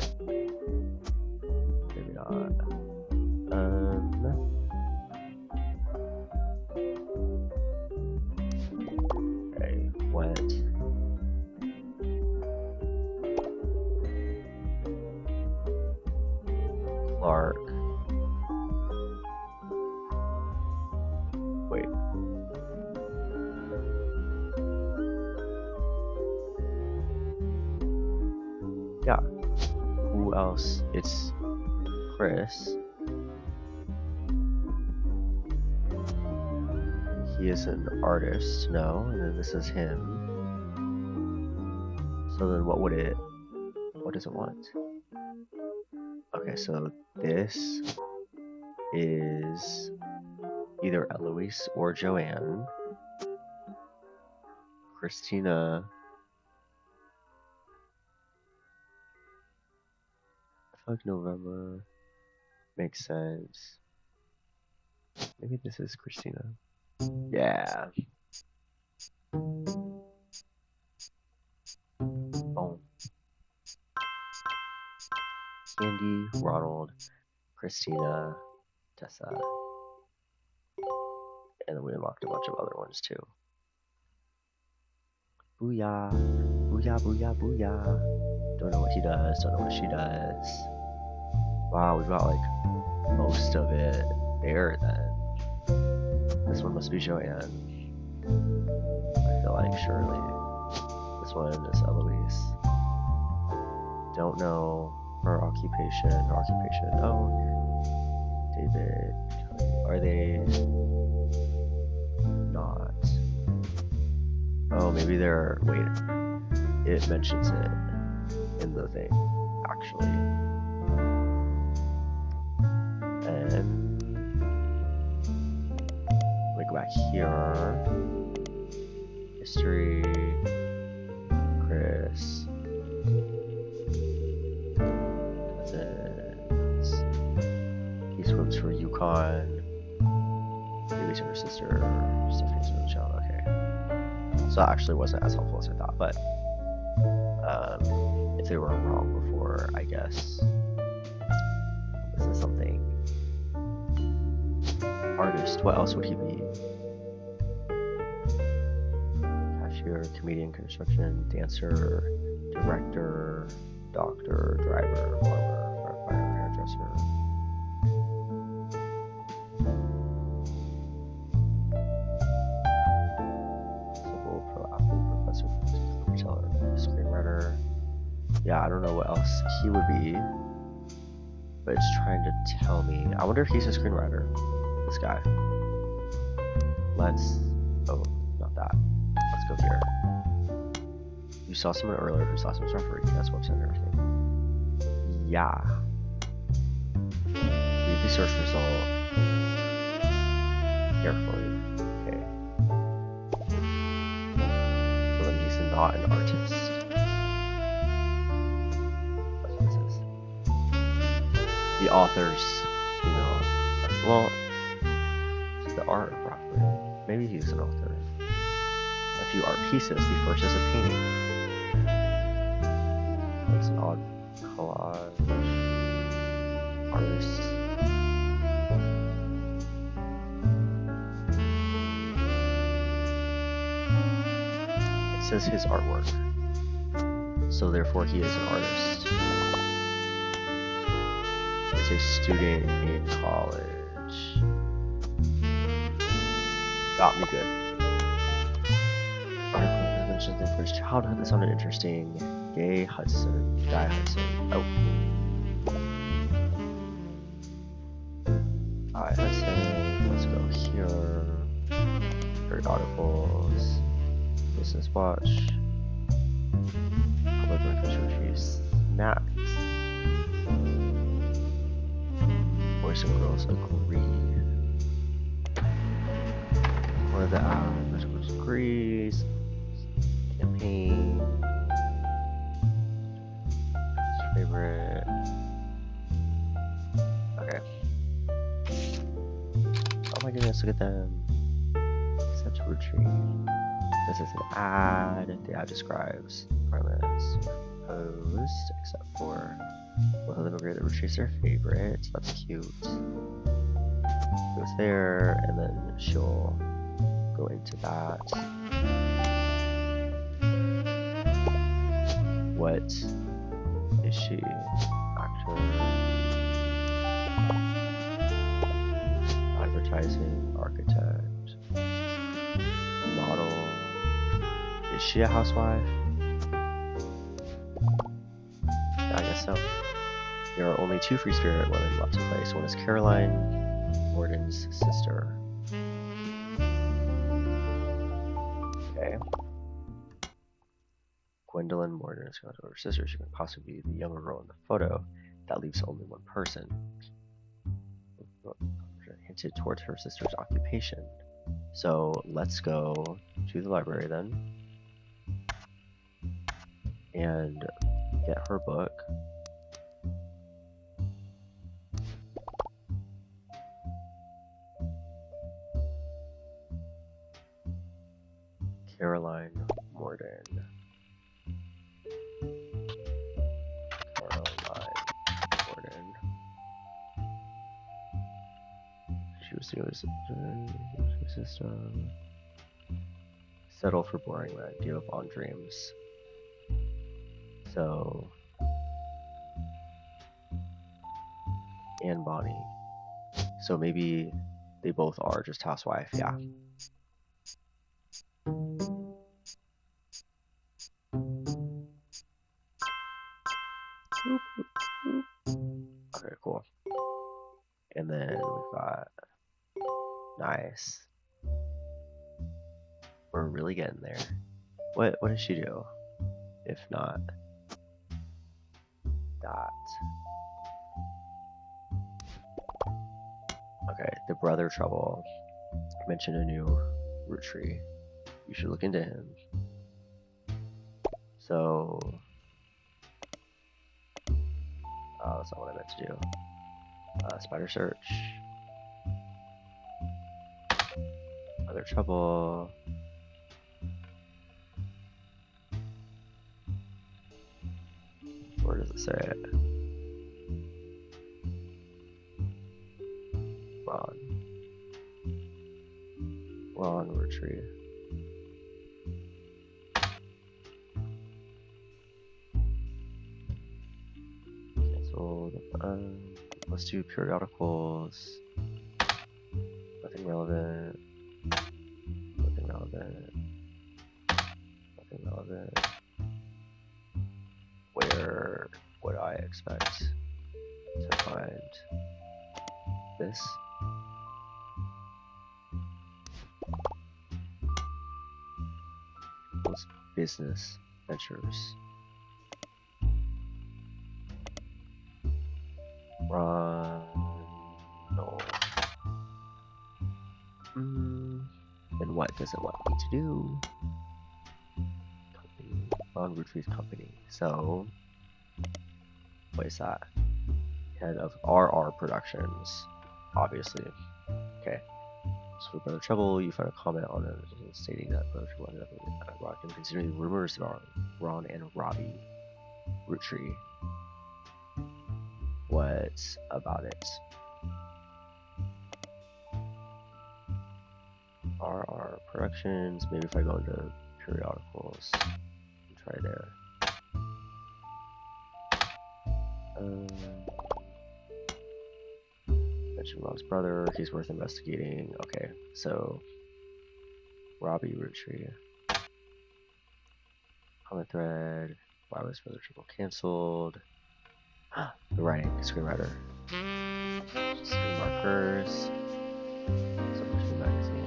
Maybe not. Okay, what? Clark. Wait. Yeah. Who else? It's Chris. He is an artist, no, and then this is him. So then what does it want? Okay, so this is either Eloise or Joanne. Christina. I feel like November makes sense. Maybe this is Christina. Yeah. Boom. Candy, Ronald, Christina, Tessa. And then we unlocked a bunch of other ones too. Booyah. Booyah, booyah, booyah. Don't know what he does, don't know what she does. Wow, we got like most of it there then. This one must be Joanne. I feel like surely. This one is Eloise. Don't know her occupation. Oh, David. Are they not? Oh, maybe they're. Wait. It mentions it in the thing, actually. And we go back here. History. Chris. Cousins. He swims for Yukon. Baby's her sister. Stephanie's her child. Okay. So that actually wasn't as helpful as I thought, but if they were wrong before, I guess this is something. Artist. What else would he be? Cashier, comedian, construction, dancer, director, doctor, driver, plumber, firefighter, hairdresser. Civil, pro athlete, professor, storyteller, screenwriter. Yeah, I don't know what else he would be, but it's trying to tell me. I wonder if he's a screenwriter. This guy. Oh, not that. Let's go here. You saw someone earlier who saw some referee. That's website and everything. Yeah. Read the search result carefully. Okay. So then he's not an artist. That's what this is. The author's female. Well, the art roughly. Maybe he's an author. A few art pieces. The first is a painting. It's an odd collage. says his artwork. So therefore he is an artist. He's a student in college. Got me good. Article that mentions the first childhood that sounded interesting. Guy Hudson. Oh. Alright, let's go here. Great articles. Business watch. Public Roottrees. Snacks. Boys and girls agree. What are the articles agrees? Campaign. Favorite. Okay. Oh my goodness, look at them. Such a Roottrees. This is an ad. The ad describes premise post, except for both of them agree that Roottrees are their favorite. So that's cute. Goes there, and then she'll go into that. What is she? Actor. Advertising, architect, model. Is she a housewife? Yeah, I guess so. There are only 2 free spirit women left to play. So one is Caroline, Morden's sister. Okay. Gwendolyn Morden is her sister. She could possibly be the younger girl in the photo. That leaves only one person. Hinted towards her sister's occupation. So let's go to the library then and get her book. Caroline Morden. She was the system. Settle for boring land. Give up on dreams. So, and Bonnie. So maybe they both are just housewife. Yeah. Okay, cool. And then we've got nice. We're really getting there. What does she do? If not that. Okay, the brother trouble. Mention a new Roottrees. You should look into him. So that's not what I meant to do. Spider search. Other trouble. Where does it say it? Ron Roottrees. Cancel the let's do periodicals. Nothing relevant. Nothing relevant. Nothing relevant. Where would I expect to find this? Those business ventures. No. Then what does it want me to do? Company. Ron Roottrees Company. So, what is that? Head of RR Productions. Obviously. Okay. So for Brother Trouble, you find a comment on it stating that Brother Trouble ended up at Rock and considering rumors about Ron and Robbie Roottrees. What about it? RR Productions. Maybe if I go into periodicals. Try there. Mention Rob's brother. He's worth investigating. Okay, so Robbie Roottrees. Comment thread. Why was brother triple canceled? The writing, screenwriter. Screen markers. Submission magazine.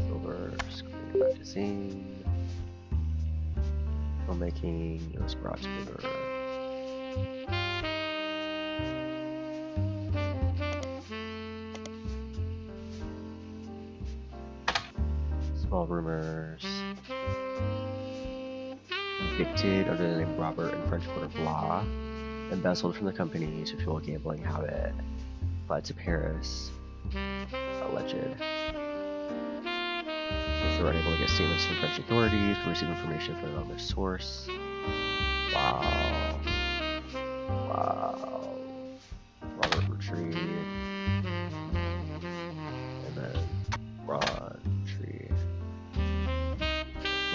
Silver screen magazine. Filmmaking. It was brought together. Small rumors. Convicted under the name Robert in French court of law. Embezzled from the company to fuel a gambling habit. Fled to Paris. Alleged. Since they were unable to get statements from French authorities, we received information from another source. Wow. Wow. Robert Roottrees. And then Ron Tree.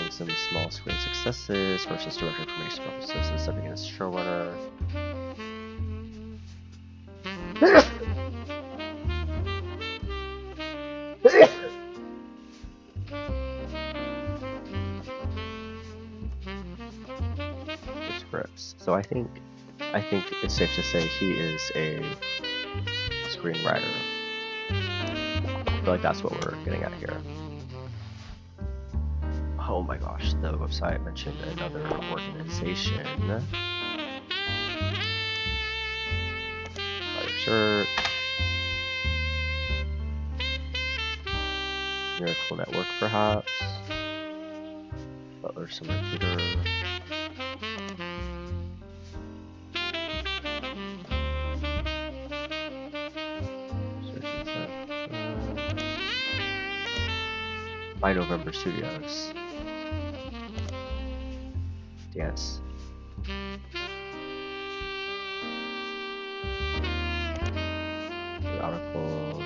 With some small screen successes versus direct information purposes, stepping in as showrunner. Scripts. So I think it's safe to say he is a screenwriter. I feel like that's what we're getting at here. Oh my gosh, the website mentioned another organization. Search. Miracle Network, perhaps. Butler Summer Theater. By November Studios. Dance. The articles.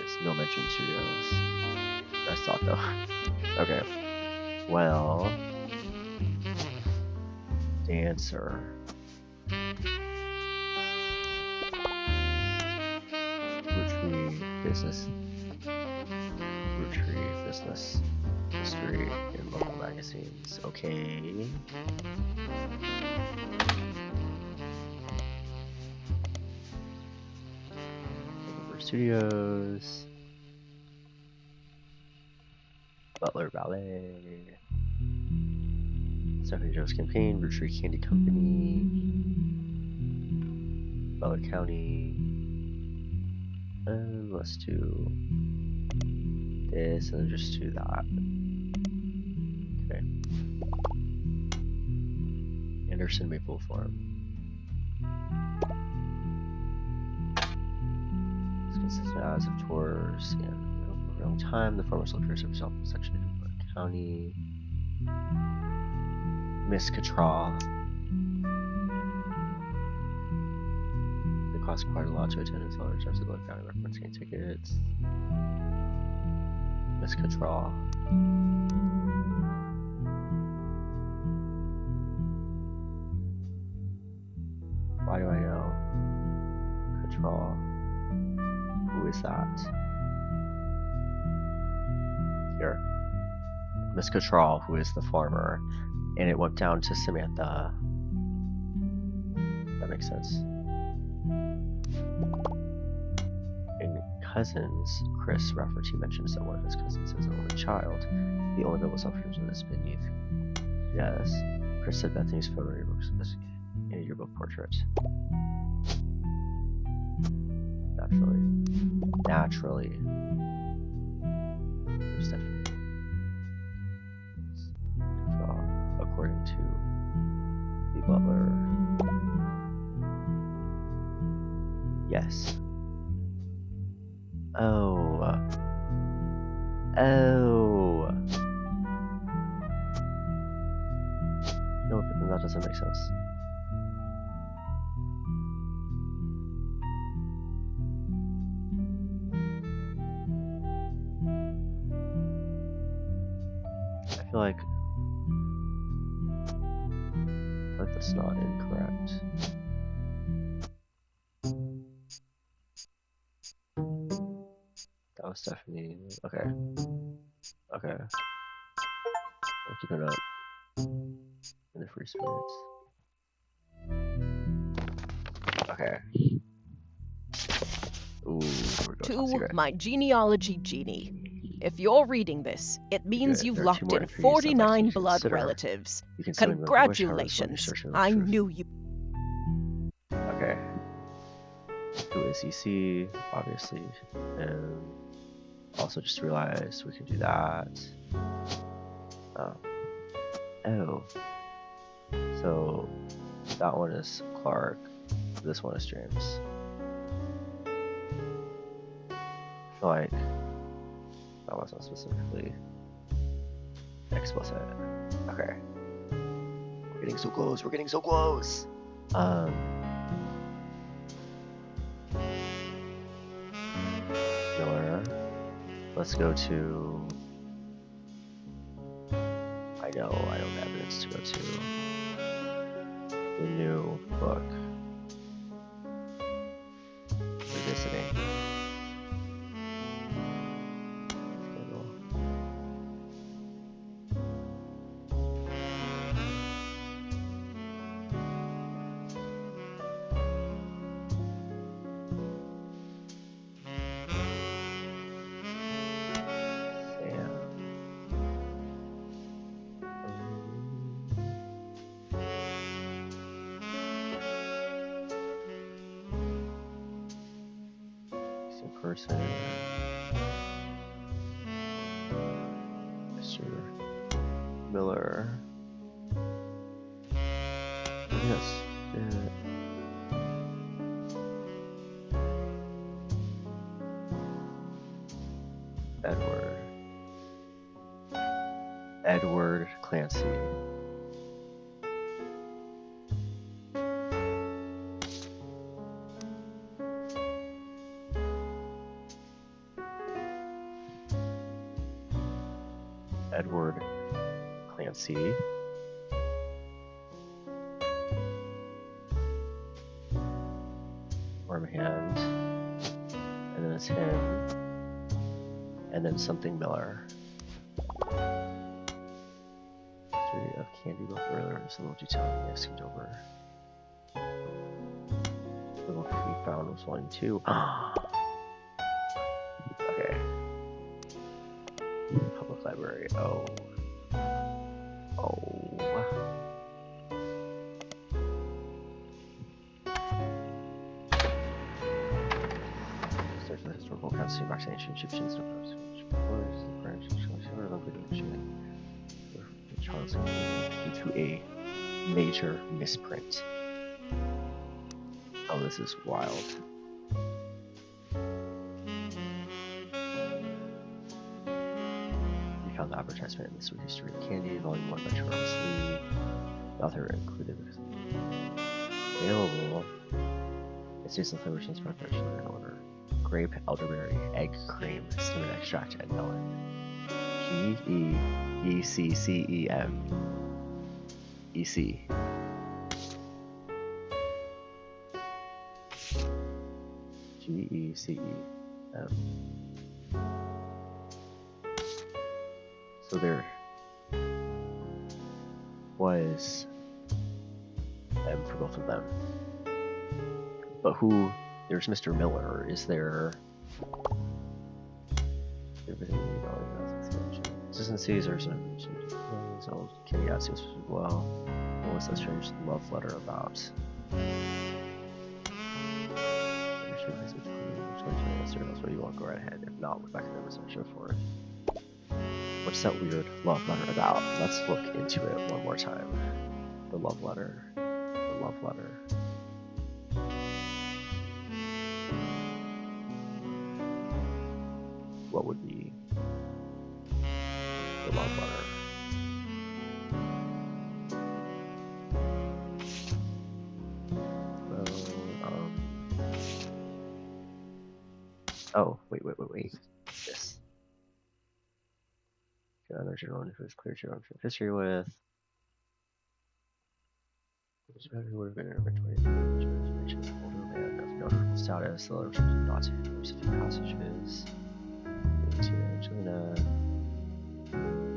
It's no mention Studios. Nice thought though. Okay. Well. Dancer. Roottrees business. Roottrees business history in local magazines. Okay. Studios. Butler Ballet. Stephanie Joe's Campaign. Roottrees Candy Company. Butler County. Let's do this and then just do that. Okay. Anderson Maple Farm. It's consistent ads of tours and real time. The farmers lookers of South section in Butler County. Miss Catral. It costs quite a lot to attend and sell their jobs at Butler County referencing tickets. Miss Catral. Why do I know? Catral. Who is that? Here. Miss Catral, who is the farmer. And it went down to Samantha. That makes sense. In Cousins, Chris Rafferty mentions that one of his cousins is an only child. The only bill was offered with this beneath. Yes. Chris said Bethany's photo yearbook in a yearbook portrait. Naturally. So Stephanie. According to the butler. Yes. Oh. Oh. doesn't make sense. I feel like that's not incorrect. That was definitely okay. Okay. We'll keep it up in the free spirits. Okay. Ooh, here we go. To my genealogy genie. If you're reading this, it means you've locked in 49 blood relatives. Congratulations! I knew you. Okay. Who is EC? Obviously. And also just realized we can do that. Oh. So that one is Clark. This one is James. I feel like that wasn't specifically explicit. Okay. We're getting so close. We're getting so close. Miller. Let's go to. I know evidence to go to. The new book. Revisiting. Person, Mr. Miller. Yes. Edward Clancy. Edward Clancy. Wormhand. And then it's him. And then something Miller. History of Candy both earlier. There's a little detail I skimmed over. The book we found was volume 2. Okay. Public library. Oh. Search the historical accounts back to ancient Egyptians. Charles due to a major misprint. Oh, this is wild. Found the advertisement in the Sweet History of Candy, Volume 1 by Charles Lee. The author included available. It states the flavors inspired by in order: grape, elderberry, egg cream, cinnamon extract, and melon. G-E-E-C-C-E-M. E-C. G-E-C-E-M. So there was M for both of them. But who? There's Mr. Miller. Is there? Everything you know. Consistencies or some. So can you ask us as well? What was that strange love letter about? That's what you want. Go right ahead. If not, look back at the research for it. What's that weird love letter about? Let's look into it one more time. The love letter. The love letter. What would be the love letter? Oh, wait. This. Another general who is clear to history with. Who would have been an older man of notable status, though not to there's a few passages. Angelina,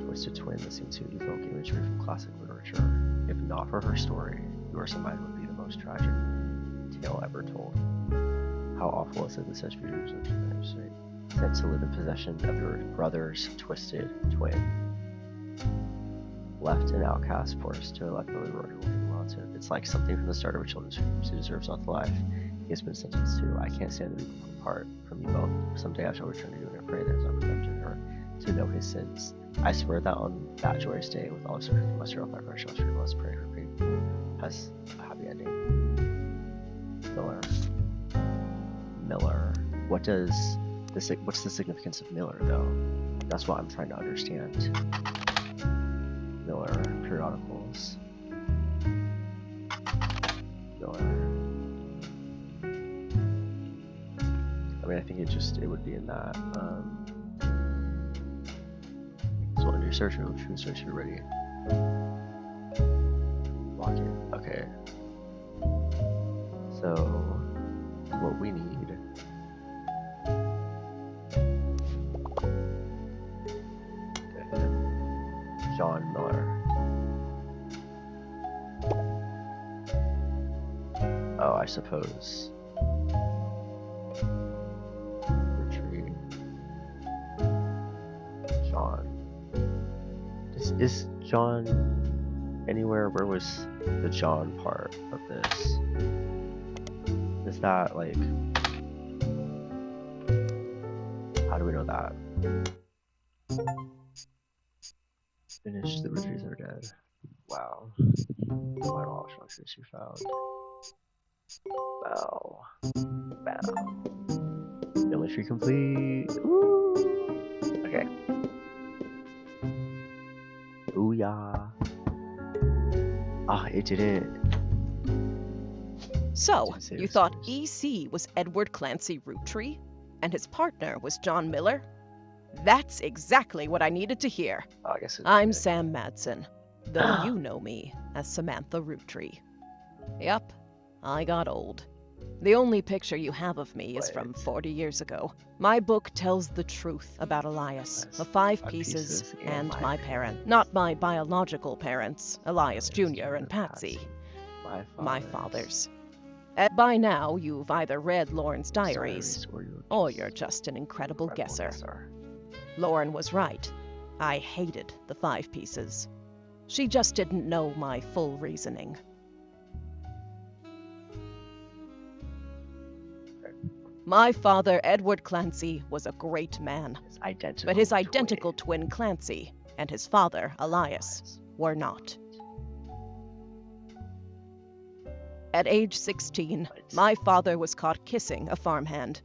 Twisted Twin that seems to evoke imagery from classic literature. If not for her story, Yours and Mine would be the most tragic tale ever told. How awful is it that such beauties are sent to live in possession of your brother's twisted twin? Left an outcast, forced to elect the royal relative. It's like something from the start of a children's dream. He deserves not the life he has been sentenced to. I can't stand to be apart from you both. Someday I shall return to you, and I pray there is not for them to know his sins. I swear that on that joyous day, with all of strength, muster up my prayer, shall stream. Let's pray her fate has a happy ending. Miller. What's the significance of Miller, though? That's what I'm trying to understand. Miller periodicals. Miller. I mean, I think it would be in that. So under search, true search, you're ready. Lock it. Okay. So what we need. John Miller. Oh, I suppose. Retreat. John. Is John anywhere? Where was the John part of this? Is that like... How do we know that? Finish the Roottrees are dead. Wow. My all structures you found. Bow. Family tree complete. Ooh. Okay. Ooh yeah. Ah, it didn't. So, you thought EC was Edward Clancy Roottree, and his partner was John Miller? That's exactly what I needed to hear. Oh, I guess I'm Sam Madsen, though you know me as Samantha Roottree. Yup, I got old. The only picture you have of me is from 40 years ago. My book tells the truth about Elias, the five pieces, and my parent. Not my biological parents, Elias Jr. and Patsy. My father's. By now, you've either read Lauren's diaries, or you're just an incredible guesser. Lauren was right. I hated the five pieces. She just didn't know my full reasoning. My father, Edward Clancy, was a great man. But his identical twin Clancy and his father, Elias, were not. At age 16, my father was caught kissing a farmhand.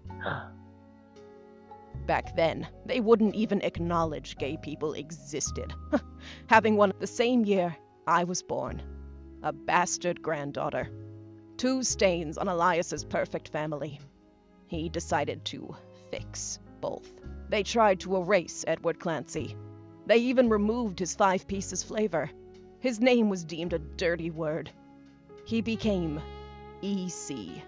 Back then, they wouldn't even acknowledge gay people existed. Having one the same year, I was born. A bastard granddaughter. 2 stains on Elias's perfect family. He decided to fix both. They tried to erase Edward Clancy. They even removed his 5 pieces flavor. His name was deemed a dirty word. He became EC.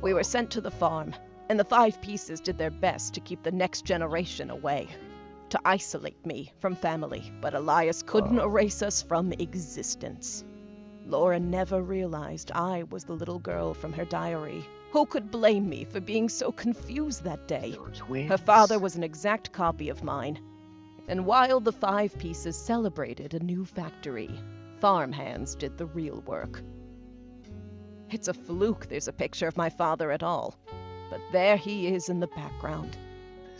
We were sent to the farm, and the 5 pieces did their best to keep the next generation away, to isolate me from family, but Elias couldn't erase us from existence. Laura never realized I was the little girl from her diary. Who could blame me for being so confused that day? Her father was an exact copy of mine. And while the 5 pieces celebrated a new factory, farmhands did the real work. It's a fluke there's a picture of my father at all. But there he is in the background.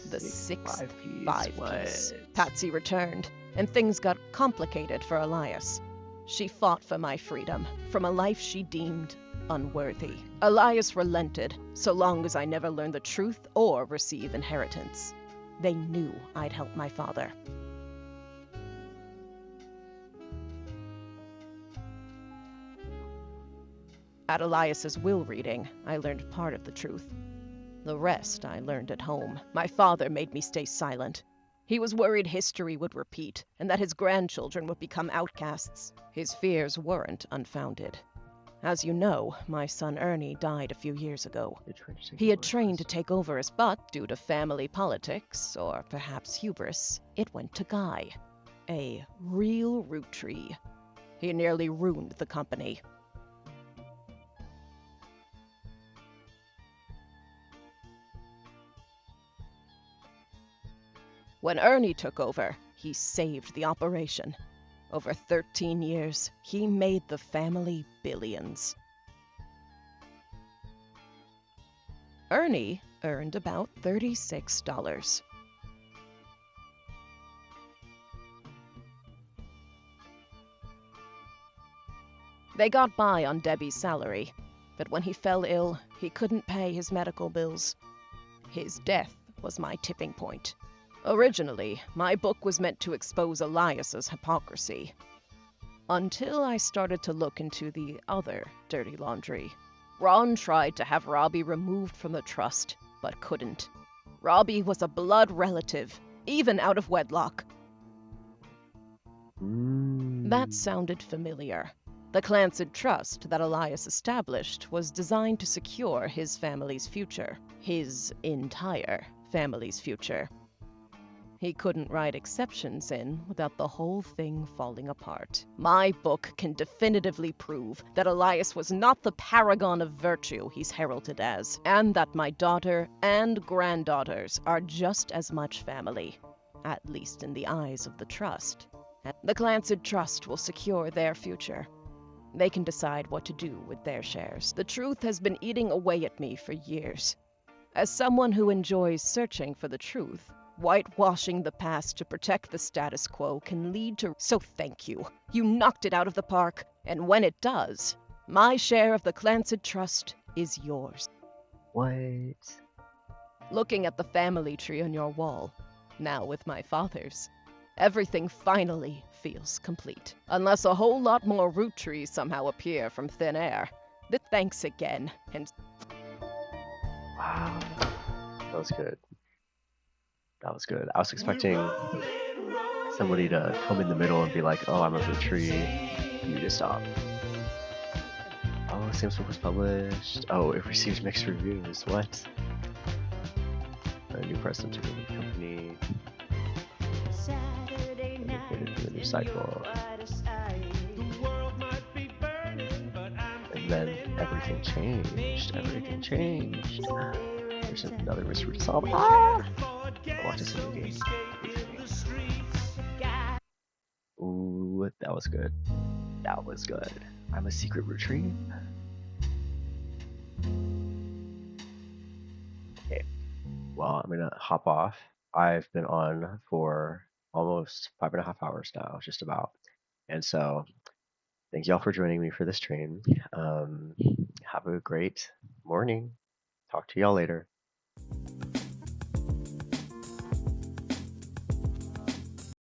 The 6th 5-piece. Patsy returned, and things got complicated for Elias. She fought for my freedom, from a life she deemed unworthy. Elias relented, so long as I never learned the truth or receive inheritance. They knew I'd help my father. At Elias's will reading, I learned part of the truth. The rest I learned at home. My father made me stay silent. He was worried history would repeat and that his grandchildren would become outcasts. His fears weren't unfounded. As you know, my son Ernie died a few years ago. He had trained to take over as, but due to family politics, or perhaps hubris, it went to Guy. A real Roottrie. He nearly ruined the company. When Ernie took over, he saved the operation. Over 13 years, he made the family billions. Ernie earned about $36. They got by on Debbie's salary, but when he fell ill, he couldn't pay his medical bills. His death was my tipping point. Originally, my book was meant to expose Elias's hypocrisy. Until I started to look into the other dirty laundry. Ron tried to have Robbie removed from the trust, but couldn't. Robbie was a blood relative, even out of wedlock. That sounded familiar. The Clancid Trust that Elias established was designed to secure his family's future. His entire family's future. He couldn't write exceptions in without the whole thing falling apart. My book can definitively prove that Elias was not the paragon of virtue he's heralded as, and that my daughter and granddaughters are just as much family, at least in the eyes of the Trust. The Clancid Trust will secure their future. They can decide what to do with their shares. The truth has been eating away at me for years. As someone who enjoys searching for the truth, whitewashing the past to protect the status quo can lead to... So thank you. You knocked it out of the park, and when it does, my share of the Clancid Trust is yours. What? Looking at the family tree on your wall, now with my father's, everything finally feels complete. Unless a whole lot more Roottrees somehow appear from thin air. Thanks again, and... Wow. That was good. That was good. I was expecting somebody to come in the middle and be like, oh, I'm a Roottrie. You need to stop. Oh, Sam's book was published. Oh, it received mixed reviews. What? A new president took over the company. Indicated for the new cycle. And then everything changed. Everything changed. There's another mystery to solve. Ah! I'll watch this in the game. Ooh, that was good. That was good. I'm a secret Roottrie. Okay. Well, I'm gonna hop off. I've been on for almost 5.5 hours now, just about. And so, thank y'all for joining me for this train. Have a great morning. Talk to y'all later.